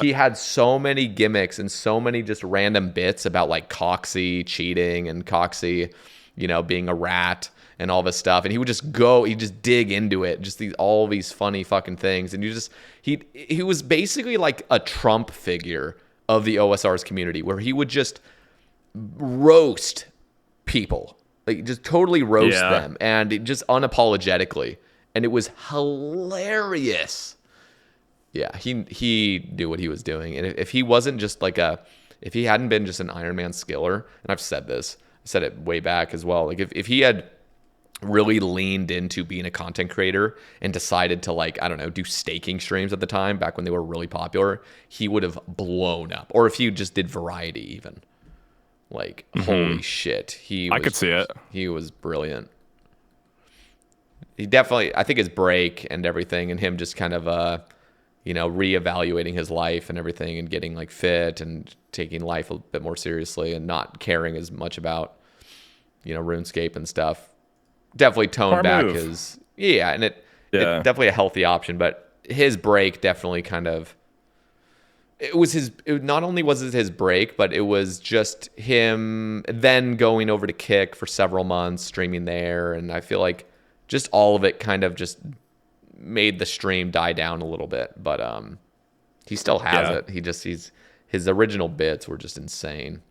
he had so many gimmicks and so many just random bits about like Coxie cheating and Coxie, being a rat and all this stuff. And he would just dig into it, just all these funny fucking things. And he was basically like a Trump figure of the OSR's community, where he would just roast people, like just totally roast them, and just unapologetically. And it was hilarious. Yeah, he knew what he was doing, and if he wasn't just like if he hadn't been just an Iron Man skiller, and I've said this, I said it way back as well. Like if he had really leaned into being a content creator and decided to, like, I don't know, do staking streams at the time back when they were really popular, he would have blown up. Or if he just did variety even. Like, holy shit. I could see it. He was brilliant. He definitely, I think his break and everything and him just kind of, reevaluating his life and everything and getting like fit and taking life a bit more seriously and not caring as much about, RuneScape and stuff. Definitely toned back his, and it definitely a healthy option, but his break definitely kind of, not only was it his break, but it was just him then going over to Kick for several months, streaming there. And I feel like just all of it kind of just made the stream die down a little bit, but he still has it. His original bits were just insane.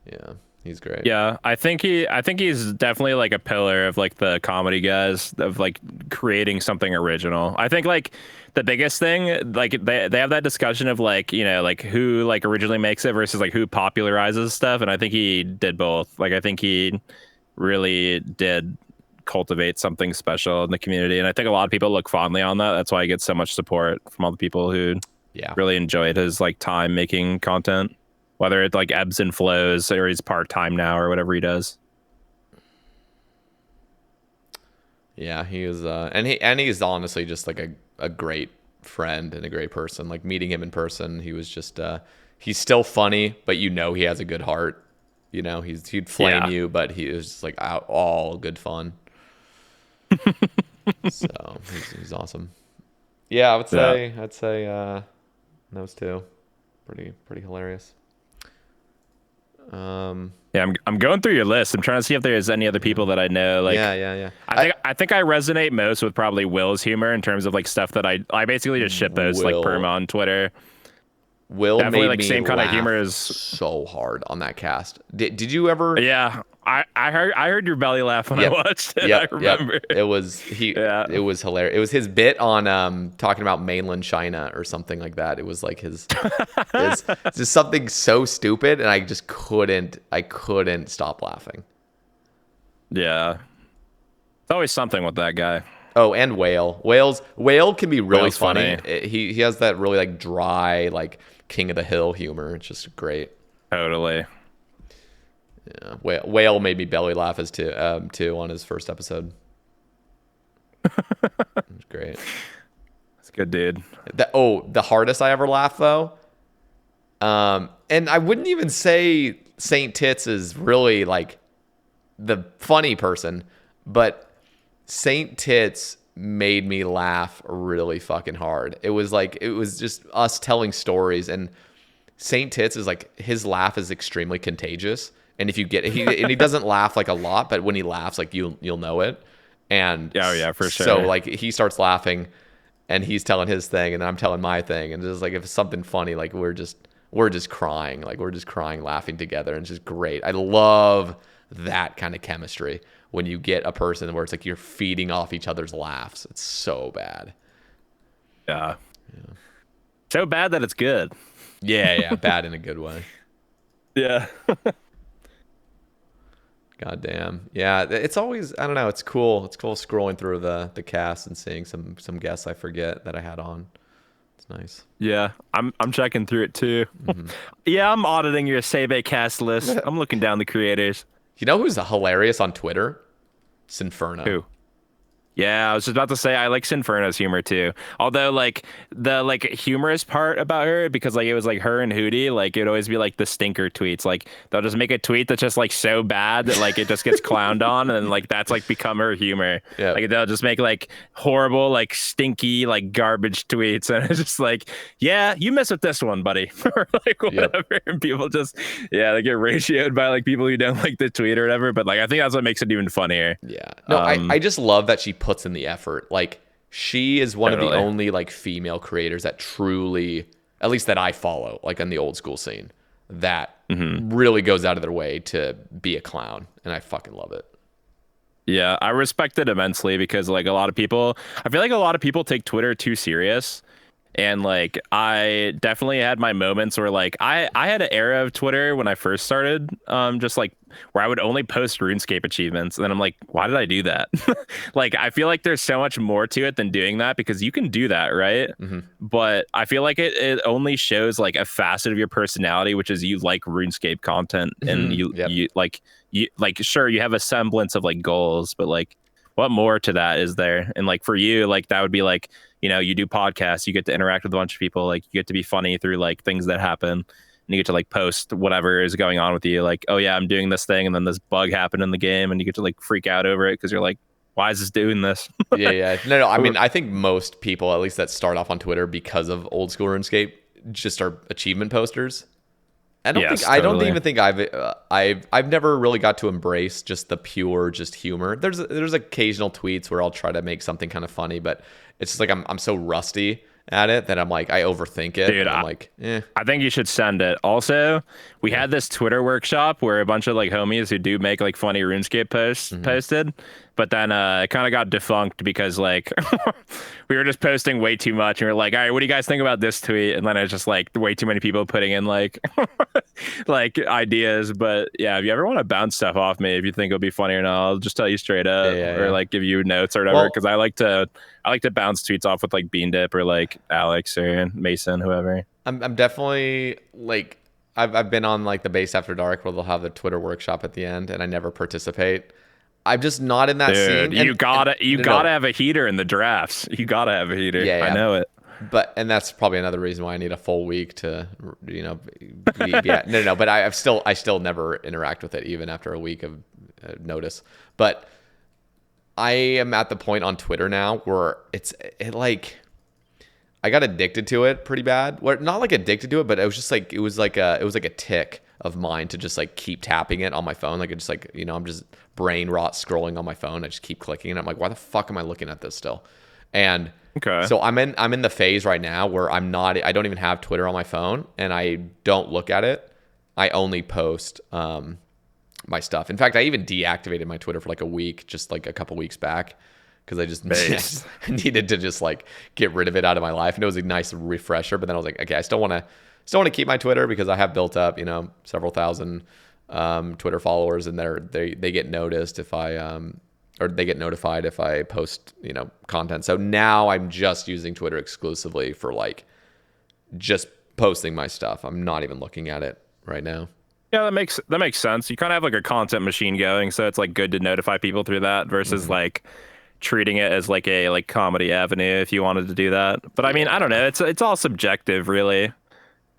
Yeah. He's great. Yeah, I think he's definitely like a pillar of like the comedy guys of like creating something original. I think like the biggest thing, like they have that discussion of like, like who like originally makes it versus like who popularizes stuff, and I think he did both. Like I think he really did cultivate something special in the community, and I think a lot of people look fondly on that. That's why he gets so much support from all the people who really enjoyed his like time making content. Whether it like ebbs and flows or he's part-time now or whatever he does. Yeah, he was, and he's honestly just like a great friend and a great person. Like meeting him in person, he was just, he's still funny, but he has a good heart. He'd flame you, but he was just like all good fun. So he's awesome. Yeah, I'd say those two, pretty hilarious. I'm going through your list. I'm trying to see if there's any other people that I know. Like, yeah. I think I resonate most with probably Will's humor in terms of like stuff that I basically just shit post like perma on Twitter. Will definitely made like me same kind of humor as so hard on that cast. Did you ever? Yeah, I heard your belly laugh when I watched it. I remember. It was It was hilarious. It was his bit on talking about mainland China or something like that. It was like his just something so stupid, and I just couldn't stop laughing. Yeah, it's always something with that guy. Oh, and Whale can be really funny. He has that really like dry like King of the Hill humor. It's just great. Totally. Yeah, Whale made me belly laugh as too on his first episode. It's great. That's good, dude. The hardest I ever laughed though, and I wouldn't even say Saint Tits is really like the funny person, but Saint Tits made me laugh really fucking hard. It was just us telling stories, and Saint Tits is like, his laugh is extremely contagious. And if you get he doesn't laugh like a lot, but when he laughs, like you'll know it. And for sure. So like he starts laughing, and he's telling his thing, and I'm telling my thing, and just like if it's something funny, like we're just crying, laughing together, and it's just great. I love that kind of chemistry when you get a person where it's like you're feeding off each other's laughs. It's so bad. Yeah. So bad that it's good. Yeah, bad in a good way. Yeah. God damn. Yeah, it's always, I don't know, it's cool. It's cool scrolling through the cast and seeing some guests I forget that I had on. It's nice. Yeah, I'm checking through it too. Mm-hmm. Yeah, I'm auditing your Sae Bae cast list. I'm looking down the creators. You know who's hilarious on Twitter? Sinferno. Who? Yeah, I was just about to say I like Sinferno's humor too. Although like the like humorous part about her, because like it was like her and Hootie, like it'd always be like the stinker tweets. Like they'll just make a tweet that's just like so bad that like it just gets clowned on, and like that's like become her humor. Yeah. Like they'll just make like horrible, like stinky, like garbage tweets, and it's just like, yeah, you mess with this one, buddy, or like whatever. Yep. And people just they get ratioed by like people who don't like the tweet or whatever. But like I think that's what makes it even funnier. Yeah. No, I just love that she puts in the effort. Like she is one of the only like female creators that truly, at least that I follow, like on the old school scene, that really goes out of their way to be a clown, and I fucking love it. Yeah, I respect it immensely because like a lot of people, I feel like a lot of people take Twitter too serious. And like I definitely had my moments where like I had an era of Twitter when I first started, just like where I would only post RuneScape achievements, and then I'm like, why did I do that? Like I feel like there's so much more to it than doing that because you can do that, right? Hmm. But I feel like it only shows like a facet of your personality, which is you like RuneScape content, and Yep. you like sure you have a semblance of like goals, but like what more to that is there? And like for you, like that would be like, you know, you do podcasts, you get to interact with a bunch of people, like you get to be funny through like things that happen, and you get to like post whatever is going on with you, like, oh yeah, I'm doing this thing, and then this bug happened in the game, and you get to like freak out over it because you're like, why is this doing this? Yeah. No. I mean, I think most people, at least that start off on Twitter because of old school RuneScape, just are achievement posters. Yes, I don't totally. even think I've never really got to embrace just the pure just humor. There's occasional tweets where I'll try to make something kind of funny, but it's just like I'm so rusty at it that I'm like I overthink it. Dude, And I'm like, I think you should send it. Also, we had this Twitter workshop where a bunch of like homies who do make like funny RuneScape posts posted, but then it kind of got defunct because like we were just posting way too much, and we are like, all right, what do you guys think about this tweet? And then it's just like way too many people putting in like like ideas. But yeah, if you ever want to bounce stuff off me, if you think it'll be funny or not, I'll just tell you straight up, or like give you notes or whatever, well, because I like to bounce tweets off with like Bean Dip or like Alex or Mason, whoever. I'm definitely like I've been on like the Base After Dark where they'll have the Twitter workshop at the end, and I never participate. I'm just not in that Dude, scene. you gotta No. have a heater in the drafts. You gotta have a heater. Yeah, I yeah. know it. And that's probably another reason why I need a full week to, yeah, no. But I still never interact with it even after a week of notice. But I am at the point on Twitter now where it like I got addicted to it pretty bad. Well, not like addicted to it, but it was just like it was like a tick of mine to just like keep tapping it on my phone. Like it's just like I'm just brain rot scrolling on my phone. I just keep clicking, and I'm like, why the fuck am I looking at this still? And Okay. so I'm in the phase right now where I don't even have Twitter on my phone, and I don't look at it. I only post my stuff. In fact, I even deactivated my Twitter for like a week, just like a couple weeks back, because I just needed to just like get rid of it out of my life, and it was a nice refresher. But then I was like, okay, I still want to keep my Twitter because I have built up several thousand Twitter followers, and they get noticed if I or they get notified if I post content. So now I'm just using Twitter exclusively for like just posting my stuff. I'm not even looking at it right now. Yeah, that makes sense. You kind of have like a content machine going, so it's like good to notify people through that versus like treating it as like a like comedy avenue if you wanted to do that. But I mean, I don't know. It's all subjective really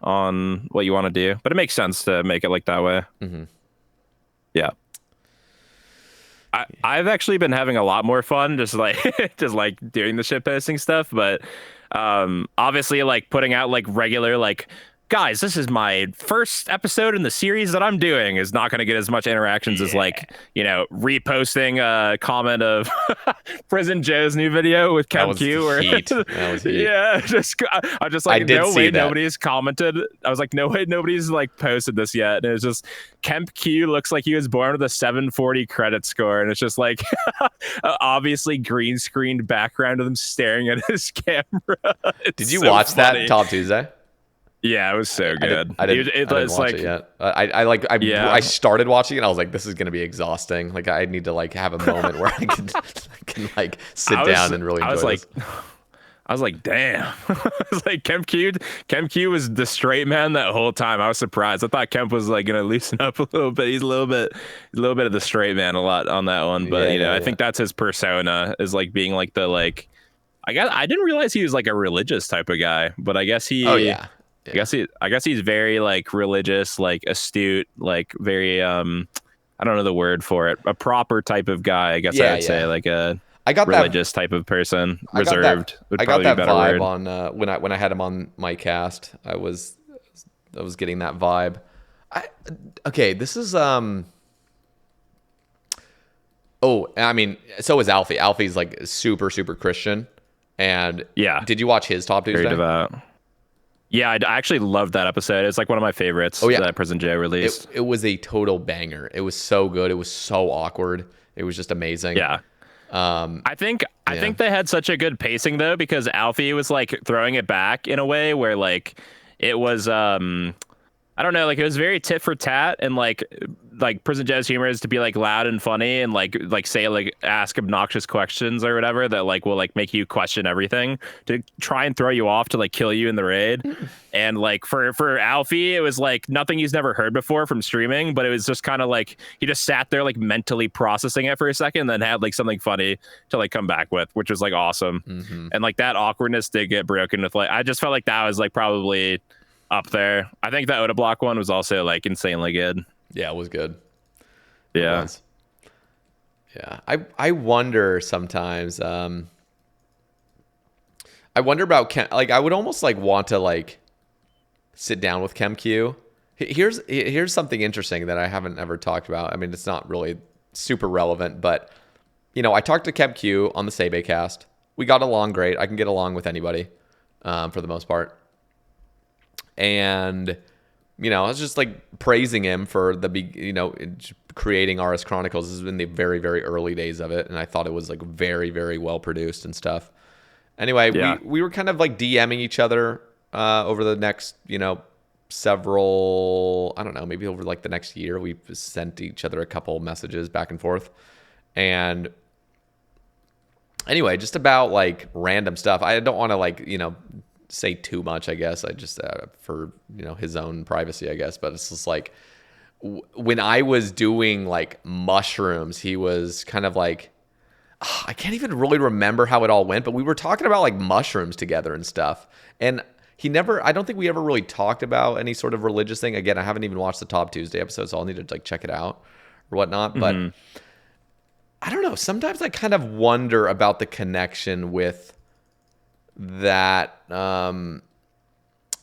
on what you want to do, but it makes sense to make it like that way. Yeah. I've actually been having a lot more fun just like just like doing the shit posting stuff, but obviously like putting out like regular like guys, this is my first episode in the series that I'm doing is not going to get as much interactions as like, reposting a comment of Prison Joe's new video with Kemp Q. That was heat. Yeah, I'm just like, no way nobody's commented. I was like, no way nobody's like posted this yet. And it was just Kemp Q looks like he was born with a 740 credit score. And it's just like obviously green screened background of him staring at his camera. Did you watch that Top Tuesday? Yeah, it was so good. I didn't watch it yet. I started watching it. I was like, this is going to be exhausting. Like, I need to like have a moment where I can like sit down and really enjoy this. I was like, damn. I was like, Kemp Q was the straight man that whole time. I was surprised. I thought Kemp was like gonna loosen up a little bit. He's a little bit of the straight man a lot on that one. But I think that's his persona, is like being like the like. I guess I didn't realize he was like a religious type of guy, but I guess he. Oh yeah. I guess he's very like religious, like astute, like very I don't know the word for it, a proper type of guy. I guess I would say like a religious type of person, reserved. I got that vibe on when I had him on my cast. I was getting that vibe. This is Oh, I mean, so is Alfie. Alfie's like super Christian, and did you watch his Top Tuesday? Very devout. Yeah, I actually loved that episode. It's like one of my favorites that Prison J released. It was a total banger. It was so good. It was so awkward. It was just amazing. Yeah. I think they had such a good pacing though, because Alfie was like throwing it back in a way where like it was I don't know, like it was very tit for tat, and like Prison Joe's humor is to be like loud and funny and like say like ask obnoxious questions or whatever that like will like make you question everything to try and throw you off to like kill you in the raid. And like for Alfie, it was like nothing he's never heard before from streaming, but it was just kind of like he just sat there like mentally processing it for a second, then had like something funny to like come back with, which was like awesome. And like that awkwardness did get broken with like I just felt like that was like probably up there. I think the Oda block one was also like insanely good. Yeah, it was good. Yeah. It was. Yeah. I wonder sometimes, I wonder about like I would almost like want to like sit down with KemQ. Here's something interesting that I haven't ever talked about. I mean, it's not really super relevant, but you know, I talked to KemQ on the Sae Bae cast. We got along great. I can get along with anybody, for the most part. And, you know, I was just like praising him for creating RS Chronicles. This is in the very, very early days of it. And I thought it was like very, very well produced and stuff. Anyway, we were kind of like DMing each other over the next, you know, several, I don't know, maybe over like the next year. We sent each other a couple messages back and forth. And anyway, just about like random stuff. I don't want to like, you know, say too much, I guess. I just for, you know, his own privacy, I guess. But it's just like when I was doing like mushrooms, he was kind of like, I can't even really remember how it all went, but we were talking about like mushrooms together and stuff. And I don't think we ever really talked about any sort of religious thing. Again, I haven't even watched the Top Tuesday episode, so I'll need to like check it out or whatnot. But I don't know. Sometimes I kind of wonder about the connection with that. I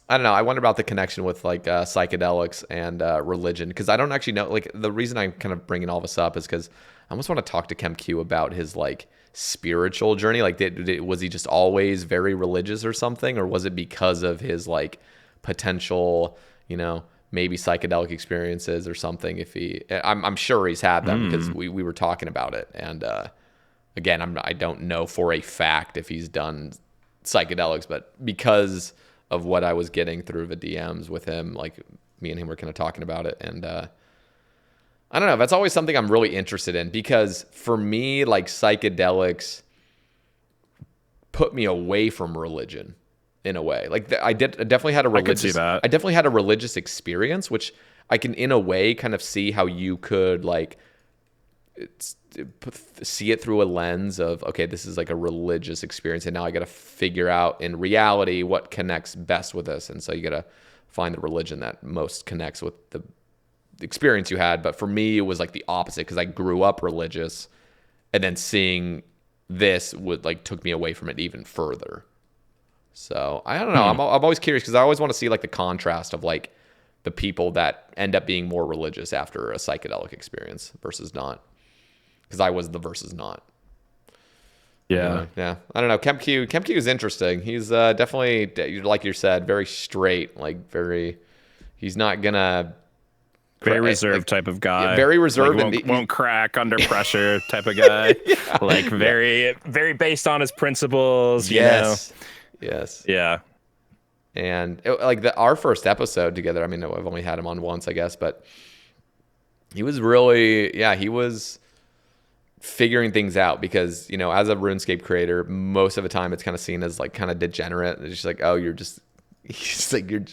don't know. I wonder about the connection with like psychedelics and religion, because I don't actually know. Like the reason I'm kind of bringing all this up is because I almost want to talk to KemQ about his like spiritual journey. Like, was he just always very religious or something, or was it because of his like potential, you know, maybe psychedelic experiences or something? I'm sure he's had them because we were talking about it. And again, I don't know for a fact if he's done psychedelics, but because of what I was getting through the DMs with him, like me and him were kind of talking about it. And I don't know, that's always something I'm really interested in, because for me, like psychedelics put me away from religion in a way. Like I definitely had a religious, I can see that. I definitely had a religious experience, which I can in a way kind of see how you could like see it through a lens of, okay, this is like a religious experience, and now I got to figure out in reality what connects best with this. And so you got to find the religion that most connects with the experience you had. But for me, it was like the opposite, because I grew up religious, and then seeing this took me away from it even further. So I don't know. I'm always curious, because I always want to see like the contrast of like the people that end up being more religious after a psychedelic experience versus not. Because I was the versus not. Yeah. Yeah. I don't know. KemQ is interesting. He's definitely, like you said, very straight. Like he's not gonna. Very reserved type of guy. Yeah, very reserved. Like won't crack under pressure type of guy. Yeah. Like very based on his principles. Yes. You know? Yes. Yeah. And our first episode together, I mean, I've only had him on once, I guess, but he was really, he was figuring things out, because, you know, as a RuneScape creator, most of the time it's kind of seen as like kind of degenerate. It's just like, oh, you're just playing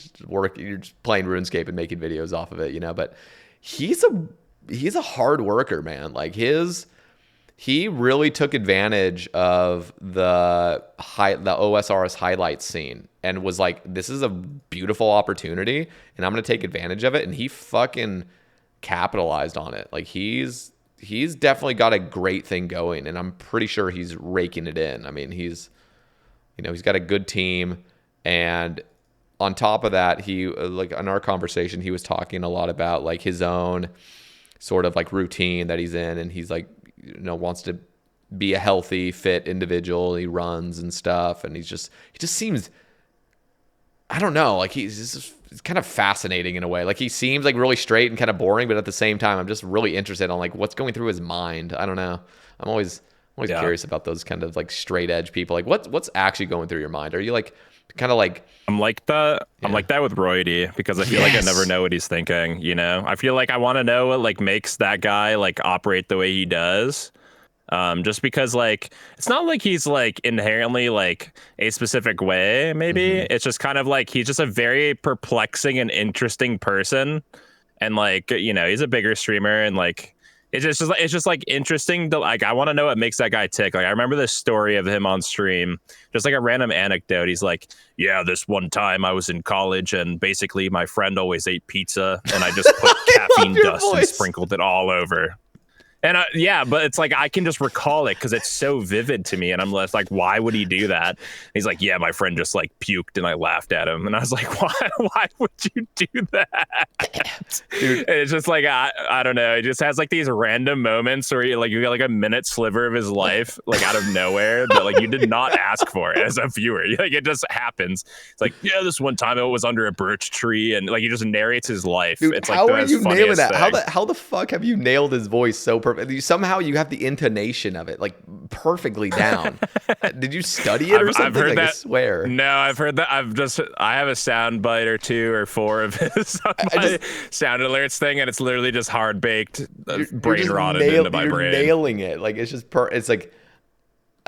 RuneScape and making videos off of it, you know. But he's a hard worker, man. Like he really took advantage of the OSRS highlight scene and was like, this is a beautiful opportunity and I'm going to take advantage of it. And he fucking capitalized on it. Like he's definitely got a great thing going, and I'm pretty sure he's raking it in. I mean, he's got a good team, and on top of that, he like in our conversation, he was talking a lot about like his own sort of like routine that he's in, and he's like, you know, wants to be a healthy, fit individual. He runs and stuff, and he just seems I don't know. Like it's kind of fascinating in a way. Like he seems like really straight and kind of boring, but at the same time, I'm just really interested on like what's going through his mind. I don't know. I'm always curious about those kind of like straight edge people. Like what's actually going through your mind? Are you like kind of like I'm like that. Yeah. I'm like that with Roidie because I feel like I never know what he's thinking. You know, I feel like I want to know what like makes that guy like operate the way he does. Just because like it's not like he's like inherently like a specific way. Maybe it's just kind of like he's just a very perplexing and interesting person, and like you know he's a bigger streamer and like. It's just like interesting to like I want to know what makes that guy tick. Like I remember this story of him on stream, just like a random anecdote. He's like, yeah, this one time I was in college and basically my friend always ate pizza and I just put caffeine dust and sprinkled it all over. And yeah, but it's like I can just recall it because it's so vivid to me, and I'm less like, why would he do that? And he's like, yeah, my friend just like puked, and I laughed at him, and I was like, why would you do that? Dude. And it's just like I don't know. It just has like these random moments where you get like a minute sliver of his life like out of nowhere that like you did not ask for as a viewer. Like it just happens. It's like yeah, this one time it was under a birch tree, and like he just narrates his life. Dude, it's like how are you nailing that? Thing. How the fuck have you nailed his voice so perfect? Somehow you have the intonation of it like perfectly down. Did you study it or something? I've heard like, that. I swear. No, I've heard that. I have a sound bite or 2 or 4 of his sound alerts thing, and it's literally just hard baked, brain rotted into my brain. You're nailing it. Like it's just it's like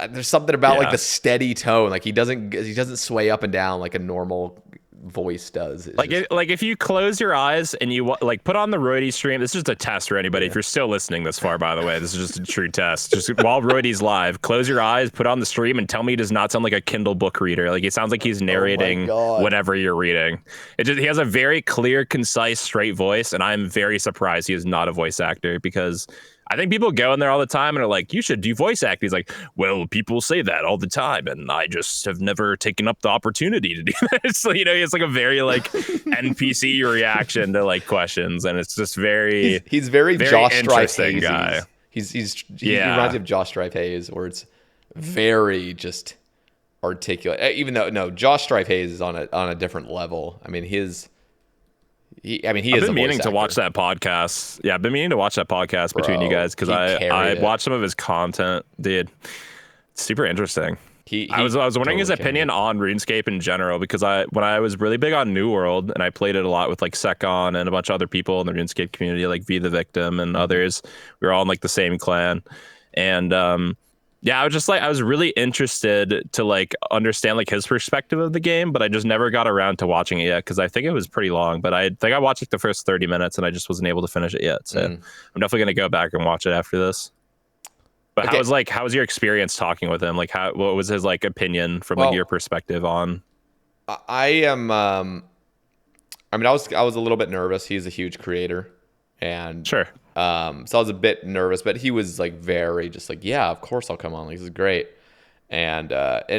there's something about like the steady tone. Like he doesn't sway up and down like a normal voice does. Like if you close your eyes and you like put on the Roidie stream, this is just a test for anybody. If you're still listening this far, by the way, this is just a true test. Just while Roidie's live, close your eyes, put on the stream, and tell me he does not sound like a Kindle book reader. Like it sounds like he's narrating whatever you're reading. He has a very clear, concise, straight voice, and I'm very surprised he is not a voice actor because I think people go in there all the time and are like, you should do voice acting. He's like, well, people say that all the time, and I just have never taken up the opportunity to do that. So, you know, he has like a very like NPC reaction to like questions, and it's just he's very Josh Strife Hayes guy. He reminds me of Josh Strife Hayes, where it's very just articulate. Even though Josh Strife Hayes is on a different level. I mean, he is. I've been meaning to watch that podcast. Yeah, I've been meaning to watch that podcast between you guys because I watched some of his content, dude. It's super interesting. I was wondering his opinion on RuneScape in general because when I was really big on New World and I played it a lot with like Secon and a bunch of other people in the RuneScape community like V the Victim and others. We were all in like the same clan, and yeah, I was really interested to like understand like his perspective of the game, but I just never got around to watching it yet because I think it was pretty long. But I think I watched like the first 30 minutes and I just wasn't able to finish it yet. So I'm definitely gonna go back and watch it after this. But how was your experience talking with him? Like what was his like opinion from like your perspective on? I am I mean I was a little bit nervous. He's a huge creator. And sure. So I was a bit nervous, but he was like very just like, yeah, of course I'll come on. Like, this is great. And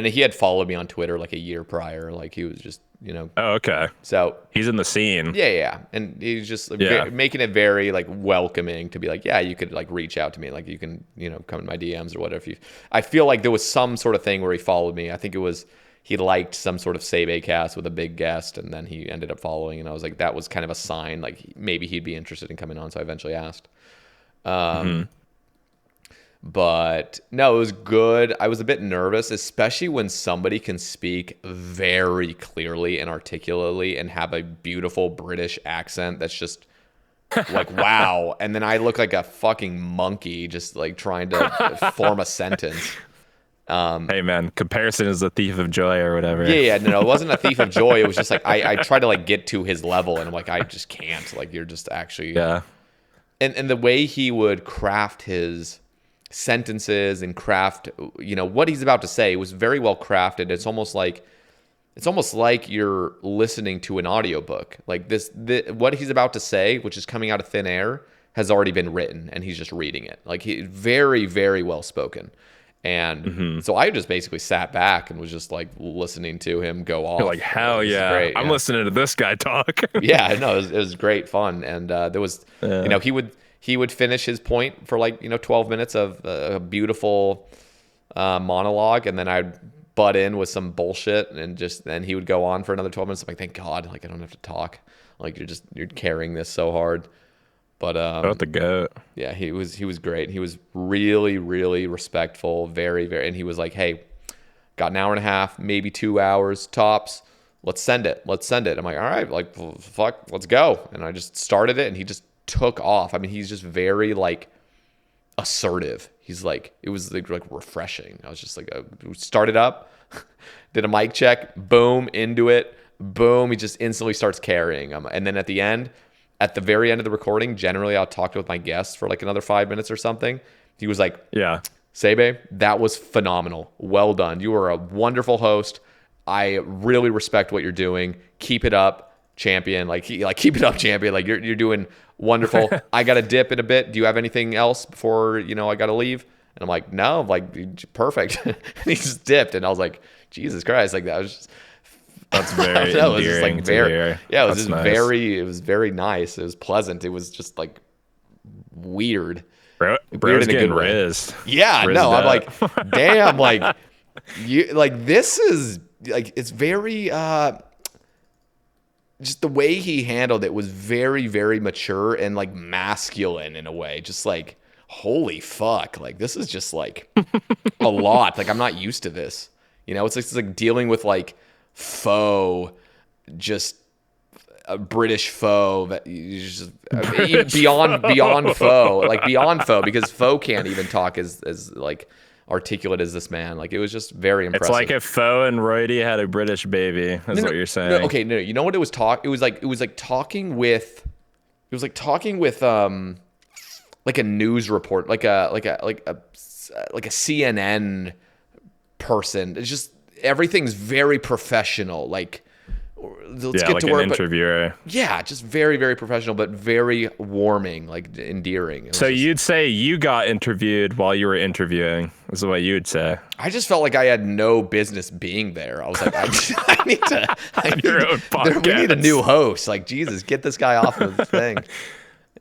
he had followed me on Twitter like a year prior. Like he was just, you know. Oh, okay. So he's in the scene. Yeah. And he's just making it very like welcoming to be like, yeah, you could like reach out to me. Like you can, you know, come in my DMs or whatever. I feel like there was some sort of thing where he followed me. I think it was, he liked some sort of Sae Bae cast with a big guest, and then he ended up following. And I was like, that was kind of a sign, like maybe he'd be interested in coming on. So I eventually asked. But no, it was good. I was a bit nervous, especially when somebody can speak very clearly and articulately and have a beautiful British accent that's just like, wow. And then I look like a fucking monkey just like trying to form a sentence. Hey man, comparison is a thief of joy or whatever. Yeah, no, it wasn't a thief of joy. It was just like I tried to like get to his level, and I'm like, I just can't. Like you're just actually And the way he would craft his sentences and craft, you know, what he's about to say was very well crafted. It's almost like you're listening to an audiobook. Like what he's about to say, which is coming out of thin air, has already been written, and he's just reading it. Like he very, very well spoken. And so I just basically sat back and was just like listening to him go off. You're like, hell yeah. Great, I'm listening to this guy talk. Yeah, no, it was great fun. And there was, you know, he would finish his point for like, you know, 12 minutes of a beautiful monologue. And then I'd butt in with some bullshit, and just then he would go on for another 12 minutes. I'm like, thank God, like I don't have to talk. Like you're carrying this so hard. But About the goat. yeah, he was great. He was really, really respectful, very, very, and he was like, hey, got an hour and a half, maybe 2 hours tops. Let's send it. I'm like, all right, like fuck, let's go. And I just started it, and he just took off. I mean, he's just very like assertive. He's like, it was like refreshing. I was just like, started up, did a mic check, boom, into it, boom. He just instantly starts carrying. And then at the very end of the recording, generally I'll talk with my guests for like another 5 minutes or something. He was like, yeah, Sae Bae, that was phenomenal. Well done. You were a wonderful host. I really respect what you're doing. Keep it up, champion. Keep it up, champion. Like you're doing wonderful. I got to dip in a bit. Do you have anything else before, I got to leave? And I'm like, no, like perfect. And he just dipped. And I was like, Jesus Christ. Like that was just, that's very endearing to hear. Yeah, it was That's just nice. it was very nice. It was pleasant. It was just like weird. Bro's Weird in a getting good way. rizzed. Yeah, Rizzed no, I'm up. like, damn, like you like this is like it's very just the way he handled it was very, very mature and like masculine in a way. Just like, holy fuck, like this is just like a lot. Like I'm not used to this. It's like dealing with like Faux, just a British Faux that you just beyond Faux, like beyond Faux, because Faux can't even talk as like articulate as this man. Like it was just very impressive. It's like if Faux and Roidie had a British baby. That's what you're saying. No, okay, no. You know what it was talk? It was like talking with like a news report, like a CNN person. It's just everything's very professional. Like let's get like to an work. interviewer. Yeah, just very, very professional, but very warming, like endearing. So you'd say you got interviewed while you were interviewing, is what you would say. I just felt like I had no business being there. I was like, I need to. We need a new host. Like, Jesus, get this guy off of the thing.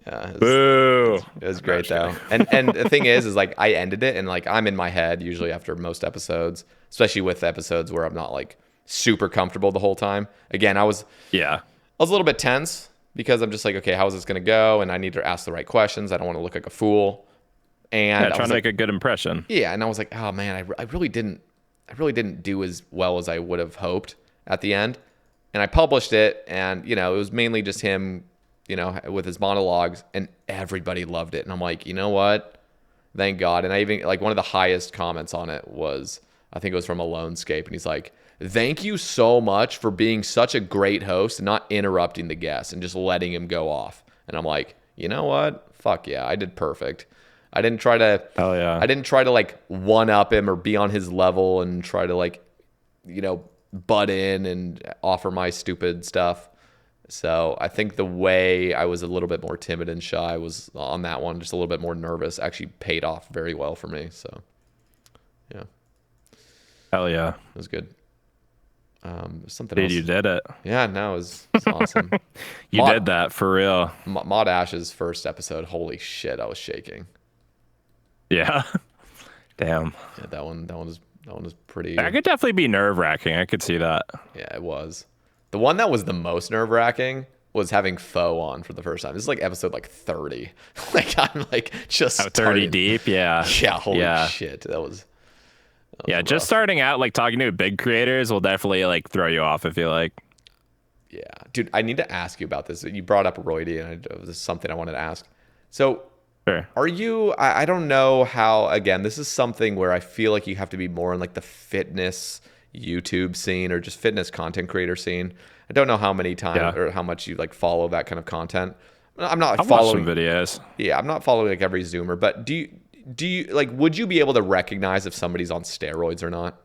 Yeah, Boo. It was great though. And the thing is like I ended it and like I'm in my head usually after most episodes, especially with episodes where I'm not like super comfortable the whole time. Again, I was a little bit tense because I'm just like, okay, how is this going to go? And I need to ask the right questions. I don't want to look like a fool. And trying to make a good impression. Yeah, and I was like, oh man, I really didn't do as well as I would have hoped at the end. And I published it, and it was mainly just him, with his monologues, and everybody loved it. And I'm like, you know what? Thank God. And I even like one of the highest comments on it was, I think it was from Alonescape, and he's like, thank you so much for being such a great host and not interrupting the guest and just letting him go off. And I'm like, you know what? Fuck yeah, I did perfect. I didn't try to like one up him or be on his level and try to like, butt in and offer my stupid stuff. So I think the way I was a little bit more timid and shy was on that one, just a little bit more nervous, actually paid off very well for me. So yeah. Hell yeah. It was good. Something Dude, else. you did it. Yeah, no, it was awesome. You did that for real. Maud Ash's first episode, holy shit, I was shaking. Yeah. Damn. Yeah, that one was pretty. That could definitely be nerve-wracking. I could see that. Yeah, it was. The one that was the most nerve-wracking was having Faux on for the first time. This is like episode like 30. Like I'm like just 30 deep. Yeah. Yeah. Holy shit. That was yeah. rough. Just starting out, like talking to big creators will definitely like throw you off. I feel like. Yeah, dude. I need to ask you about this. You brought up Roidie, and this is something I wanted to ask. So. Sure. Are you, I don't know how, again, this is something where I feel like you have to be more in like the fitness YouTube scene or just fitness content creator scene. I don't know how many times or how much you like follow that kind of content. I'm not following some videos. Yeah, I'm not following like every Zoomer, but do you like, would you be able to recognize if somebody's on steroids or not?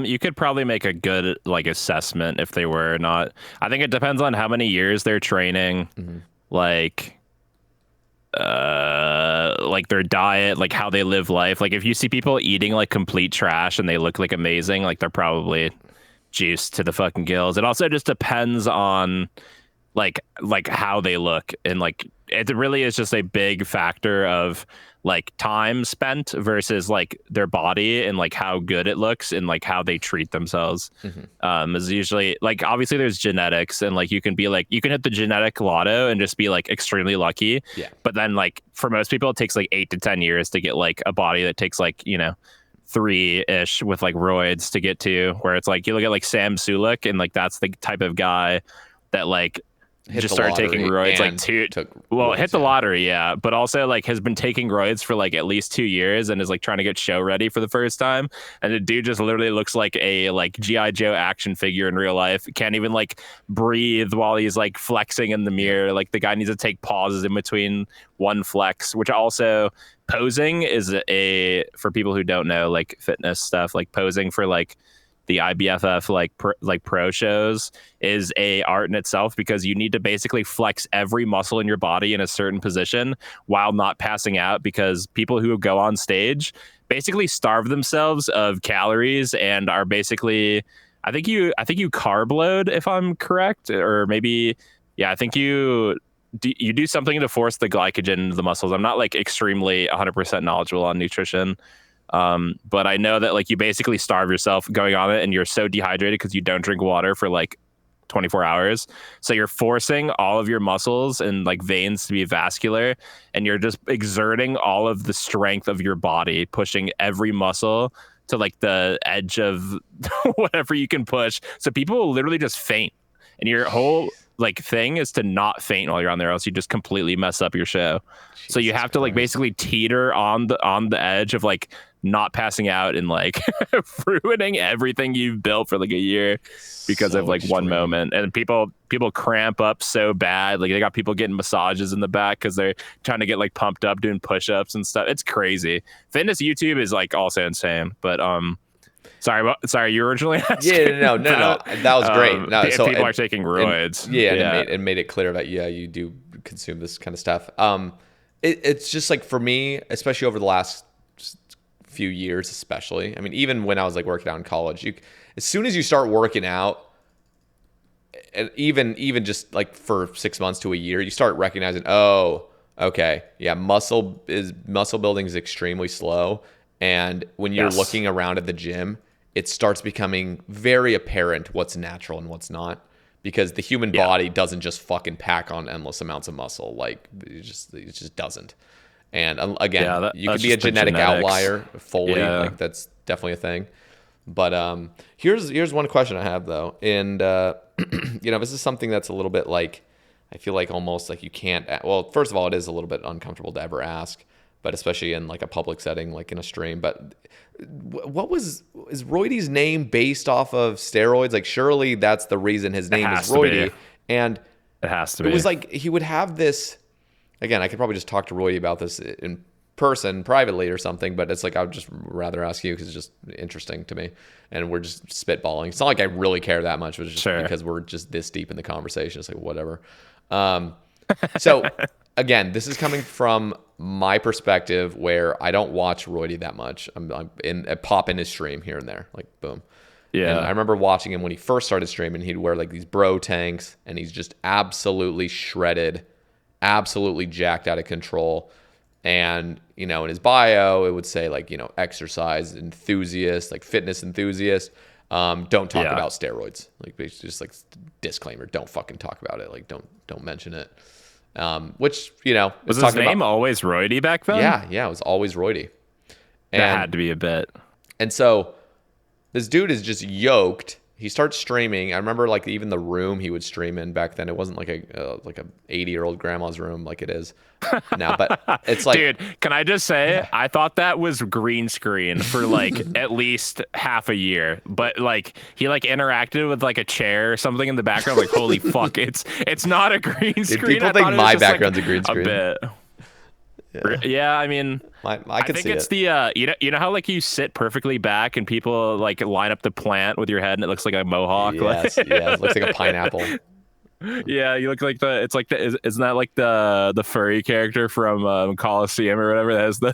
You could probably make a good like assessment if they were or not. I think it depends on how many years they're training, like their diet, like how they live life. Like if you see people eating like complete trash and they look like amazing, like they're probably juiced to the fucking gills. It also just depends on like how they look, and like it really is just a big factor of like time spent versus like their body and like how good it looks and like how they treat themselves. Is usually like, obviously there's genetics, and like you can hit the genetic lotto and just be like extremely lucky. Yeah. But then like for most people it takes like 8 to 10 years to get like a body that takes like, 3-ish with like roids to get to, where it's like you look at like Sam Sulek, and like that's the type of guy that like just started taking roids like hit the lottery, yeah, but also like has been taking roids for like at least 2 years and is like trying to get show ready for the first time. And the dude just literally looks like a like GI Joe action figure in real life. Can't even like breathe while he's like flexing in the mirror. Like the guy needs to take pauses in between one flex, which also posing is for people who don't know like fitness stuff, like posing for like the IBFF like pro shows is a art in itself, because you need to basically flex every muscle in your body in a certain position while not passing out, because people who go on stage basically starve themselves of calories and are basically, I think you carb load, if I'm correct, or maybe, yeah, I think you do something to force the glycogen into the muscles. I'm not like extremely 100% knowledgeable on nutrition. But I know that like you basically starve yourself going on it, and you're so dehydrated because you don't drink water for like 24 hours. So you're forcing all of your muscles and like veins to be vascular, and you're just exerting all of the strength of your body, pushing every muscle to like the edge of whatever you can push. So people will literally just faint, and your whole like thing is to not faint while you're on there, else you just completely mess up your show. Jesus, so you have to like basically teeter on the edge of like not passing out and like ruining everything you've built for like a year because of like one moment. And people cramp up so bad, like they got people getting massages in the back because they're trying to get like pumped up doing push-ups and stuff. It's crazy. Fitness YouTube is like also insane. But sorry, you originally asked. Yeah, no, that was great. No, so people are taking roids. It made it clear that you do consume this kind of stuff. It's just like for me, especially over the last few years, especially. I mean, even when I was like working out in college, as soon as you start working out, and even just like for 6 months to a year, you start recognizing, oh, okay, yeah, muscle building is extremely slow, and when you're looking around at the gym, it starts becoming very apparent what's natural and what's not, because the human body doesn't just fucking pack on endless amounts of muscle. Like it just doesn't. And again, you could be a genetic outlier fully. Like that's definitely a thing. But here's one question I have though, and this is something that's a little bit like, I feel like almost like you can't. Well, first of all, it is a little bit uncomfortable to ever ask, but especially in like a public setting, like in a stream. But is Roidie's name based off of steroids? Like surely that's the reason his name is Roidie. And it has to be. It was like he would have this. Again, I could probably just talk to Roidie about this in person, privately or something, but it's like I would just rather ask you because it's just interesting to me, and we're just spitballing. It's not like I really care that much, but it's just because we're just this deep in the conversation. It's like whatever. So again, this is coming from my perspective, where I don't watch Roidie that much. I pop in his stream here and there, like boom. Yeah. And I remember watching him when he first started streaming. He'd wear like these bro tanks, and he's just absolutely shredded, absolutely jacked out of control. And, in his bio, it would say like, exercise enthusiast, like fitness enthusiast. Don't talk about steroids. Like it's just like disclaimer, don't fucking talk about it. Like don't mention it. Which, was his name always Roidie back then? Yeah, it was always Roidie. And that had to be a bit. And so this dude is just yoked. He starts streaming. I remember like even the room he would stream in back then. It wasn't like a 80-year-old grandma's room like it is now. But it's like, dude, can I just say I thought that was green screen for like at least half a year. But like he like interacted with like a chair or something in the background. Like holy fuck, it's not a green screen. People think my background's a green screen. A bit. Yeah, I mean, I think it's the you know how like you sit perfectly back and people like line up the plant with your head and it looks like a mohawk. Yes, it looks like a pineapple. Yeah, you look like isn't that like the furry character from Coliseum or whatever that has the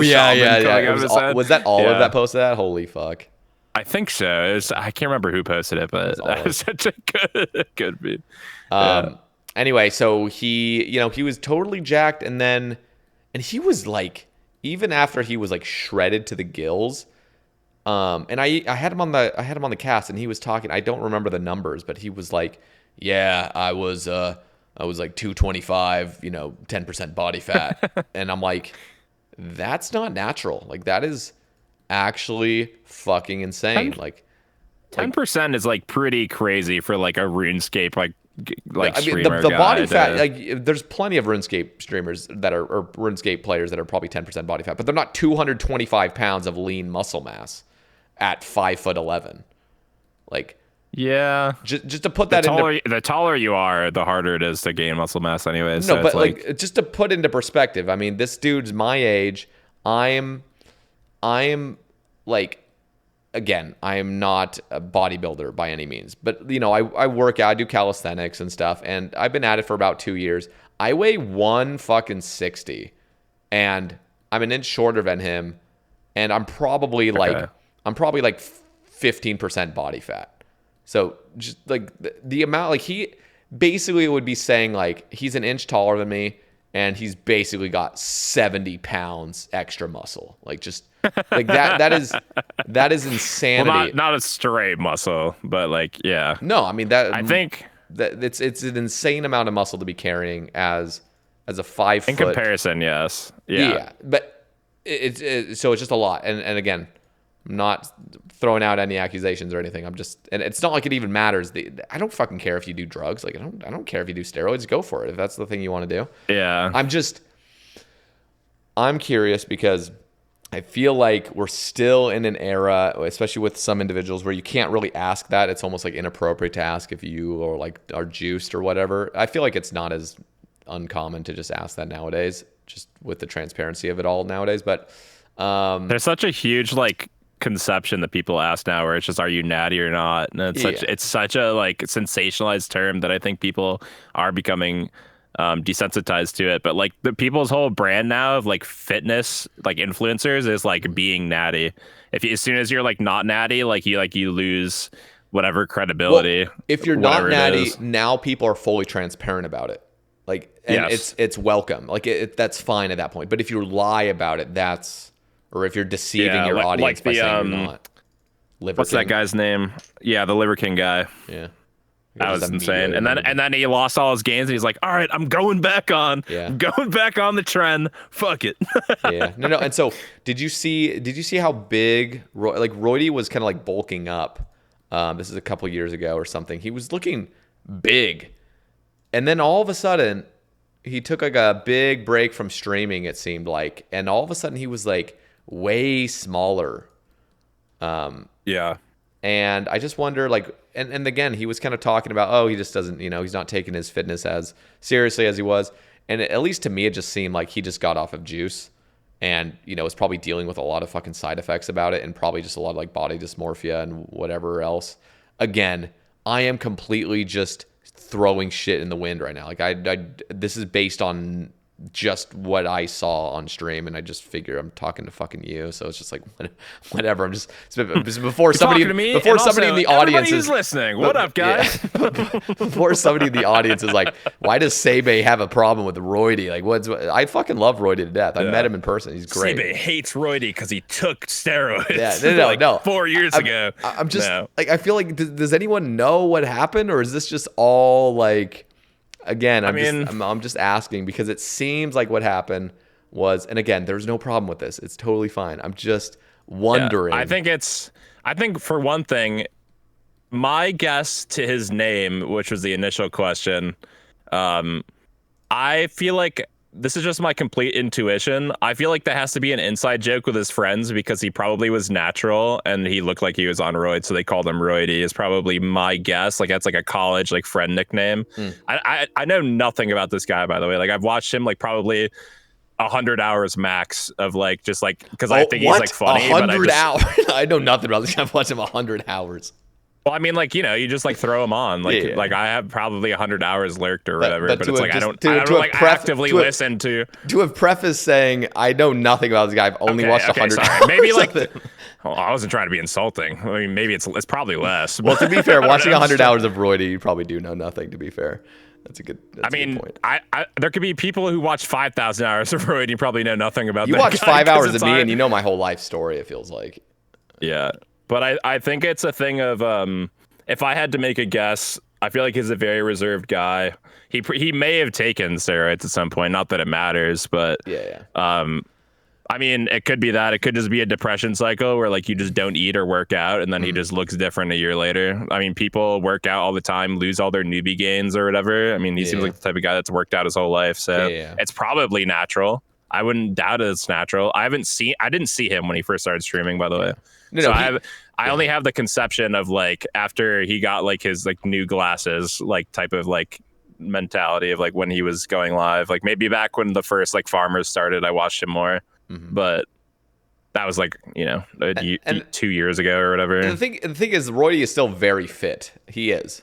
yeah. Was that all of that posted? That holy fuck. I think so. I can't remember who posted it, but that was such a good beat. Anyway, so he was totally jacked, and he was like even after he was like shredded to the gills, and I had him on the cast, and he was talking. I don't remember the numbers, but he was like, "Yeah, I was like 225, 10% body fat," and I'm like, "That's not natural. Like that is actually fucking insane." Like 10% is like pretty crazy for like a RuneScape streamer the guy body fat, like there's plenty of RuneScape streamers that are, or RuneScape players that are probably 10% body fat, but they're not 225 pounds of lean muscle mass at 5'11". Like, yeah, just to put that the taller you are, the harder it is to gain muscle mass anyways. No, so but like just to put into perspective, I mean, this dude's my age. I am like, again, I am not a bodybuilder by any means, but I work out, I do calisthenics and stuff, and I've been at it for about 2 years. I weigh 160, and I'm an inch shorter than him, and I'm probably like 15% body fat. So just like the amount, like he basically would be saying like he's an inch taller than me, and he's basically got 70 pounds extra muscle. Like just like that is insanity. Well, not a straight muscle, but like, yeah. No, I mean that. I think that it's an insane amount of muscle to be carrying as a 5 foot. In comparison, yes. Yeah. But so it's just a lot. And again, I'm not throwing out any accusations or anything. And it's not like it even matters. I don't fucking care if you do drugs. Like I don't care if you do steroids. Go for it if that's the thing you want to do. Yeah. I'm curious because I feel like we're still in an era, especially with some individuals, where you can't really ask that. It's almost like inappropriate to ask if you or like are juiced or whatever. I feel like it's not as uncommon to just ask that nowadays, just with the transparency of it all nowadays. But there's such a huge like conception that people ask now, where it's just, are you natty or not? And it's such a like sensationalized term that I think people are becoming desensitized to it. But like the people's whole brand now of like fitness, like influencers, is like being natty. As soon as you're like not natty, like you lose whatever credibility. Well, if you're not natty, now people are fully transparent about it. Like, and yes. it's welcome. Like that's fine at that point. But if you lie about it, or if you're deceiving your audience by saying you're not. What's that guy's name? Yeah, the Liver King guy. Yeah. That was insane. And then he lost all his games, and he's like, all right, I'm going back on. Yeah. I'm going back on the trend. Fuck it. Yeah. No. And so did you see how big Roidie was kind of like bulking up? This is a couple years ago or something. He was looking big. And then all of a sudden he took like a big break from streaming, it seemed like. And all of a sudden he was like way smaller. Yeah. And I just wonder, like, and again, he was kind of talking about, he just doesn't, he's not taking his fitness as seriously as he was. And at least to me, it just seemed like he just got off of juice and, was probably dealing with a lot of fucking side effects about it, and probably just a lot of like body dysmorphia and whatever else. Again, I am completely just throwing shit in the wind right now. Like this is based on just what I saw on stream, and I just figure I'm talking to fucking you, so it's just like whatever. I'm just before somebody in the audience is listening. What up, guys? Yeah. Before somebody in the audience is like, why does Sae Bae have a problem with Roidie? Like, I fucking love Roidie to death. I met him in person. He's great. Sae Bae hates Roidie because he took steroids. Yeah, no. 4 years ago. I'm just like, I feel like does anyone know what happened, or is this just all like? Again, I'm just asking because it seems like what happened was, and again, there's no problem with this. It's totally fine. I'm just wondering. Yeah, I think for one thing, my guess to his name, which was the initial question, I feel like this is just my complete intuition. I feel like that has to be an inside joke with his friends, because he probably was natural and he looked like he was on roids, so they called him Roidie, is probably my guess. Like that's like a college like friend nickname. I know nothing about this guy, by the way. Like I've watched him like probably 100 hours max of like, just like, because I think he's like funny. 100 hours? I know nothing about this guy. I've watched him 100 hours. Well, I mean, like, you just like throw them on. Like, like I have probably 100 hours lurked or whatever, but it's like I don't like actively listen to. To have prefaced saying I know nothing about this guy, I've only watched 100 hours. Maybe like I wasn't trying to be insulting. I mean, maybe it's probably less. Well, to be fair, watching 100 hours of Roidie, you probably do know nothing. To be fair, That's a good point. I there could be people who watch 5,000 hours of Roidie and probably know nothing about you that. You watch 5 hours of me and you know my whole life story, it feels like. Yeah. But I think it's a thing of, if I had to make a guess, I feel like he's a very reserved guy. He may have taken steroids at some point. Not that it matters, but yeah. I mean, it could be that. It could just be a depression cycle where like you just don't eat or work out, and then he just looks different a year later. I mean, people work out all the time, lose all their newbie gains or whatever. I mean, he seems like the type of guy that's worked out his whole life, so it's probably natural. I wouldn't doubt it's natural. I didn't see him when he first started streaming, by the way. I only have the conception of like after he got like his like new glasses, like type of like mentality of like when he was going live, like maybe back when the first like farmers started, I watched him more, but that was like, you know, 2 years ago or whatever. And the thing is, Roidie is still very fit. He is.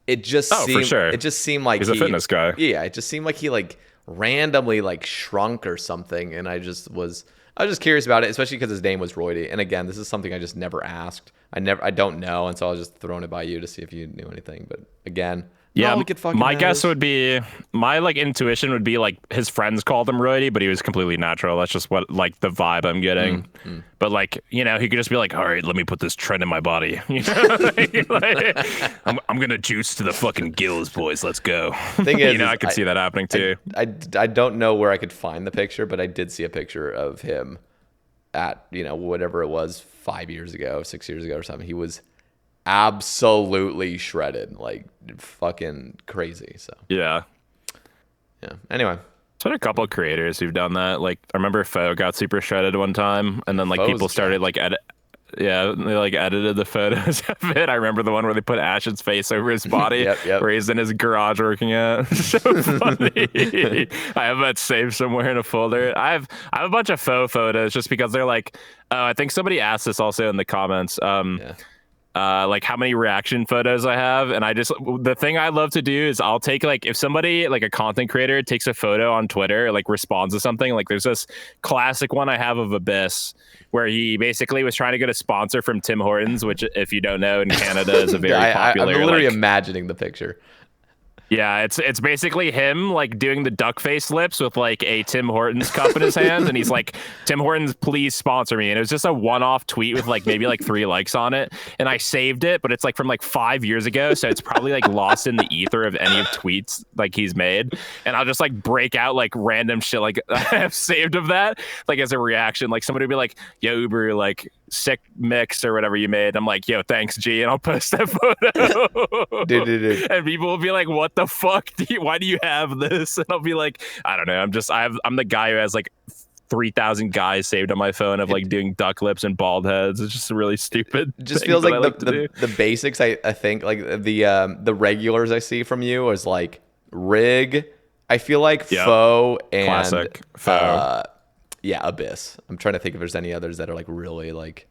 It just seemed, for sure. It just seemed like he's a fitness guy. Yeah, it just seemed like he like randomly like shrunk or something, and I was just curious about it, especially because his name was Roidie. And again, this is something I just never asked. I don't know, and so I was just throwing it by you to see if you knew anything. But again, yeah, my guess would be, my like intuition would be like his friends called him Roidie, but he was completely natural. That's just what like the vibe I'm getting. But like, you know, he could just be like, all right, let me put this trend in my body. You know, like, I'm gonna juice to the fucking gills, boys. Let's go. Thing is, you know, I could see that happening too. I don't know where I could find the picture, but I did see a picture of him at, you know, whatever it was, 5 years ago, 6 years ago or something. He was absolutely shredded, like fucking crazy. So yeah. Anyway, there's been a couple of creators who've done that. Like I remember Faux got super shredded one time, and then like people started like they like edited the photos of it. I remember the one where they put Ash's face over his body, where he's in his garage working out. So funny. I have that saved somewhere in a folder. I have a bunch of Faux photos just because they're like, I think somebody asked this also in the comments. Like how many reaction photos I have, and the thing I love to do is I'll take like, if somebody like a content creator takes a photo on Twitter, like responds to something, like there's this classic one I have of Abyss where he basically was trying to get a sponsor from Tim Hortons, which if you don't know, in Canada is a very popular. I'm literally imagining the picture. Yeah, it's basically him like doing the duck face lips with like a Tim Hortons cup in his hand, and he's like, Tim Hortons, please sponsor me. And it was just a one-off tweet with like maybe like 3 likes on it, and I saved it, but it's like from like 5 years ago, so it's probably like lost in the ether of any of tweets like he's made. And I'll just like break out like random shit like I have saved of that, like as a reaction. Like somebody would be like, yo, Ubaru, like sick mix or whatever you made. I'm like, yo, thanks, G, and I'll post that photo. Dude. And people will be like, what the fuck? Why do you have this? And I'll be like, I don't know. I'm the guy who has like 3,000 guys saved on my phone of like doing duck lips and bald heads. It's just really stupid. It just feels like the basics. I think like the regulars I see from you is like Rig. I feel like Faux and classic Faux. Abyss. I'm trying to think if there's any others that are like really like.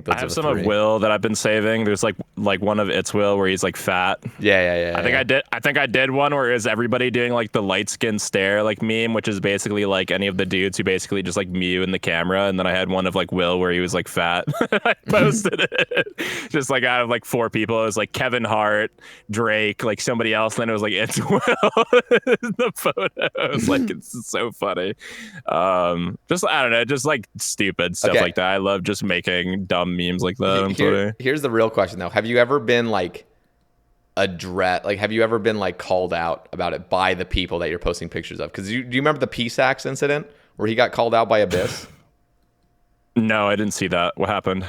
I have some of Will that I've been saving. There's like one of Itswill where he's like fat. Yeah. I think I did one where is everybody doing like the light skin stare like meme, which is basically like any of the dudes who basically just like mew in the camera. And then I had one of like Will where he was like fat. I posted it just like out of like 4 people. It was like Kevin Hart, Drake, like somebody else. And then it was like Itswill. The photo. It was like, it's so funny. Just I don't know, just like stupid stuff like that. I love just making dumb memes like that on Twitter. Here's the real question though. Have you ever been like have you ever been like called out about it by the people that you're posting pictures of? Because do you remember the P-Sax incident where he got called out by Abyss? No, I didn't see that. What happened?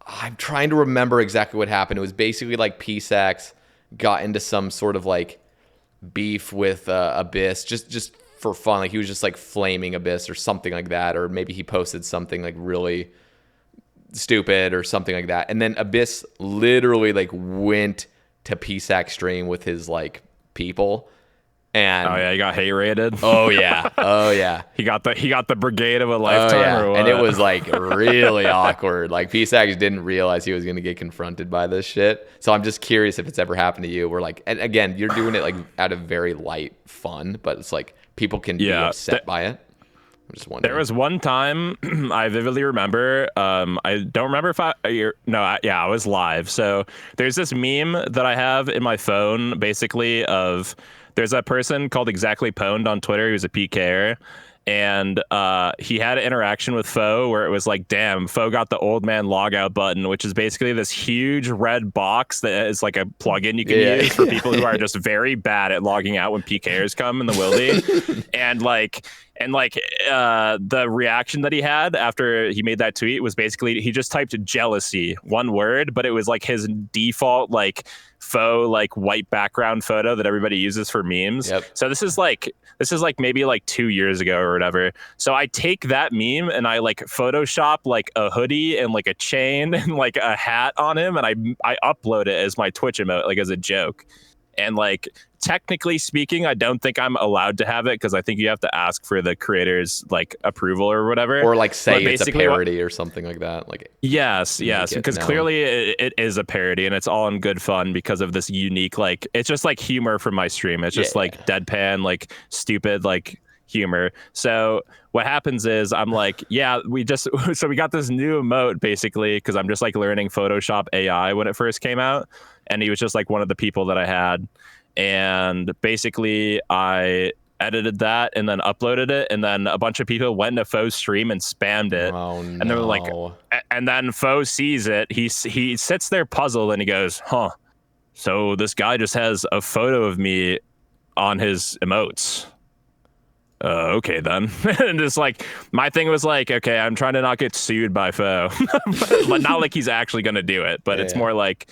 I'm trying to remember exactly what happened. It was basically like P-Sax got into some sort of like beef with Abyss just for fun. Like he was just like flaming Abyss or something like that, or maybe he posted something like really stupid or something like that, and then Abyss literally like went to PSAC stream with his like people, and he got hate rated. he got the brigade of a lifetime. Or what? And it was like really awkward. Like PSAC didn't realize he was gonna get confronted by this shit. So I'm just curious if it's ever happened to you where like, and again, you're doing it like out of very light fun, but it's like people can be upset by it. I'm just wondering. There was one time I vividly remember. I don't remember if I was live. So there's this meme that I have in my phone, basically of there's a person called Exactly Pwned on Twitter who's a PKer, and he had an interaction with Faux where it was like, damn, Faux got the old man logout button, which is basically this huge red box that is like a plugin you can use for people who are just very bad at logging out when PKers come in the wildy. The reaction that he had after he made that tweet was basically he just typed jealousy, one word, but it was like his default like Faux like white background photo that everybody uses for memes. Yep. So this is like maybe like 2 years ago or whatever. So I take that meme and I like Photoshop like a hoodie and like a chain and like a hat on him, and I upload it as my Twitch emote, like as a joke. And like technically speaking, I don't think I'm allowed to have it because I think you have to ask for the creator's like approval or whatever. Or like say it's a parody or something like that. Like yes, because clearly it is a parody and it's all in good fun because of this unique like it's just like humor from my stream. It's just like deadpan, like stupid, like humor. So what happens is I'm like, we got this new emote basically because I'm just like learning Photoshop AI when it first came out, and he was just like one of the people that I had, and basically I edited that and then uploaded it, and then a bunch of people went into Faux stream and spammed it. Oh, no. And they were like, and then Faux sees it, he sits there puzzled and he goes, huh, so this guy just has a photo of me on his emotes. Okay then. And just like my thing was like, okay, I'm trying to not get sued by Faux, but not like he's actually gonna do it, but it's more like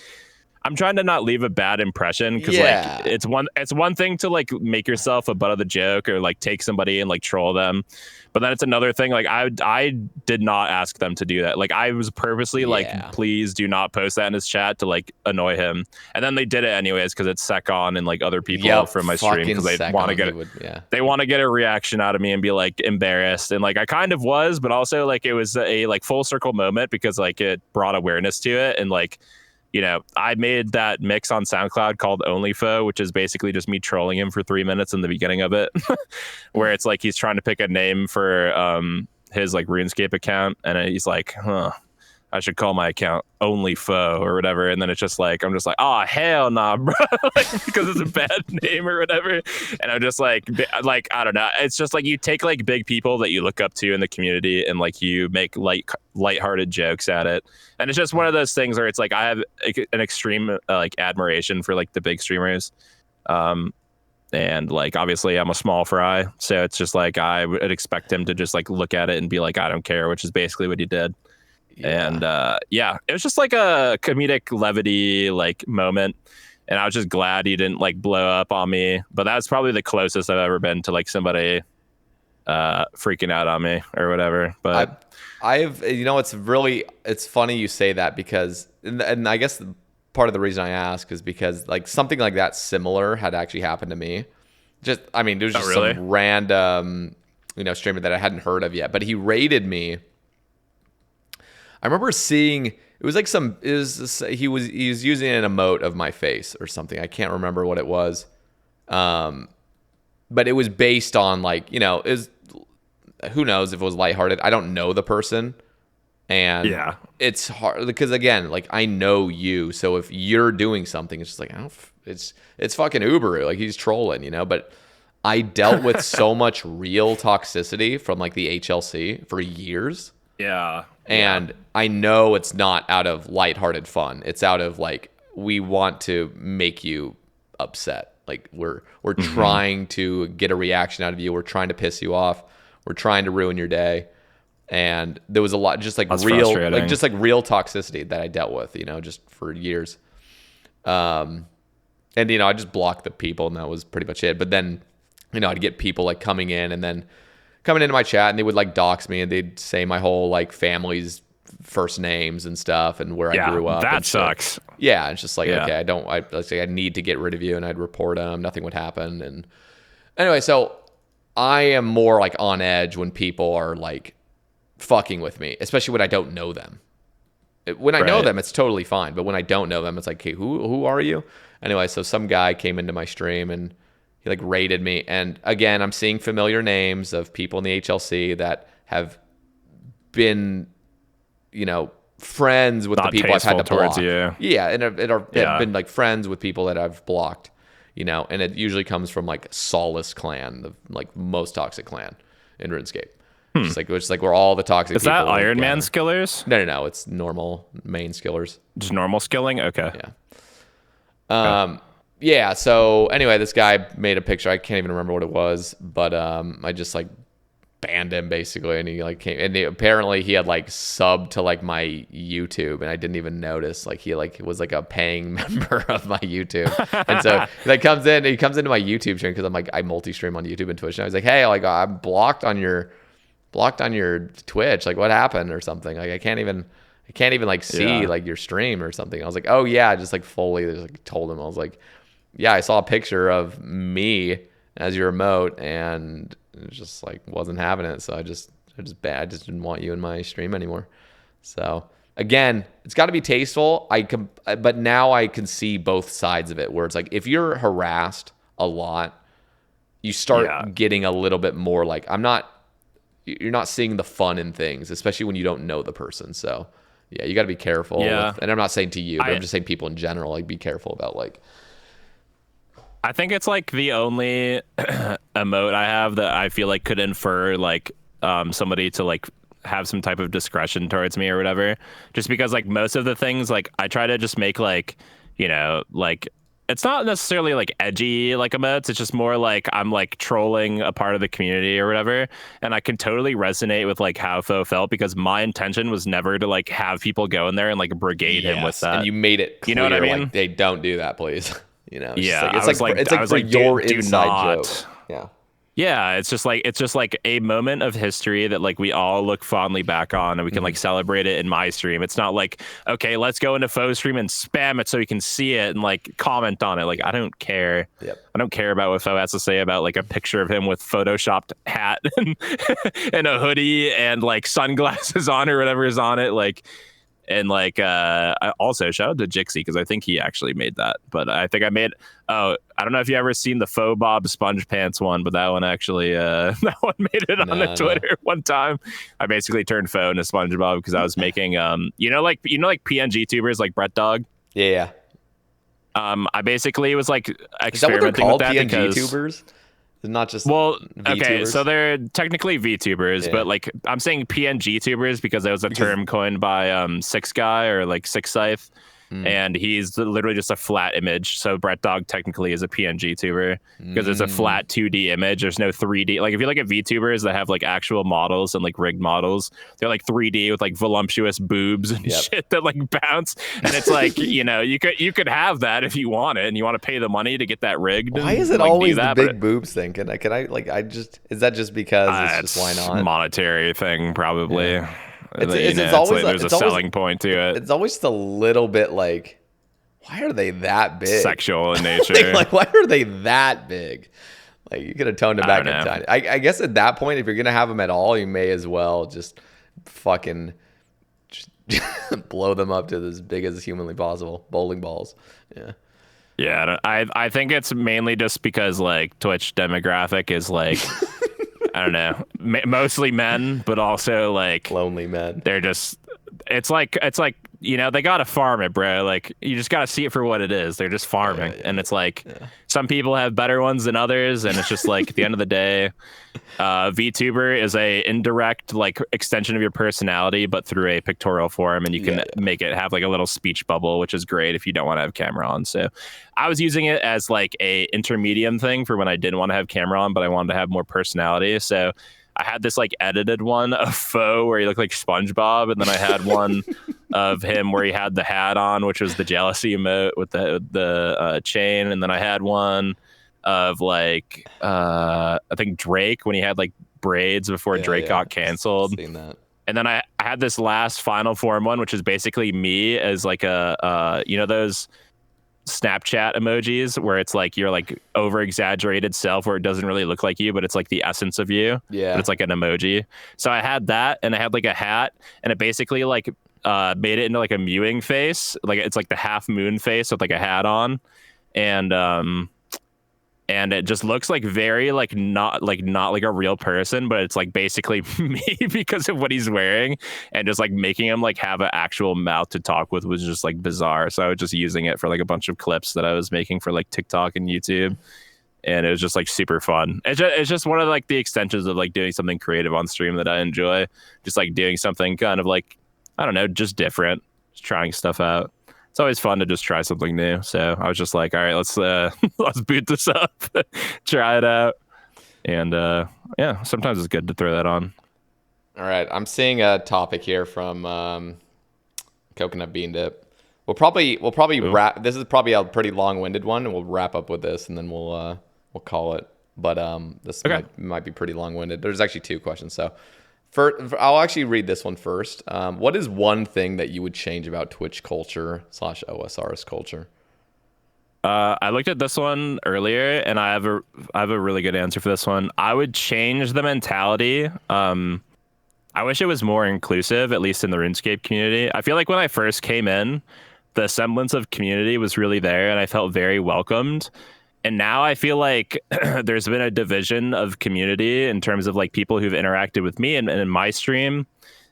I'm trying to not leave a bad impression because like it's one thing to like make yourself a butt of the joke or like take somebody and like troll them, but then it's another thing like I did not ask them to do that. Like I was purposely like, please do not post that in his chat to like annoy him, and then they did it anyways because it's Secon and like other people from my stream because they want to get a reaction out of me and be like embarrassed, and like I kind of was, but also like it was a like full circle moment because like it brought awareness to it. And like, you know, I made that mix on SoundCloud called Only Faux, which is basically just me trolling him for 3 minutes in the beginning of it, where it's like he's trying to pick a name for his like RuneScape account, and he's like, I should call my account Only Faux or whatever. And then it's just like, I'm just like, oh, hell nah, bro. Like, because it's a bad name or whatever. And I'm just like, I don't know. It's just like you take like big people that you look up to in the community and like you make lighthearted jokes at it. And it's just one of those things where it's like, I have an extreme like admiration for like the big streamers. And like, obviously I'm a small fry. So it's just like, I would expect him to just like look at it and be like, I don't care, which is basically what he did. And it was just like a comedic levity like moment, and I was just glad he didn't like blow up on me. But that's probably the closest I've ever been to like somebody freaking out on me or whatever. But I've it's funny you say that because and I guess part of the reason I ask is because like something like that similar had actually happened to me. There was just some random streamer that I hadn't heard of yet, but he raided me. I remember seeing it was like he was using an emote of my face or something. I can't remember what it was, but it was based on like who knows if it was lighthearted. I don't know the person, and it's hard because again, like I know you, so if you're doing something, it's just like it's fucking ubaru, like he's trolling, But I dealt with so much real toxicity from like the HLC for years. Yeah. And I know it's not out of lighthearted fun. It's out of like, we want to make you upset. Like we're trying to get a reaction out of you. We're trying to piss you off. We're trying to ruin your day. And there was a lot, just like real toxicity that I dealt with, just for years. And I just blocked the people and that was pretty much it. But then, I'd get people like coming into my chat and they would like dox me and they'd say my whole like family's first names and stuff and where I grew up. That sucks. Yeah. It's just like, okay, let's say I need to get rid of you, and I'd report them. Nothing would happen. And anyway, so I am more like on edge when people are like fucking with me, especially when I don't know them. When I know them, it's totally fine. But when I don't know them, it's like, hey, who are you? Anyway, so some guy came into my stream and he like raided me. And again, I'm seeing familiar names of people in the HLC that have been, friends with the people I've had to block. You. Yeah, and have been like friends with people that I've blocked, you know, and it usually comes from like Solace clan, the like most toxic clan in RuneScape. Just like where all the toxic Is people that like, Iron Man skillers? No. It's normal main skillers. Just normal skilling? Okay. Yeah. Yeah. So anyway, this guy made a picture. I can't even remember what it was, but I just like banned him basically, and he like came, and apparently he had like subbed to like my YouTube, and I didn't even notice. Like he like was like a paying member of my YouTube, and so he comes into my YouTube stream because I'm like I multi-stream on YouTube and Twitch, and I was like, hey, like I'm blocked on your Twitch. Like what happened or something? Like I can't even like see like your stream or something. I was like, oh yeah, just like fully just like told him. I was like, yeah, I saw a picture of me as your emote, and it just like wasn't having it. So I just didn't want you in my stream anymore. So again, it's got to be tasteful. But now I can see both sides of it, where it's like if you're harassed a lot, you start getting a little bit more like you're not seeing the fun in things, especially when you don't know the person. So yeah, you got to be careful. And I'm not saying to you, but I'm just saying people in general, like be careful about like. I think it's like the only emote I have that I feel like could infer like somebody to like have some type of discretion towards me or whatever. Just because like most of the things like I try to just make like, you know, like it's not necessarily like edgy like emotes. It's just more like I'm like trolling a part of the community or whatever. And I can totally resonate with like how Faux felt, because my intention was never to like have people go in there and like brigade him with that. And you made it clear, you know what I mean? Like, they don't do that, please. You know, it's like for your inside joke. Yeah. Yeah, it's just like a moment of history that like we all look fondly back on, and we can like celebrate it in my stream. It's not like, okay, let's go into Faux stream and spam it so you can see it and like comment on it. Like I don't care. Yep. I don't care about what Faux has to say about like a picture of him with photoshopped hat and a hoodie and like sunglasses on or whatever is on it. Like. And like I also shout out to Jixie, because I think he actually made that. But I think I don't know if you ever seen the Faux Bob Sponge Pants one, but that one actually that one made it on the Twitter one time. I basically turned Faux into SpongeBob because I was making you know like PNG tubers like Brett Dog. Yeah. I basically was like experimenting with that PNG because tubers? Not just VTubers? Okay, so they're technically VTubers, Yeah. but like I'm saying PNG tubers because that was a term coined by Six Guy or like Six Scythe, and he's literally just a flat image. So Brett Dog technically is a PNG tuber because it's a flat 2D image. There's no 3D. Like if you look at VTubers that have like actual models and like rigged models, they're like 3D with like voluptuous boobs and shit that like bounce. And it's like, you know, you could have that if you want it and you want to pay the money to get that rigged. Why is it like, always the big boobs thing? Can I is that just because it's just why not? Monetary thing probably. Yeah. It's always there's a selling point to it. It's always just a little bit like, why are they that big? Sexual in nature. like why are they that big? Like you could have toned it back in time. I guess at that point, if you're gonna have them at all, you may as well just fucking just blow them up to as big as humanly possible. Bowling balls. Yeah. Yeah, I think it's mainly just because like Twitch demographic is like I don't know, mostly men, but also like lonely men. They're just it's like you know, they gotta farm it, bro. Like you just gotta see it for what it is. They're just farming, and it's like some people have better ones than others, and it's just like at the end of the day, VTuber is a indirect like extension of your personality, but through a pictorial form, and you can make it have like a little speech bubble, which is great if you don't want to have camera on. So I was using it as like a intermediate thing for when I didn't want to have camera on, but I wanted to have more personality. So I had this like edited one of Faux where he looked like SpongeBob, and then I had one of him where he had the hat on, which was the jealousy emote with the chain, and then I had one of like I think Drake when he had like braids before Drake got canceled. Seen that. And then I had this last final form one, which is basically me as like a you know those Snapchat emojis where it's like you're like over exaggerated self where it doesn't really look like you, but it's like the essence of you. Yeah. But it's like an emoji. So I had that, and I had like a hat, and it basically like made it into like a mewing face. Like it's like the half moon face with like a hat on. And and it just looks like very not like a real person, but it's like basically me because of what he's wearing, and just like making him like have an actual mouth to talk with was just like bizarre. So I was just using it for like a bunch of clips that I was making for like TikTok and YouTube, and it was just like super fun. It's just one of like the extensions of like doing something creative on stream that I enjoy, just like doing something kind of like, I don't know, just different, just trying stuff out. It's always fun to just try something new. So I was just like, all right, let's let's boot this up, try it out. And yeah, sometimes it's good to throw that on. All right, I'm seeing a topic here from Coconut Bean Dip. We'll probably Ooh. wrap. This is probably a pretty long-winded one, and we'll wrap up with this, and then we'll call it. But this Okay. might be pretty long-winded. There's actually two questions, so I'll actually read this one first. What is one thing that you would change about Twitch culture / OSR's culture? I looked at this one earlier, and I have a really good answer for this one. I would change the mentality. I wish it was more inclusive, at least in the RuneScape community. I feel like when I first came in, the semblance of community was really there, and I felt very welcomed. And now I feel like there's been a division of community in terms of like people who've interacted with me and in my stream,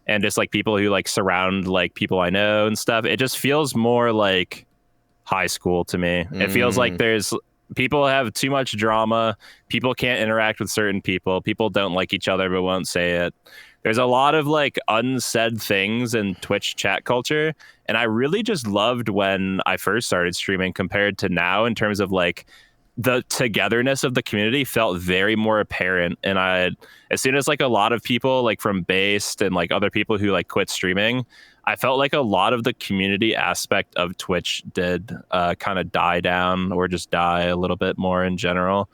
and just like people who like surround like people I know and stuff. It just feels more like high school to me. It feels like there's people have too much drama. People can't interact with certain people. People don't like each other but won't say it. There's a lot of like unsaid things in Twitch chat culture. And I really just loved when I first started streaming compared to now in terms of like the togetherness of the community felt very more apparent. And as soon as like a lot of people like from Based and like other people who like quit streaming, I felt like a lot of the community aspect of Twitch did kind of die down or just die a little bit more in general.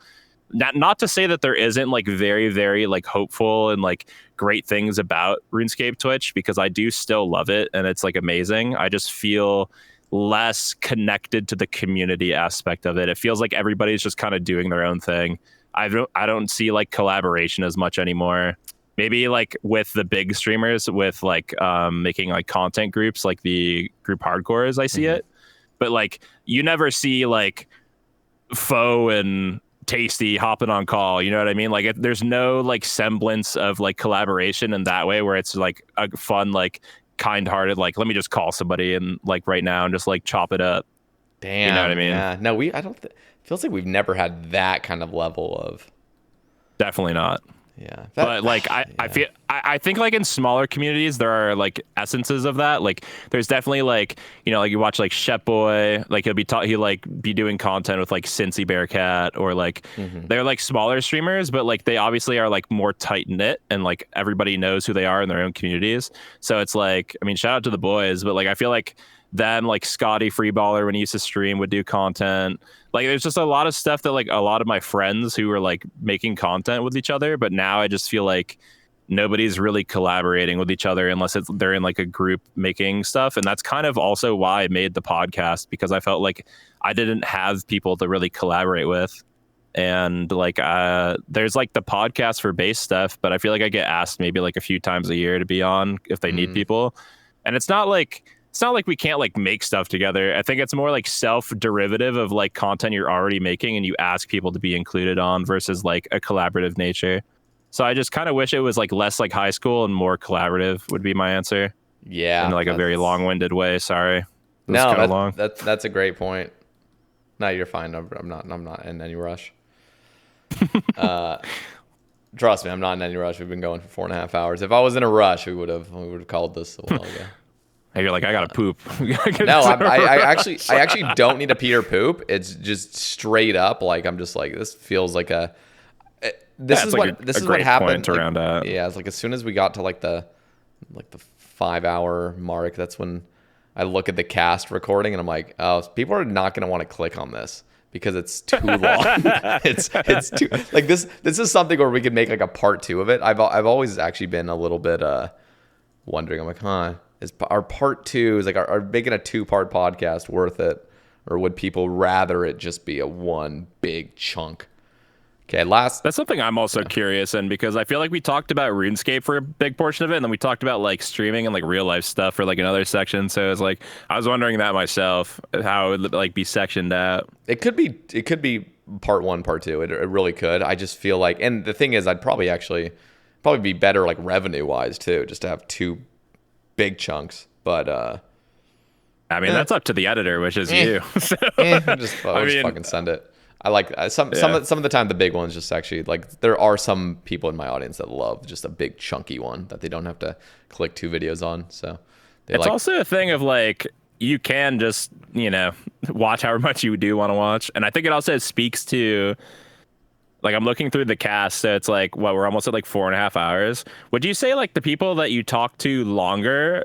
Not to say that there isn't like very, very like hopeful and like great things about RuneScape Twitch, because I do still love it and it's like amazing. I just feel less connected to the community aspect of it. It feels like everybody's just kind of doing their own thing. I don't see like collaboration as much anymore. Maybe like with the big streamers with like making like content groups like the group hardcores, I see it. But like you never see like Faux and Tasty hopping on call, you know what I mean? Like there's no like semblance of like collaboration in that way where it's like a fun like kind-hearted like let me just call somebody and like right now and just like chop it up. Damn, you know what I mean? Yeah, no, I don't. Feels like we've never had that kind of level of. Definitely not. Yeah, but like I think like in smaller communities there are like essences of that. Like there's definitely like, you know, like you watch like Shep Boy, like he'll like be doing content with like Cincy Bearcat or like they're like smaller streamers, but like they obviously are like more tight knit and like everybody knows who they are in their own communities. So it's like, I mean, shout out to the boys, but like I feel like them, like Scotty Freeballer when he used to stream would do content. Like there's just a lot of stuff that like a lot of my friends who were like making content with each other, but now I just feel like nobody's really collaborating with each other unless they're in like a group making stuff. And that's kind of also why I made the podcast, because I felt like I didn't have people to really collaborate with. And like there's like the podcast for base stuff, but I feel like I get asked maybe like a few times a year to be on if they need people. And it's not like we can't like make stuff together. I think it's more like self-derivative of like content you're already making and you ask people to be included on versus like a collaborative nature. So I just kind of wish it was like less like high school and more collaborative would be my answer. Yeah. In like a very long-winded way. Sorry. No, that's a great point. No, you're fine. I'm not in any rush. Trust me, I'm not in any rush. We've been going for 4.5 hours. If I was in a rush, we would have called this a while ago. Hey, you're like, I gotta poop. No, I actually don't need to pee or poop. It's just straight up like I'm just like, this feels like this is what happened to round out. Yeah, it's like as soon as we got to like the 5-hour mark, that's when I look at the cast recording and I'm like, oh, people are not gonna want to click on this because it's too long. it's too like this is something where we could make like a part 2 of it. I've always actually been a little bit wondering. I'm like, is our part 2 is like are making a 2-part podcast worth it, or would people rather it just be a one big chunk? Okay, that's something I'm also curious in, because I feel like we talked about RuneScape for a big portion of it, and then we talked about like streaming and like real life stuff for like another section. So it's like I was wondering that myself, how it would like be sectioned out. It could be part one, part two. It really could. I just feel like, and the thing is, I'd probably be better like revenue wise too, just to have two big chunks. But I mean, that's up to the editor, which is you. So, just fucking send it. I like some of the time the big ones just actually like there are some people in my audience that love just a big chunky one that they don't have to click 2 videos on. So it's also a thing of like you can just watch however much you do want to watch, and I think it also speaks to like I'm looking through the cast, so it's like we're almost at like 4.5 hours. Would you say like the people that you talk to longer?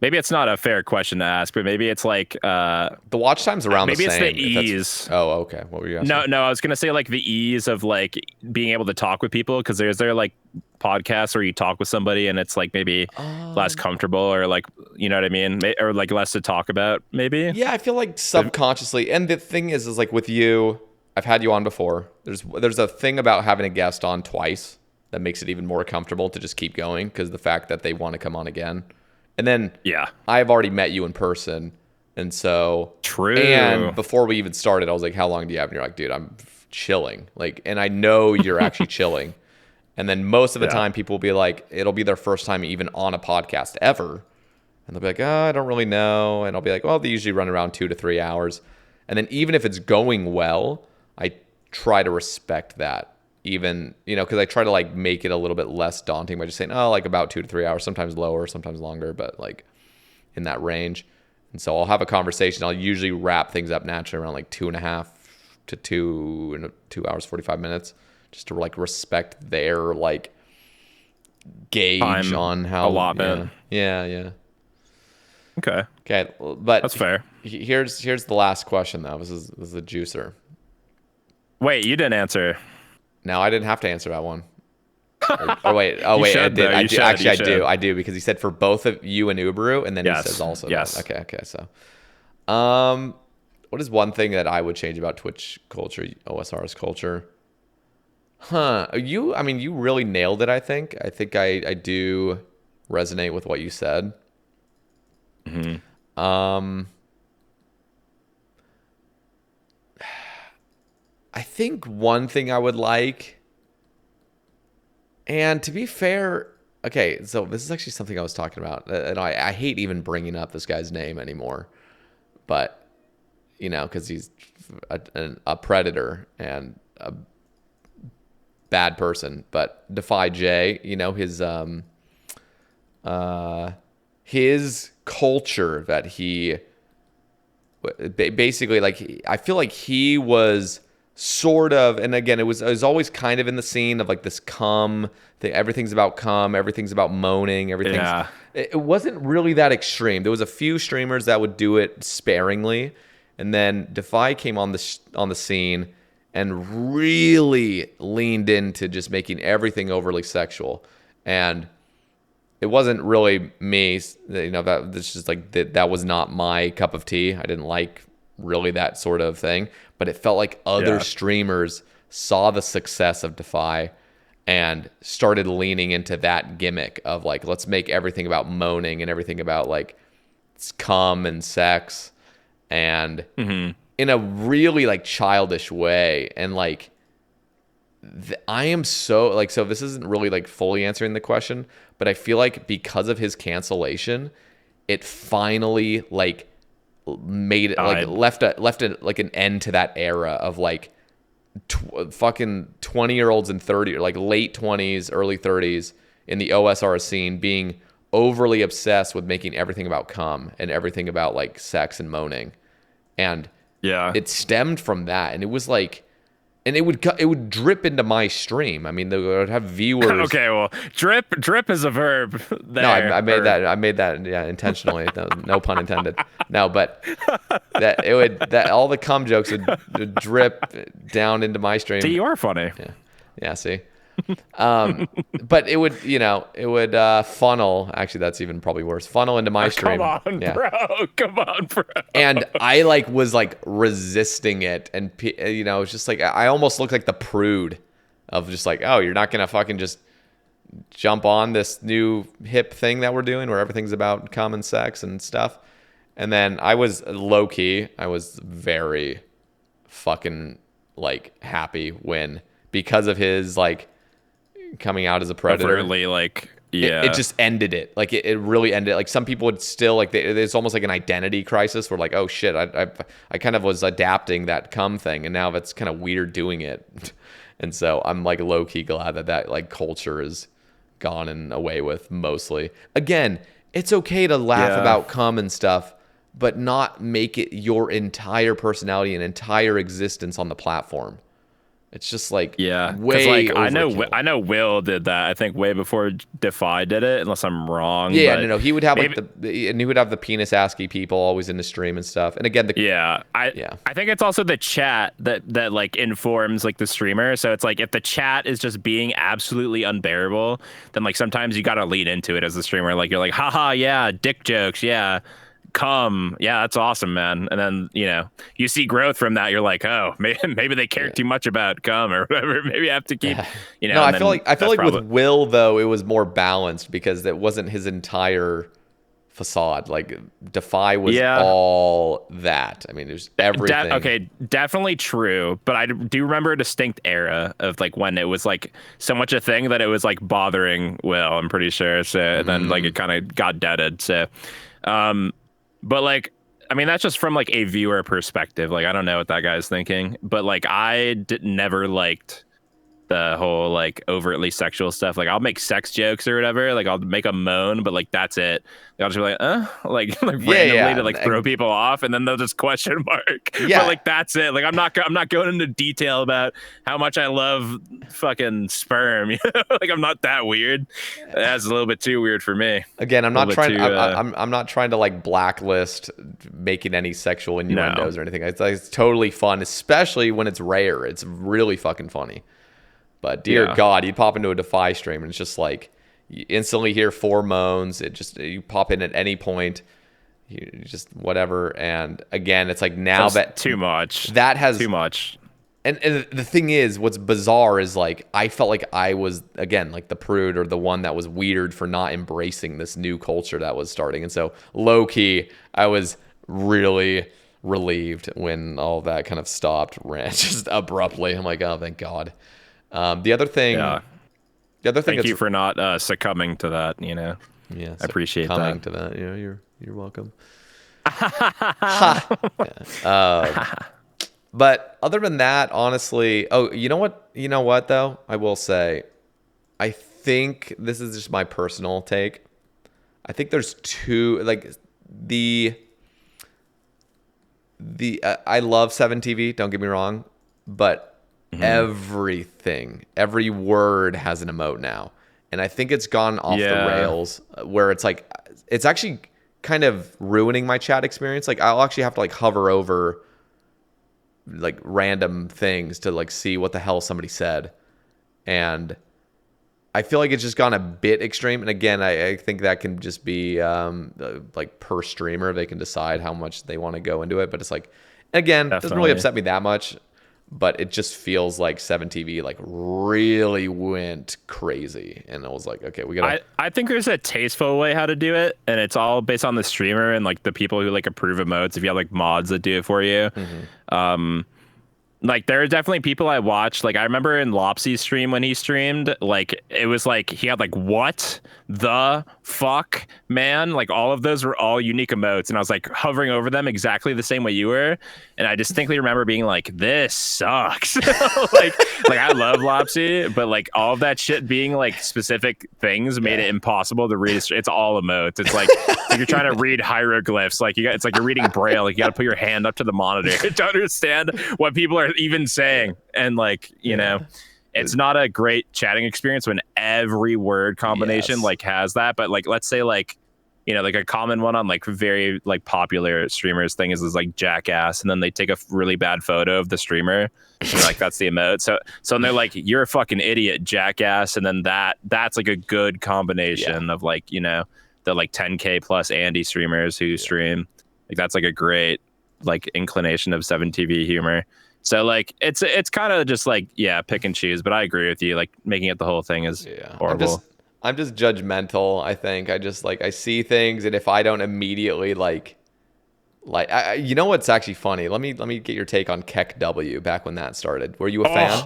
Maybe it's not a fair question to ask, but maybe it's like the watch time's around the same. Maybe it's the ease. Oh, okay. What were you asking? No, I was gonna say like the ease of like being able to talk with people, because there like podcasts where you talk with somebody and it's like maybe less comfortable, or like you know what I mean, or like less to talk about maybe. Yeah, I feel like subconsciously, and the thing is like with you, I've had you on before. There's a thing about having a guest on twice that makes it even more comfortable to just keep going, because the fact that they want to come on again. And then I've already met you in person. And so true. And before we even started, I was like, how long do you have? And you're like, dude, I'm chilling. Like, and I know you're actually chilling. And then most of the time people will be like, it'll be their first time even on a podcast ever. And they'll be like, oh, I don't really know. And I'll be like, well, they usually run around 2 to 3 hours. And then even if it's going well, I try to respect that. Even, because I try to like make it a little bit less daunting by just saying, oh, like about 2 to 3 hours, sometimes lower, sometimes longer, but like in that range. And so I'll have a conversation. I'll usually wrap things up naturally around like 2.5 to 2 hours, 45 minutes, just to like respect their like gauge time on how allotment. Yeah. Okay, but that's fair. Here's the last question though. This is the juicer. Wait, you didn't answer. No, I didn't have to answer that one. Wait, I did. I do because he said for both of you and Ubaru, and then he says also. Yes. That. Okay. So, what is one thing that I would change about Twitch culture, OSR's culture? You really nailed it. I think I do resonate with what you said. Mm-hmm. I think one thing I would like, and to be fair, okay, so this is actually something I was talking about, and I hate even bringing up this guy's name anymore, but, because he's a predator and a bad person, but Defy J, his culture that he, basically, like, I feel like he was sort of, and again, it was always kind of in the scene of like this cum thing. Everything's about cum, everything's about moaning, it wasn't really that extreme. There was a few streamers that would do it sparingly, and then Defy came on the scene and really leaned into just making everything overly sexual. And it wasn't really me, that this just like that was not my cup of tea. I didn't like really that sort of thing, but it felt like other streamers saw the success of Defy and started leaning into that gimmick of like, let's make everything about moaning and everything about like cum and sex, and in a really like childish way. And like I am so like, so this isn't really like fully answering the question, but I feel like because of his cancellation, it finally like made it like left like an end to that era of like fucking 20-year-olds and 30 or like late 20s, early 30s in the OSR scene being overly obsessed with making everything about cum and everything about like sex and moaning. And it stemmed from that, and it was like, and it would drip into my stream. I mean, they would have viewers. Okay, well, drip is a verb. There. No, I made that intentionally. No pun intended. No, but that all the cum jokes would drip down into my stream. See, you are funny. Yeah. See. But it would funnel. Actually, that's even probably worse. Funnel into my stream. Come on, bro. And I like was like resisting it, and it's just like I almost looked like the prude of just like, oh, you're not gonna fucking just jump on this new hip thing that we're doing where everything's about common sex and stuff. And then I was low key. I was very fucking like happy when, because of his like coming out as a predator, overtly, like, yeah, it just ended it. Like it really ended it. Like some people would still like it's almost like an identity crisis where like, oh shit, I kind of was adapting that cum thing, and now that's kind of weird doing it. And so I'm like low key glad that like culture is gone and away with mostly. Again, it's okay to laugh about cum and stuff, but not make it your entire personality and entire existence on the platform. It's just like way like overkill. I know Will did that. I think way before Defy did it, unless I'm wrong. Yeah, but no, he would have like and he would have the penis ASCII people always in the stream and stuff. And again, I think it's also the chat that like informs like the streamer. So it's like if the chat is just being absolutely unbearable, then like sometimes you got to lean into it as the streamer. Like you're like, haha, yeah, dick jokes, yeah. Come, yeah, that's awesome, man. And then you see growth from that. You're like, oh, maybe they care too much about come or whatever. Maybe I have to keep, No, I feel like with Will though, it was more balanced because it wasn't his entire facade. Like Defy was all that. I mean, there's everything. Okay, definitely true. But I do remember a distinct era of like when it was like so much a thing that it was like bothering Will. I'm pretty sure. So and then like it kind of got deaded. So. But like, I mean, that's just from like a viewer perspective. Like, I don't know what that guy's thinking, but like, I never liked the whole like overtly sexual stuff. Like, I'll make sex jokes or whatever. Like, I'll make a moan, but like, that's it. I'll just be like, randomly to like throw people off, and then they'll just question mark. Yeah. But like, that's it. Like, I'm not going into detail about how much I love fucking sperm. Like, I'm not that weird. That's a little bit too weird for me. Again, I'm not trying. I'm not trying to like blacklist making any sexual innuendos or anything. It's totally fun, especially when it's rare. It's really fucking funny. But dear God, you'd pop into a Defy stream and it's just like you instantly hear 4 moans. You pop in at any point, you just whatever. And again, it's like now that too much. That has too much. And the thing is, what's bizarre is like I felt like I was again like the prude or the one that was weird for not embracing this new culture that was starting. And so low key, I was really relieved when all that kind of stopped, ran just abruptly. I'm like, oh, thank God. The other thing. Thank you for not succumbing to that. Yeah, I appreciate succumbing to that. You're welcome. But other than that, honestly, you know what though, I will say, I think this is just my personal take. I think there's two like the I love 7TV. Don't get me wrong, but. Every word has an emote now, and I think it's gone off the rails where it's like it's actually kind of ruining my chat experience. Like I'll actually have to like hover over like random things to like see what the hell somebody said, and I feel like it's just gone a bit extreme. And again, I think that can just be like per streamer, they can decide how much they want to go into it. But it's like, again, it doesn't really upset me that much. But it just feels like 7TV like really went crazy, and I was like, okay, we gotta. I think there's a tasteful way how to do it, and it's all based on the streamer and like the people who like approve emotes. If you have like mods that do it for you, like there are definitely people I watched. Like I remember in Lopsy's stream when he streamed, like it was like he had like what the fuck, man? Like all of those were all unique emotes, and I was like hovering over them exactly the same way you were, and I distinctly remember being like, "This sucks." like I love Lopsy, but like all of that shit being like specific things made it impossible to read. It's all emotes. It's like if you're trying to read hieroglyphs, like it's like you're reading Braille. Like you got to put your hand up to the monitor to understand what people are even saying, and like it's not a great chatting experience when every word combination like has that. But like let's say like like a common one on like very like popular streamers thing is like jackass, and then they take a really bad photo of the streamer and like that's the emote. So they're like, you're a fucking idiot, jackass, and then that's like a good combination of like the like 10K plus Andy streamers who stream. Like that's like a great like inclination of 7TV humor. So like it's kind of just like pick and choose, but I agree with you. Like making it the whole thing is horrible. I'm just judgmental. I think I just like I see things, and if I don't immediately like Like, you know what's actually funny? Let me get your take on Keck W back when that started. Were you a fan?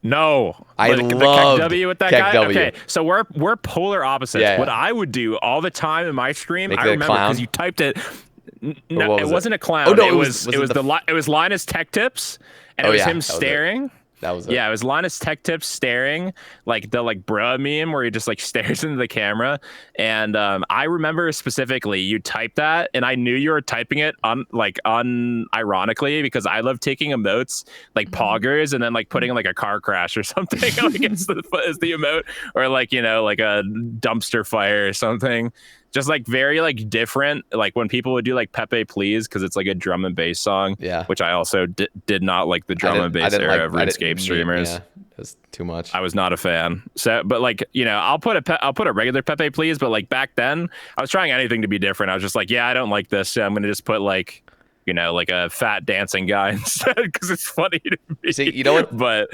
No, I the loved Keck W with that Keck guy. W. Okay, so we're polar opposites. Yeah, What yeah. I would do all the time in my stream, Make I it a remember because clown? you typed it. Or No, what it was wasn't a clown. Oh no, it was it was Linus Tech Tips, and Oh it was yeah, him that was it. staring. That was it. Yeah, it was Linus Tech Tips staring, like the bruh meme where he just like stares into the camera. And I remember specifically you typed that, and I knew you were typing it unironically because I love taking emotes like poggers and then like putting like a car crash or something like as the emote, or like like a dumpster fire or something. Just like very like different, like when people would do like Pepe Please because it's like a drum and bass song. Yeah. Which I also did not like the drum and bass era of RuneScape streamers. Yeah, it's too much. I was not a fan. So, but like I'll put a regular Pepe Please, but like back then I was trying anything to be different. I was just like, yeah, I don't like this, so I'm gonna just put like like a fat dancing guy instead because it's funny to me. See, you know what? But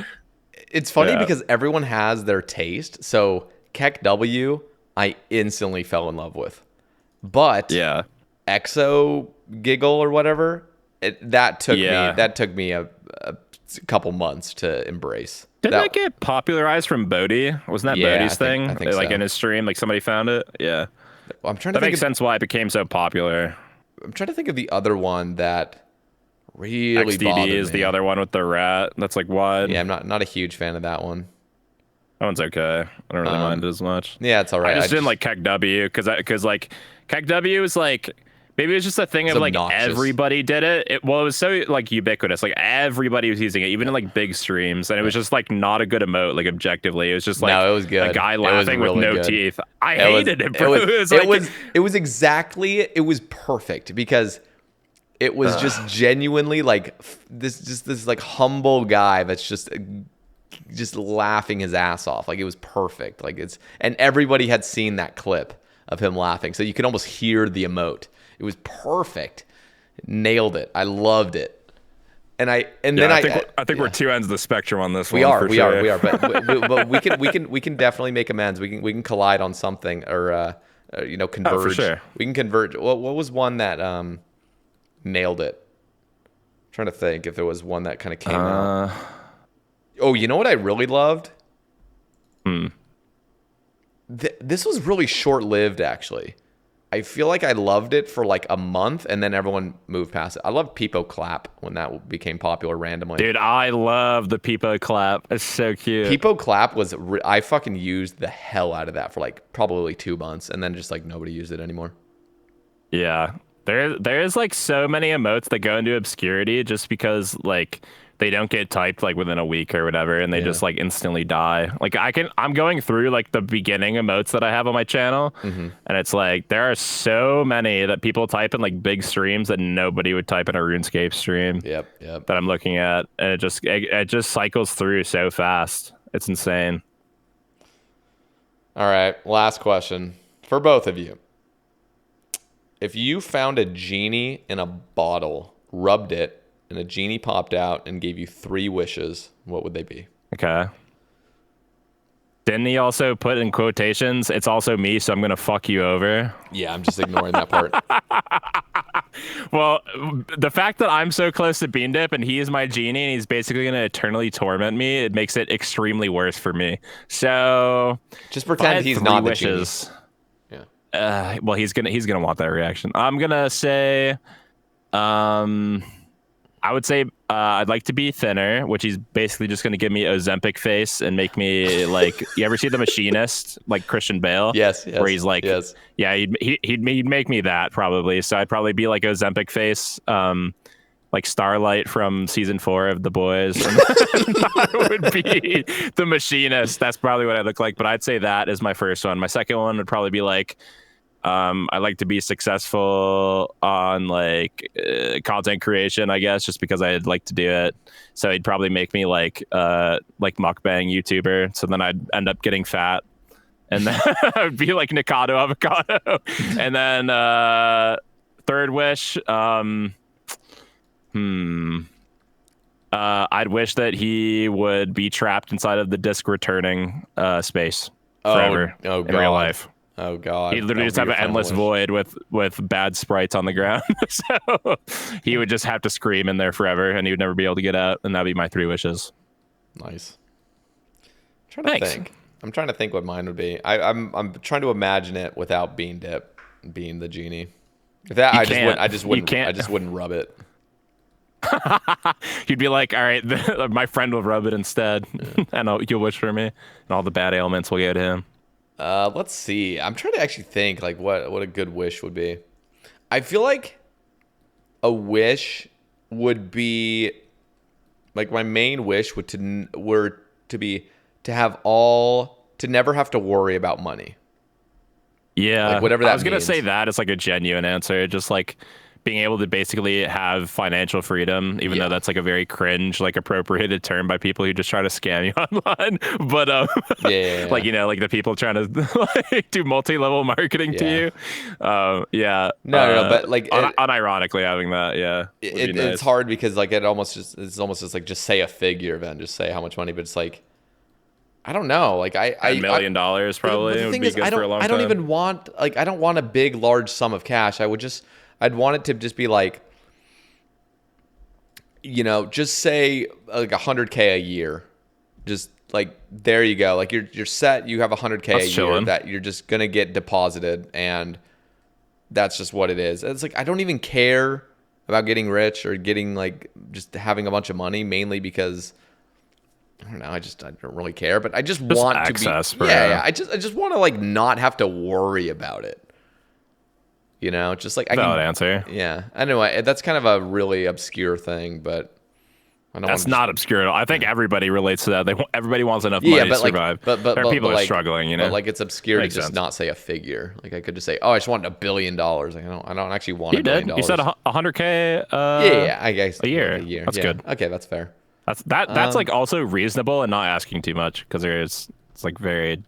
it's funny because everyone has their taste. So Keck W, I instantly fell in love with, but Exo Giggle or whatever, that took me a couple months to embrace. Didn't that get popularized from Bodhi? Wasn't that Bodhi's thing? I think like so. in his stream, like somebody found it. Yeah, I'm trying to. That makes sense why it became so popular. I'm trying to think of the other one that really XDD bothered is me. the other one with the rat. That's like wide. Yeah, I'm not a huge fan of that one. That one's okay. I don't really mind it as much. Yeah, it's all right. I just didn't like Keck W because like Keck W is like maybe it was just a thing of like obnoxious. Everybody did it. It was so like ubiquitous. Like everybody was using it, even in like big streams, and it was just like not a good emote. Like objectively, it was just like no, it was good. A guy laughing with no teeth. I hated it, bro. It was perfect because it was just genuinely like this like humble guy that's just laughing his ass off. Like it was perfect. And everybody had seen that clip of him laughing, so you could almost hear the emote. It was perfect. Nailed it. I loved it. I think we're two ends of the spectrum on this one. We are. But we can definitely make amends. We can collide on something or converge. Oh, for sure. We can converge. What was one that nailed it? I'm trying to think if there was one that kind of came out. Oh, you know what I really loved? This was really short-lived, actually. I feel like I loved it for like a month, and then everyone moved past it. I loved Peepo Clap when that became popular randomly. Dude, I love the Peepo Clap. It's so cute. Peepo Clap was... I fucking used the hell out of that for like probably 2 months, and then just like nobody used it anymore. Yeah. There's like so many emotes that go into obscurity just because like they don't get typed like within a week or whatever, and they just like instantly die. Like I'm going through like the beginning emotes that I have on my channel, and it's like there are so many that people type in like big streams that nobody would type in a RuneScape stream. Yep. That I'm looking at, and it just cycles through so fast. It's insane. All right, last question for both of you. If you found a genie in a bottle, rubbed it, and a genie popped out and gave you 3 wishes, what would they be? Okay. Didn't he also put in quotations, it's also me, so I'm going to fuck you over? Yeah, I'm just ignoring that part. Well, the fact that I'm so close to Bean Dip and he is my genie and he's basically going to eternally torment me, it makes it extremely worse for me. So just pretend he's not the genie. Yeah. Well, he's gonna want that reaction. I'm gonna say, I would say I'd like to be thinner, which he's basically just gonna give me Ozempic face and make me like. You ever see The Machinist, like Christian Bale? Yes. Where he's like, yeah, he'd make me that probably. So I'd probably be like Ozempic face, like Starlight from season 4 of The Boys. And that would be The Machinist. That's probably what I look like. But I'd say that is my first one. My second one would probably be like, I like to be successful on like content creation, I guess, just because I'd like to do it. So he'd probably make me like mukbang YouTuber. So then I'd end up getting fat, and then I'd be like Nikado Avocado. And then third wish, I'd wish that he would be trapped inside of the disc returning space forever in real life. Oh God. He'd literally That just would have be an your final endless wish. void with bad sprites on the ground. So he would just have to scream in there forever, and he would never be able to get out. And that'd be my 3 wishes. Nice. I'm trying to Thanks. think. I'm trying to think what mine would be. I'm trying to imagine it without being Dip, being the genie. If that, I just wouldn't rub it. He'd be like, all right, my friend will rub it instead, and you'll wish for me, and all the bad ailments will go to him. Let's see. I'm trying to actually think like what a good wish would be. I feel like a wish would be like my main wish would to never have to worry about money. Yeah, Like whatever that I was gonna means. say that it's like a genuine answer, just like being able to basically have financial freedom, even though that's like a very cringe, like appropriated term by people who just try to scam you online. But Yeah. like like the people trying to like do multi-level marketing to you. Yeah. No, but like unironically having that, yeah, would be nice. it's hard because like it's almost just like just say a figure, then just say how much money, but it's like I don't know, like $1 million probably. But the would thing be is, good for a long I don't time. even want like I don't want a big large sum of cash. I'd want it to just be like, just say like 100K a year. Just like, there you go. Like you're set. You have 100K That's a year chilling. that you're just going to get deposited. And that's just what it is. It's like, I don't even care about getting rich or getting like just having a bunch of money, mainly because I don't know. I don't really care, but I just want access, to be, bro. yeah. I just want to like not have to worry about it. Just like Valid answer. Yeah. Anyway, that's kind of a really obscure thing, but I don't. That's not obscure at all. I think everybody relates to that. Everybody wants enough money to survive. But there are people that are like, struggling. But like, it's obscure Makes to just sense. not say a figure. Like, I could just say, "Oh, I just want $1 billion." Like, I don't actually want You $1 billion. did. You said 100K. Yeah, I guess a year. A year. That's Yeah. good. Okay, that's fair. That's like also reasonable and not asking too much because it's like very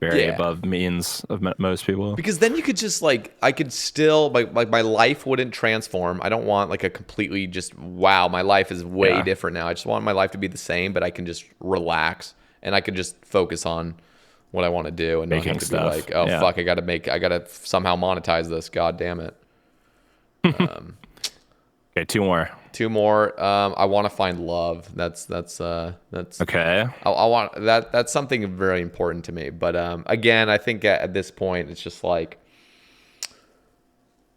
above means of most people. Because then you could just like, I could still like my life wouldn't transform. I don't want like a completely just wow, my life is way different now. I just want my life to be the same, but I can just relax and I can just focus on what I want to do and not Making have to stuff. be like, oh fuck, I gotta somehow monetize this. God damn it. Okay, 2 more. 2 more. I want to find love. That's Okay. I want that's something very important to me. But again, I think at this point it's just like,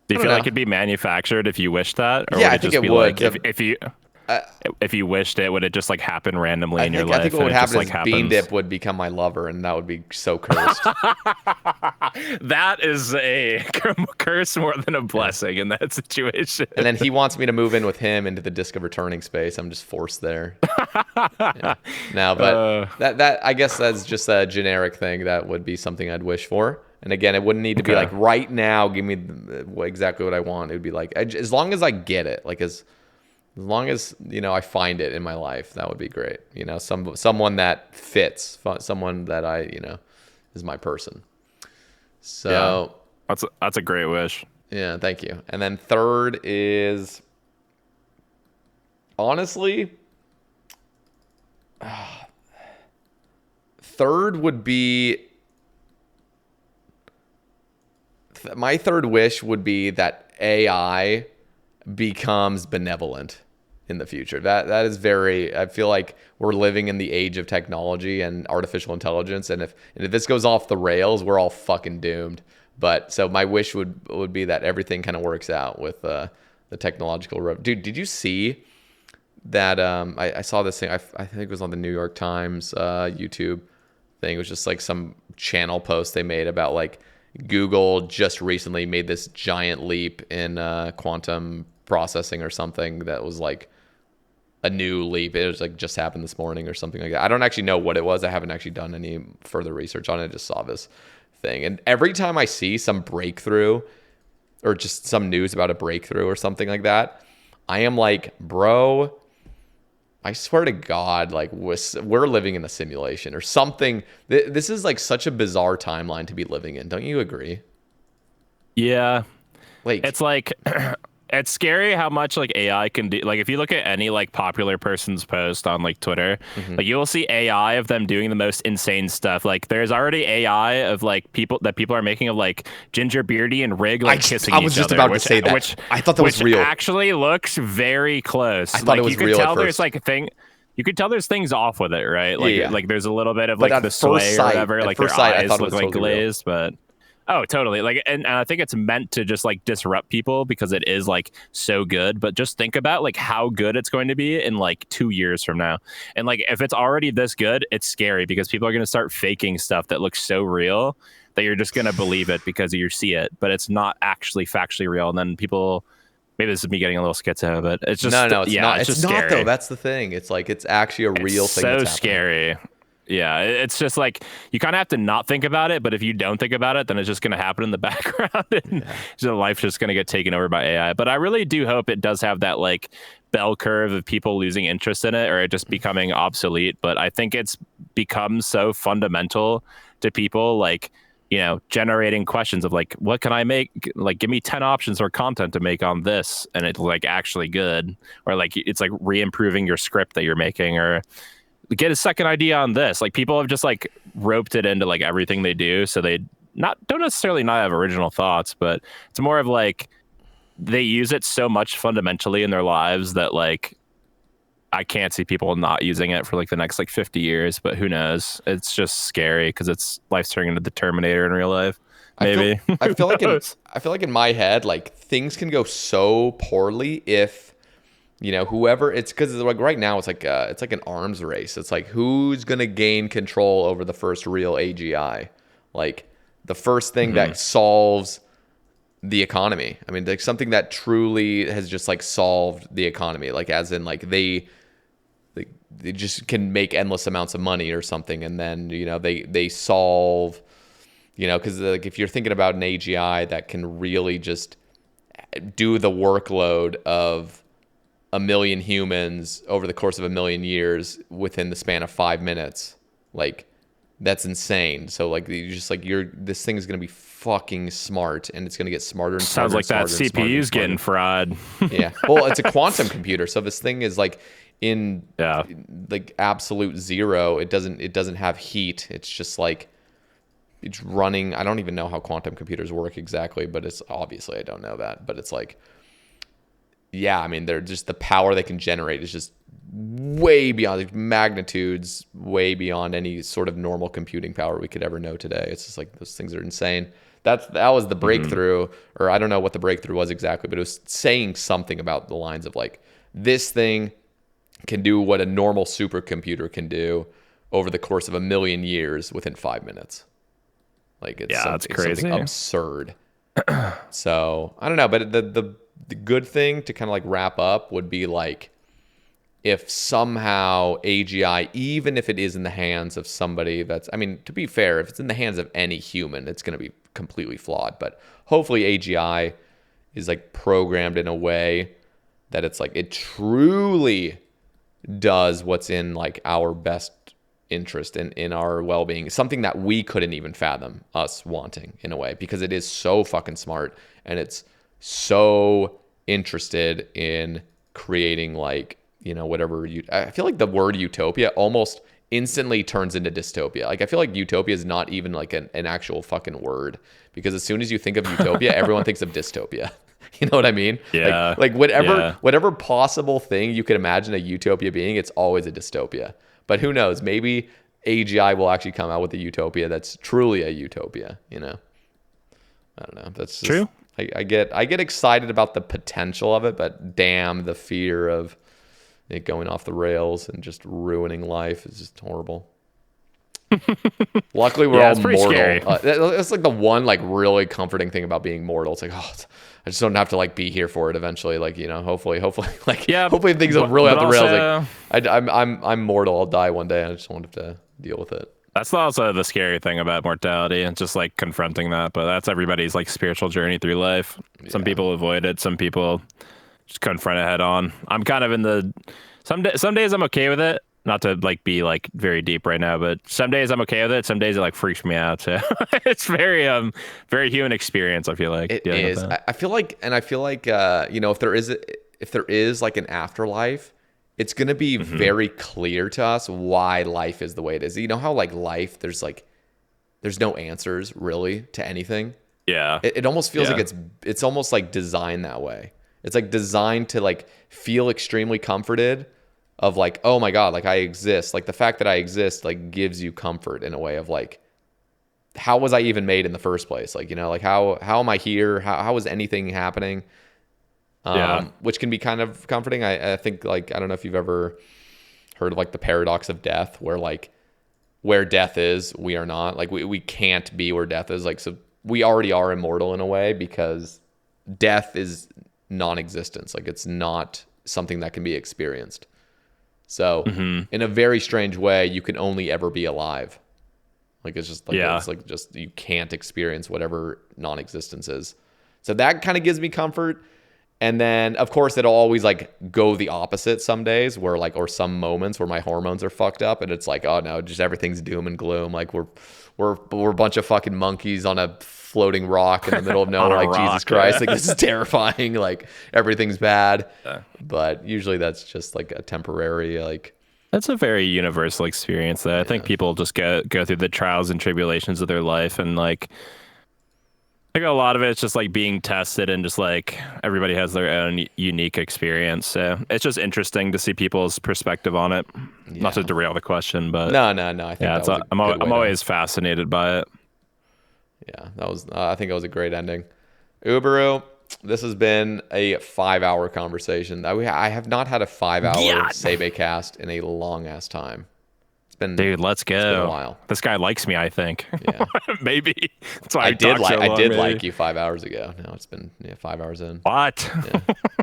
Do you I feel don't like know. it'd be manufactured if you wished that? Or Yeah, would I it think just it be would. like if you wished it, would it just like happen randomly I in your think life? I think what would and it just, happen like, is Bean happens? Dip would become my lover, and that would be so cursed. That is a curse more than a blessing in that situation. And then he wants me to move in with him into the Disc of Returning space. I'm just forced there. Yeah. No, but that I guess that's just a generic thing. That would be something I'd wish for. And again, it wouldn't need to be like right now. Give me exactly what I want. It would be like as long as I get it, like as long as I find it in my life, that would be great. Someone that fits, someone that I is my person. So that's a great wish. yeah, thank you. And then third is honestly, third would be my third wish would be that AI becomes benevolent in the future. That is very, I feel like we're living in the age of technology and artificial intelligence, and if this goes off the rails, we're all fucking doomed. But so my wish would be that everything kind of works out with the technological dude. Did you see that? I saw this thing. I think it was on the New York Times YouTube thing. It was just like some channel post they made about like Google just recently made this giant leap in quantum processing or something that was like a new leap. It was like just happened this morning or something like that. I don't actually know what it was. I haven't actually done any further research on it. I just saw this thing. And every time I see some breakthrough or just some news about a breakthrough or something like that, I am like, bro, I swear to God, like we're living in a simulation or something. This is like such a bizarre timeline to be living in. Don't you agree? Yeah. Like It's like It's scary how much like AI can do. Like if you look at any like popular person's post on like Twitter, like you will see AI of them doing the most insane stuff. Like there's already AI of like people are making of like Ginger Beardy and Rig like kissing I each was just other, about which, to say that. which I thought that was real. actually looks very close. I thought like it was you could real at tell there's first. like a thing. You could tell there's things off with it, right? Like Yeah. like there's a little bit of But like at the first sway or sight, whatever. at Like first their sight, I eyes thought it look was like totally real. glazed, but. Oh, totally. Like, and I think it's meant to just like disrupt people because it is like so good. But just think about like how good it's going to be in like 2 years from now. And like if it's already this good, it's scary because people are going to start faking stuff that looks so real that you're just going to believe it because you see it, but it's not actually factually real. And then people, maybe this is me getting a little schizo, but it's just No, it's not. It's It's just not scary. though. That's the thing. It's like it's actually a real thing. So That's happening. scary. Yeah, it's just like you kind of have to not think about it, but if you don't think about it, then it's just going to happen in the background, and so life's just going to get taken over by AI. But I really do hope it does have that like bell curve of people losing interest in it or it just becoming obsolete. But I think it's become so fundamental to people, like generating questions of like, what can I make? Like, give me 10 options or content to make on this, and it's like actually good, or like it's like re-improving your script that you're making, or get a second idea on this. Like people have just like roped it into like everything they do, so they don't necessarily not have original thoughts, but it's more of like they use it so much fundamentally in their lives that like I can't see people not using it for like the next like 50 years, but who knows? It's just scary because it's life's turning into the Terminator in real life. Maybe. I feel like in my head, like things can go so poorly if whoever, it's because like right now it's like an arms race. It's like who's gonna gain control over the first real AGI, like the first thing that solves the economy. I mean, like something that truly has just like solved the economy, like as in like they just can make endless amounts of money or something, and then they solve, because like if you're thinking about an AGI that can really just do the workload of a million humans over the course of a million years within the span of 5 minutes, like that's insane. So like this thing is going to be fucking smart, and it's going to get smarter and smarter. Sounds like that CPU's getting fried. Yeah. Well, it's a quantum computer. So this thing is like in like absolute zero. It doesn't have heat. It's just like it's running. I don't even know how quantum computers work exactly, but it's obviously I don't know that, but it's like, yeah, I mean, they're just the power they can generate is just way beyond, like, magnitudes, way beyond any sort of normal computing power we could ever know today. It's just like those things are insane. That was the breakthrough, or I don't know what the breakthrough was exactly, but it was saying something about the lines of like, this thing can do what a normal supercomputer can do over the course of a million years within 5 minutes. Like it's that's crazy. Something absurd. So I don't know, but the good thing to kind of like wrap up would be like if somehow AGI, even if it is in the hands of somebody that's, I mean, to be fair, if it's in the hands of any human, it's going to be completely flawed. But hopefully AGI is like programmed in a way that it's like it truly does what's in like our best interest in our well-being, something that we couldn't even fathom us wanting in a way, because it is so fucking smart and it's so interested in creating like, whatever I feel like the word utopia almost instantly turns into dystopia. Like I feel like utopia is not even like an actual fucking word, because as soon as you think of utopia, everyone thinks of dystopia. You know what I mean? Yeah. Like whatever possible thing you could imagine a utopia being, it's always a dystopia. But who knows? Maybe AGI will actually come out with a utopia that's truly a utopia. I don't know. That's just, true. I get excited about the potential of it, but damn, the fear of it going off the rails and just ruining life is just horrible. Luckily, we're all mortal. It's like the one like really comforting thing about being mortal. It's like, I just don't have to like be here for it eventually. Like, hopefully, like, hopefully things will really off the rails. Like, I'm mortal. I'll die one day. I just won't have to deal with it. That's also the scary thing about mortality and just like confronting that. But that's everybody's like spiritual journey through life. Some people avoid it. Some people just confront it head on. I'm kind of in some days I'm okay with it. not to like be like very deep right now, but some days I'm okay with it. Some days it like freaks me out. So it's very human experience. I feel like It dealing with is. that. I feel like, you know, if there is like an afterlife, it's gonna be very clear to us why life is the way it is. You know how like life, there's no answers really to anything. Yeah. It almost feels Yeah. like it's almost like designed that way. It's like designed to like feel extremely comforted of like, oh my God, like I exist. Like the fact that I exist like gives you comfort in a way of like, how was I even made in the first place? Like, you know, like how am I here? How is anything happening? Yeah. Which can be kind of comforting. I think like, I don't know if you've ever heard of like the paradox of death, where like where death is, we are not. Like we can't be where death is. Like, so we already are immortal in a way because death is non-existence. Like it's not something that can be experienced. So in a very strange way, you can only ever be alive. Like it's just like it's like just you can't experience whatever non-existence is. So that kind of gives me comfort. And then of course it'll always like go the opposite some days where like, or some moments where my hormones are fucked up and it's like, oh no, just everything's doom and gloom. Like we're a bunch of fucking monkeys on a floating rock in the middle of nowhere. Like rock, Jesus Christ, like this is terrifying. Like everything's bad. But usually that's just like a temporary like. That's a very universal experience though. I think people just go through the trials and tribulations of their life, and like I think a lot of it's just like being tested, and just like everybody has their own unique experience. So it's just interesting to see people's perspective on it. Not to derail the question, but No. I think I'm always fascinated by it. Yeah, that was. I think it was a great ending. Ubaru, this has been a 5-hour conversation. I have not had a 5-hour Sae Bae cast in a long ass time. It's been, dude. Let's go. It's been a while. This guy likes me, I think. Yeah, maybe. That's why I did like. I did maybe. like you 5 hours ago. Now it's been 5 hours in. What?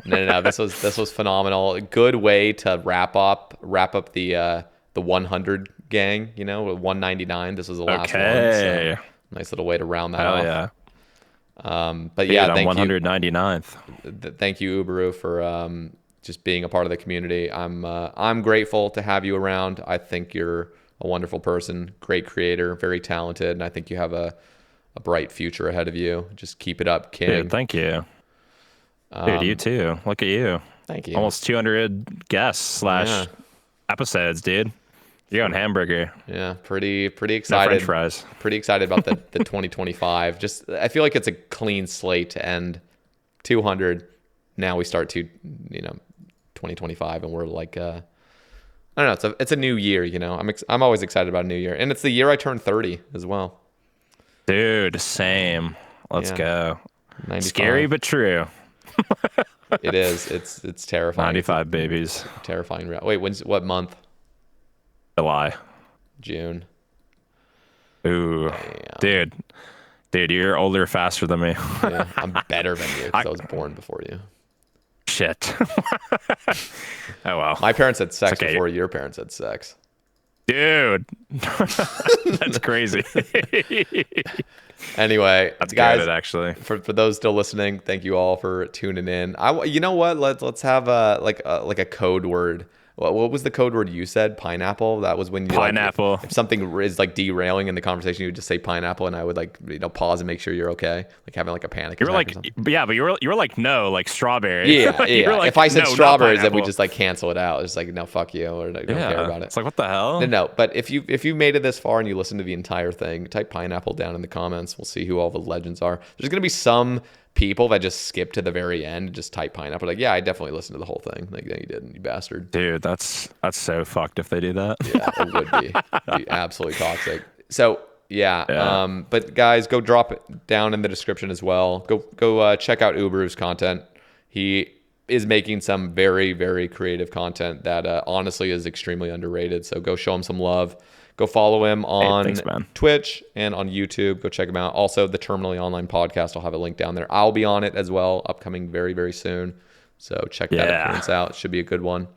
Yeah. No. This was phenomenal. Good way to wrap up the 100 gang. You know, 199. This was the last one. So nice little way to round that off. Yeah. But dude, yeah, I'm thank 199th. you. Thank you, Ubaru, for just being a part of the community. I'm grateful to have you around. I think you're a wonderful person, great creator, very talented, and I think you have a bright future ahead of you. Just keep it up, King. Dude, thank you. Dude, you too. Look at you. Thank you. Almost 200 guests / episodes, dude. You're on hamburger. Yeah, pretty No excited. French fries. Pretty excited about the 2025. Just I feel like it's a clean slate to end 200. Now we start 2025, and we're like I don't know. It's a new year. You know, I'm always excited about a new year, and it's the year I turned 30 as well. Dude, same. Let's go. 95. Scary but true. It is. It's terrifying. 95 babies. Terrifying. Wait, what month? July. June. Ooh. Damn. Dude, you're older faster than me. Yeah, I'm better than you because I was born before you. Shit. Oh well. My parents had sex okay. before your parents had sex. Dude. That's crazy. Anyway, that's guys, good, actually. For those still listening, thank you all for tuning in. You know what? Let's have like a code word. What was the code word you said? Pineapple. That was when you pineapple. Like, if something is like derailing in the conversation, you would just say pineapple, and I would like pause and make sure you're okay, like having like a panic. You were like, yeah, but you were like no, like strawberry. Yeah, You were like, if I said no, strawberries, then we just like cancel it out. It's like no, fuck you, or I don't care about it. It's like what the hell? No. But if you made it this far and you listened to the entire thing, type pineapple down in the comments. We'll see who all the legends are. There's gonna be some people that just skip to the very end and just type pineapple. Like, yeah, I definitely listened to the whole thing. Like, yeah, you didn't, you bastard. Dude, that's so fucked if they do that. Yeah, it would be. It'd be absolutely toxic. So yeah. But guys, go drop it down in the description as well. Go check out Ubaru's content. He is making some very, very creative content that honestly is extremely underrated. So go show him some love. Go follow him on Twitch and on YouTube. Go check him out. Also, the Terminally Online podcast. I'll have a link down there. I'll be on it as well, upcoming very, very soon. So check that appearance out. It should be a good one.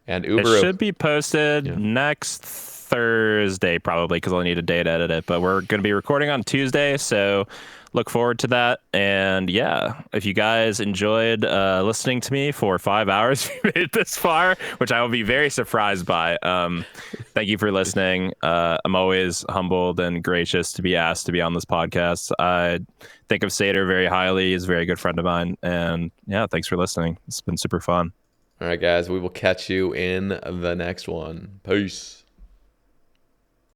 And Ubaru. It should be posted next Thursday, probably, because I'll need a day to edit it. But we're going to be recording on Tuesday, so look forward to that. And yeah, if you guys enjoyed listening to me for 5 hours, if you made it this far, which I will be very surprised by. Thank you for listening. I'm always humbled and gracious to be asked to be on this podcast. I think of Sater very highly. He's a very good friend of mine. And yeah, thanks for listening. It's been super fun. All right, guys, we will catch you in the next one. Peace.